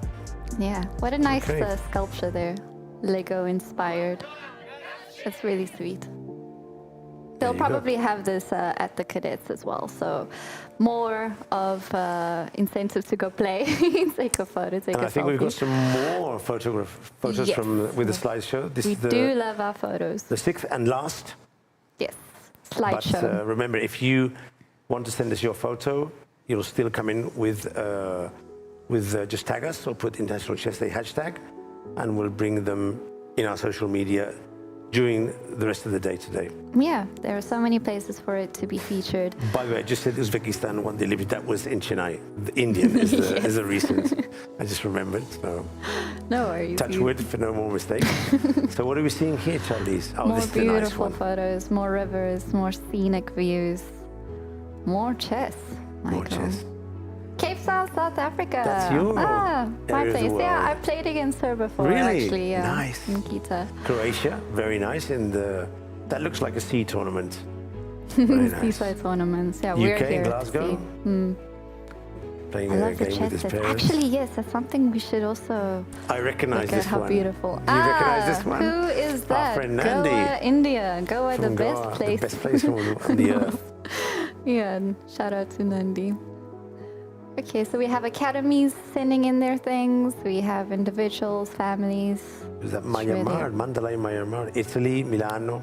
yeah, what a nice sculpture there, Lego inspired. That's really sweet. They'll probably have this at the cadets as well. So more of incentive to go play, take a photo, take And a I think selfie. we've got some more photos Yes. from with the slideshow. We do love our photos. The sixth and last. Yes, slideshow. But remember, if you want to send us your photo, you'll still come in with just tag us or put International Chess Day hashtag, and we'll bring them in our social media during the rest of the day today. Yeah, there are so many places for it to be featured. By the way, I just said Uzbekistan won the Olympics. That was in Chennai. The Indian is the recent. I just remembered. So no worries. Touch wood for no more mistakes. So what are we seeing here, Charlize? Oh, more this is the nice beautiful one. photos, more rivers, more scenic views, more chess. More chess. Cape Town, South Africa. That's your my area of the place. Yeah, world. I played against her before. Really? Actually, yeah. Nice. In Kita. Croatia, very nice. And that looks like a sea tournament. Very nice. Seaside tournaments. Yeah, UK, we're here Glasgow. to see. Playing I a love the game with his chess sets. parents. Actually, yes, that's something we should also I recognize look at this how one. beautiful. Do you recognize this one? Who is that? Our friend Nandi. Goa, India. Goa, the From best Goa, place. The best place on the earth. Yeah, and shout out to Nandi. Okay, so we have academies sending in their things. We have individuals, families. Is that It's really- Myanmar, Mandalay, Myanmar, Italy, Milano?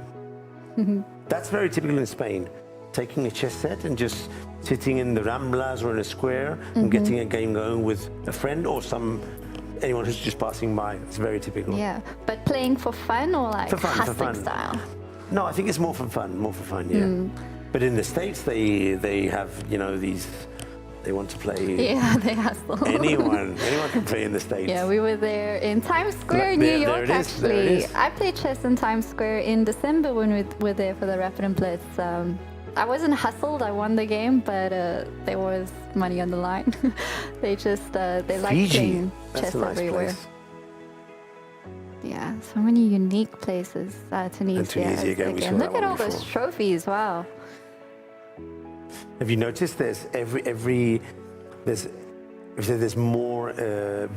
That's very typical in Spain. Taking a chess set and just sitting in the Ramblas or in a square and getting a game going with a friend or anyone who's just passing by. It's very typical. Yeah, but playing for fun or like For fun, for hustling fun. style? No, I think it's more for fun, yeah. But in the States, they have, these, they want to play. Yeah, they hustle. Anyone can play in the States. Yeah, we were there in Times Square, Look, New there York, it is, there it actually. is. I played chess in Times Square in December when we were there for the Rapid and Blitz. I wasn't hustled, I won the game, but there was money on the line. They just, they like Fiji. playing That's chess a nice everywhere. place. Yeah, so many unique places. Tunisia. Tunisia again, we saw Look that at one all those before. trophies, wow. Have you noticed there's there's more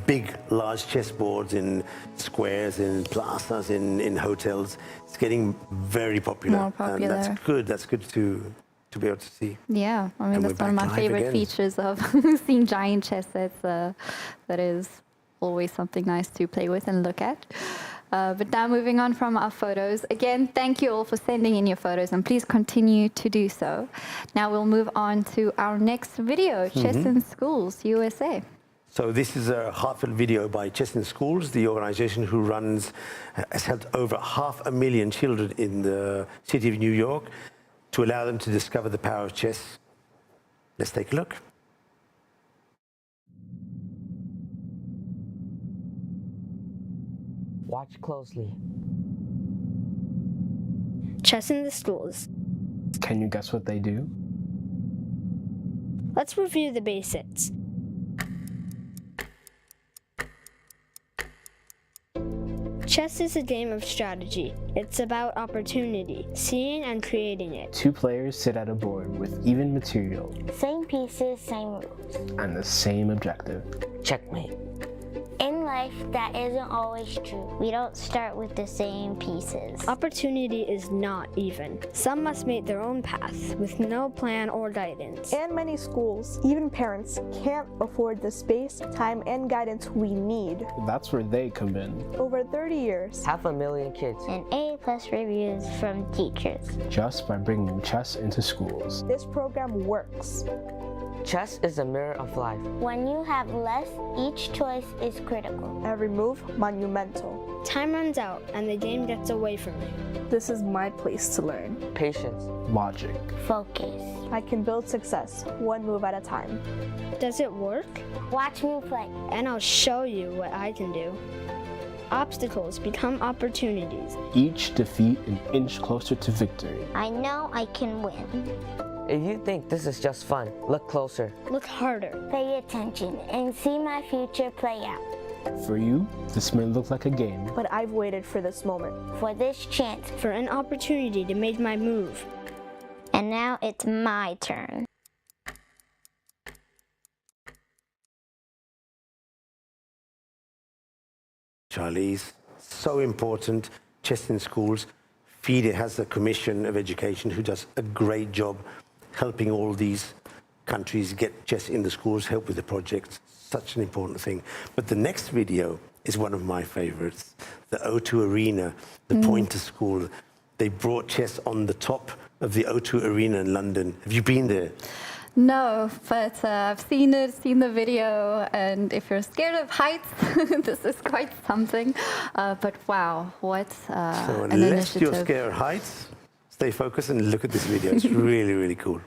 big, large chessboards in squares, in plazas, in hotels. It's getting very popular. More popular. And that's good. That's good to be able to see. Yeah, I mean, And that's we're one of back my live favorite again. features of seeing giant chess sets. That is always something nice to play with and look at. But now moving on from our photos. Again, thank you all for sending in your photos and please continue to do so. Now we'll move on to our next video, Chess in Schools, USA. So this is a heartfelt video by Chess in Schools, the organization who has helped over 500,000 children in the city of New York to allow them to discover the power of chess. Let's take a look. Watch closely. Chess in the schools. Can you guess what they do? Let's review the basics. Chess is a game of strategy. It's about opportunity, seeing and creating it. Two players sit at a board with even material Same pieces, same rules. and the same objective. Checkmate. In life, that isn't always true. We don't start with the same pieces. Opportunity is not even. Some must make their own path with no plan or guidance. And many schools, even parents, can't afford the space, time, and guidance we need. That's where they come in. Over 30 years. 500,000 kids. And A+ reviews from teachers. Just by bringing chess into schools. This program works. Chess is a mirror of life. When you have less, each choice is critical. Every move, monumental. Time runs out and the game gets away from you. This is my place to learn. Patience. Logic. Focus. I can build success, one move at a time. Does it work? Watch me play. And I'll show you what I can do. Obstacles become opportunities. Each defeat an inch closer to victory. I know I can win. If you think this is just fun, look closer. Look harder. Pay attention and see my future play out. For you, this may look like a game. But I've waited for this moment. For this chance. For an opportunity to make my move. And now it's my turn. Charlize, so important. Chess in schools, FIDE has a commission of education who does a great job helping all these countries get chess in the schools, help with the projects. Such an important thing. But the next video is one of my favorites. The O2 Arena, the Pointer School. They brought chess on the top of the O2 Arena in London. Have you been there? No, but I've seen it, seen the video, and if you're scared of heights, this is quite something. But wow, what So an unless initiative. you're scared of heights, stay focused and look at this video. It's really, really cool.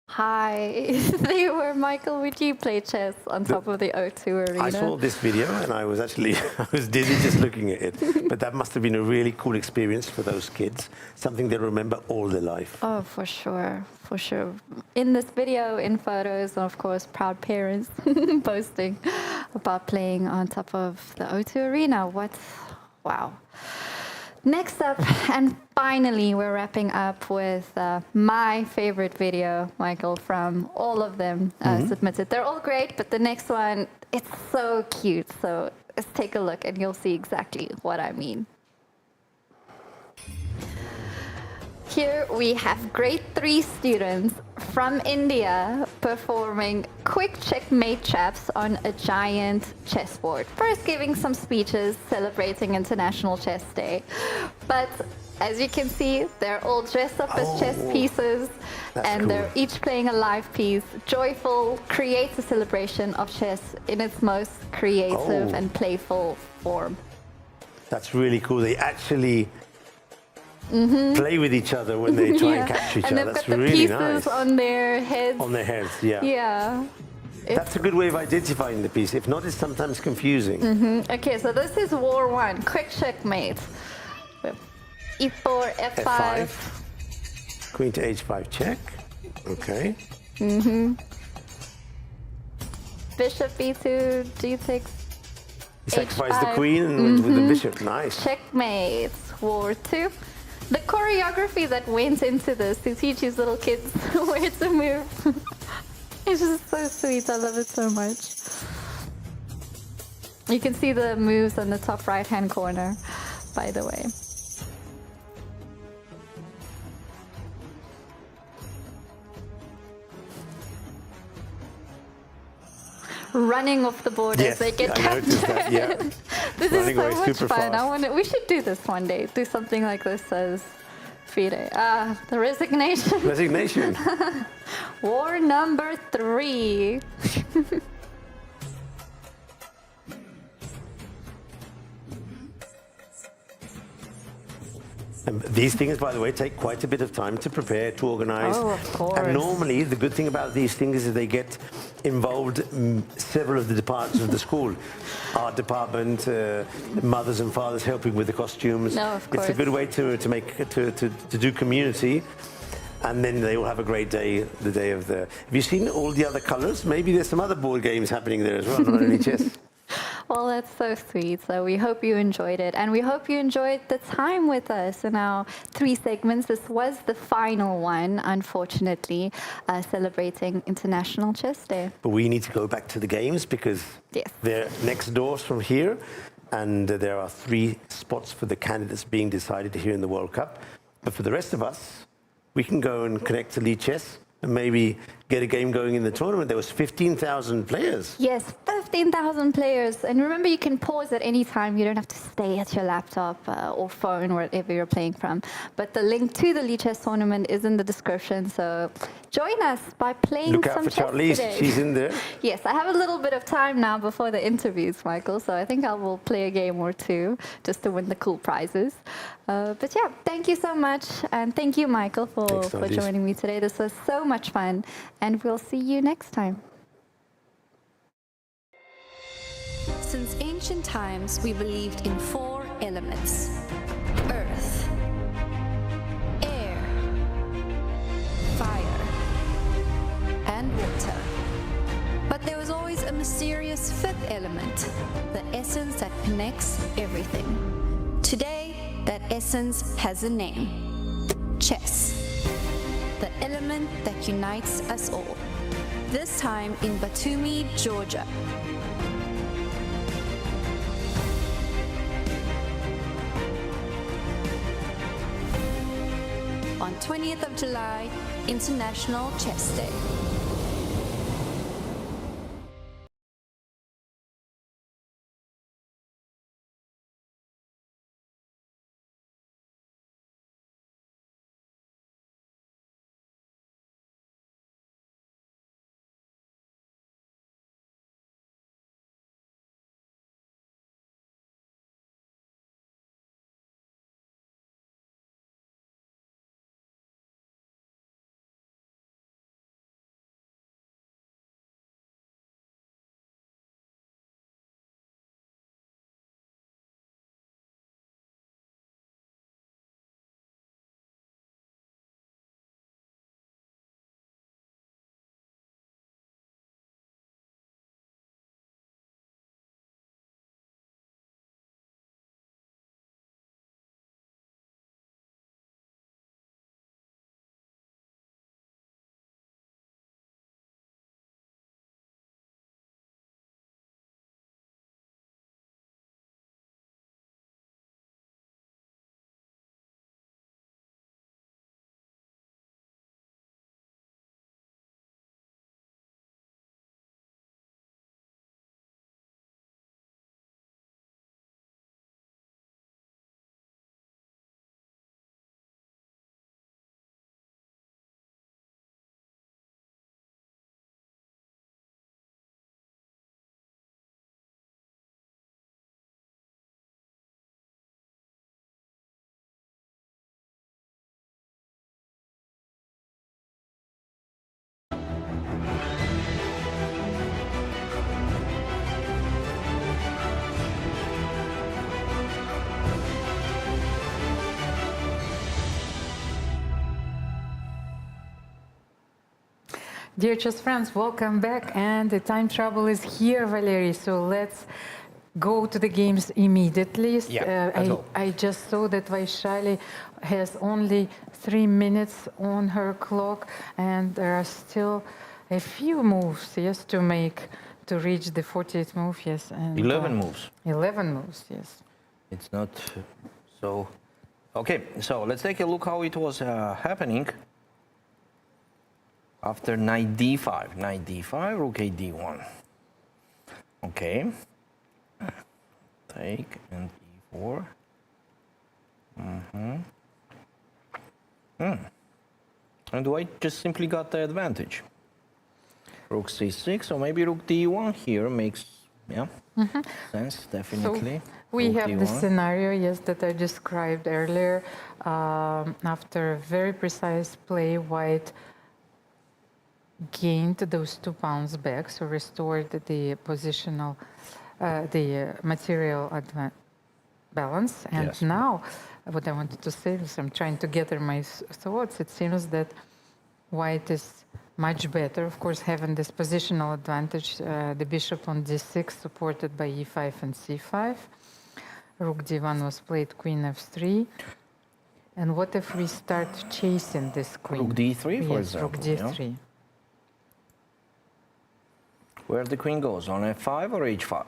Hi, they were Michael. Would you play chess on top of the O2 Arena? I saw this video and I was actually, I was dizzy just looking at it. But that must have been a really cool experience for those kids. Something they remember all their life. Oh, for sure, for sure. In this video, in photos, and of course, proud parents posting about playing on top of the O2 Arena. What, wow. Next up, and finally, we're wrapping up with my favorite video, Michael, from all of them submitted. They're all great, but the next one, it's so cute. So let's take a look and you'll see exactly what I mean. Here we have grade 3 students from India performing quick checkmate traps on a giant chessboard. First giving some speeches celebrating International Chess Day. But as you can see, they're all dressed up as chess pieces and cool. they're each playing a live piece. Joyful creates a celebration of chess in its most creative and playful form. That's really cool. They actually play with each other when they try and catch each and other. they've That's got the really pieces nice. on their heads. On their heads, yeah. Yeah. That's a good way of identifying the piece. If not, it's sometimes confusing. Okay, so this is War 1, quick checkmate. E4, F5. Queen to H5 check. Okay. Bishop B2, G6. You sacrifice H5. the queen and went with the bishop. Nice. Checkmate. War 2. The choreography that went into this to teach these little kids where to move. It's just so sweet. I love it so much. You can see the moves on the top right-hand corner, by the way. Running off the board as they get captured. That, yeah. This Running is so away much super fun. fast. We should do this one day. Do something like this as FIDE. The resignation. Resignation. War number 3. And these things, by the way, take quite a bit of time to prepare, to organize. Oh, of course. And normally, the good thing about these things is they get involved several of the departments of the school. Art department, mothers and fathers helping with the costumes. No, of course. It's a good way to do community. And then they will have a great day, the day of the... Have you seen all the other colors? Maybe there's some other board games happening there as well, not only chess. Well, that's so sweet. So we hope you enjoyed it. And we hope you enjoyed the time with us in our 3 segments. This was the final one, unfortunately, celebrating International Chess Day. But we need to go back to the games because they're next doors from here. And there are 3 spots for the candidates being decided here in the World Cup. But for the rest of us, we can go and connect to Lead Chess and maybe get a game going in the tournament. There was 15,000 players. Yes, 15,000 players. And remember, you can pause at any time. You don't have to stay at your laptop or phone, wherever you're playing from. But the link to the Lead Chess tournament is in the description. So join us by playing Look out some for chess Charlize. today. She's in there. Yes, I have a little bit of time now before the interviews, Michael. So I think I will play a game or 2 just to win the cool prizes. But yeah, thank you so much. And thank you, Michael, for joining me today. This was so much fun. And we'll see you next time. Since ancient ancient times, we believed in 4 elements: earth, air, fire, and water. But there was always a mysterious 5th element, the essence that connects everything. Today, that essence has a name: chess, the element that unites us all. This time in Batumi, Georgia. On 20th of July, International Chess Day. Dear chess friends, welcome back. And the time travel is here, Valery. So let's go to the games immediately. I just saw that Vaishali has only 3 minutes on her clock, and there are still a few moves, yes, to make to reach the 40th move, yes. And 11 moves. 11 moves, yes. It's not so. Okay, so let's take a look how it was happening. After knight d5, rook a d1. Okay. Take and e4. And White just simply got the advantage. Rook c6, or maybe rook d1 here makes sense, definitely. So we rook have d1. the scenario, yes, that I described earlier. After a very precise play, White gained those 2 pawns back, so restored the positional, the material balance. And now, what I wanted to say is I'm trying to gather my thoughts. It seems that White is much better, of course, having this positional advantage, the bishop on d6 supported by e5 and c5. Rook d1 was played, queen f3. And what if we start chasing this queen? Rook d3, for example. Rook d3. Yeah. Where the queen goes, on f5 or h5?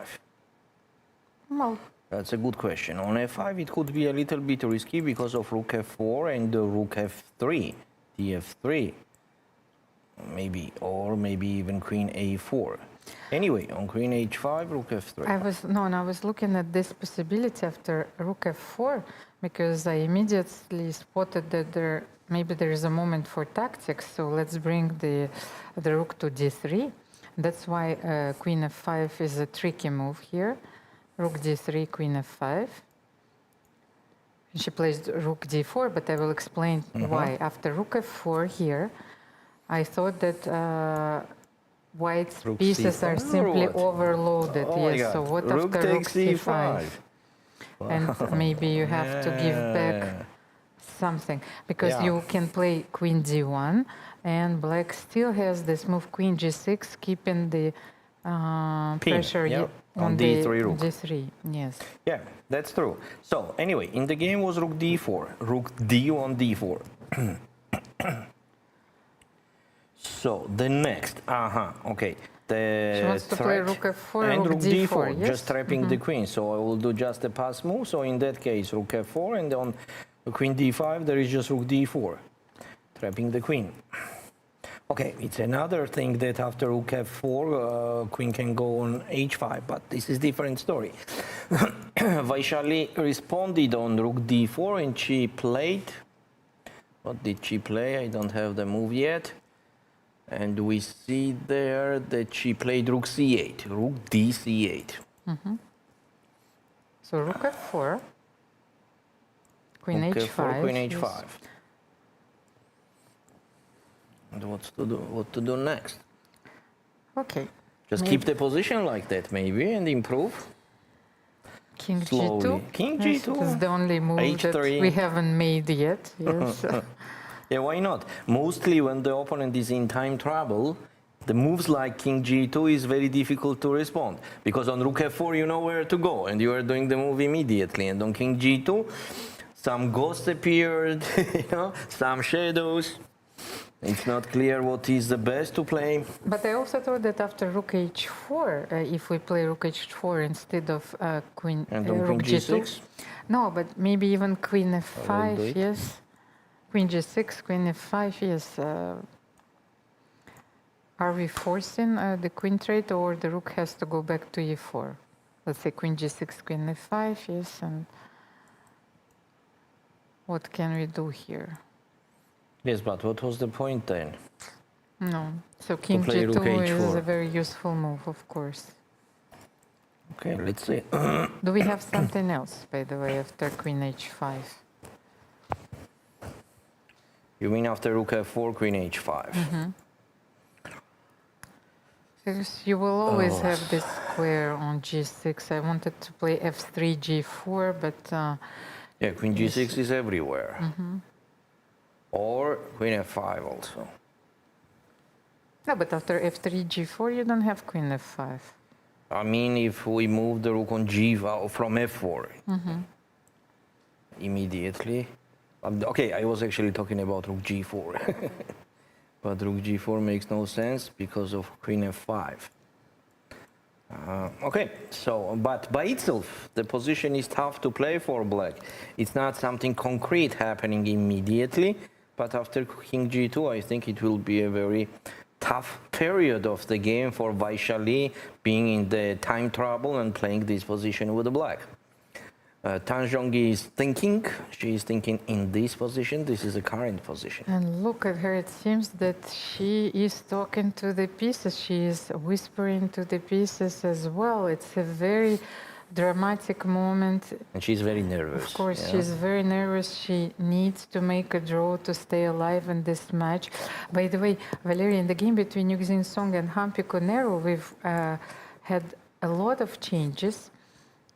Well, that's a good question. On f5, it could be a little bit risky because of rook f4 and rook f3, df3, maybe, or maybe even queen a4. Anyway, on queen h5, rook f3. I was looking at this possibility after rook f4 because I immediately spotted that maybe there is a moment for tactics. So let's bring the rook to d3. That's why queen f5 is a tricky move here. Rook d3, queen f5. She plays rook d4, but I will explain why. After rook f4 here, I thought that white Rook pieces are C5 or simply what? overloaded. Oh my Yes, so God. what Rook after rook takes c5? And Wow. maybe you have to give back Yeah. something, because Yeah. you can play queen d1, and black still has this move queen g6, keeping the Pin, pressure yeah, on on the d3 rook. d3. Yes. Yeah, that's true. So anyway, in the game was rook d4, rook d1, d4. So the next, okay. She The wants to play threat rook f4, and rook d4, yes? just trapping the queen. So I will do just a pass move. So in that case, rook f4, and on queen d5, there is just rook d4, trapping the queen. Okay, it's another thing that after rook f4, queen can go on h5, but this is different story. Vaishali responded on rook d4, and she played. What did she play? I don't have the move yet. And we see there that she played rook c8, rook d c8. So rook f4, queen Rook h5. f4, queen yes. h5. And what to do next? Okay. Just Maybe keep the position like that, maybe, and improve. King slowly. g2. King Yes, g2. This is the only move that H3. we haven't made yet. Yes. Yeah, why not? Mostly when the opponent is in time trouble, the moves like king g2 is very difficult to respond, because on rook f4 you know where to go and you are doing the move immediately, and on king g2 some ghosts appeared, you know, some shadows. It's not clear what is the best to play. But I also thought that after rook h4, if we play rook h4 instead of queen, And on rook queen g2. g6? No, but maybe even queen do f5, it. yes. Queen g6, queen f5, yes. Are we forcing the queen trade, or the rook has to go back to e4? Let's say queen g6, queen f5, yes. And what can we do here? Yes, but what was the point then? No. So king play rook g2 is h4. a very useful move, of course. Okay, let's see. Do we have something else, by the way, after queen h5? You mean after rook f4, queen h5? Because you will always have this square on g6. I wanted to play f3, g4, but... Yeah, queen g6 is everywhere. Or queen f5 also. No, but after f3, g4, you don't have queen f5. I mean, if we move the rook on g5 from f4 immediately. Okay, I was actually talking about rook g4. But rook g4 makes no sense because of queen f5. Okay, so, but by itself, the position is tough to play for black. It's not something concrete happening immediately, but after king g2, I think it will be a very tough period of the game for Vaishali, being in the time trouble and playing this position with the black. Tanjongi is thinking, she is thinking in this position, this is the current position. And look at her, it seems that she is talking to the pieces, she is whispering to the pieces as well. It's a very dramatic moment. And she's very nervous. Of course, yeah? she's very nervous. She needs to make a draw to stay alive in this match. By the way, Valeria, in the game between Yuxin Song and Hampi Conero, we've had a lot of changes.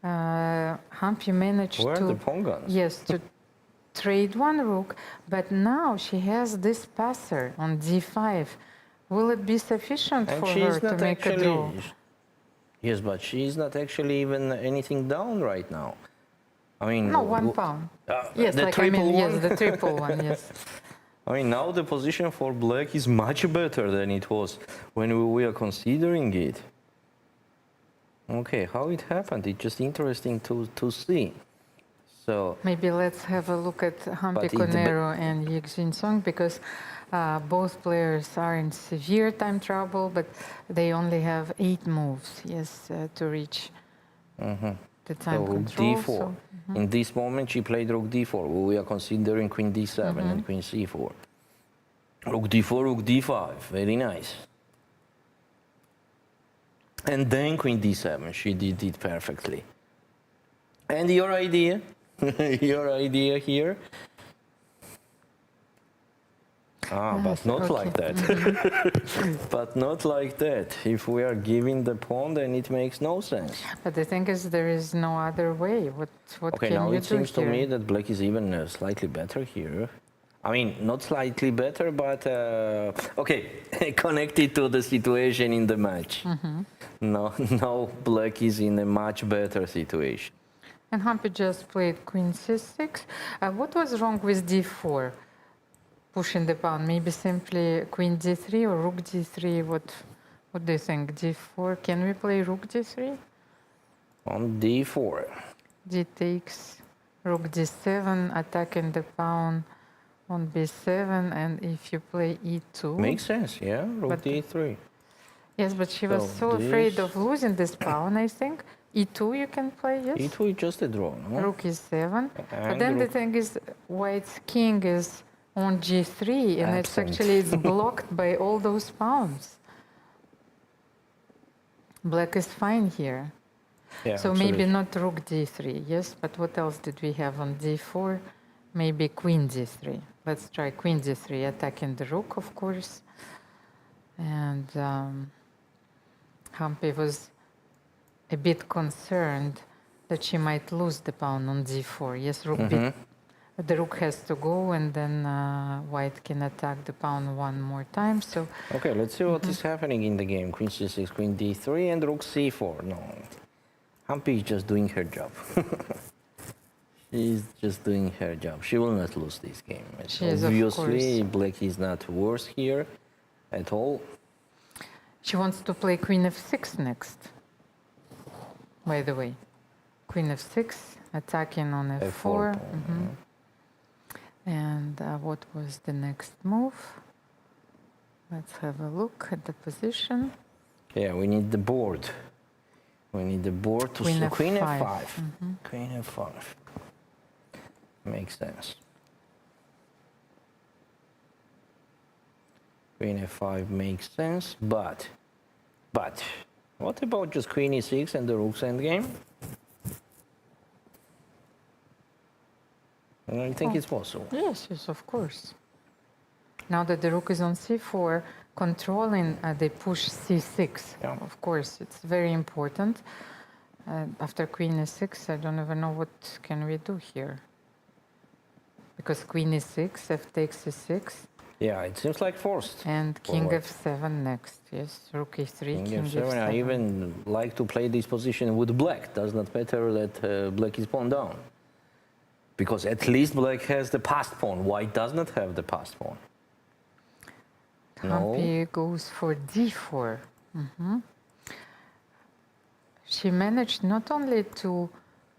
Hampi managed Where to... are the pawn guns? Yes, to trade one rook, but now she has this passer on d5. Will it be sufficient And for she's her to not make a draw? Yes, but she's not actually even anything down right now. I mean... No, 1 pawn. Yes, the like I triple mean, one? yes, the triple one, yes. I mean, now the position for black is much better than it was when we were considering it. Okay, how it happened, it's just interesting to see. So Maybe let's have a look at Hampi But it- Conero and Yuxin Song, because both players are in severe time trouble, but they only have 8 moves, yes, to reach the time so rook control. d4. So, In this moment, she played rook d4. We are considering queen d7 and queen c4. Rook d4, rook d5. Very nice. And then queen d7. She did it perfectly. And your idea? Your idea here? But not like that. But not like that. If we are giving the pawn, then it makes no sense. But the thing is, there is no other way. What Okay, can now you it do seems here? to me that black is even slightly better here. I mean, not slightly better, but okay, connected to the situation in the match. No, black is in a much better situation. And Humpy just played queen c6. What was wrong with d4? Pushing the pawn, maybe simply queen d3 or rook d3. What do you think? d4? Can we play rook d3? On d4. D takes rook d7, attacking the pawn on b7, and if you play e2. Makes sense, yeah. Rook d3. Yes, but she was so afraid of losing this pawn, I think. e2 you can play, yes? e2 is just a draw, no? Rook e7. But And then the rook- thing is, white's king is on g3, and it's blocked by all those pawns. Black is fine here. Yeah, So absolutely. maybe not rook d3, yes? But what else did we have on d4? Maybe queen d3. Let's try queen d3, attacking the rook, of course. And Humpy was a bit concerned that she might lose the pawn on d4. Yes, rook b. The rook has to go, and then white can attack the pawn one more time. So Okay, let's see what is happening in the game. Queen c6, queen d3, and rook c4. No, Humpy is just doing her job. She's just doing her job. She will not lose this game. She is, of Obviously, course. black is not worse here at all. she wants to play queen f6 next, by the way. Queen f6, attacking on f4. And what was the next move? Let's have a look at the position. Yeah, we need the board. We need the board to Queen see queen f5. f5. Queen f5. Makes sense. Queen f5 makes sense, but what about just queen e6 and the rook's endgame? I think it's possible. Yes, yes, of course. Now that the rook is on c4, controlling the push c6, of course, it's very important. After queen e6, I don't even know what can we do here. Because queen e6, f takes e6. Yeah, it seems like forced. And king white. f7 next, yes. Rook e3, King f7. I even like to play this position with black. Does not matter that black is pawn down. Because at least black has the passed pawn. White does not have the passed pawn. Humpy goes for d4. She managed not only to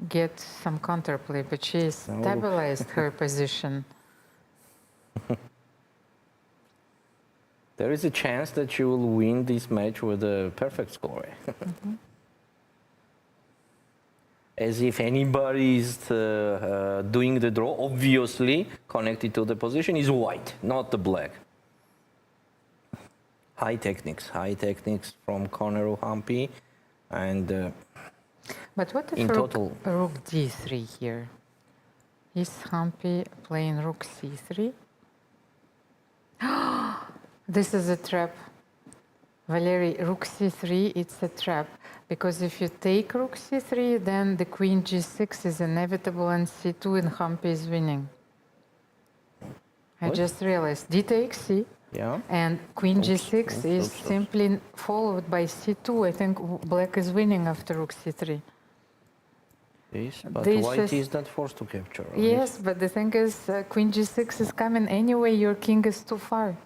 get some counterplay, but she stabilized her position. There is a chance that you will win this match with a perfect score. As if anybody is doing the draw, obviously connected to the position is white, not the black. High techniques from Conor Humpy, and but what if in rook total, d3 here? Is Humpy playing rook c3? This is a trap. Valery, rook c3, it's a trap. Because if you take rook c3, then the queen g6 is inevitable and c2 and Humpy is winning. I just realized d takes c. Yeah. And queen g6 is simply followed by c2. I think black is winning after rook c3. Yes, but This white is- is not forced to capture. Right? Yes, but the thing is, queen g6 is coming anyway. Your king is too far.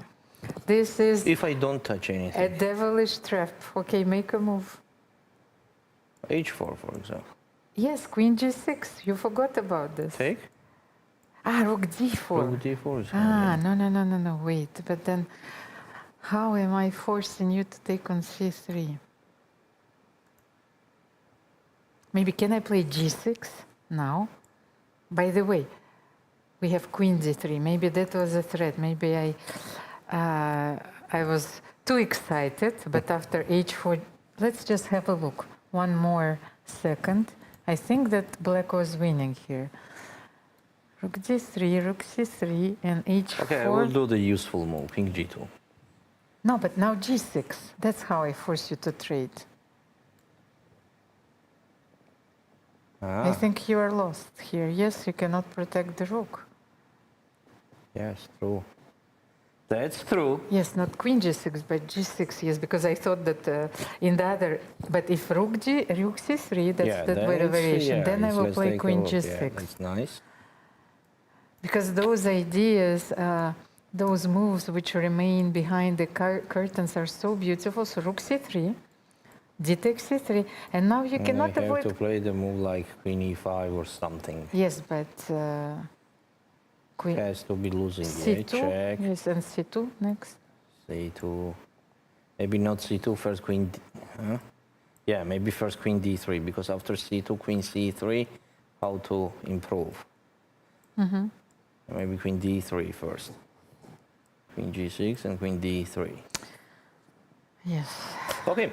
This is If I don't touch anything. a devilish trap. Okay, make a move. H4, for example. Yes, queen g6. You forgot about this. Take? Rook d4. Rook d4 is No, wait. But then, how am I forcing you to take on c3? Maybe can I play g6 now? By the way, we have queen d3. Maybe that was a threat. Maybe I was too excited. But after h4, let's just have a look. One more second. I think that black was winning here. Rook d3, rook c3, and h4. Okay, I will do the useful move, king g2. No, but now g6. That's how I force you to trade. I think you are lost here. Yes, you cannot protect the rook. Yes, true. That's true. Yes, not queen g6, but g6. Yes, because I thought that in the other. But if rook c3, that's the variation. Then I will play queen g6. Yeah, that's nice. Because those ideas, those moves which remain behind the curtains are so beautiful. So rook c3, d takes c3, and now you cannot avoid. I have to play the move like queen e5 or something. Yes, but queen has to be losing. c2. Yeah, check. Yes, and c2 next. c2. Maybe not c2. First queen. Huh? Yeah, maybe first queen d3 because after c2, queen c3. How to improve? Maybe queen d3 first. Queen g6 and queen d3. Yes. Okay,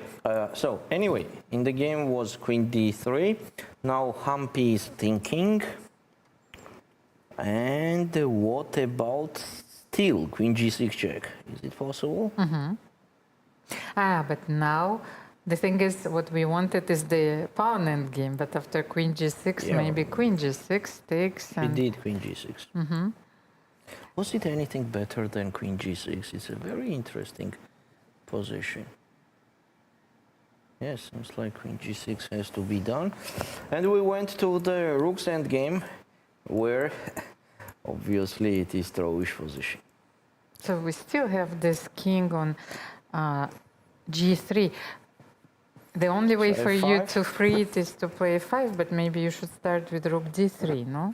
so anyway, in the game was queen d3. Now Hampi is thinking. And what about still queen g6 check? Is it possible? But now the thing is, what we wanted is the pawn endgame. But after queen g6, maybe queen g6 takes. He did queen g6. Was it anything better than queen g6? It's a very interesting position. Yes, seems like queen g6 has to be done. And we went to the rook's endgame, where obviously it is throwish position. So we still have this king on g3. The only way for you to free it is to play f5, but maybe you should start with rook d3, no?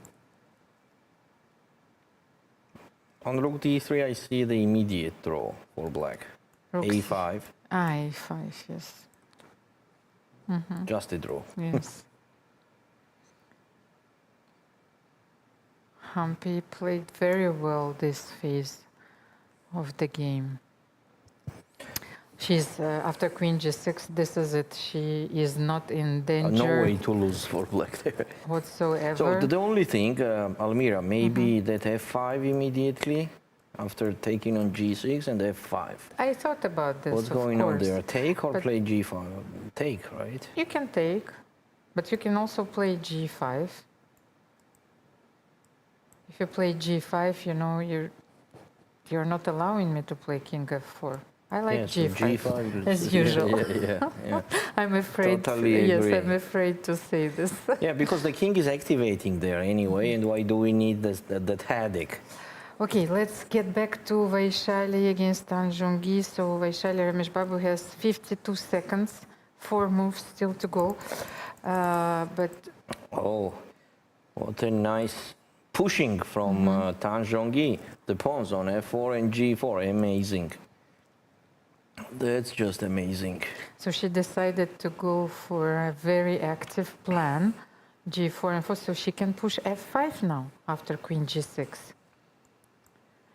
On rook d3, I see the immediate draw for black. Rook a5. a5, yes. Just a draw. Yes. Hampi played very well this phase of the game. She's after queen g6. This is it. She is not in danger. No way to lose for black there. Whatsoever. So the only thing, Almira, maybe that f5 immediately after taking on g6 and f5. I thought about this. What's going on there? Take or play g5? Take, right? You can take, but you can also play g5. If you play g5, you know you're not allowing me to play king f4. I like g5, g5 as usual. Yeah. I'm afraid. Totally agree. Yes, I'm afraid to say this. Yeah, because the king is activating there anyway, and why do we need that headache? Okay, let's get back to Vaishali against Tanjongi. So Vaishali Ramesh Babu has 52 seconds, 4 moves still to go. But oh, what a nice pushing from Tanjongi. The pawns on f4 and g4, amazing. That's just amazing. So she decided to go for a very active plan, g4 and 4, so she can push f5 now after queen g6.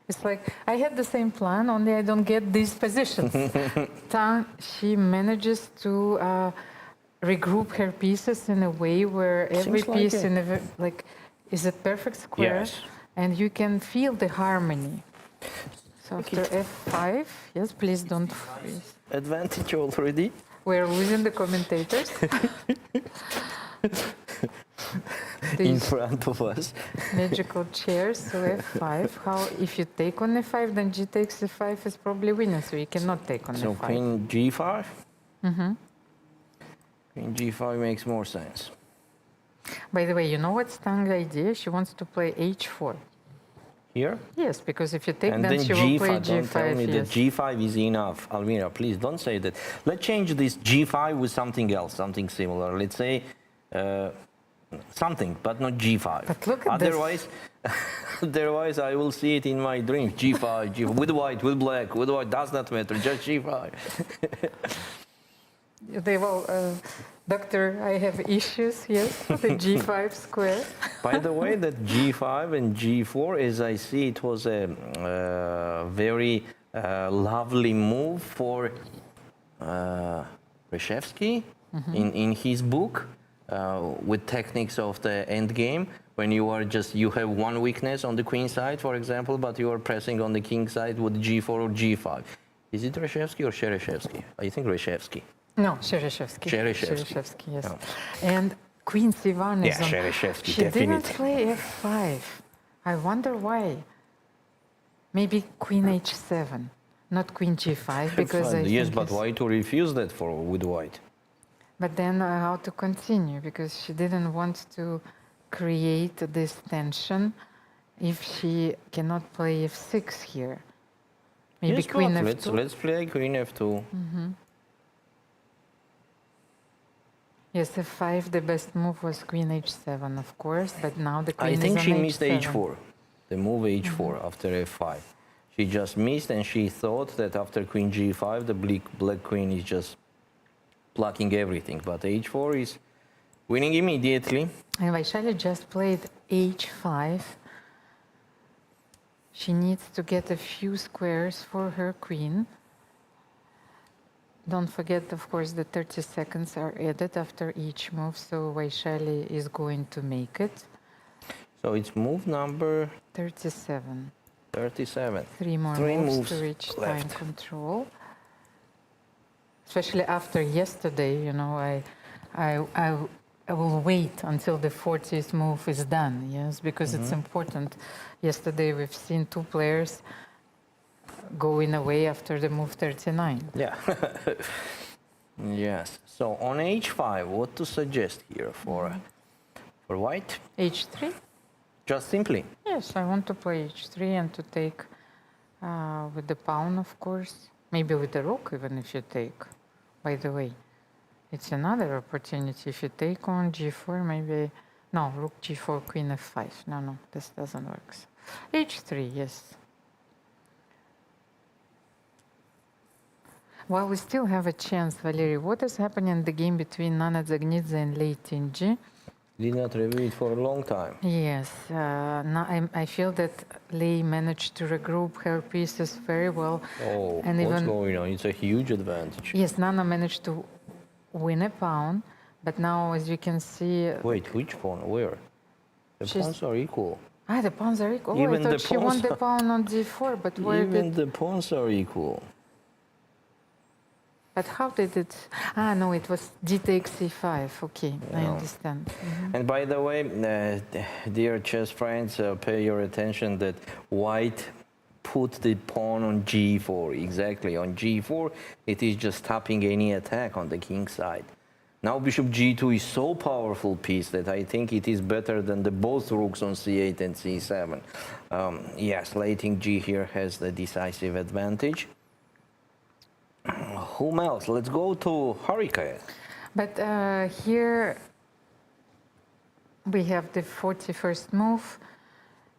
It's like, I had the same plan, only I don't get these positions. She manages to regroup her pieces in a way where every piece is a perfect square, and you can feel the harmony. So after f5, yes, please don't freeze. Advantage already. We're losing the commentators. In front of us. Magical chairs, so f5. How, if you take on f5, then g takes f5 is probably winning, so you cannot take on f5. So queen g5? Queen g5 makes more sense. By the way, you know what's Tang's idea? She wants to play h4. Here? Yes, because if you take, and then she will play g5. Don't tell me that g5 is enough. Almira, please don't say that. Let's change this g5 with something else, something similar. Let's say something, but not g5. But look at this. Otherwise, I will see it in my dreams. G5, g5, with white, with black, with white, does not matter, just g5. They will, doctor, I have issues, yes, with the g5 square. By the way, that g5 and g4, as I see, it was a very lovely move for Reshevsky in his book. with techniques of the end game, when you have one weakness on the queen side, for example, but you are pressing on the king side with g4 or g5. Is it Reshevsky or Shereshevsky? I think Reshevsky. No, Shereshevsky. Shereshevsky. Yes. Oh. And Queen C1 is on. Shereshevsky, She definitely. didn't play F5. I wonder why. Maybe Queen H7, not Queen G5, because I yes, think but why to refuse that with white? But then how to continue? Because she didn't want to create this tension if she cannot play F6 here. Maybe Yes, Queen but F2. let's play Queen F2. Yes, F5, the best move was Queen H7, of course, but now the Queen I think is she on missed H7. H4, the move H4 after F5. She just missed, and she thought that after Queen G5, the black Queen is just blocking everything. But H4 is winning immediately. And Vaishali just played H5. She needs to get a few squares for her queen. Don't forget, of course, the 30 seconds are added after each move, so Vaishali is going to make it. So it's move number 37. 37. Three more moves to reach time control. Especially after yesterday, you know, I will wait until the 40th move is done, yes, because it's important. Yesterday we've seen two players going away after the move 39. Yeah. Yes. So on H5, what to suggest here for white? H3? Just simply. Yes, I want to play H3 and to take with the pawn, of course. Maybe with the rook, even if you take. By the way, it's another opportunity. If you take on G4, maybe... No, rook G4, queen F5. No, this doesn't work. So, H3, yes. Well, we still have a chance, Valery. What is happening in the game between Nana Dzagnidze and Lei Tinji? Did not review it for a long time. Yes, I feel that Lei managed to regroup her pieces very well. Oh, and what's even, going on? It's a huge advantage. Yes, Nana managed to win a pawn, but now, as you can see... Wait, which pawn? Where? The pawns are equal. Ah, the pawns are equal. Even I thought she won the pawn on D4, but where Even the pawns are equal. But how did it... Ah, no, it was D takes C5. Okay, I understand. And by the way, dear chess friends, pay your attention that white put the pawn on G4. Exactly, on G4, it is just stopping any attack on the king side. Now bishop G2 is so powerful piece that I think it is better than the both rooks on C8 and C7. Yes, Leiting G here has the decisive advantage. Whom else? Let's go to Harika. But here we have the 41st move,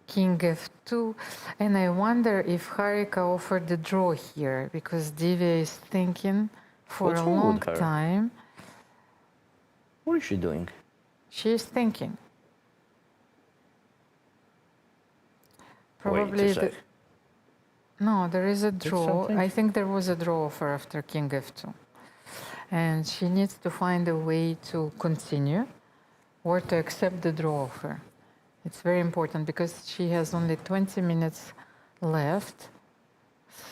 King F2, and I wonder if Harika offered the draw here, because Divya is thinking for What's a wrong long with her? time. What is she doing? She is thinking. Probably Wait a sec. No, there is a draw. something? I think there was a draw offer after King F2. And she needs to find a way to continue or to accept the draw offer. It's very important because she has only 20 minutes left.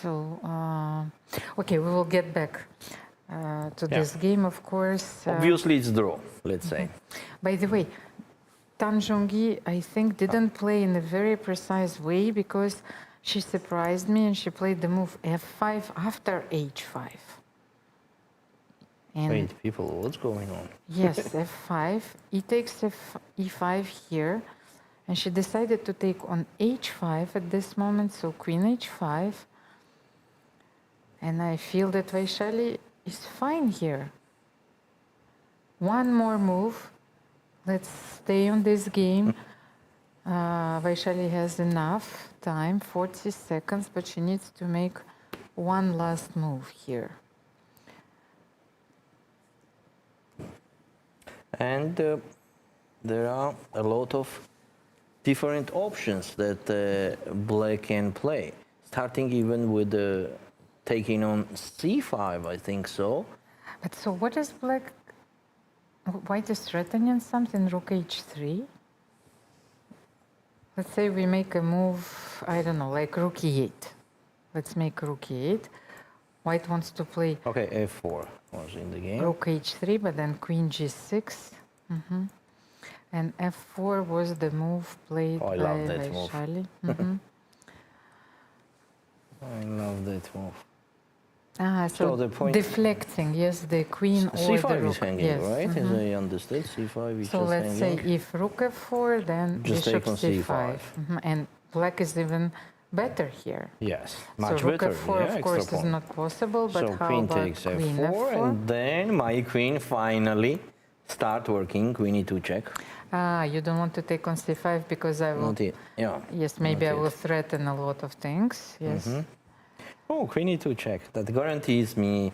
So, okay, we will get back to this game, of course. Obviously, it's draw, let's say. By the way, Tan Zhongyi, I think, didn't play in a very precise way because she surprised me and she played the move F5 after H5. And Wait, people, what's going on? yes, F5, e takes E5 here, and she decided to take on H5 at this moment, so Queen H5. And I feel that Vaishali is fine here. One more move. Let's stay on this game. Vaishali has enough time, 40 seconds, but she needs to make one last move here. And there are a lot of different options that black can play, starting even with taking on C5, I think so. But so what is black White is threatening something, rook h3. Let's say we make a move, I don't know, like rook e8. Let's make rook e8. White wants to play... Okay, f4 was in the game. Rook h3, but then queen g6. And f4 was the move played by Vaishali. I love that move. So the point deflecting, yes, the queen or c5 the rook. is hanging, yes. right? As I understood, c5 is so just let's hanging. say if rook f4, then just bishop take c5. And black is even better here. Yes, much so rook better. f4, yeah, of course, point. is not possible, but so how queen about takes queen f4, f4? and then my queen finally start working. Queen e2 check. You don't want to take on c5 because I will... Not it. Yeah. Yes, maybe I will threaten a lot of things. Yes. Oh, queen e2 check. That guarantees me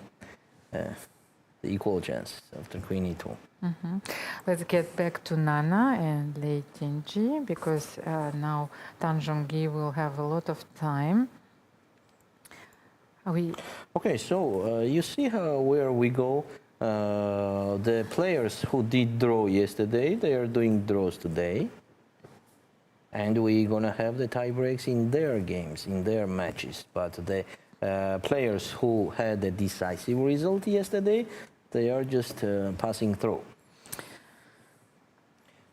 the equal chance of the queen e2. Let's get back to Nana and late in G, because now Tan Zhongyi will have a lot of time. Okay, so you see where we go. The players who did draw yesterday, they are doing draws today. And we're going to have the tie breaks in their games, in their matches. But the players who had a decisive result yesterday, they are just passing through.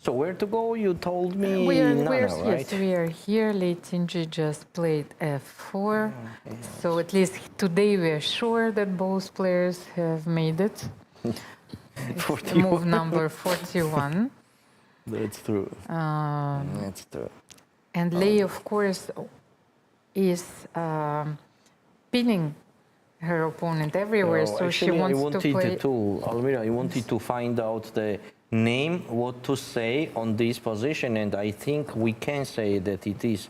So where to go? You told me Nana, right? Yes, we are here. Lei Qingji just played f4. So at least today we are sure that both players have made it. Move number 41. That's true. That's true. And Lei, of course, is pinning her opponent everywhere, so actually, she wants to play... Almira, I wanted to find out the name, what to say on this position, and I think we can say that it is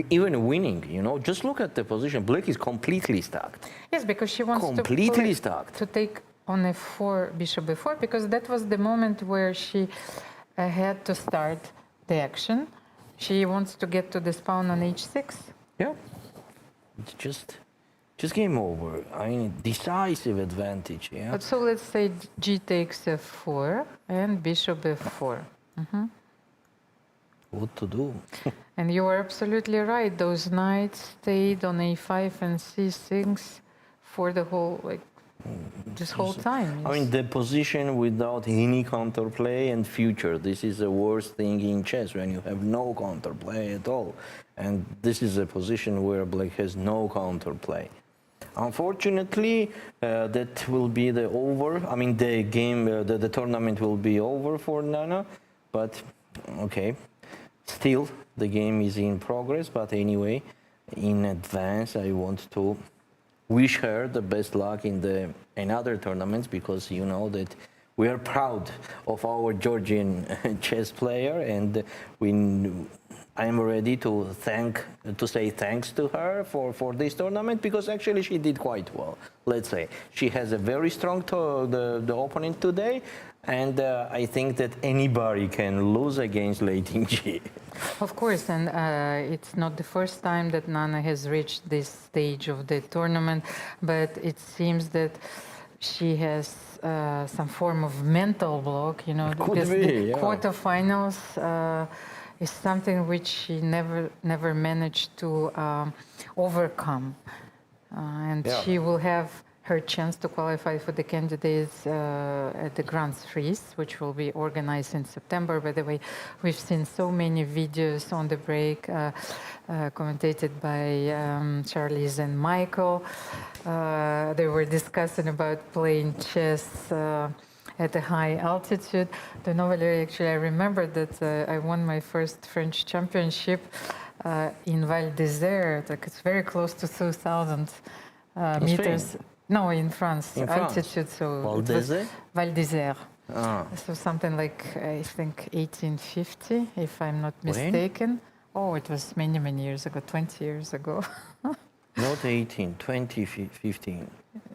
even winning, you know. Just look at the position. Black is completely stacked. Yes, because she wants to take on f4, bishop b4, because that was the moment where she had to start the action. She wants to get to this pawn on h6. Yeah, it's just game over. I mean, decisive advantage. Yeah. But so let's say g takes f4 and bishop f4. What to do? And you are absolutely right. Those knights stayed on a5 and c6 for the whole, this whole time. Yes. I mean, the position without any counterplay and future. This is the worst thing in chess, when you have no counterplay at all. And this is a position where black has no counterplay. Unfortunately, that will be the over. I mean, the game, the tournament will be over for Nana. But okay, still the game is in progress. But anyway, in advance, I want to wish her the best luck in other tournaments, because you know that we are proud of our Georgian chess player, and I am ready to say thanks to her for this tournament, because actually she did quite well. Let's say she has a very strong the opponent today, and I think that anybody can lose against Lei Qingji. Of course, and it's not the first time that Nana has reached this stage of the tournament, but it seems that she has some form of mental block, you know, because the quarterfinals is something which she never managed to overcome, and she will have her chance to qualify for the candidates at the Grand Prix, which will be organized in September. By the way, we've seen so many videos on the break commentated by Charlize and Michael. They were discussing about playing chess at a high altitude. The Valérie, actually, I remember that I won my first French championship in Val d'Isère. Like, it's very close to 2,000 meters. Spain? No, in France. In altitude. So Val d'Isère? Val d'Isère. Ah. So something like, I think, 1850, if I'm not mistaken. Oh, it was many, many years ago, 20 years ago. Not 18, 20, 15.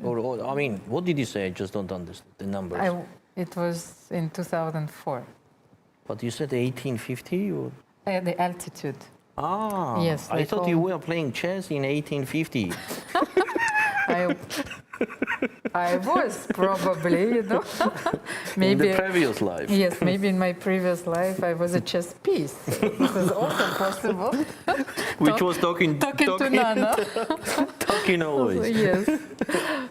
Or, I mean, what did you say? I just don't understand the numbers. It was in 2004. But you said 1850? Or? The altitude. Ah, yes. I thought you were playing chess in 1850. I was probably, you know. In the previous life. Yes, maybe in my previous life I was a chess piece. This is also possible. Which was talking to Nana. talking always. Yes,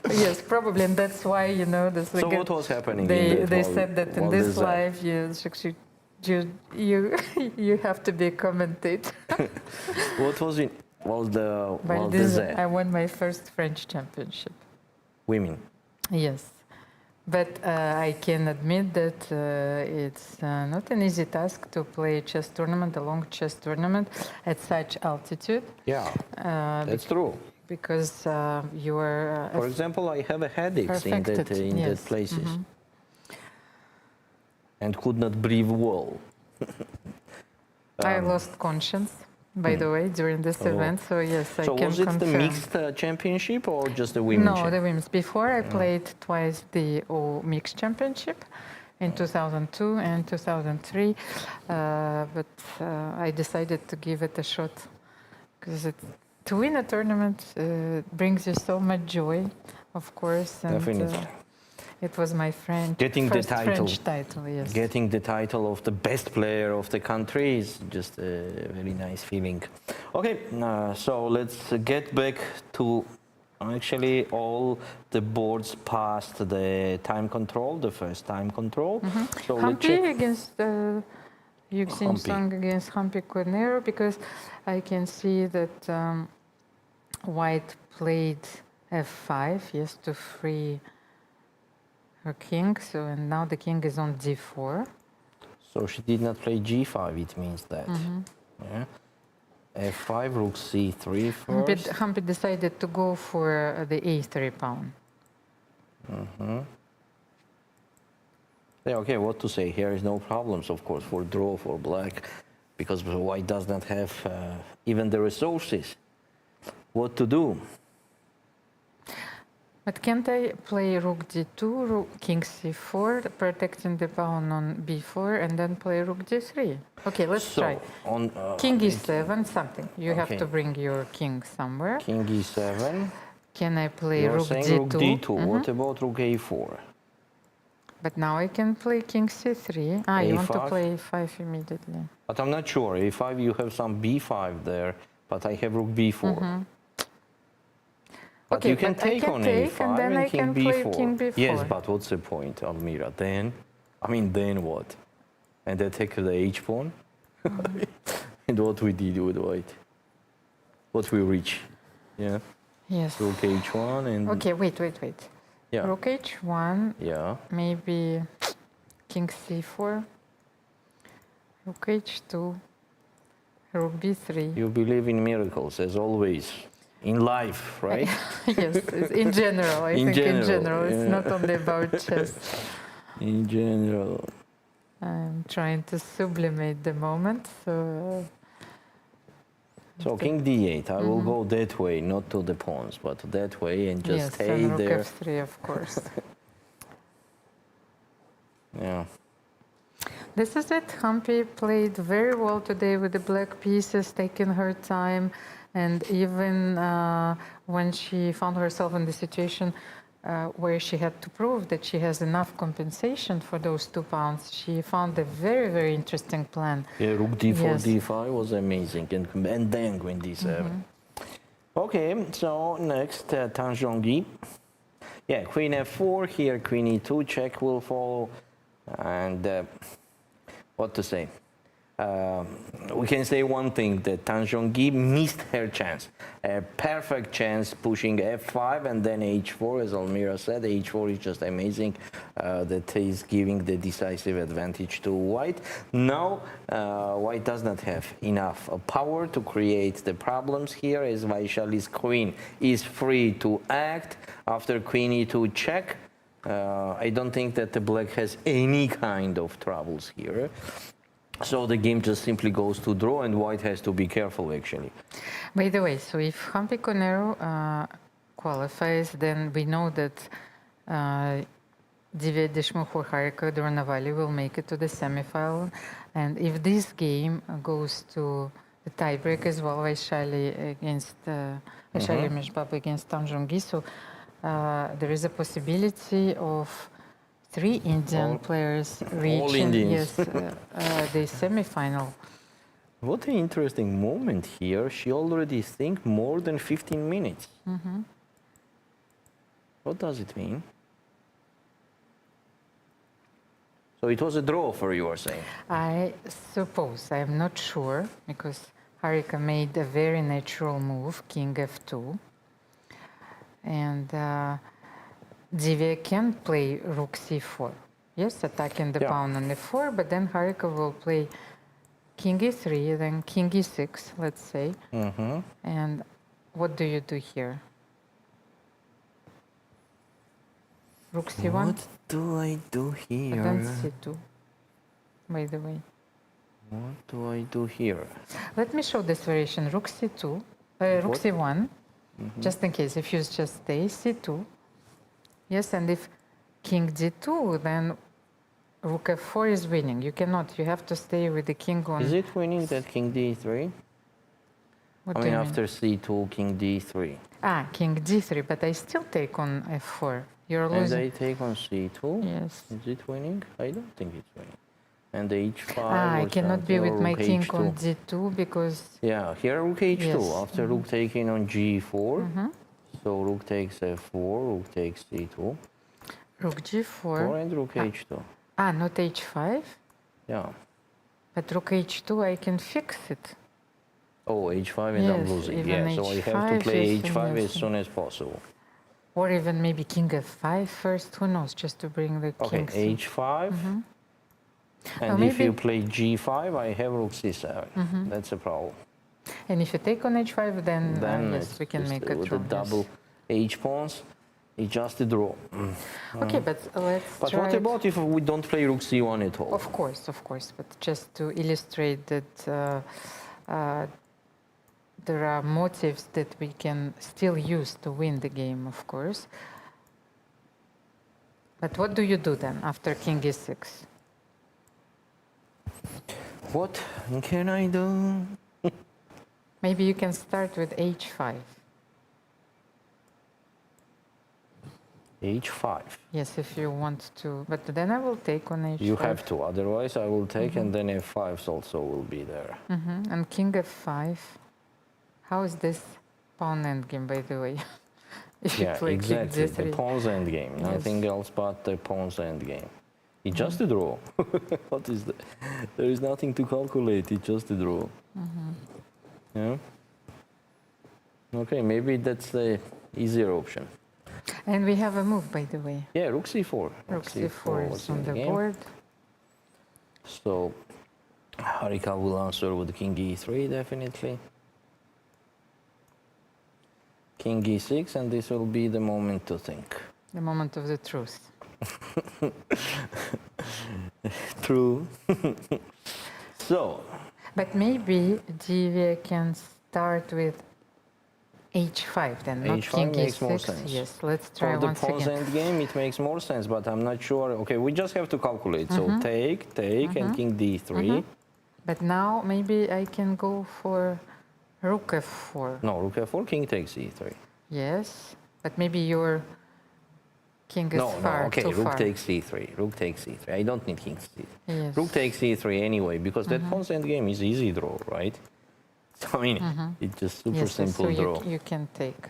yes, probably, and that's why, you know, this. So what was happening? They said that in this life, you have to be commentator. What was it? I won my first French championship. Women. Yes, but I can admit that it's not an easy task to play a chess tournament, a long chess tournament, at such altitude. Yeah, that's true. Because you are. For example, I have a headache in that places, and could not breathe well. I lost conscience, by the way, during this event. So yes, I can confirm. So was it the mixed championship or just the women's? No, the women's. Before I played twice the mixed championship in 2002 and 2003, but I decided to give it a shot because to win a tournament brings you so much joy, of course. And, definitely. It was my first French title, yes. Getting the title of the best player of the country is just a very nice feeling. Okay, so let's get back to actually all the boards passed the time control, the first time control. So Hampi against Yuxin Song against Hampi Cornero, because I can see that White played f5, yes, to free her king, and now the king is on d4. So she did not play g5, it means that. Yeah. f5, rook c3 first. Hampi decided to go for the a3 pawn. Yeah, okay, what to say? Here is no problems, of course, for draw for black, because white does not have even the resources. What to do? But can't I play rook d2, king c4, protecting the pawn on b4, and then play rook d3? Okay, let's try. King e7, something. You have to bring your king somewhere. King e7. Can I play rook d2? Rook d2. What about rook a4? But now I can play king c3. Ah, you want to play a5 immediately. But I'm not sure. a5, you have some b5 there, but I have rook b4. But you can take on a5 and then I can play king b4. Yes, but what's the point, Almira? Then what? And they take the h pawn? And what we did with white? What we reach? Yeah? Yes. Rook h1 and... Okay, wait. Yeah. Rook h1. Yeah. Maybe king c4. Rook h2. Rook b3. You believe in miracles, as always. In life, right? Yes, in general. I think in general. It's not only about chess. In general. I'm trying to sublimate the moment, so... So king d8, I will go that way, not to the pawns, but that way and just stay and there. Rook f3, of course. Yeah. This is it. Hampi played very well today with the black pieces, taking her time. And even when she found herself in the situation where she had to prove that she has enough compensation for those 2 pawns, she found a very, very interesting plan. Yeah, rook d4, d5 was amazing, and then queen d7. Okay, so next, Tan Zhongyi. Yeah, queen f4, here queen e2, check will follow, and what to say? We can say one thing, that Tan Zhongyi missed her chance. A perfect chance pushing f5 and then h4, as Almira said. h4 is just amazing. That is giving the decisive advantage to white. Now, white does not have enough power to create the problems here, as Vaishali's queen is free to act. After queen e2 check, I don't think that the black has any kind of troubles here. So the game just simply goes to draw, and white has to be careful, actually. By the way, so if Hampi Cornero qualifies, then we know that Divya Deshmukh-Harika Durnavalli will make it to the semifinal. And if this game goes to the tiebreak as well, Vaishali against Vaishali Meshbab against Tan Zhongyi, so there is a possibility of 3 Indian players reaching Indians. the semi-final. What an interesting moment here. She already think more than 15 minutes. What does it mean? So it was a draw for you, are saying? I suppose, I'm not sure, because Harika made a very natural move, king f2. And Divya can play rook c4. Yes, attacking the pawn on f4, but then Harika will play king e3, then king e6, let's say. And what do you do here? Rook c1? What do I do here? Then c2, by the way. What do I do here? Let me show this variation. Rook c2, rook c1, just in case, if you just stay, c2. Yes, and if king d2, then rook f4 is winning. You cannot, you have to stay with the king on... Is it winning that king d3? What I do mean, you after c2, king d3. Ah, king d3, but I still take on f4. You're losing. And I take on c2? Yes. Is it winning? I don't think it's winning. And h5. I cannot be with my king h2. on d2 because... Yeah, here rook h2. Yes. After rook taking on g4. So rook takes f4, rook takes c2. Rook g4. And rook h2. Ah, not h5? Yeah. But rook h2, I can fix it. Oh, h5 and I'm Yes, losing. even Yeah, so I have to h5 play is- h5 yes. as soon as possible. Or even maybe king f5 first, who knows, just to bring the Okay, king. h5. And Or if you maybe- play g5, I have rook c7. That's a problem. And if you take on h5, then, Then yes, we can it's make a with draw. the double h pawns. It's just a draw. Okay, but let's But try what it. about if we don't play rook c1 at all? Of course, but just to illustrate that there are motives that we can still use to win the game, of course. But what do you do then after king e6? What can I do? Maybe you can start with h5. h5. Yes, if you want to, but then I will take on h5. You have to, otherwise I will take and then f5 also will be there. And king f5. How is this pawn endgame, by the way? If you Yeah, play exactly. king The d3. pawn's endgame. Yes. Nothing else but the pawn's endgame. It's just a draw. What is that? There is nothing to calculate. It's just a draw. Yeah. Okay, maybe that's the easier option. And we have a move, by the way. Yeah, rook c4. Rook c4 was is on in the game. board. So Harika will answer with king e3 definitely. King e6, and this will be the moment to think. The moment of the truth. True. So, But maybe Divya can start with h5 then, not h5 king makes e6. more sense. Yes, let's try for the once pawn's again. endgame, it makes more sense, but I'm not sure. Okay, we just have to calculate. So take, and king d3. But now maybe I can go for rook f4. No, rook f4, king takes e3. Yes, but maybe your king is No, far okay, too rook far. takes e3. Rook takes e3. I don't need king c3. Yes. Rook takes e3 anyway, because that pawn's endgame is easy draw, right? I mean, it's just super Yes, simple so draw. you can take.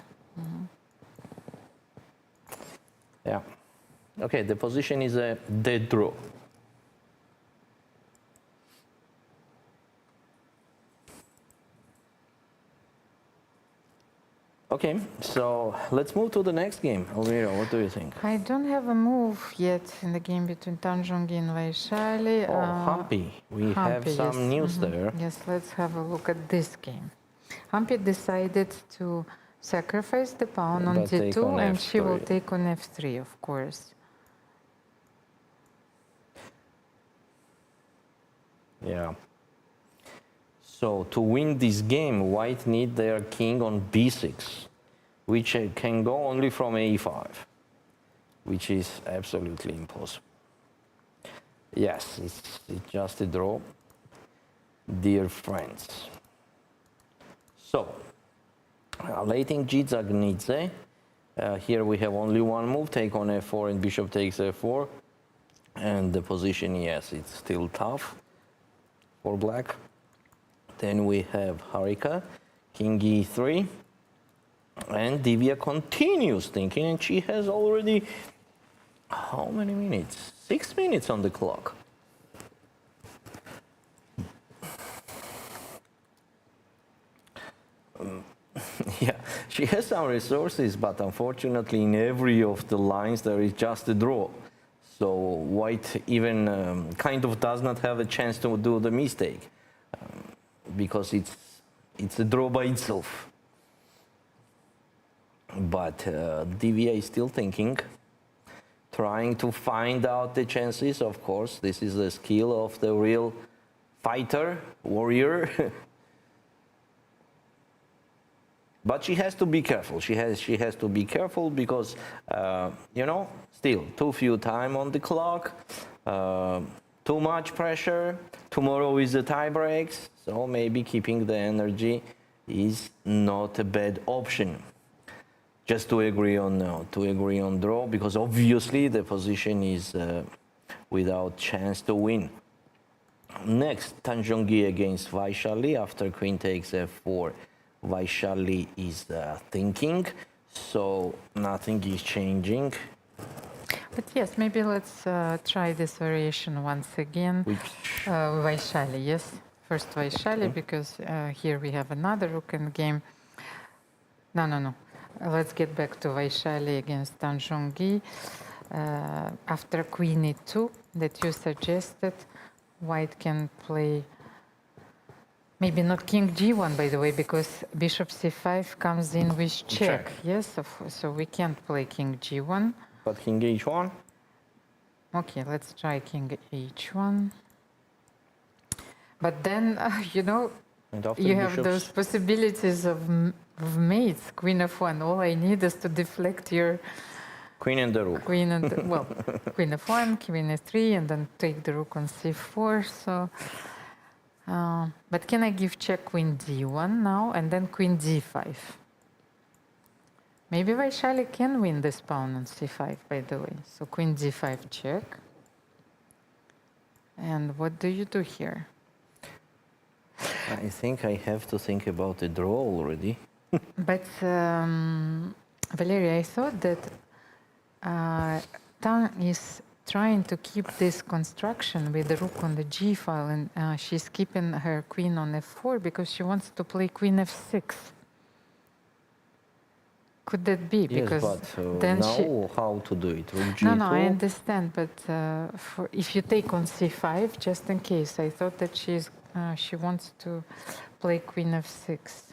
Yeah. Okay, the position is a dead draw. Okay, so let's move to the next game. Elvira, what do you think? I don't have a move yet in the game between Tanjongi and Vaishali. Oh, Humpy. We have Humpy, some yes. news there. Yes, let's have a look at this game. Humpy decided to sacrifice the pawn on But take d2 on and she will f3. take on f3, of course. Yeah. So to win this game, White need their king on b6, which can go only from a5, which is absolutely impossible. Yes, it's just a draw, dear friends. So, late in Dzagnidze, Here we have only one move, take on f4 and bishop takes f4. And the position, yes, it's still tough for black. Then we have Harika, king e3. And Divya continues thinking, and she has already, how many minutes? 6 minutes on the clock. Yeah, she has some resources, but unfortunately in every of the lines there is just a draw. So white even kind of does not have a chance to do the mistake because it's a draw by itself. But Divya is still thinking, trying to find out the chances. Of course, this is the skill of the real fighter, warrior. But she has to be careful. She has to be careful because, you know, still too few time on the clock, too much pressure. Tomorrow is the tie breaks, so maybe keeping the energy is not a bad option. Just to agree on draw, because obviously the position is without chance to win. Next, Tanjongi against Vaishali after queen takes f4. Vaishali is thinking, so nothing is changing. But yes, maybe let's try this variation once again. Vaishali, yes. First Vaishali, because here we have another rook in game. No. Let's get back to Vaishali against Tanjongi. After queen e2 that you suggested, white can play, maybe not king g1, by the way, because bishop c5 comes in with check. Yes, so we can't play king g1. But king h1? Okay, let's try king h1. But then, you know, you have those possibilities of mates, queen f1. All I need is to deflect your queen and the rook. Queen and well, queen f1, queen f3, and then take the rook on c4. So, but can I give check queen d1 now and then queen d5? Maybe Vaishali can win this pawn on c5, by the way. So queen d5 check. And what do you do here? I think I have to think about the draw already. But Valeria, I thought that Tan is trying to keep this construction with the rook on the g file, and she's keeping her queen on f4 because she wants to play queen f6. Could that be? Yes, because but then now how to do it? Rook g2? No, I understand, but if you take on c5, just in case, I thought that she wants to play queen f6.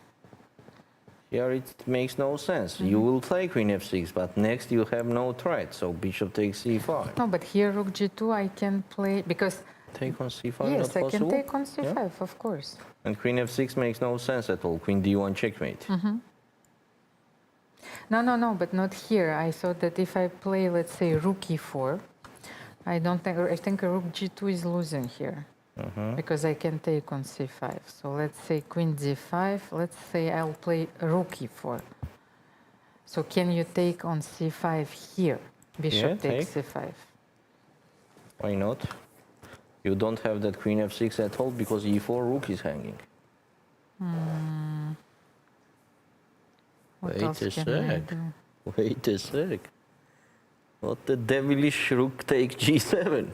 Here it makes no sense. You will play queen f6, but next you have no threat, so bishop takes c5. No, but here rook g2 I can play, because... Take on c5, yes, not I possible? can take on c5, Yeah. of course. And queen f6 makes no sense at all. Queen d1 checkmate. No, but not here. I thought that if I play, let's say, rook e4, I think rook g2 is losing here. Because I can take on c5. So let's say queen d5. Let's say I'll play rook e4. So can you take on c5 here? Bishop takes c5. Why not? You don't have that queen f6 at all because e4 rook is hanging. What Wait else a can I sec. do? Wait a sec. What the devilish rook take g7?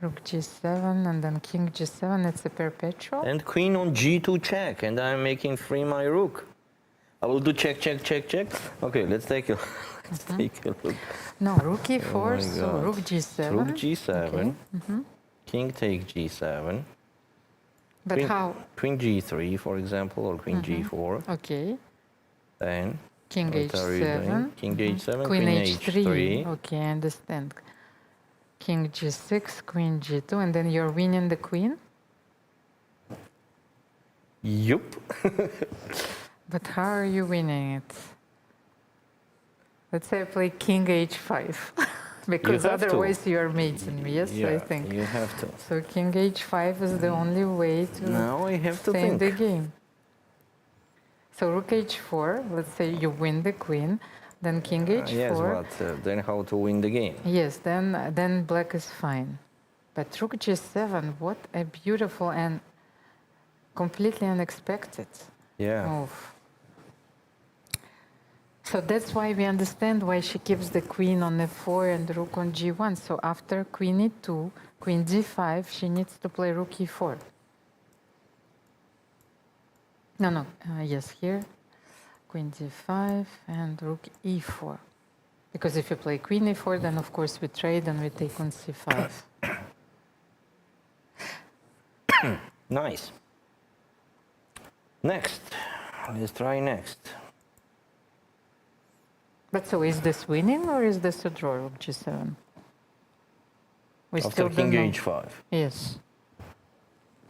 Rook g7 and then king g7, it's a perpetual. And queen on g2 check, and I'm making free my rook. I will do check, check, check, check. Okay, let's take a, take a look. No, rook e4, so God. rook g7. Rook g7. Okay. King takes g7. But queen, how? Queen g3, for example, or queen g4. Okay. Then King what are you doing? h7. King h7, Queen queen h3. h3. Okay, I understand. King g6, queen g2, and then you're winning the queen? Yup. But how are you winning it? Let's say I play king h5. Because otherwise you are mating me, yes, Yeah, I think. you have to. So king h5 is the only way to Now I have to stay in think. the game. So rook h4, let's say you win the queen, then king h4. Yes, but then how to win the game? Yes, then black is fine. But rook g7, what a beautiful and completely unexpected move. So that's why we understand why she keeps the queen on f4 and rook on g1. So after queen e2, queen d5, she needs to play rook e4. No, yes, here, queen d5 and rook e4. Because if you play queen e4, then of course we trade and we take on c5. Nice. Next, let's try next. But so is this winning or is this a draw, rook g7? We After still king don't know. h5. Yes.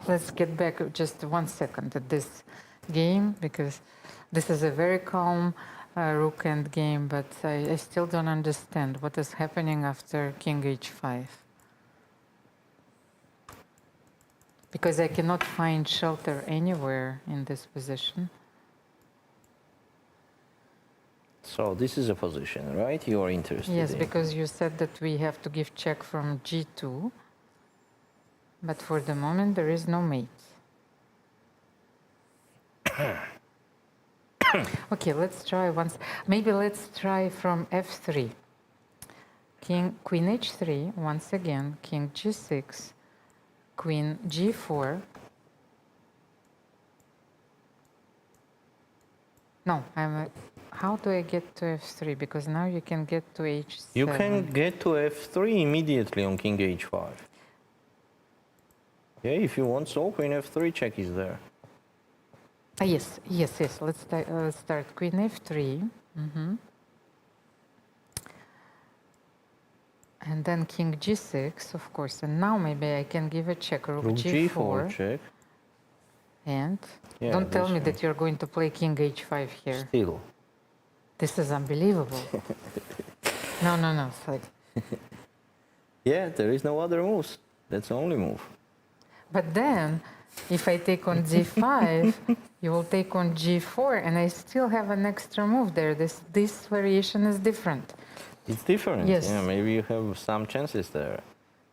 Let's get back just 1 second at this game, because this is a very calm rook end game, but I still don't understand what is happening after king h5. Because I cannot find shelter anywhere in this position. So this is a position, right? You are interested Yes, in. because you said that we have to give check from g2, but for the moment there is no mate. Okay, let's try once. Maybe let's try from f3. Queen h3, once again, king g6, queen g4. No, how do I get to f3? Because now you can get to h7. You can get to f3 immediately on king h5. Yeah, if you want, so queen f3 check is there. Yes. Let's start queen f3. And then king g6, of course. And now maybe I can give a check, rook g4. Check. And don't tell me that you're going to play king h5 here. Still. This is unbelievable. No. It's like... Yeah, there is no other moves. That's the only move. But then, if I take on d5, you will take on g4, and I still have an extra move there. This variation is different. It's different. Yes. Yeah, maybe you have some chances there.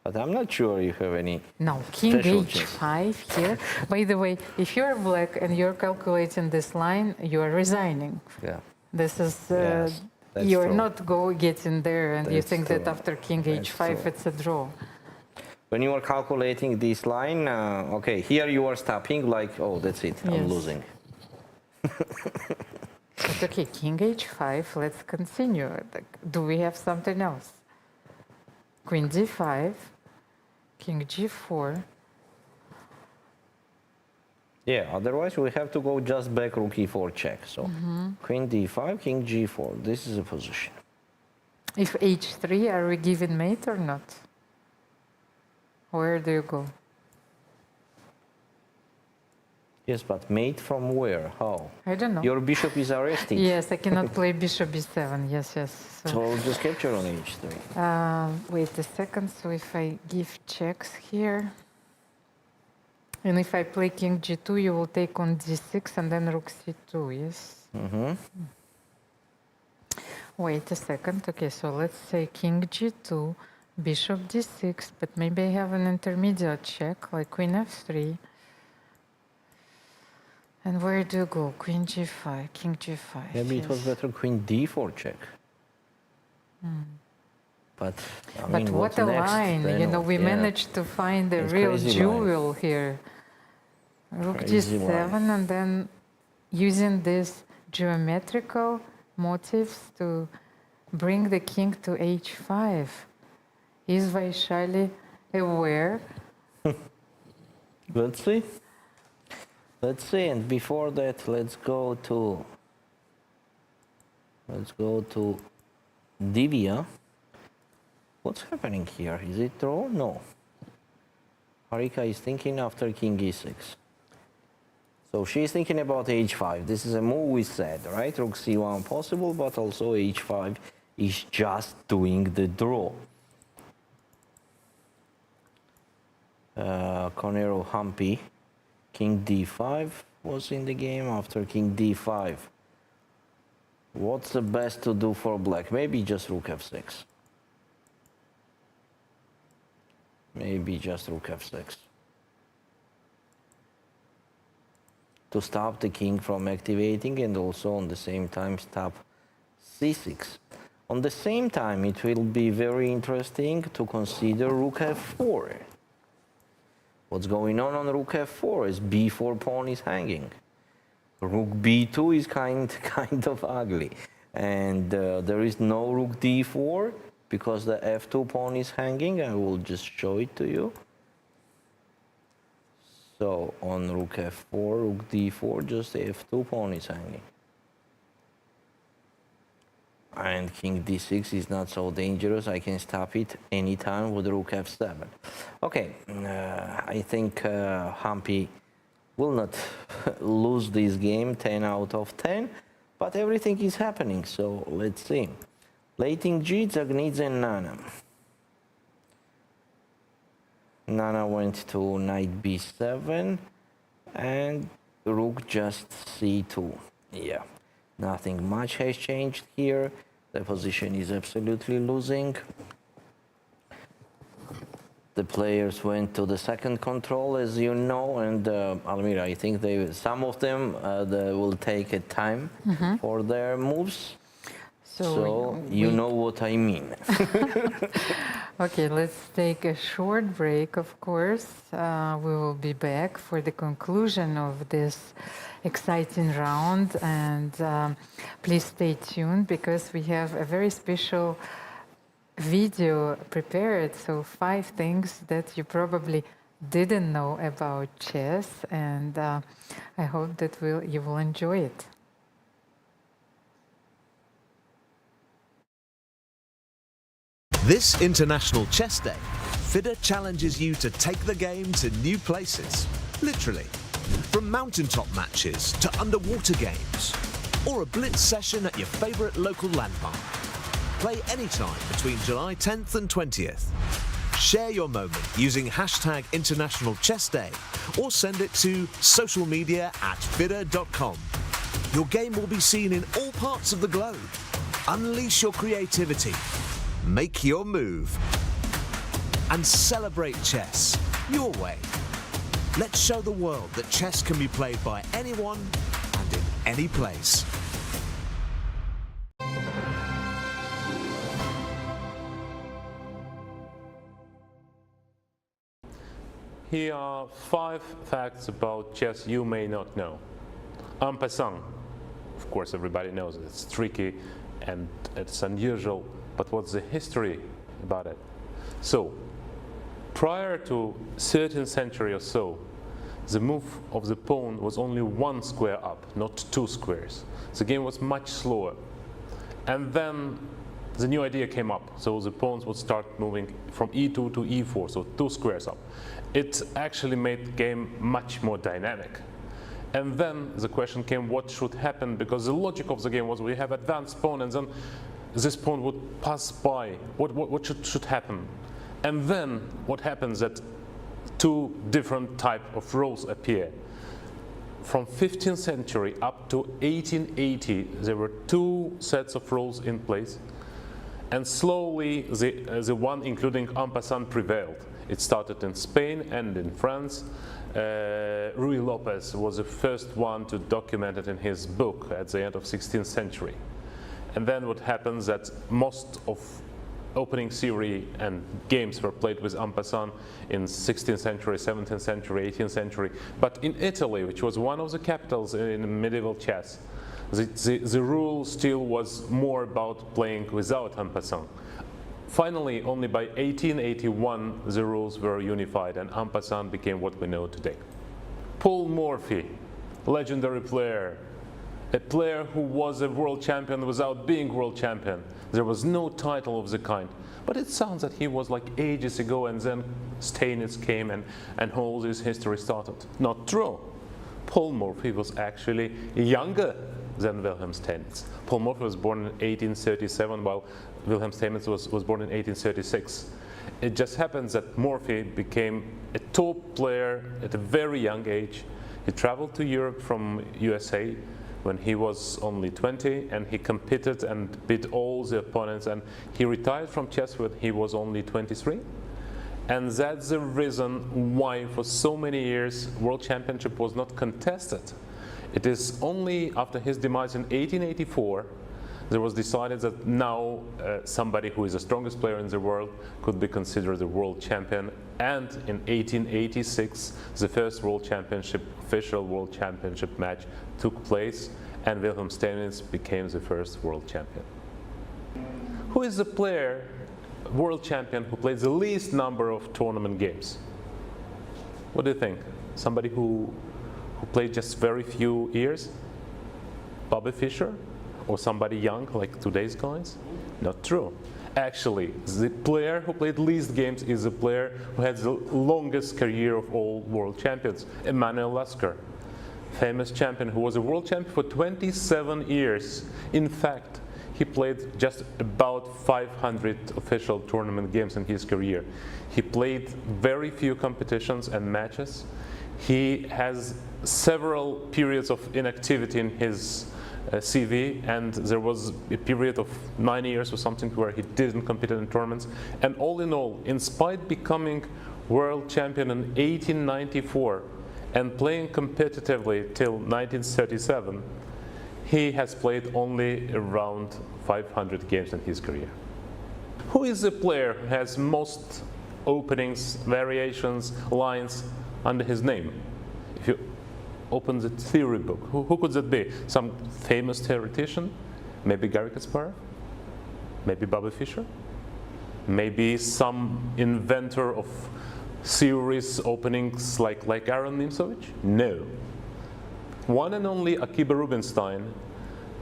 But I'm not sure you have any. No, king special h5 here. By the way, if you're black and you're calculating this line, you are resigning. Yeah. This is, Yes, that's you're true. not getting there, and you That's think that true. after king That's h5, true. it's a draw. When you are calculating this line, okay, here you are stopping like, oh, that's it, I'm Yes. losing. But okay, king h5, let's continue. Do we have something else? Queen d5, king g4. Yeah, otherwise we have to go just back rook e4 check. So queen d5, king g4. This is a position. If h3, are we giving mate or not? Where do you go? Yes, but mate from where? How? I don't know. Your bishop is arrested. Yes, I cannot play bishop b7. Yes. So just capture on h3. Wait a second. So if I give checks here, and if I play king g2, you will take on d6 and then rook c2. Yes. Wait a second. Okay, so let's say king g2, bishop d6, but maybe I have an intermediate check like queen f3. And where do you go? Queen g5, king g5. Maybe it was better queen d4 check. But I mean, But what what's a next? line! Then You know, we yeah. managed to find a It's real crazy jewel here. Rook Crazy g7, line. and then using these geometrical motifs to bring the king to h5. Is Vaishali aware? Let's see. Let's see, and before that, let's go to Divya. What's happening here? Is it draw? No. Harika is thinking after king e6. So she's thinking about h5. This is a move we said, right? Rook c1 possible, but also h5 is just doing the draw. Conero Humpy, king d5, was in the game after king d5. What's the best to do for black? Maybe just rook f6. Maybe just rook f6. To stop the king from activating and also on the same time stop c6. On the same time, it will be very interesting to consider rook f4. What's going on rook f4 is b4 pawn is hanging. Rook b2 is kind of ugly. And there is no rook d4 because the f2 pawn is hanging. I will just show it to you. So on rook f4, rook d4, just the f2 pawn is hanging. And king d6 is not so dangerous. I can stop it anytime with rook f7. Okay, I think Hampi will not lose this game 10 out of 10, but everything is happening, so let's see. Lating G, Dzagnidze and Nana. Nana went to knight b7 and rook just c2. Yeah. Nothing much has changed here. The position is absolutely losing. The players went to the second control, as you know, and Almira, I think some of them they will take a time for their moves. So you know what I mean. Okay, let's take a short break, of course. We will be back for the conclusion of this exciting round, and please stay tuned because we have a very special video prepared. So 5 things that you probably didn't know about chess, and I hope that you will enjoy it. This International Chess Day, FIDE challenges you to take the game to new places, literally. From mountaintop matches to underwater games, or a blitz session at your favourite local landmark. Play anytime between July 10th and 20th. Share your moment using hashtag International Chess Day or send it to social media at FIDE.com. Your game will be seen in all parts of the globe. Unleash your creativity. Make your move. And celebrate chess your way. Let's show the world that chess can be played by anyone and in any place. Here are 5 facts about chess you may not know. En passant, of course everybody knows it. It's tricky and it's unusual, but what's the history about it? So, prior to 13th century or so, the move of the pawn was only 1 square up, not 2 squares. The game was much slower. And then the new idea came up. So the pawns would start moving from e2 to e4, so 2 squares up. It actually made the game much more dynamic. And then the question came, what should happen? Because the logic of the game was we have advanced pawn, and then this pawn would pass by. What should happen? And then what happens that 2 different type of roles appear. From 15th century up to 1880, there were 2 sets of roles in place. And slowly, the one including en passant prevailed. It started in Spain and in France. Ruy Lopez was the first one to document it in his book at the end of 16th century. And then what happens that most of opening series and games were played with en passant in 16th century, 17th century, 18th century. But in Italy, which was one of the capitals in medieval chess, the rule still was more about playing without en passant. Finally, only by 1881, the rules were unified and en passant became what we know today. Paul Morphy, legendary player, a player who was a world champion without being world champion. There was no title of the kind. But it sounds that he was like ages ago, and then Steinitz came and all this history started. Not true. Paul Morphy was actually younger than Wilhelm Steinitz. Paul Morphy was born in 1837, while Wilhelm Steinitz was born in 1836. It just happens that Morphy became a top player at a very young age. He traveled to Europe from USA when he was only 20, and he competed and beat all the opponents, and he retired from chess when he was only 23. And that's the reason why for so many years World Championship was not contested. It is only after his demise in 1884 there was decided that now somebody who is the strongest player in the world could be considered the world champion. And in 1886, the first world championship, official world championship match took place, and Wilhelm Steinitz became the first world champion. Who is the player, world champion, who played the least number of tournament games? What do you think? Somebody who played just very few years? Bobby Fischer? Or somebody young like today's guys? Not true. Actually, the player who played least games is the player who had the longest career of all world champions, Emanuel Lasker, famous champion who was a world champion for 27 years. In fact, he played just about 500 official tournament games in his career. He played very few competitions and matches. He has several periods of inactivity in his CV, and there was a period of 9 years or something where he didn't compete in tournaments. And all in all, in spite becoming world champion in 1894 and playing competitively till 1937, he has played only around 500 games in his career. Who is the player who has most openings, variations, lines under his name? If you open the theory book, who could that be? Some famous theoretician? Maybe Garry Kasparov? Maybe Bobby Fischer? Maybe some inventor of series openings like Aaron Nimzowitsch? No. One and only Akiba Rubinstein,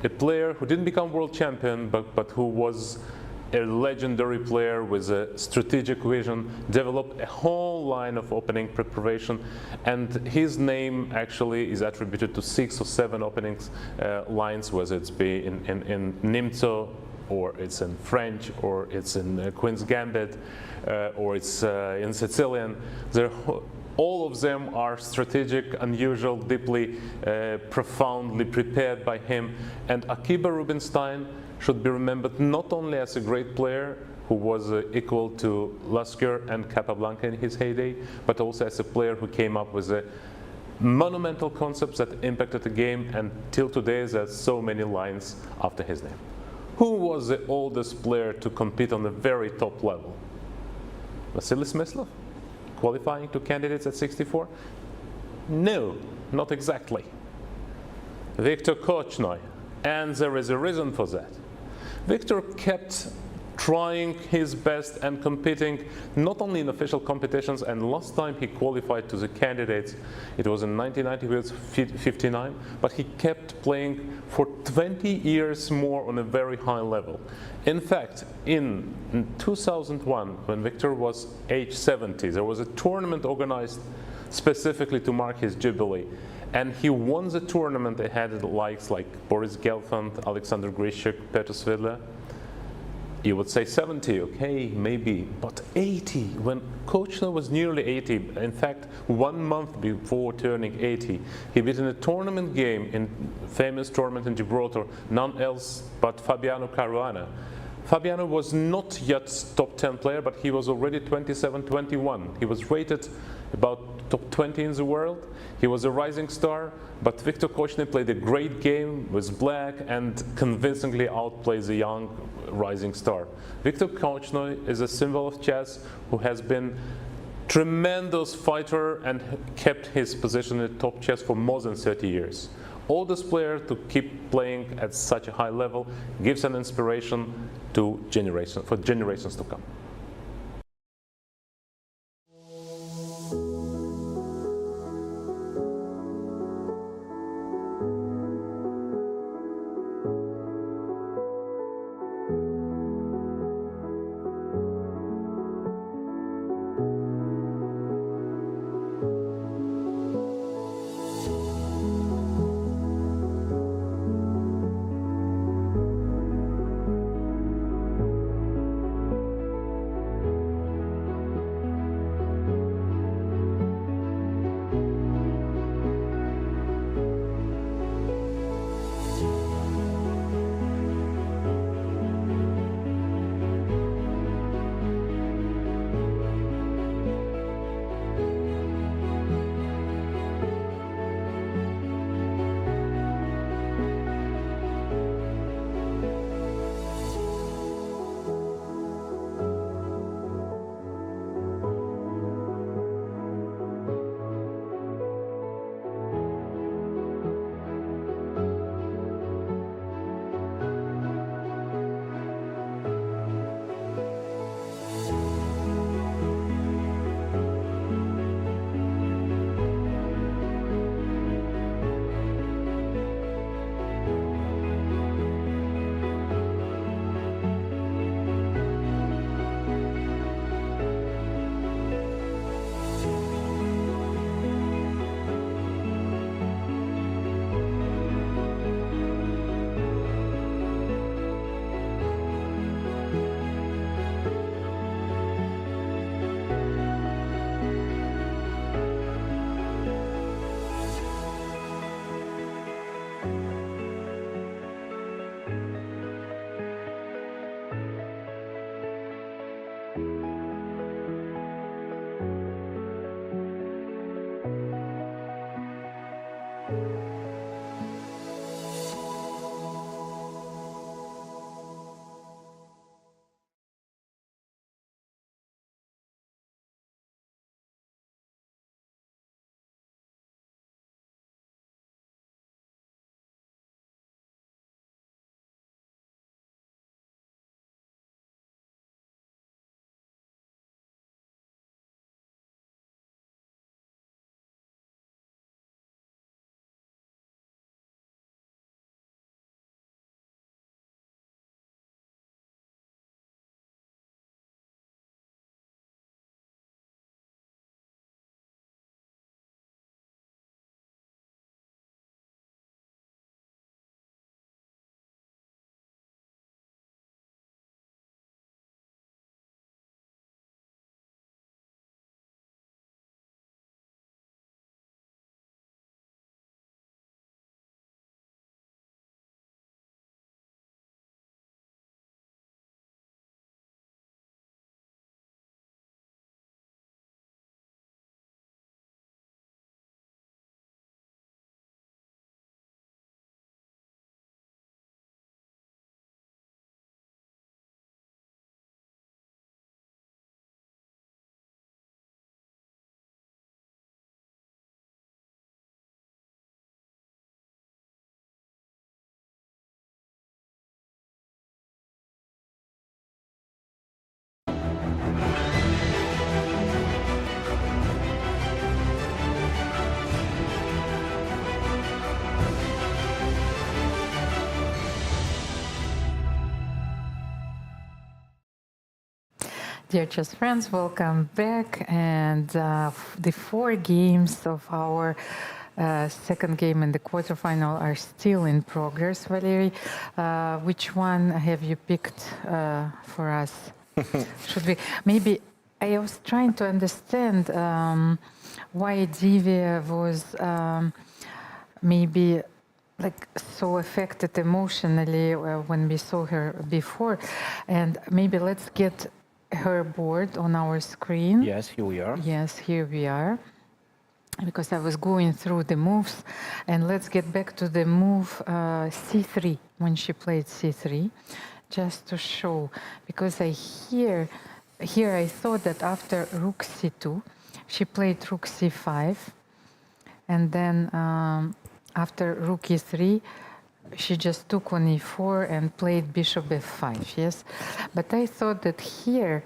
a player who didn't become world champion, but who was a legendary player with a strategic vision, developed a whole line of opening preparation, and his name actually is attributed to 6 or 7 openings lines, whether it's be in Nimzo, or it's in French, or it's in Queen's Gambit, or it's in Sicilian. All of them are strategic, unusual, deeply, profoundly prepared by him. And Akiba Rubinstein should be remembered not only as a great player who was equal to Lasker and Capablanca in his heyday, but also as a player who came up with monumental concepts that impacted the game, and till today there's so many lines after his name. Who was the oldest player to compete on the very top level? Vasily Smyslov? Qualifying to candidates at 64? No, not exactly. Viktor Korchnoi, and there is a reason for that. Viktor kept trying his best and competing not only in official competitions, and last time he qualified to the candidates, it was in 1990 with 59, but he kept playing for 20 years more on a very high level. In fact, in 2001, when Viktor was age 70, there was a tournament organized specifically to mark his jubilee. And he won the tournament ahead of the likes like Boris Gelfand, Alexander Grishuk, Petr Svidler. You would say 70, okay, maybe, but 80, when Korchnoi was nearly 80, in fact, 1 month before turning 80, he beat in a tournament game, in famous tournament in Gibraltar, none else but Fabiano Caruana. Fabiano was not yet top 10 player, but he was already 27, 21. He was rated about top 20 in the world. He was a rising star, but Viktor Korchnoi played a great game with black and convincingly outplayed the young rising star. Viktor Korchnoi is a symbol of chess who has been tremendous fighter and kept his position in top chess for more than 30 years. Oldest player to keep playing at such a high level gives an inspiration to generations to come. Dear chess friends, welcome back. And the 4 games of our second game in the quarterfinal are still in progress. Valerie, which one have you picked for us? Should we maybe? I was trying to understand why Divya was maybe like so affected emotionally when we saw her before, and maybe let's get her board on our screen. Yes, here we are. Yes, here we are. Because I was going through the moves, and let's get back to the move c3 when she played c3, just to show. Because here I thought that after rook c2, she played rook c5, and then after rook e3, she just took on e4 and played bishop f5. Yes, but I thought that here,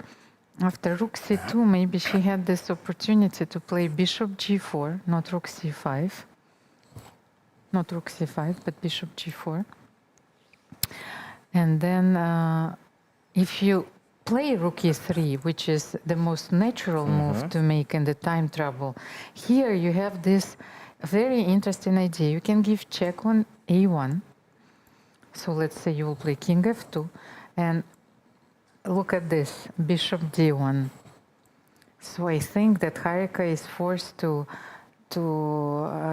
after rook c2, maybe she had this opportunity to play bishop g4, not rook c5. Not rook c5, but bishop g4. And then if you play rook e3, which is the most natural move to make in the time trouble, here you have this very interesting idea. You can give check on a1. So let's say you will play king f2, and look at this, bishop d1. So I think that Harika is forced to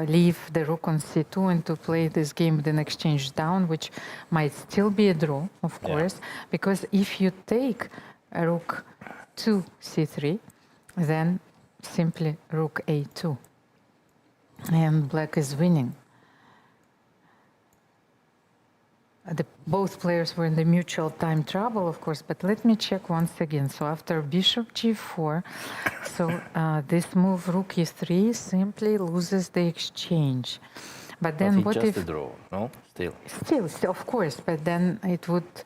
leave the rook on c2 and to play this game with an exchange down, which might still be a draw, of course, because if you take a rook to c3, then simply rook a2, and black is winning. Both players were in the mutual time trouble, of course, but let me check once again. So after bishop g4, so this move rook e3 simply loses the exchange. But then what if... just a draw, no? Still, of course, but then it would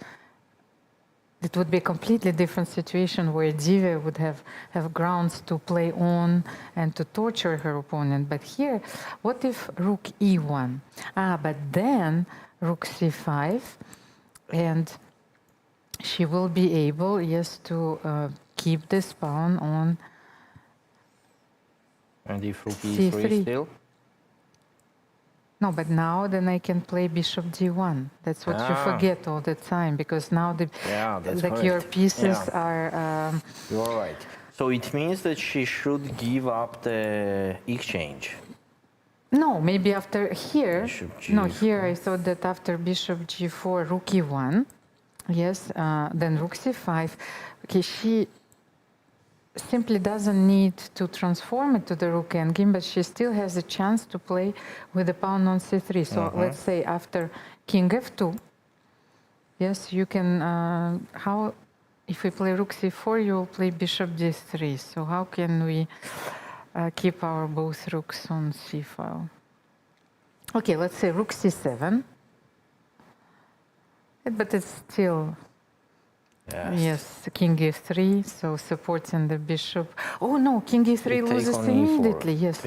be a completely different situation where Divya would have grounds to play on and to torture her opponent. But here, what if rook e1? But then rook c5, and she will be able, yes, to keep this pawn on and if rook e3 still? No, but now then I can play bishop d1. That's what you forget all the time, because now your pieces are... You're right. So it means that she should give up the exchange. No, maybe after here. No, here I thought that after bishop g4, rook e1, yes, then rook c5. Okay, she simply doesn't need to transform it to the rook endgame, but she still has a chance to play with the pawn on c3. So let's say after king f2, yes, you can, if we play rook c4, you will play bishop d3. So how can we keep our both rooks on c file? Okay, let's say rook c7, but it's still... Yes, king e3, so supporting the bishop. Oh no, king e3 loses immediately. Yes,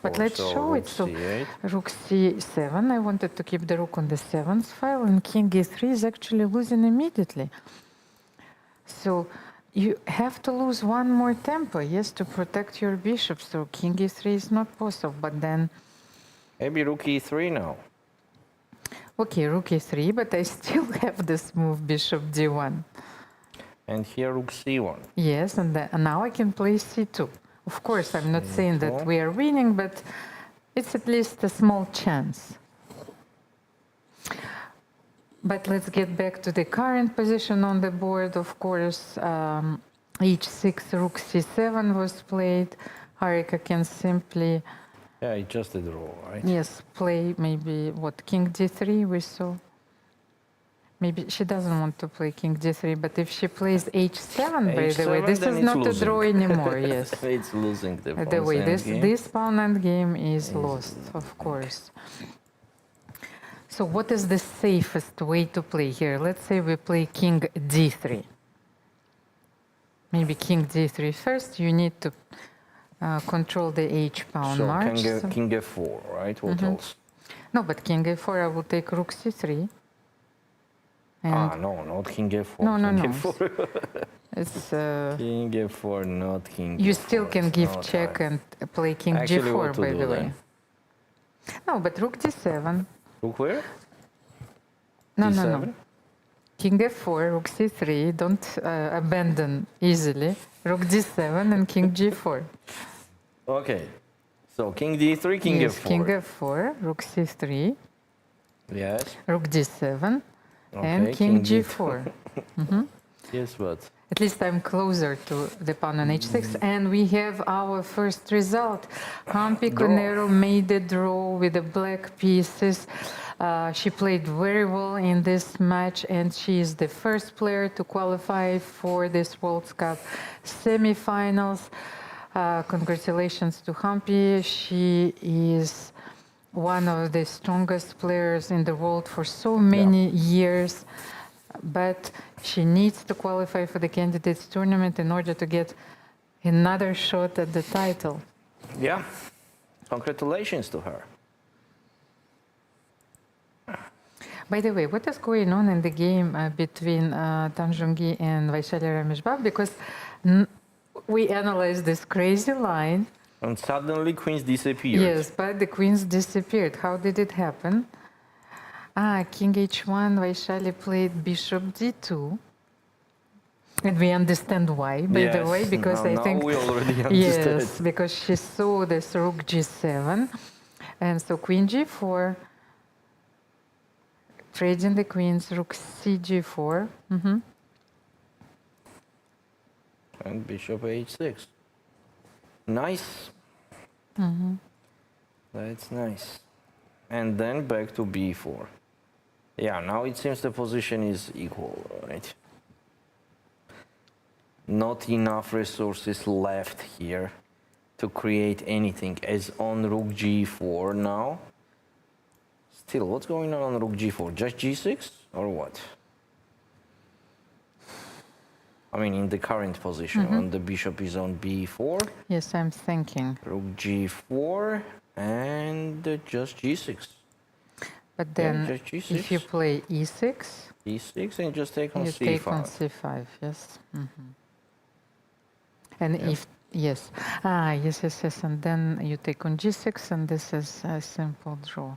but let's show it. So rook c7, I wanted to keep the rook on the 7th file, and king e3 is actually losing immediately. So you have to lose one more tempo, yes, to protect your bishop. So king e3 is not possible, but then... Maybe rook e3 now. Okay, rook e3, but I still have this move, bishop d1. And here rook c1. Yes, and now I can play c2. Of course, I'm not saying that we are winning, but it's at least a small chance. But let's get back to the current position on the board. Of course, h6, rook c7 was played. Harika can simply... Yeah, it's just a draw, right? Yes, play maybe, what, king d3 we saw? Maybe she doesn't want to play king d3, but if she plays h7, by the way, this is not a draw anymore, yes. It's losing the pawn. The way, this pawn endgame is lost, of course. So what is the safest way to play here? Let's say we play king d3. Maybe king d3 first, you need to control the h-pawn march. So king f4, right? What else? No, but king a4, I will take rook c3. No, not king f4. No. It's King F4, not King you F4. still can It's give not check hard. and play King Actually, G4, what to by do the way. then? No, but Rook D7. Rook where? No, D7? no, no. King F4, Rook C3. Don't abandon easily. Rook D7 and King G4. Okay. So King D3, King Yes, F4. King F4, Rook C3. Yes. Rook D7 and Okay, King King G4. Mhm. Yes, but At least I'm closer to the pawn on H6, and we have our first result. Hampi Draw. Conero made a draw with the black pieces. She played very well in this match, and she is the first player to qualify for this World Cup semifinals. Congratulations to Hampi. She is one of the strongest players in the world for so many years, but she needs to qualify for the candidates tournament in order to get another shot at the title. yeah, congratulations to her. By the way, what is going on in the game between Tanjungi and Vaishali Rameshbab? Because we analyzed this crazy line. And suddenly queens disappeared. Yes, but the queens disappeared. How did it happen? King H1, Vaishali played Bishop D2. And we understand why, by the way, because I think... we already understood. Yes, because she saw this Rook G7. And so Queen G4, trading the queens, Rook C G4. And Bishop H6. Nice. That's nice. And then back to B4. Yeah, now it seems the position is equal, right? Not enough resources left here to create anything, as on Rook G4 now. Still, what's going on Rook G4? Just G6 or what? I mean, in the current position, when the bishop is on B4. Yes, I'm thinking. Rook G4 and just G6. But then, just G6. if you play E6, E6 and just take on you C5. take on C5, yes. And if, yes, yes, and then you take on G6, and this is a simple draw.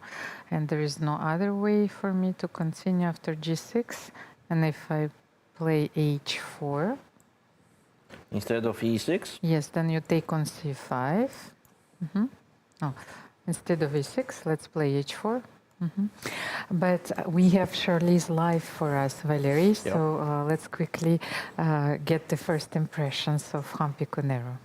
And there is no other way for me to continue after G6. And if I play H4. Instead of E6? Yes, then you take on C5. Oh, instead of E6, let's play H4. But we have Charlize live for us, Valerie, so let's quickly get the first impressions of Hampi Conero.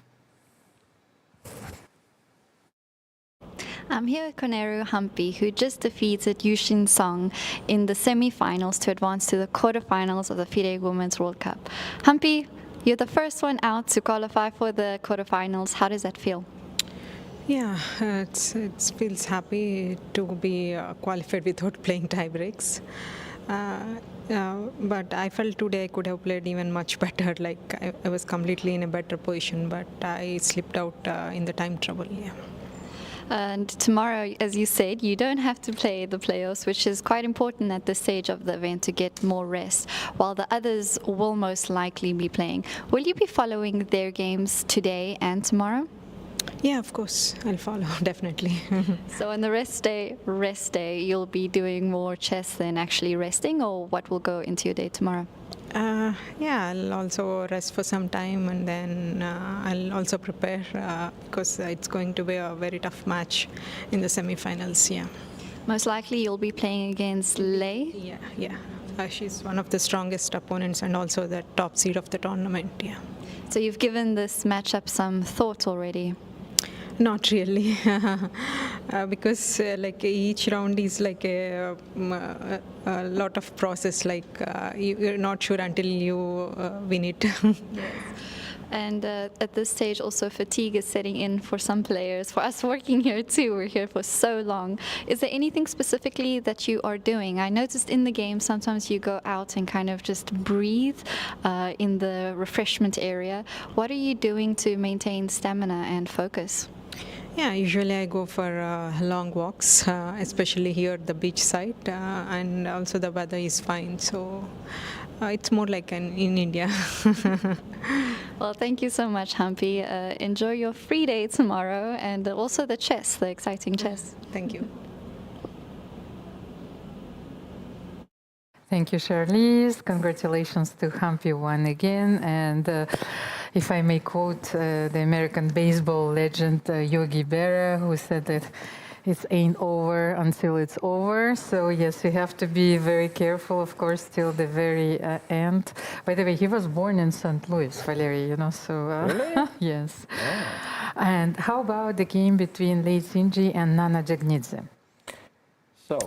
I'm here with Conero Hampi, who just defeated Yushin Song in the semi-finals to advance to the quarterfinals of the FIDE Women's World Cup. Hampi, you're the first one out to qualify for the quarterfinals. How does that feel? Yeah, it feels happy to be qualified without playing tie breaks. But I felt today I could have played even much better. Like I was completely in a better position, but I slipped out in the time trouble. Yeah. And tomorrow, as you said, you don't have to play the playoffs, which is quite important at this stage of the event to get more rest, while the others will most likely be playing. Will you be following their games today and tomorrow? Yeah, of course, I'll follow, definitely. So on the rest day, you'll be doing more chess than actually resting, or what will go into your day tomorrow? Yeah, I'll also rest for some time, and then I'll also prepare because it's going to be a very tough match in the semi-finals, yeah. Most likely you'll be playing against Lei? Yeah. She's one of the strongest opponents and also the top seed of the tournament, yeah. So you've given this matchup some thought already? Not really, because like each round is like a lot of process. Like you're not sure until you win it. Yes. And at this stage, also fatigue is setting in for some players. For us working here too, we're here for so long. Is there anything specifically that you are doing? I noticed in the game sometimes you go out and kind of just breathe in the refreshment area. What are you doing to maintain stamina and focus? Yeah, usually I go for long walks, especially here at the beach side, and also the weather is fine. So It's more like in India. Well, thank you so much, Hampi. Enjoy your free day tomorrow and also the chess, the exciting chess. Thank you. Thank you, Charlize. Congratulations to Hampi won again. And if I may quote the American baseball legend Yogi Berra, who said that it ain't over until it's over. So yes, you have to be very careful, of course, till the very end. By the way, he was born in St. Louis, Valerie, you know, so... Really? Yes. And how about the game between Lei Xingji and Nana Dzagnidze? So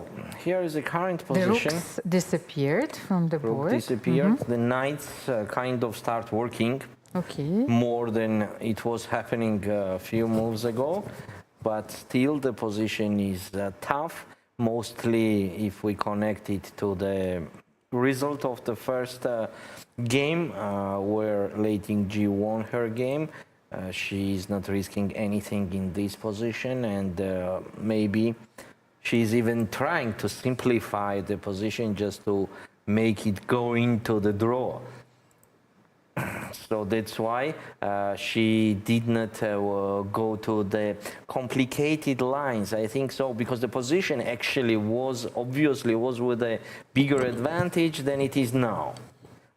here is the current The position. rooks disappeared from the board. Disappeared. The knights kind of start working. Okay. More than it was happening a few moves ago, but still the position is tough. Mostly if we connect it to the result of the first game, where Lei Xingji won her game. She is not risking anything in this position, and maybe she's even trying to simplify the position just to make it go into the draw. So that's why she did not go to the complicated lines. I think so, because the position actually was obviously with a bigger advantage than it is now.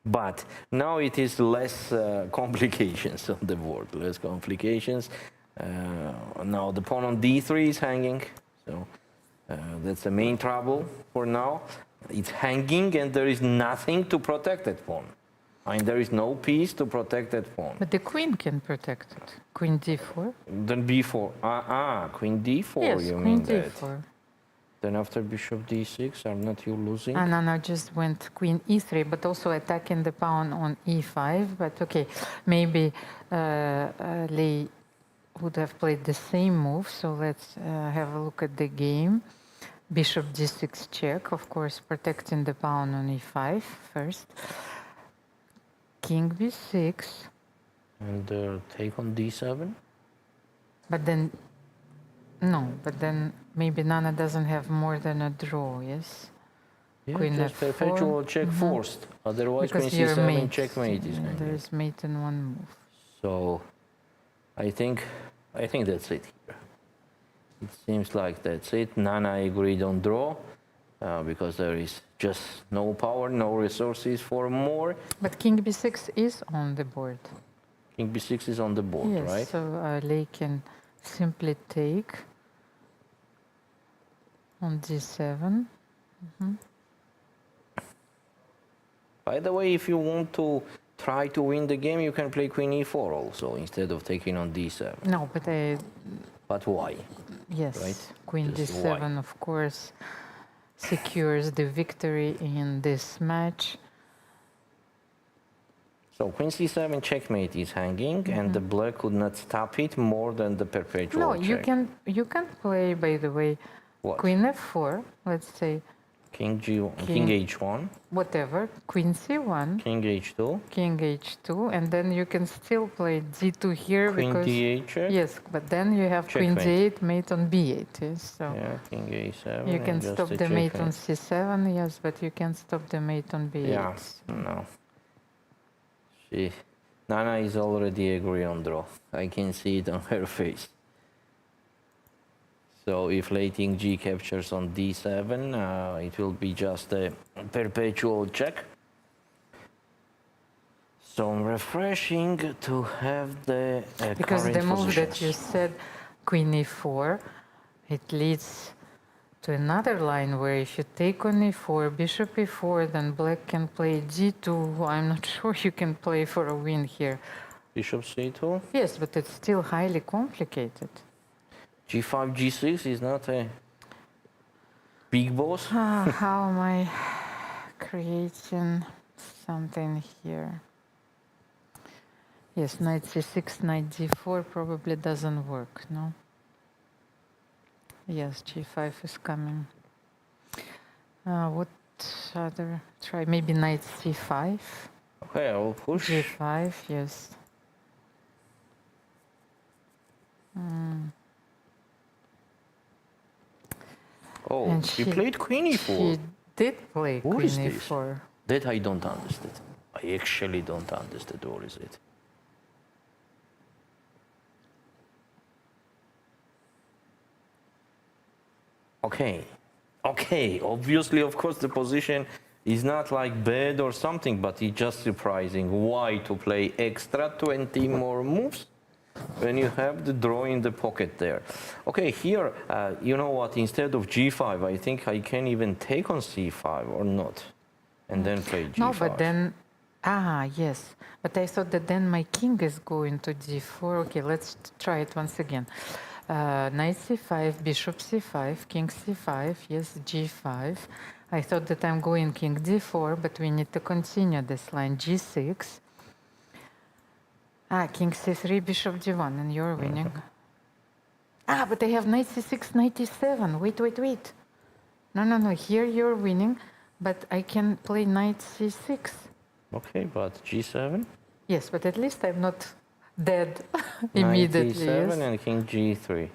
But now it is less complications on the board, less complications. Now the pawn on d3 is hanging, so that's the main trouble for now. It's hanging and there is nothing to protect that pawn. I mean, there is no piece to protect that pawn. But the queen can protect it. Queen d4. Then b4. Queen d4, yes, you queen mean d4. that? Then after bishop d6, are not you losing? And Anna just went queen e3, but also attacking the pawn on e5. But okay, maybe Lei would have played the same move. So let's have a look at the game. Bishop d6 check, of course, protecting the pawn on e5 first. King b6. And take on d7? But then, no, but then maybe Nana doesn't have more than a draw, yes? Yeah, Queen just f4. perpetual check forced. Otherwise, Because queen you're c7 mate. checkmate is hanging. There is mate in one move. So, I think that's it here. It seems like that's it. Nana agreed on draw because there is just no power, no resources for more. But king b6 is on the board. King b6 is on the board, yes, right? So Lei can simply take on d7. By the way, if you want to try to win the game, you can play queen e4 also instead of taking on d7. No, but But why? Yes, right? queen Just d7, why? of course, secures the victory in this match. So queen c7 checkmate is hanging, and the black could not stop it more than the perpetual No, check. you can play, by the way, What? queen f4, let's say. King g1, king h1, whatever, queen c1, king h2, king h2, and then you can still play d2 here queen because d8 check. yes, but then you have queen Checkmate. d8 mate on b8. Yes, so Yeah, king a7. you can and just stop a the mate on checkmate. c7. Yes, but you can stop the mate on b8. Yeah, no. Nana is already agree on draw. I can see it on her face. So if Lei Xingji captures on d7, it will be just a perpetual check. So refreshing to have the because current the move positions. that you said, queen e4, it leads to another line where if you take on e4, bishop e4, then black can play g2. I'm not sure you can play for a win here. Bishop c2? Yes, but it's still highly complicated. g5, g6 is not a big boss. How am I creating something here? Yes, knight c6, knight d4 probably doesn't work, no? Yes, g5 is coming. What other try? Maybe knight c5. Okay, I will push. g5, yes. Oh, And she played queen e4. She did play Who queen is this? e4. That I don't understand. I actually don't understand what is it. Okay, obviously, of course, the position is not like bad or something, but it's just surprising. Why to play extra 20 more moves when you have the draw in the pocket there? Okay, here, you know what, instead of g5, I think I can even take on c5 or not, and then play g5. No, but then, yes. But I thought that then my king is going to d4. Okay, let's try it once again. Knight c5, bishop c5, king c5, yes, g5. I thought that I'm going king d4, but we need to continue this line, g6. King c3, bishop d1, and you're winning. But I have knight c6, knight e7. Wait. No, here you're winning, but I can play knight c6. Okay, but g7? Yes, but at least I'm not dead immediately. Knight e7 yes. and king g3.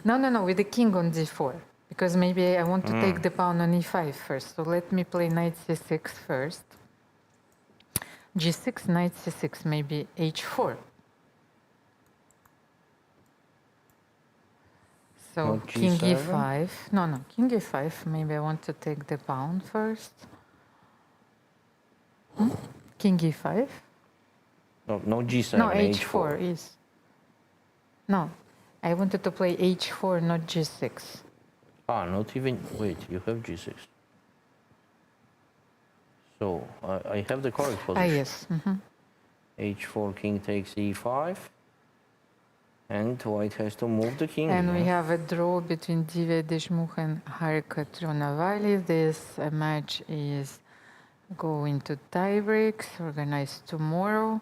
No, with the king on d4, because maybe I want to take the pawn on e5 first. So let me play knight c6 first. g6, knight c6, maybe h4. So king e5. No, king e5. Maybe I want to take the pawn first. King e5. No, g7. No, h4 is. No, I wanted to play h4, not g6. Not even. Wait, you have g6. So I have the correct position. Yes. h4, king takes e5. And white has to move the king. And we have a draw between Divya Deshmukh and Harika Tronavali. This match is going to tie breaks, organized tomorrow.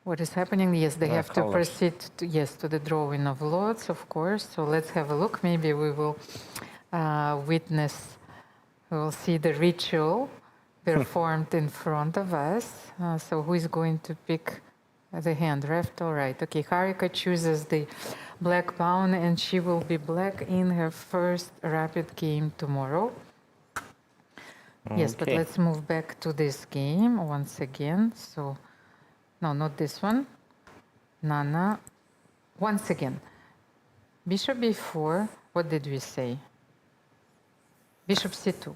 What is happening? Yes, they have to proceed to the drawing of lots, of course. So let's have a look. Maybe we will we will see the ritual performed in front of us. So who is going to pick the hand, left or right? Okay, Harika chooses the black pawn, and she will be black in her first rapid game tomorrow. Yes, but let's move back to this game once again. So, no, not this one. Nana, once again. Bishop b4, what did we say? Bishop c2.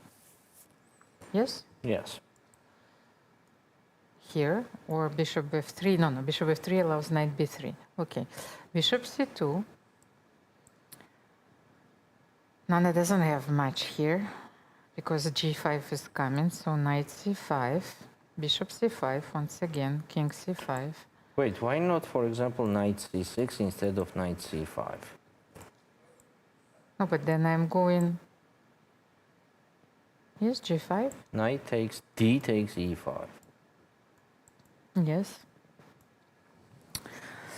Yes? Yes. Here, or bishop f3. No, bishop f3 allows knight b3. Okay, bishop c2. Nana doesn't have much here because g5 is coming, so knight c5, bishop c5 once again, king c5. Wait, why not, for example, knight c6 instead of knight c5? No, but then I'm going. Yes, g5. Knight takes d takes e5. Yes.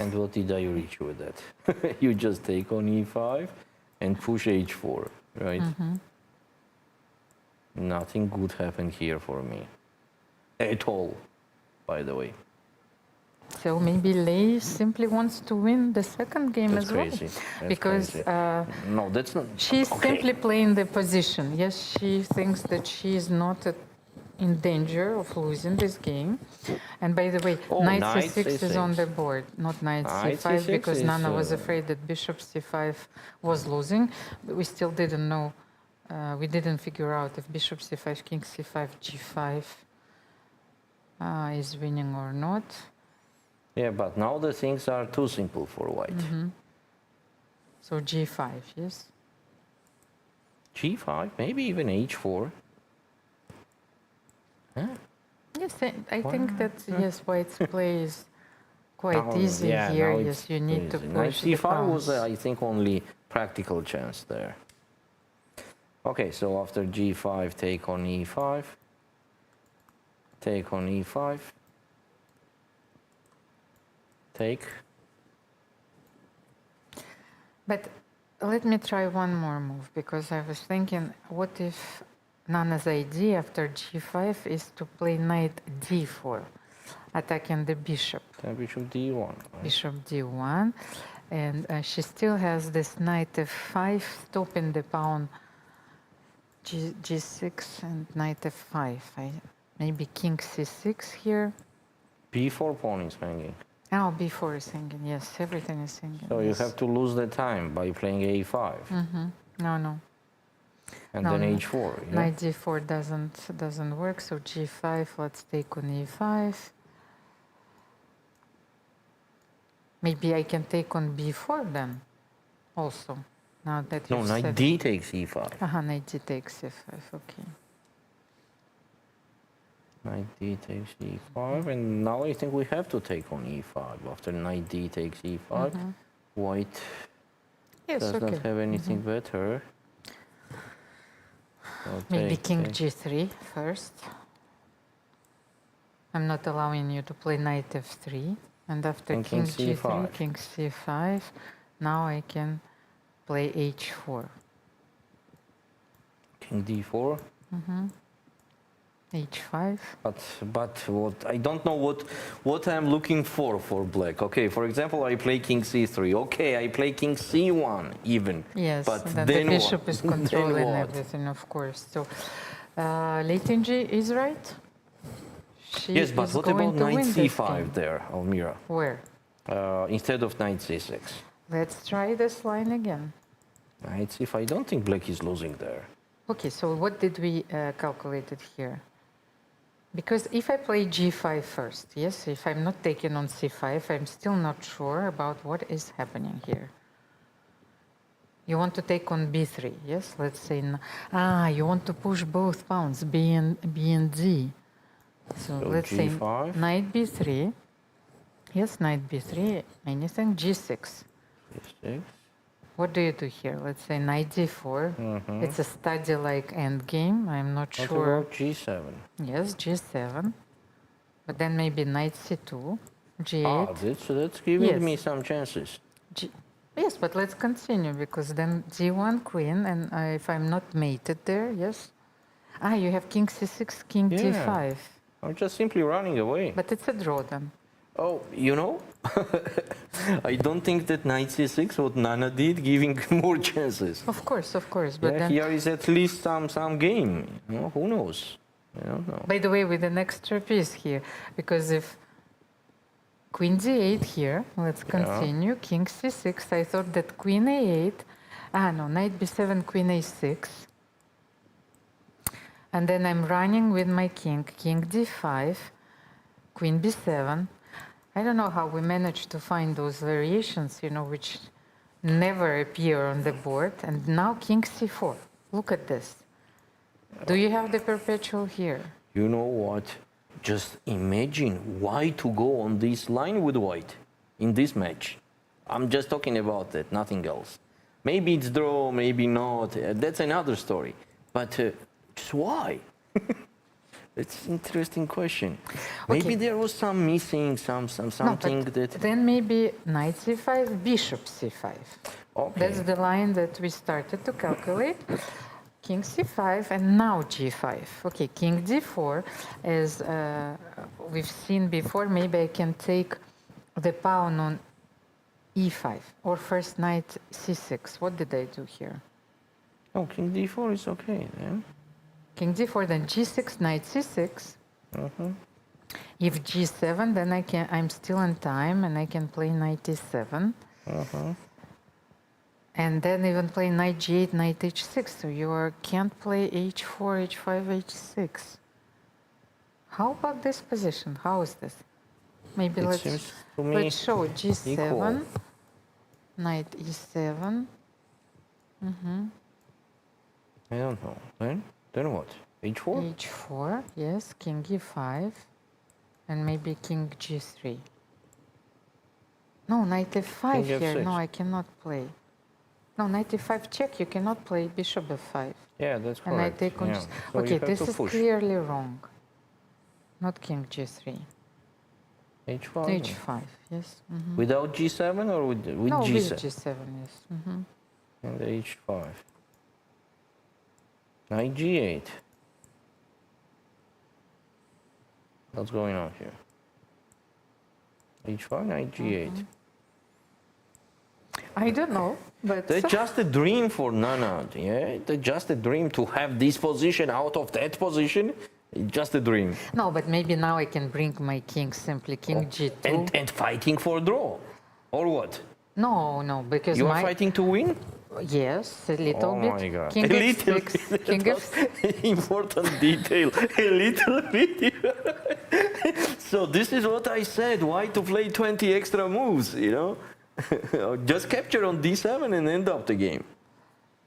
And what did I reach with that? You just take on e5 and push h4, right? Nothing good happened here for me. At all, by the way. So maybe Lei simply wants to win the second game That's as crazy. well. That's because crazy. No, that's not. She's simply playing the position. Yes, she thinks that she is not in danger of losing this game. And by the way, knight c6 is on the board, not knight c5, because Nana was afraid that bishop c5 was losing. But we still didn't know. We didn't figure out if bishop c5, king c5, g5 is winning or not. Yeah, but now the things are too simple for white. So g5, yes? g5, maybe even h4. Huh? Yes, I think that, yes, white's play is quite easy here. Yes, you need to push the c5 pawns. was, I think, only practical chance there. Okay, so after g5, take on e5. Take on e5. Take. But let me try one more move, because I was thinking, what if Nana's idea after g5 is to play knight d4, attacking the bishop. Bishop d1. Right? Bishop d1, and she still has this knight f5 stopping the pawn G6 and knight F5. Maybe king C6 here. B4 pawn is hanging. Oh, B4 is hanging. Yes, everything is hanging. So you have to lose the time by playing A5. No. And No, then no. H4. Yeah? Knight G4 doesn't work. So G5. Let's take on E5. Maybe I can take on B4 then. Also, now that No, you've knight said D takes E5. Knight D takes F5. Okay. Knight D takes E5, and now I think we have to take on E5. After knight D takes E5, white does not have anything better. So Maybe king G3 first. I'm not allowing you to play knight F3. And after And king king G3, C5. king C5, now I can play H4. King D4. H5. But what I don't know what I'm looking for black. Okay, for example, I play king C3. Okay, I play king C1 even. Yes, but then then the bishop what? is controlling Then what? everything, of course. So, Leitinji is right. She Yes, but is what going about to knight win this C5 game. there, Almira? Where? Instead of knight C6. Let's try this line again. Knight C5. I don't think black is losing there. Okay, so what did we calculate it here? Because if I play G5 first, yes, if I'm not taking on C5, I'm still not sure about what is happening here. You want to take on B3, yes? Let's say, you want to push both pawns, B and D. So let's G5. say knight B3. Yes, knight B3, anything, G6. G6. What do you do here? Let's say knight D4. It's a study like endgame. I'm not What sure. about G7? Yes, G7. But then maybe knight C2, G8. Ah, that's giving me some chances. Yes, but let's continue because then G1 queen, and if I'm not mated there, yes. You have king C6, king D5. I'm just simply running away. But it's a draw then. Oh, you know, I don't think that knight C6, what Nana did, giving more chances. Of course. But then, here is at least some game. You know, who knows? I don't know. by the way, with an extra piece here, because if queen D8 here, let's continue, king C6, I thought that queen A8, no, knight B7, queen A6. And then I'm running with my king D5, queen B7. I don't know how we managed to find those variations, which never appear on the board. And now king C4. Look at this. Do you have the perpetual here? You know what? Just imagine why to go on this line with white in this match. I'm just talking about that, nothing else. Maybe it's draw, maybe not. That's another story. But just why? It's an interesting question. Maybe there was some missing, something that... Then maybe knight C5, bishop C5. Okay. That's the line that we started to calculate. King C5 and now G5. Okay, king D4, as we've seen before, maybe I can take the pawn on E5 or first knight C6. What did I do here? Oh, king D4 is okay then. King D4, then G6, knight C6. If G7, then I'm still in time and I can play knight E7. And then even play knight G8, knight H6. So you can't play H4, H5, H6. How about this position? How is this? Maybe let's show G7, equal. knight E7. I don't know. Then what? H4? H4, yes, king E5, and maybe king G3. No, knight F5 King here. F6. No, I cannot play. No, knight E5 check. You cannot play bishop F5. Yeah, that's correct. And I take on. Yeah. So Okay, you have this to is push. clearly wrong. Not king G3. H5? H5, yes. Without G7 or with No, G7? with G7, yes. And H5. Knight G8. What's going on here? H5, knight G8. I don't know, but That's just a dream for Nana. Yeah, that's just a dream to have this position out of that position. It's just a dream. no, but maybe now I can bring my king simply king g2. And fighting for draw, or what? No, because You are my fighting to win? yes, a little Oh bit. my God. King A little f6, bit. king That's f6. important detail. A little bit. So this is what I said. Why to play 20 extra moves, you know? Just capture on d7 and end up the game.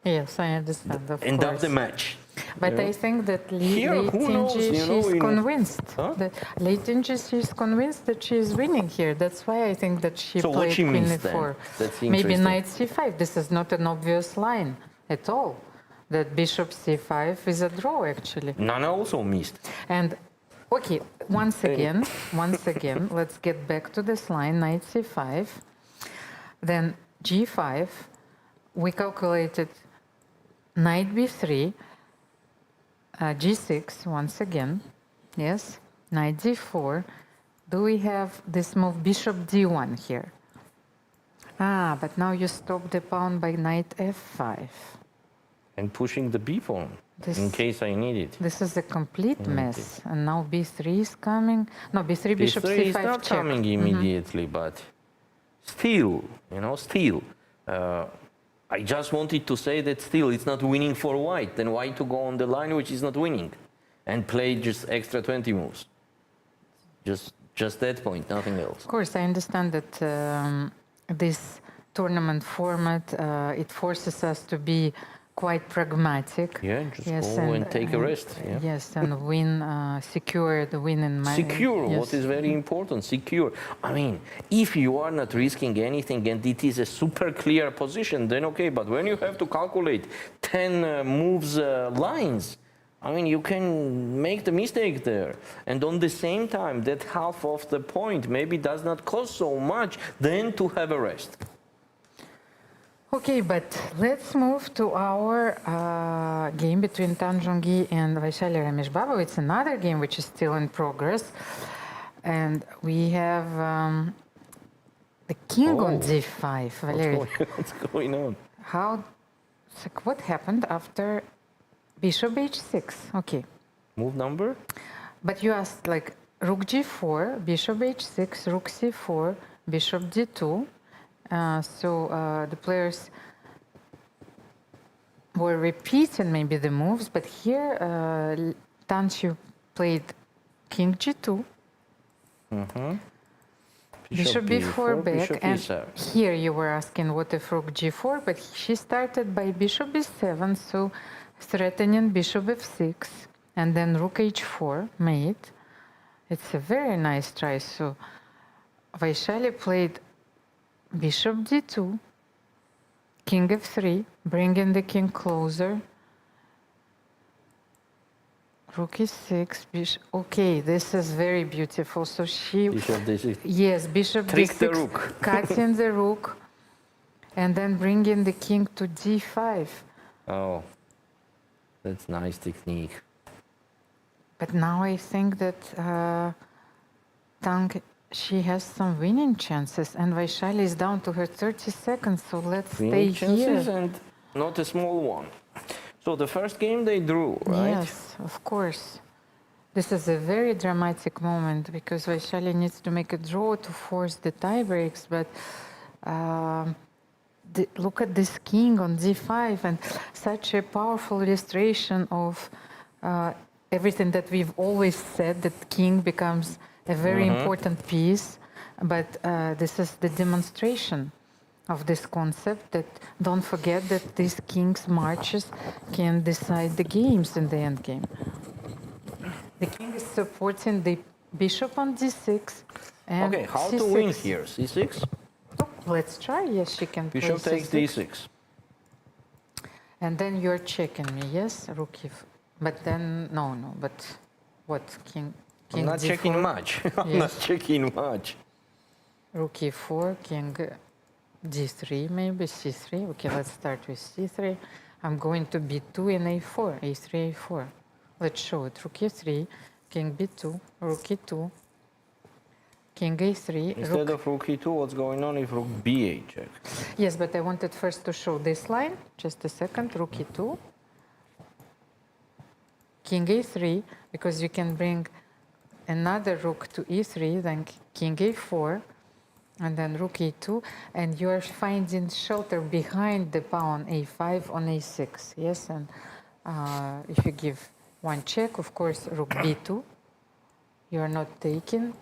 Yes, I understand, of End course. up the match. But you know? I think that Here, late who in knows, G, you know, she's in- convinced. Huh? That late in G, she's convinced that she is winning here. That's why I think that she So what played she queen missed then? e4. That's Maybe interesting. knight c5. This is not an obvious line at all. That bishop c5 is a draw, actually. Nana also missed. And okay, once again, let's get back to this line, knight c5. Then g5, we calculated knight b3, g6 once again, yes, knight d4. Do we have this move bishop d1 here? Ah, but now you stop the pawn by knight f5. And pushing the b pawn in case I need it. This is a complete mess. And now b3 is coming. No, b3, bishop b3 c5 is not check. coming immediately, but still, you know, still. I just wanted to say that still it's not winning for white. Then why to go on the line which is not winning and play just extra 20 moves? Just that point, nothing else. Of course, I understand that this tournament format, it forces us to be quite pragmatic. Yeah, just go and take a rest. Yeah. Yes, and win, secure the win in my... Secure, yes. what is very important, secure. I mean, if you are not risking anything and it is a super clear position, then okay, but when you have to calculate 10 moves lines, I mean, you can make the mistake there. And on the same time, that half of the point maybe does not cost so much then to have a rest. Okay, but let's move to our game between Tan Zhongyi and Vaishali Rameshbabu. It's another game which is still in progress. And we have the king on d5, Valery. What's going on? What happened after bishop h6? Okay. Move number? But you asked like rook g4, bishop h6, rook c4, bishop d2. So the players were repeating maybe the moves, but here Tanchu played king g2, bishop b4 back, bishop and e7. here you were asking what if rook g4, but she started by bishop b7, so threatening bishop f6, and then rook h4 mate. It's a very nice try. So Vaishali played bishop d2, king f3, bringing the king closer, rook e6, bishop. Okay, this is very beautiful. So she, Bishop d6. yes, bishop Trick d6, the rook. cutting the rook, and then bringing the king to d5. Oh, that's nice technique. But now I think that Tang, she has some winning chances, and Vaishali is down to her 30 seconds, so let's Winning stay chances here. and not a small one. So the first game they drew, right? Yes, of course. This is a very dramatic moment because Vaishali needs to make a draw to force the tie breaks, but look at this king on d5 and such a powerful illustration of everything that we've always said, that king becomes a very important piece, but this is the demonstration of this concept that don't forget that these king's marches can decide the games in the endgame. The king is supporting the bishop on d6 and Okay, how c6. to win here? c6? Oh, let's try. Yes, she can play Bishop takes c6. d6. And then you're checking me, yes? Rook if, but then, no, but what? King I'm not d4? checking much. I'm not checking much. Rook e4, king d3, maybe c3. Okay, let's start with c3. I'm going to b2 and a4, a3, a4. Let's show it. Rook e3, king b2, rook e2, king a3. Instead of rook e2, what's going on if rook b8 check? Yes, but I wanted first to show this line. Just a second. Rook e2. King a3, because you can bring another rook to e3, then king a4, and then rook e2, and you are finding shelter behind the pawn a5 on a6. Yes, and if you give one check, of course, rook b2, you are not taking.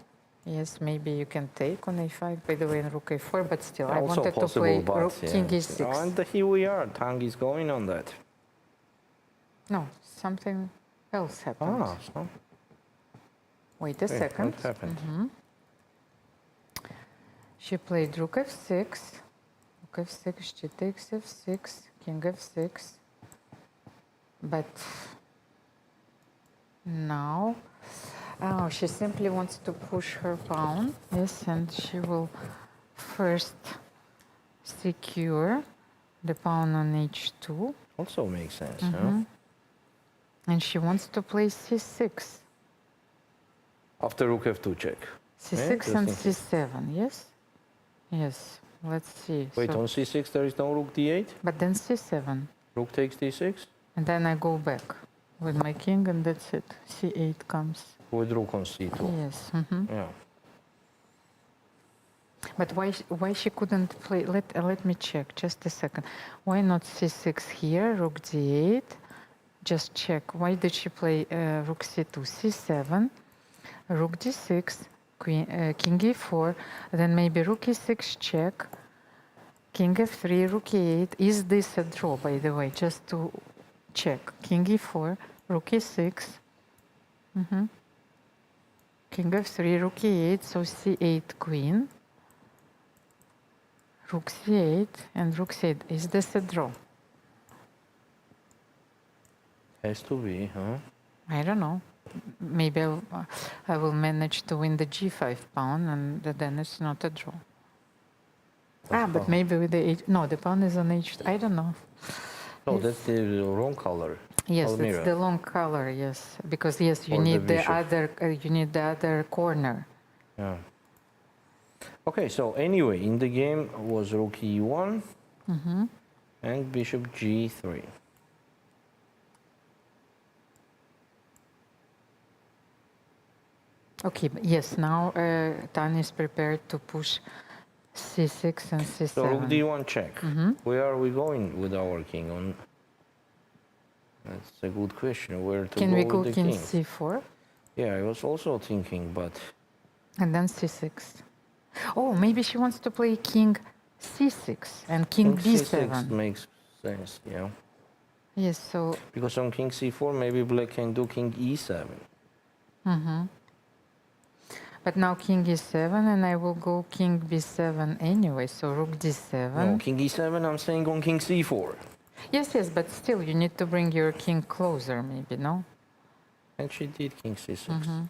Yes, maybe you can take on a5, by the way, and rook a4, but still, I Also wanted to possible, play but, rook, yeah. king e6. Oh, and here we are. Tang is going on that. No, something else happened. Ah, so. Wait a second. What happened? She played rook f6, rook f6, she takes f6, king f6, but now, oh, she simply wants to push her pawn, yes, and she will first secure the pawn on h2. Also makes sense, huh? And she wants to play c6. After rook f2 check. c6 and c7, yes? Yes, let's see. Wait, So- on c6 there is no rook d8? But then c7. Rook takes d6? And then I go back with my king, and that's it. c8 comes. With rook on c2. Yes. Yeah. But why she couldn't play? Let me check. Just a second. Why not c6 here? Rook d8. Just check. Why did she play rook c2? c7, rook d6, queen, king e4, then maybe rook e6 check, king f3, rook e8. Is this a draw, by the way? Just to check. King e4, rook e6, king f3, rook e8, so c8 queen, rook c8, and rook c8. Is this a draw? Has to be, huh? I don't know. Maybe I will manage to win the g5 pawn, and then it's not a draw. But maybe with the h. No, the pawn is on h. I don't know. No, that's the wrong color. Yes, Almira. it's the long color. Yes, because yes, you Or the need the bishop. other. You need the other corner. Yeah. Okay, so anyway, in the game was rook e1 and bishop g3. Okay. But yes. Now Tanya is prepared to push c6 and c7. So rook d1 check. Where are we going with our king on? That's a good question. Where to Can we go go with the king king? c4 Yeah, I was also thinking, but and then c6? Oh, maybe she wants to play king c6 and king b7. c6 makes sense, yeah. Yes. So. Because on king c4, maybe black can do king e7. But now king e7, and I will go king b7 anyway, so rook d7. No, king e7, I'm saying on king c4. Yes, yes, but still, you need to bring your king closer, maybe, no? And she did king c6.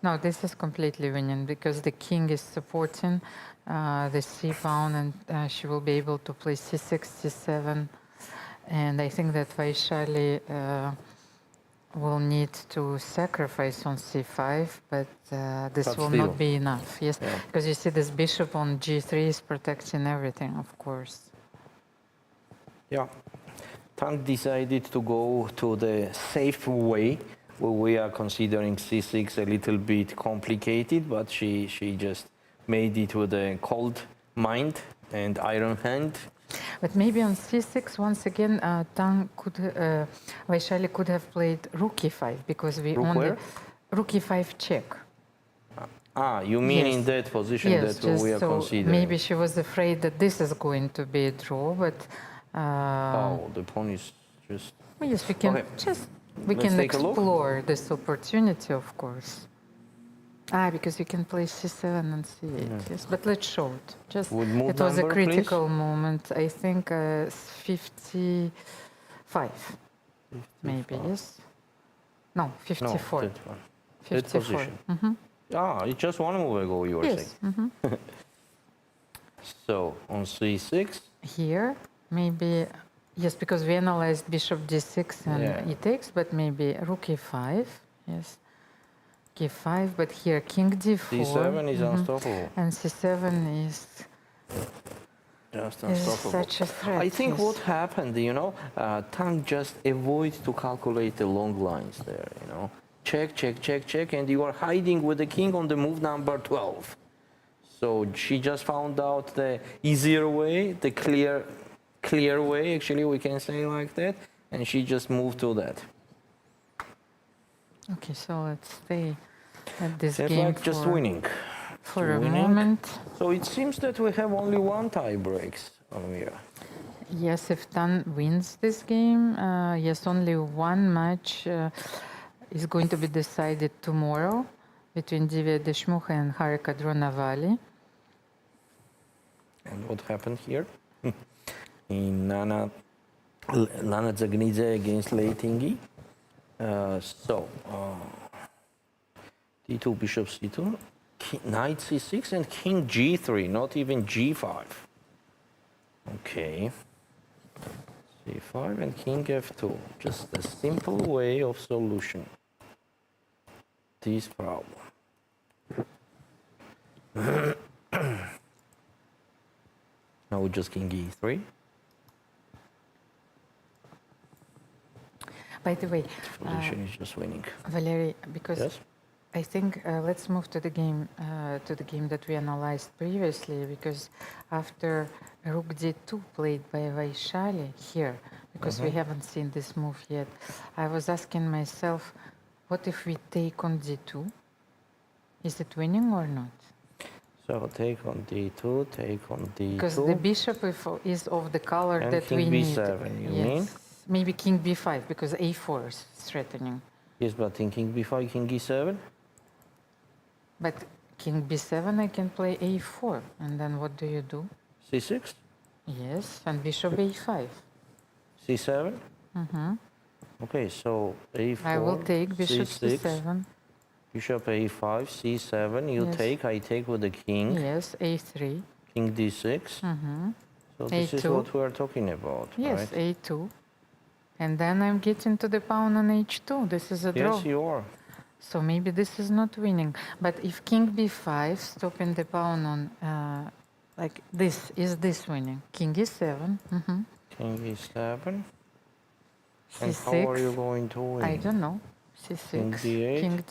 No, this is completely winning, because the king is supporting the c pawn, and she will be able to play c6, c7. And I think that Vaishali will need to sacrifice on c5, but this But will still. not be enough. Yes, Yeah. because you see this bishop on g3 is protecting everything, of course. Yeah. Tang decided to go to the safe way, where we are considering c6 a little bit complicated, but she just made it with a cold mind and iron hand. But maybe on c6, once again, Vaishali could have played rook e5, because we Rook only... where? Rook e5 check. Ah, you mean Yes. in that position Yes, that we are so considering? maybe she was afraid that this is going to be a draw, but... Oh, the pawn is just... Yes, we can Okay. we Let's can take a look. explore this opportunity, of course. Because you can play c7 and c8. Yes, but let's show it. Just Would move it was a number, critical moment. I think 55, maybe. Yes. No, 54. No, that one. That 54. position. Mhm. Ah, it's just one move ago you were Yes. saying. So, on c6, Here, maybe. Yes, because we analyzed bishop d6 and Yeah. e takes, but maybe rook e5. Yes. g5, but here king d4. d7 is unstoppable. And c7 is Just is unstoppable. such a threat. I think yes. what happened, you know, Tang just avoids to calculate the long lines there, you know. Check, check, check, check, and you are hiding with the king on the move number 12. So she just found out the easier way, the clear way, actually, we can say like that, and she just moved to that. Okay, so let's stay at this Seems game like just for, winning. for a Winning. moment. So it seems that we have only one tie breaks, Almira. Yes, if Tan wins this game, yes, only one match is going to be decided tomorrow between Divya Deshmukh and Harika Dronavali. And what happened here? In Lana Dzagnidze against Lei Tingi. D2, bishop c2, knight c6, and king g3, not even g5. Okay. c5 and king f2. Just a simple way of solution this problem. Now just king e3. By the way, Position is just winning. Valery, because Yes? I think let's move to the game that we analyzed previously, because after Rook d2 played by Vaishali here, because we haven't seen this move yet, I was asking myself, what if we take on d2? Is it winning or not? So take on d2, take on d2. Because the bishop is of the color and that king we need. b7, you Yes. mean? Maybe king b5, because a4 is threatening. Yes, but in king b5, king e7? But king b7, I can play a4, and then what do you do? c6? Yes, and bishop a5. c7? Mm-hmm. Okay, so a4, I will take bishop c6, c7. bishop a5, c7, you Yes. take, I take with the king, Yes, a3. king d6. Mm-hmm. So this is A2. what we are talking about, Yes, right? a2. And then I'm getting to the pawn on h2. This is a draw. Yes, you are. So maybe this is not winning. But if king b5, stopping the pawn on, like this, is this winning? King e7. Mm-hmm. King e7. And c6. how are you going to win? I don't know. c6. King d8. King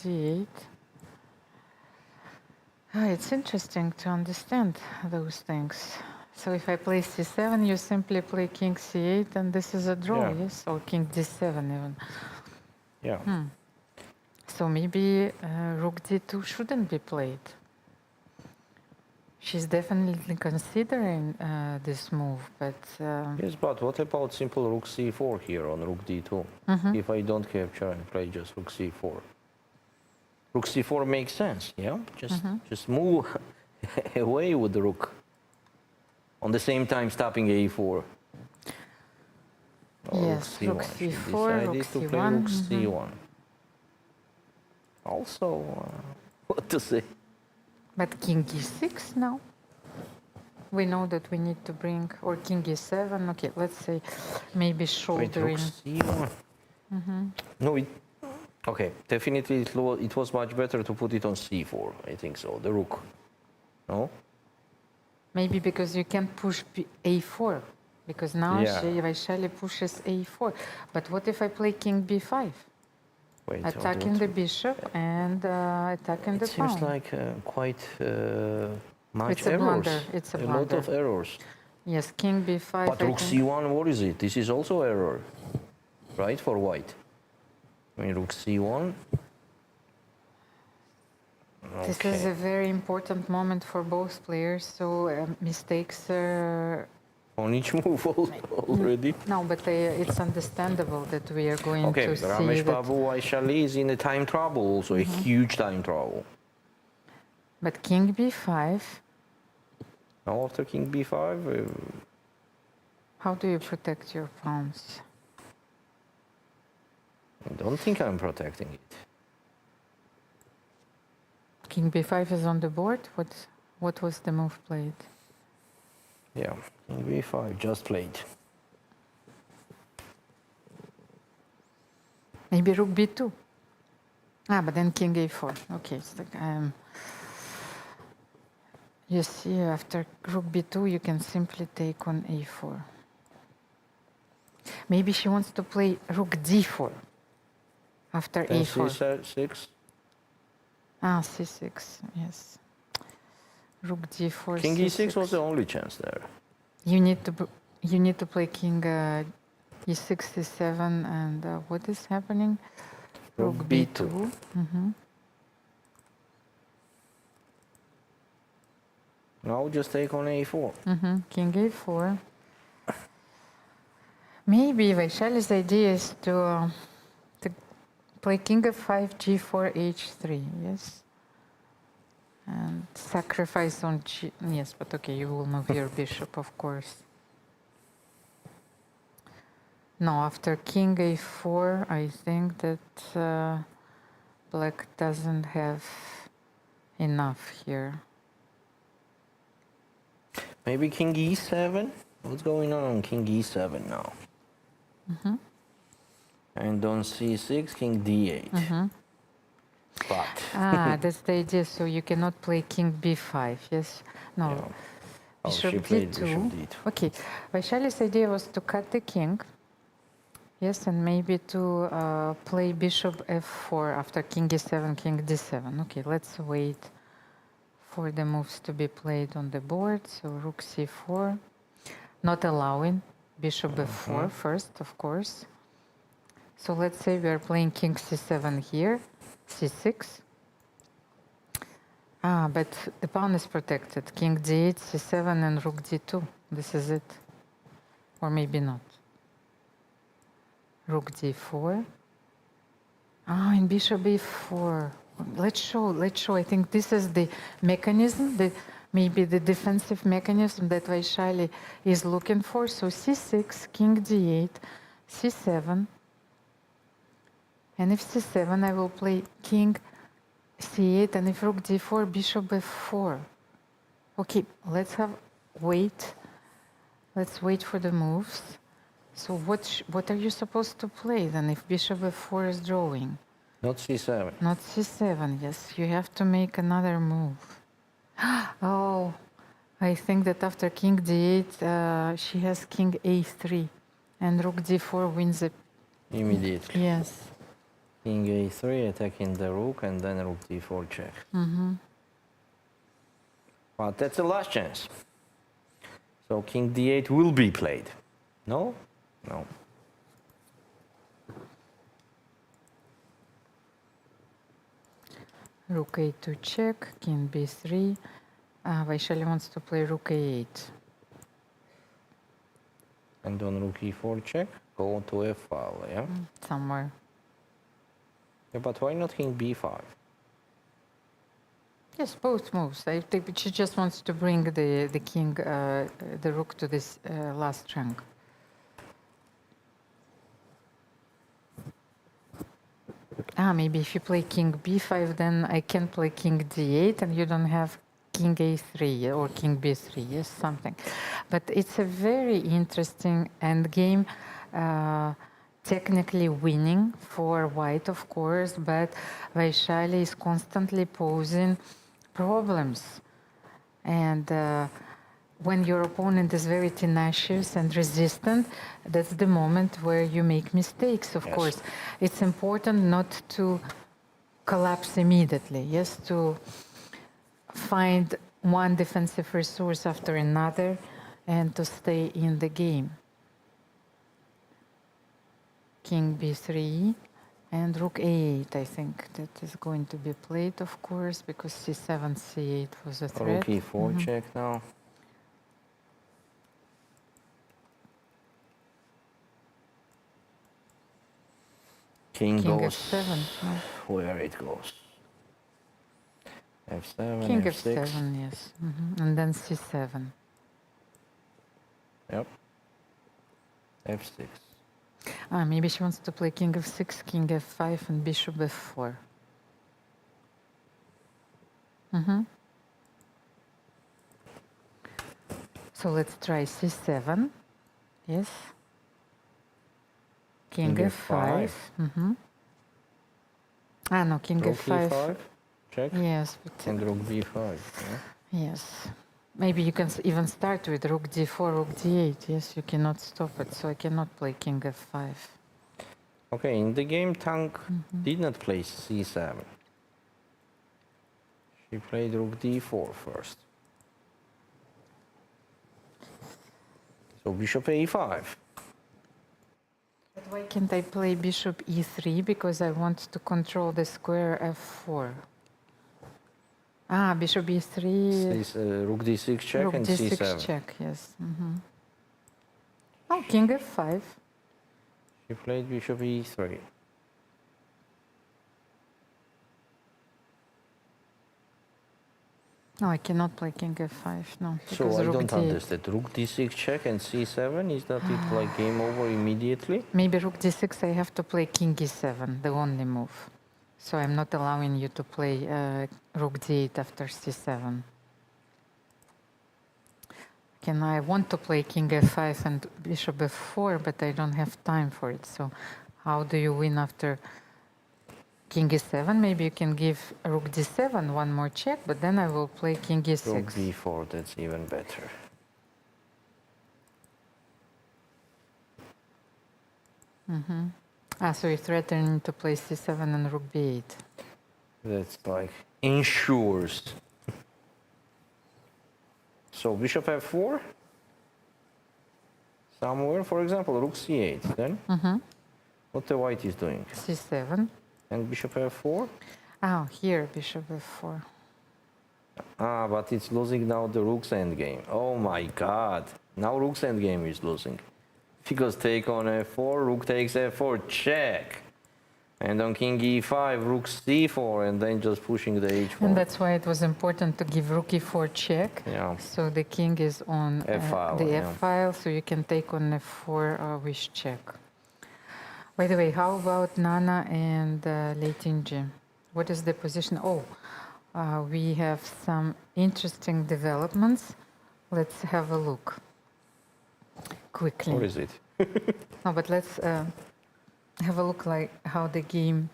d8. It's interesting to understand those things. So if I play c7, you simply play king c8, and this is a draw, Yeah. yes? Or king d7 even. Yeah. So maybe rook d2 shouldn't be played. She's definitely considering this move, but... Yes, but what about simple rook c4 here on rook d2? If I don't capture and play just rook c4. Rook c4 makes sense, yeah? Just move away with the rook. On the same time stopping a4. Or yes, rook She c4, rook decided to play c1. rook c1. Also, what to say? But king e6 now? We know that we need to bring, or king e7, okay, let's say maybe Wait, shouldering. rook c1. No, okay, definitely it was much better to put it on c4, I think so, the rook. No? Maybe because you can push a4, because now Yeah. Vaishali pushes a4. But what if I play king b5? Wait, Attacking the bishop and attacking the It pawn. seems like quite much It's a errors. blunder, it's a lot blunder. of errors. Yes, king b5. But rook c1, what is it? This is also error, right, for white? I mean, rook c1. This is a very important moment for both players, so mistakes on each move already. No, but it's understandable that we are going Okay, to see Ramesh that. Babu Vaishali is in a time trouble, also a huge time trouble. But king b5. Now after king b5, how do you protect your pawns? I don't think I'm protecting it. King b5 is on the board. What was the move played? Yeah, king b5 just played. Maybe rook b2. Ah, but then king a4. Okay, it's like, you see, after rook b2, you can simply take on a4. Maybe she wants to play rook d4 after Then a4. c6. Ah, c6, yes. Rook d4, King c6. e6 was the only chance there. You need to play king e6, c7, and what is happening? Rook b2. Mm-hmm. Now just take on a4. Mm-hmm. King a4. Maybe Vaishali's idea is to play king f5, g4, h3, yes? And sacrifice on g... Yes, but okay, you will move your bishop, of course. No, after king a4, I think that black doesn't have enough here. Maybe king e7? What's going on king e7 now? Mm-hmm. And on c6, king d8. Mm-hmm. But that's the idea. So you cannot play king b5, yes? No. Yeah. Oh, Bishop she played d2. bishop d2. Okay. Vaishali's idea was to cut the king. Yes, and maybe to play bishop f4 after king e7, king d7. Okay, let's wait for the moves to be played on the board. So rook c4, not allowing bishop f4 first, of course. So let's say we are playing king c7 here, c6. Ah, but the pawn is protected. King d8, c7, and rook d2. This is it. Or maybe not. Rook d4. Ah, and bishop e4. Let's show. I think this is the mechanism, maybe the defensive mechanism that Vaishali is looking for. So c6, king d8, c7. And if c7, I will play king c8, and if rook d4, bishop f4. Okay, let's wait. Let's wait for the moves. So what are you supposed to play then if bishop f4 is drawing? not c7. Not c7, yes. You have to make another move. Oh, I think that after king d8, she has king a3, and rook d4 wins it. Immediately. Yes. King a3, attacking the rook, and then rook d4 check. Mm-hmm. But that's the last chance. So king d8 will be played. No? No. Rook a2 check, king b3. Vaishali wants to play rook a8. And on rook e4 check, go to f file, yeah? Somewhere. Yeah, but why not king b5? Yes, both moves. I think she just wants to bring the king, the rook to this last rank. Maybe if you play king b5, then I can play king d8, and you don't have king a3 or king b3, yes, something. But it's a very interesting endgame, technically winning for white, of course, but Vaishali is constantly posing problems. And when your opponent is very tenacious and resistant, that's the moment where you make mistakes, of course. It's important not to collapse immediately, yes, to find one defensive resource after another and to stay in the game. King b3 and rook a8, I think that is going to be played, of course, because c7, c8 was a threat. Rook e4 check now. King goes f7. where it goes. f7, King f6. f7, yes. And then c7. Yep. f6. Maybe she wants to play king f6, king f5, and bishop f4. So let's try c7. Yes. King f5. Ah, no, king Rook f5. e5, check. Yes, but, And rook b5. Yeah? yes. Maybe you can even start with rook d4, rook d8. Yes, you cannot stop it, so I cannot play king f5. Okay, in the game, Tang did not play c7. She played rook d4 first. So bishop a5. But why can't I play bishop e3? Because I want to control the square f4. Ah, bishop e3. Rook d6 check rook and d6 c7. check, yes. Oh, king f5. She played bishop e3. No, I cannot play king f5, no. So I rook don't d8. understand. Rook d6 check and c7, is that it like game over immediately? Maybe rook d6, I have to play king e7, the only move. So I'm not allowing you to play rook d8 after c7. I want to play king f5 and bishop f4, but I don't have time for it. So how do you win after king e7? Maybe you can give rook d7 one more check, but then I will play king e6. Rook b4, that's even better. Ah, so you're threatening to play c7 and rook b8. That's like ensures. So bishop f4. Somewhere, for example, rook c8. Then what the white is doing? c7. And bishop f4. Oh, here bishop f4. Ah, but it's losing now the rook's endgame. Oh my god! Now rook's endgame is losing. Because take on f4, rook takes f4, check. And on king e5, rook c4, and then just pushing the h4. And that's why it was important to give rook e4 check. Yeah. So the king is on F-file, the yeah. f-file, so you can take on f4 with check. By the way, how about Nana and Leitinji? What is the position? Oh, we have some interesting developments. Let's have a look quickly. What is it? No, but let's have a look like how the game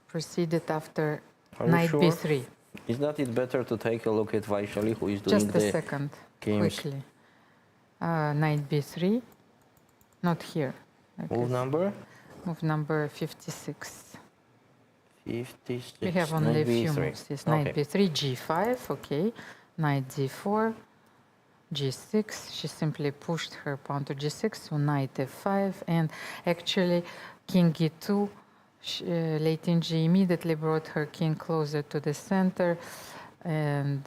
proceeded after Are you knight sure? b3. Is not it better to take a look at Vaishali, who is doing Just a the second, games? quickly. Knight b3, not here. Move number? Move number 56. 56. We have only Knight a few b3. moves. Yes, knight Okay. b3, g5, okay. Knight d4, g6. She simply pushed her pawn to g6, so knight f5, and actually king e2. Leitinji immediately brought her king closer to the center, and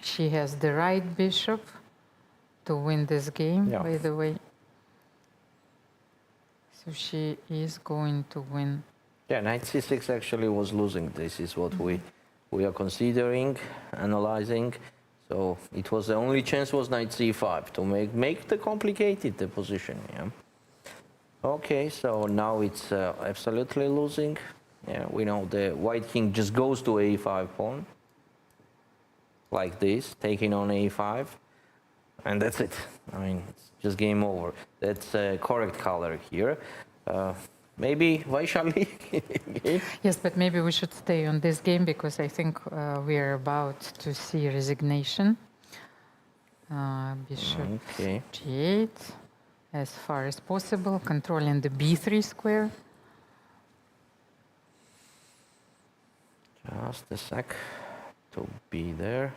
she has the right bishop to win this game, Yeah. by the way. So she is going to win. Yeah, knight c6 actually was losing. This is what we are considering, analyzing. So it was the only chance was knight c5 to make the complicated the position. Yeah. Okay, so now it's absolutely losing. Yeah, we know the white king just goes to a5 pawn, like this, taking on a5, and that's it. I mean, it's just game over. That's a correct color here. Maybe Vaishali? Yes, but maybe we should stay on this game because I think we are about to see resignation. Bishop Okay. g8, as far as possible, controlling the b3 square. Just a sec to be there.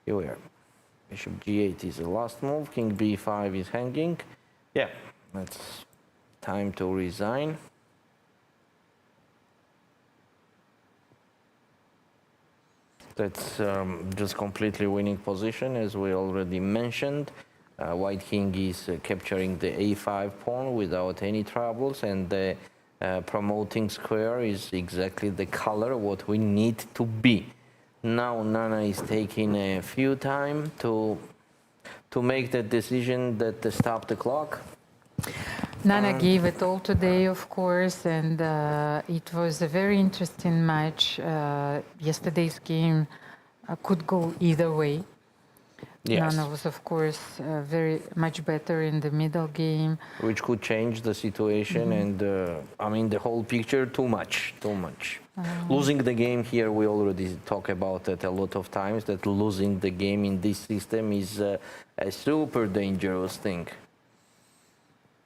Here we are. Bishop g8 is the last move. King b5 is hanging. Yeah, that's time to resign. That's just completely winning position, as we already mentioned. White king is capturing the a5 pawn without any troubles, and the promoting square is exactly the color what we need to be. Now Nana is taking a few time to make the decision that to stop the clock. Nana gave it all today, of course, and it was a very interesting match. Yesterday's game could go either way. Yes. Nana was, of course, very much better in the middle game. Which could change the situation and, I mean, the whole picture too much. Losing the game here, we already talk about it a lot of times, that losing the game in this system is a super dangerous thing.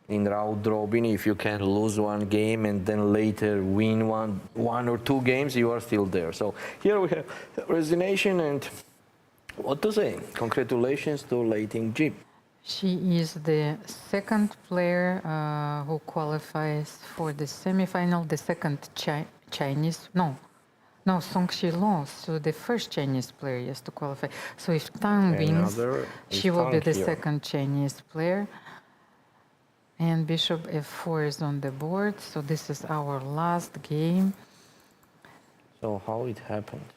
In round robin, if you can lose one game and then later win one or two games, you are still there. So here we have resignation and what to say? Congratulations to Lei Ting-ji. She is the second player who qualifies for the semifinal, the second Chinese, no, Song Shilong, so the first Chinese player yes to qualify. So if Tang wins, she will be the second Chinese player. And bishop f4 is on the board, so this is our last game. So how it happened?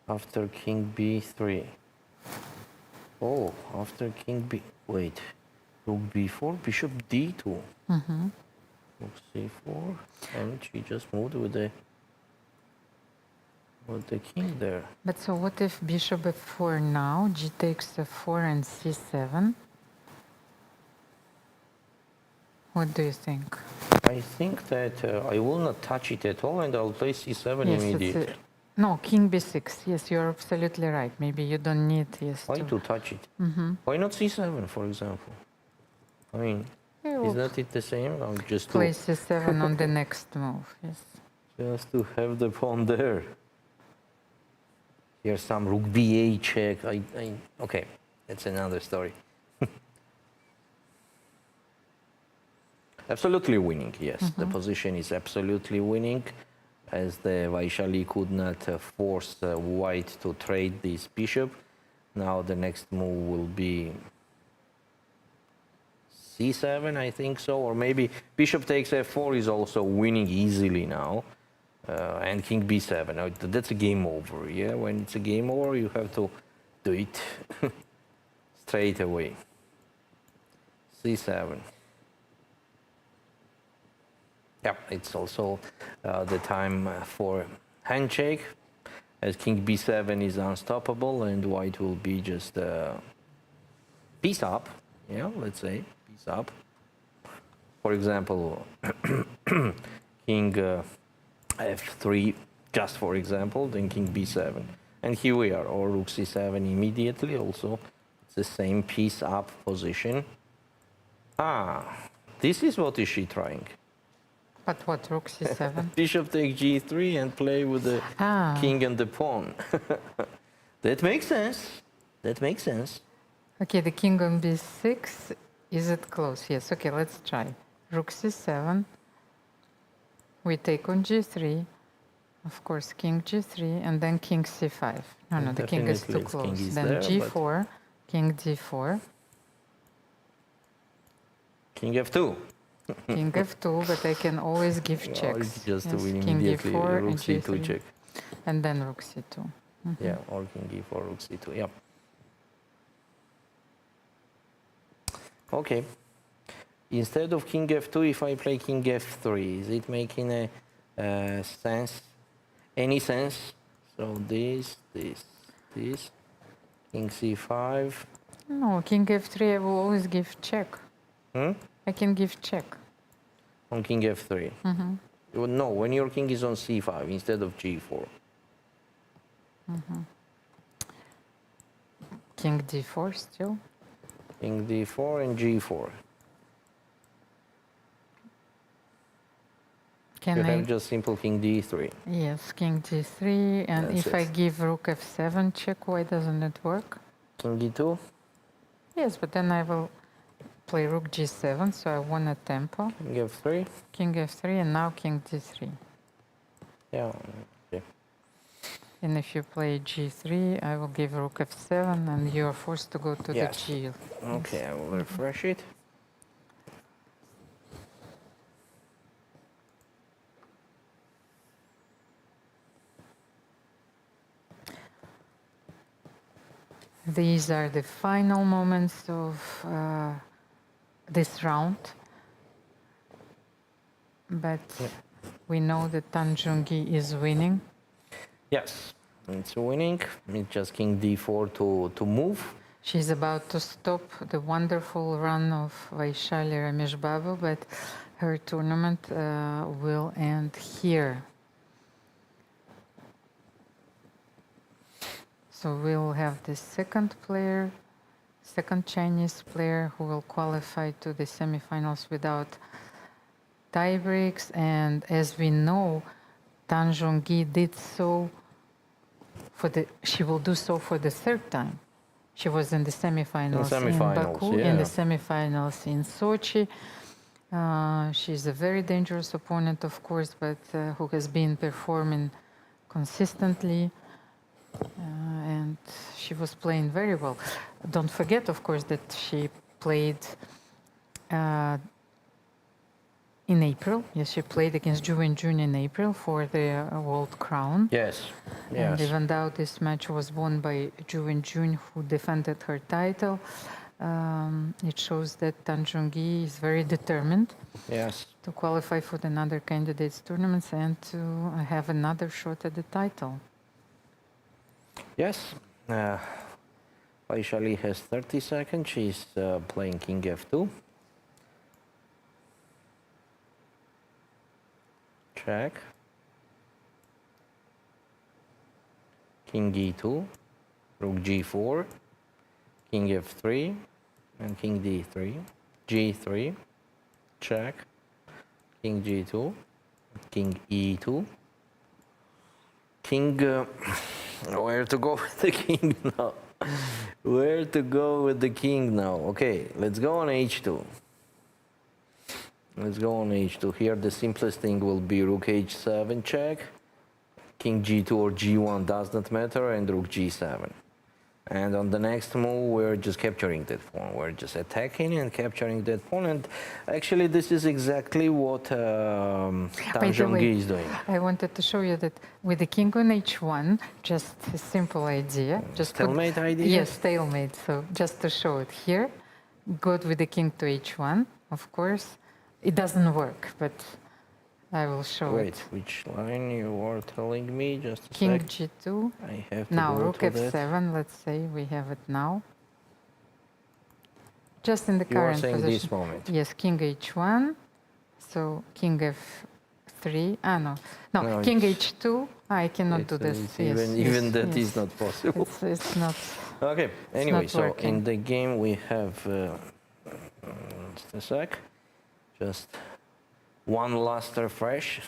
After king b3. Oh, after king b... Wait. Rook b4, bishop d2. Rook c4, and she just moved with the king there. But so what if bishop f4 now, g takes f4 and c7? What do you think? I think that I will not touch it at all and I'll play c7 immediately. No, king b6. Yes, you're absolutely right. Maybe you don't need Why to touch it? Why not c7, for example? I mean, is not it the same? I'll just play c7 on the next move. Yes. Just to have the pawn there. Here's some rook b8 check. Okay, that's another story. Absolutely winning, yes. The position is absolutely winning, as the Vaishali could not force white to trade this bishop. Now the next move will be c7, I think so, or maybe bishop takes f4 is also winning easily now, and king b7. Now, that's a game over, yeah? When it's a game over, you have to do it straight away. c7. Yeah, it's also the time for handshake, as king b7 is unstoppable and white will be just piece up, yeah, let's say, piece up. For example, king f3, just for example, then king b7. And here we are, or rook c7 immediately also. It's the same piece up position. This is what is she trying. But what, rook c7? Bishop takes g3 and play with the king and the pawn. That makes sense. That makes sense. Okay, the king on b6. Is it close? Yes. Okay, let's try. Rook c7. We take on g3. Of course, king g3, and then king c5. No, the king is too close. Then g4, king d4. King f2. King f2, but I can always give checks. Just to win king immediately, d4 rook and c2 g3. check. And then rook c2. Yeah, or king e4, rook c2, yeah. Okay. Instead of king f2, if I play king f3, is it making a sense? Any sense? So this, king c5. No, king f3, I will always give check. I can give check. On king f3? No, when your king is on c5 instead of g4. King d4 still. King d4 and g4. Can you I have just simple king d3. Yes, king d3, and That's if I give rook f7 check, why doesn't it work? King d2? Yes, but then I will play rook g7, so I won a tempo. King f3? King f3, and now king d3. Yeah, okay. And if you play g3, I will give rook f7, and you are forced to go to the g. Okay, Yes. I will refresh it. These are the final moments of this round. But we know that Tan Jung-gi is winning. Yes, it's winning. It's just king d4 to move. She's about to stop the wonderful run of Vaishali Rameshbabu, but her tournament will end here. So we'll have the second Chinese player who will qualify to the semifinals without tie breaks. And as we know, Tan Zhongyi did so she will do so for the third time. She was in the semifinals in Baku, in the semifinals in Sochi. She's a very dangerous opponent, of course, but who has been performing consistently. And she was playing very well. Don't forget, of course, that she played in April. Yes, she played against Zhu Wenjun in April for the World Crown. Yes, And yes. even though this match was won by Zhu Wenjun, who defended her title, it shows that Tan Zhongyi is very determined to qualify for another candidates tournaments and to have another shot at the title. Yes. Vaishali has 30 seconds. She's playing King F2. Check. King E2, Rook G4, King F3, and King D3, G3, check, King G2, King E2, King, where to go with the king now? Where to go with the king now? Okay, let's go on H2. Let's go on H2. Here the simplest thing will be Rook H7 check, King G2 or G1 does not matter, and Rook G7. And on the next move, we're just capturing that pawn. We're just attacking and capturing that pawn. And actually, this is exactly what Tan Zhongyi is doing. I wanted to show you that with the king on H1, just a simple idea. Just stalemate idea? Yes, stalemate. So just to show it here, good with the king to H1, of course. It doesn't work, but I will show it. Wait, which line you are telling me? Just a King sec. G2. I have to now go Rook to F7, that. let's say we have it now. Just in the You are current saying position. this moment. Yes, King H1. So King F3. No, King H2. I cannot do this. Even that is not possible. It's not. Okay. Anyway, so working. in the game we have just a sec. Just one last refresh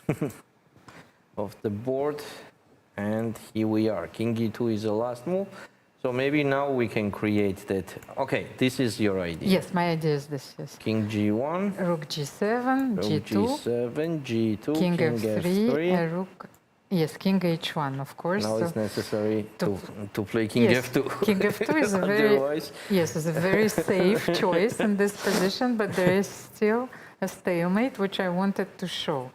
of the board, and here we are. King E2 is the last move. So maybe now we can create that. Okay, this is your idea. Yes, my idea is this. Yes. King G1. Rook G7. Rook G2. G7. G2. King F3. Rook. Yes, King H1, of course. Now it's necessary to play King F2. King F2 is a very safe choice in this position, but there is still a stalemate, which I wanted to show.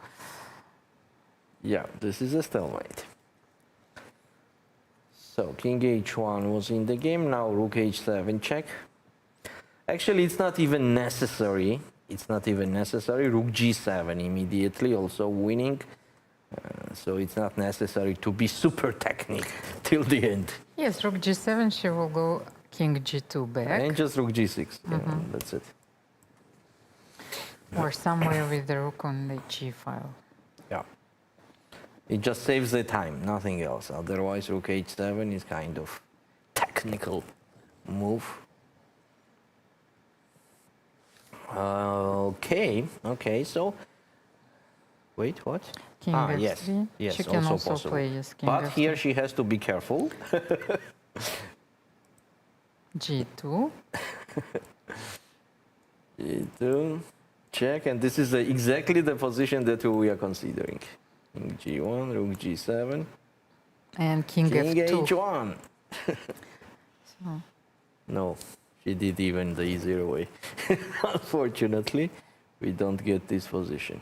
Yeah, this is a stalemate. So King H1 was in the game. Now Rook H7 check. Actually, it's not even necessary. It's not even necessary. Rook G7 immediately, also winning. So it's not necessary to be super technical till the end. Yes, Rook G7, she will go King G2 back. And just Rook G6. That's it. Or somewhere with the rook on the G file. Yeah. It just saves the time, nothing else. Otherwise, Rook H7 is kind of technical move. Okay, so wait, what? King F3. Yes, she can also possible. play as King But F3. here she has to be careful. G2. G2, check, and this is exactly the position that we are considering. King G1, Rook G7. And King F2. H1. So. No, she did even the easier way. Unfortunately, we don't get this position.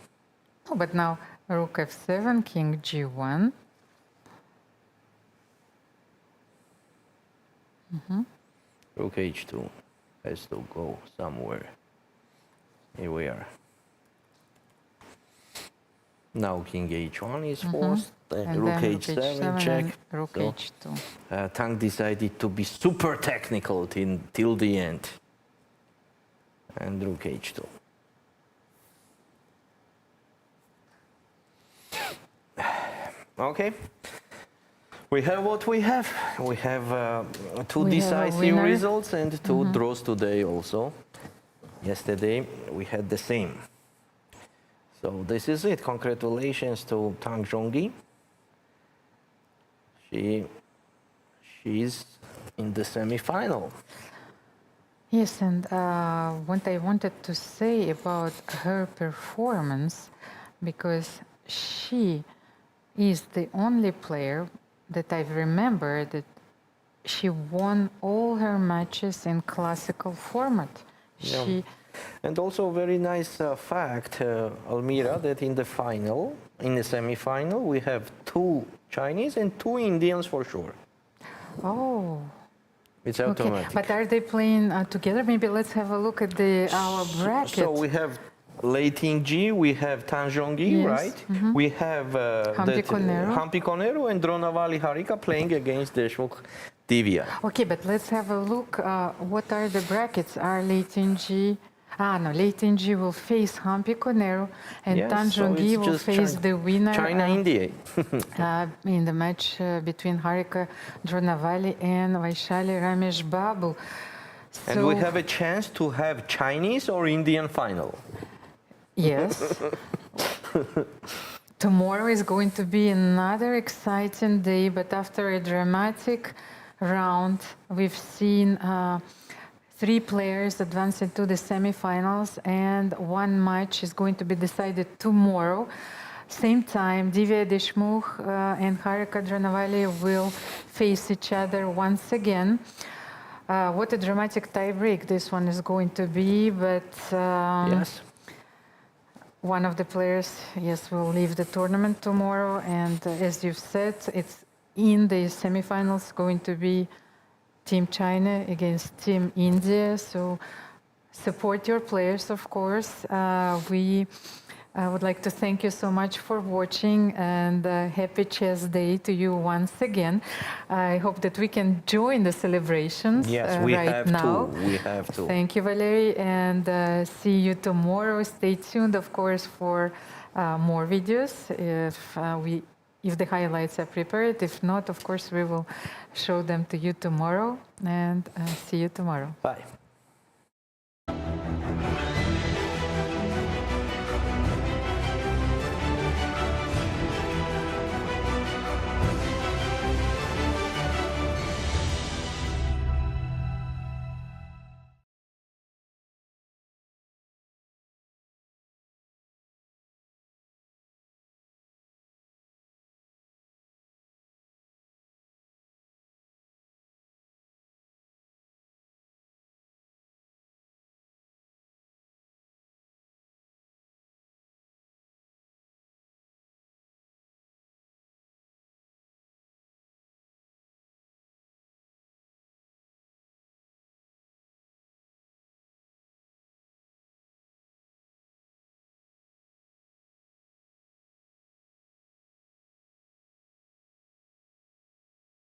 Oh, but now Rook F7, King G1. Rook H2 has to go somewhere. Here we are. Now king h1 is forced, And rook then h7 check. and rook So, h2. Tang decided to be super technical till the end. And rook h2. Okay. We have what we have. We have two decisive results and two draws today also. Yesterday we had the same. So this is it. Congratulations to Tang Zhongyi. She's in the semi-final. Yes, and what I wanted to say about her performance, because she is the only player that I remember that she won all her matches in classical format. Yeah. And also very nice fact, Almira, that in the final, in the semi-final, we have 2 Chinese and 2 Indians for sure. Oh. It's automatic. Okay. But are they playing together? Maybe let's have a look at our bracket. So we have Lei Tingji, we have Tang Zhongyi, Yes. right? We have Hampi Conero and Dronavali Harika playing against Deshmukh Divya. Okay, but let's have a look. What are the brackets? Are Lei Tingji... Lei Tingji will face Hampi Conero, and Yes, Tang so Zhongyi it's will just face the winner China-India. in the match between Harika Dronavali and Vaishali Ramesh Babu. And we have a chance to have Chinese or Indian final. Yes. Tomorrow is going to be another exciting day, but after a dramatic round, we've seen 3 players advancing to the semifinals, and 1 match is going to be decided tomorrow. Same time, Divya Deshmukh and Harika Dronavali will face each other once again. What a dramatic tie-break this one is going to be, but yes. One of the players, yes, will leave the tournament tomorrow, and as you've said, it's in the semifinals going to be Team China against Team India, so support your players, of course. I would like to thank you so much for watching, and happy Chess Day to you once again. I hope that we can join the celebrations Yes, we right have now. to. We have to. Thank you, Valerie, and see you tomorrow. Stay tuned, of course, for more videos if the highlights are prepared. If not, of course, we will show them to you tomorrow, and see you tomorrow. Bye.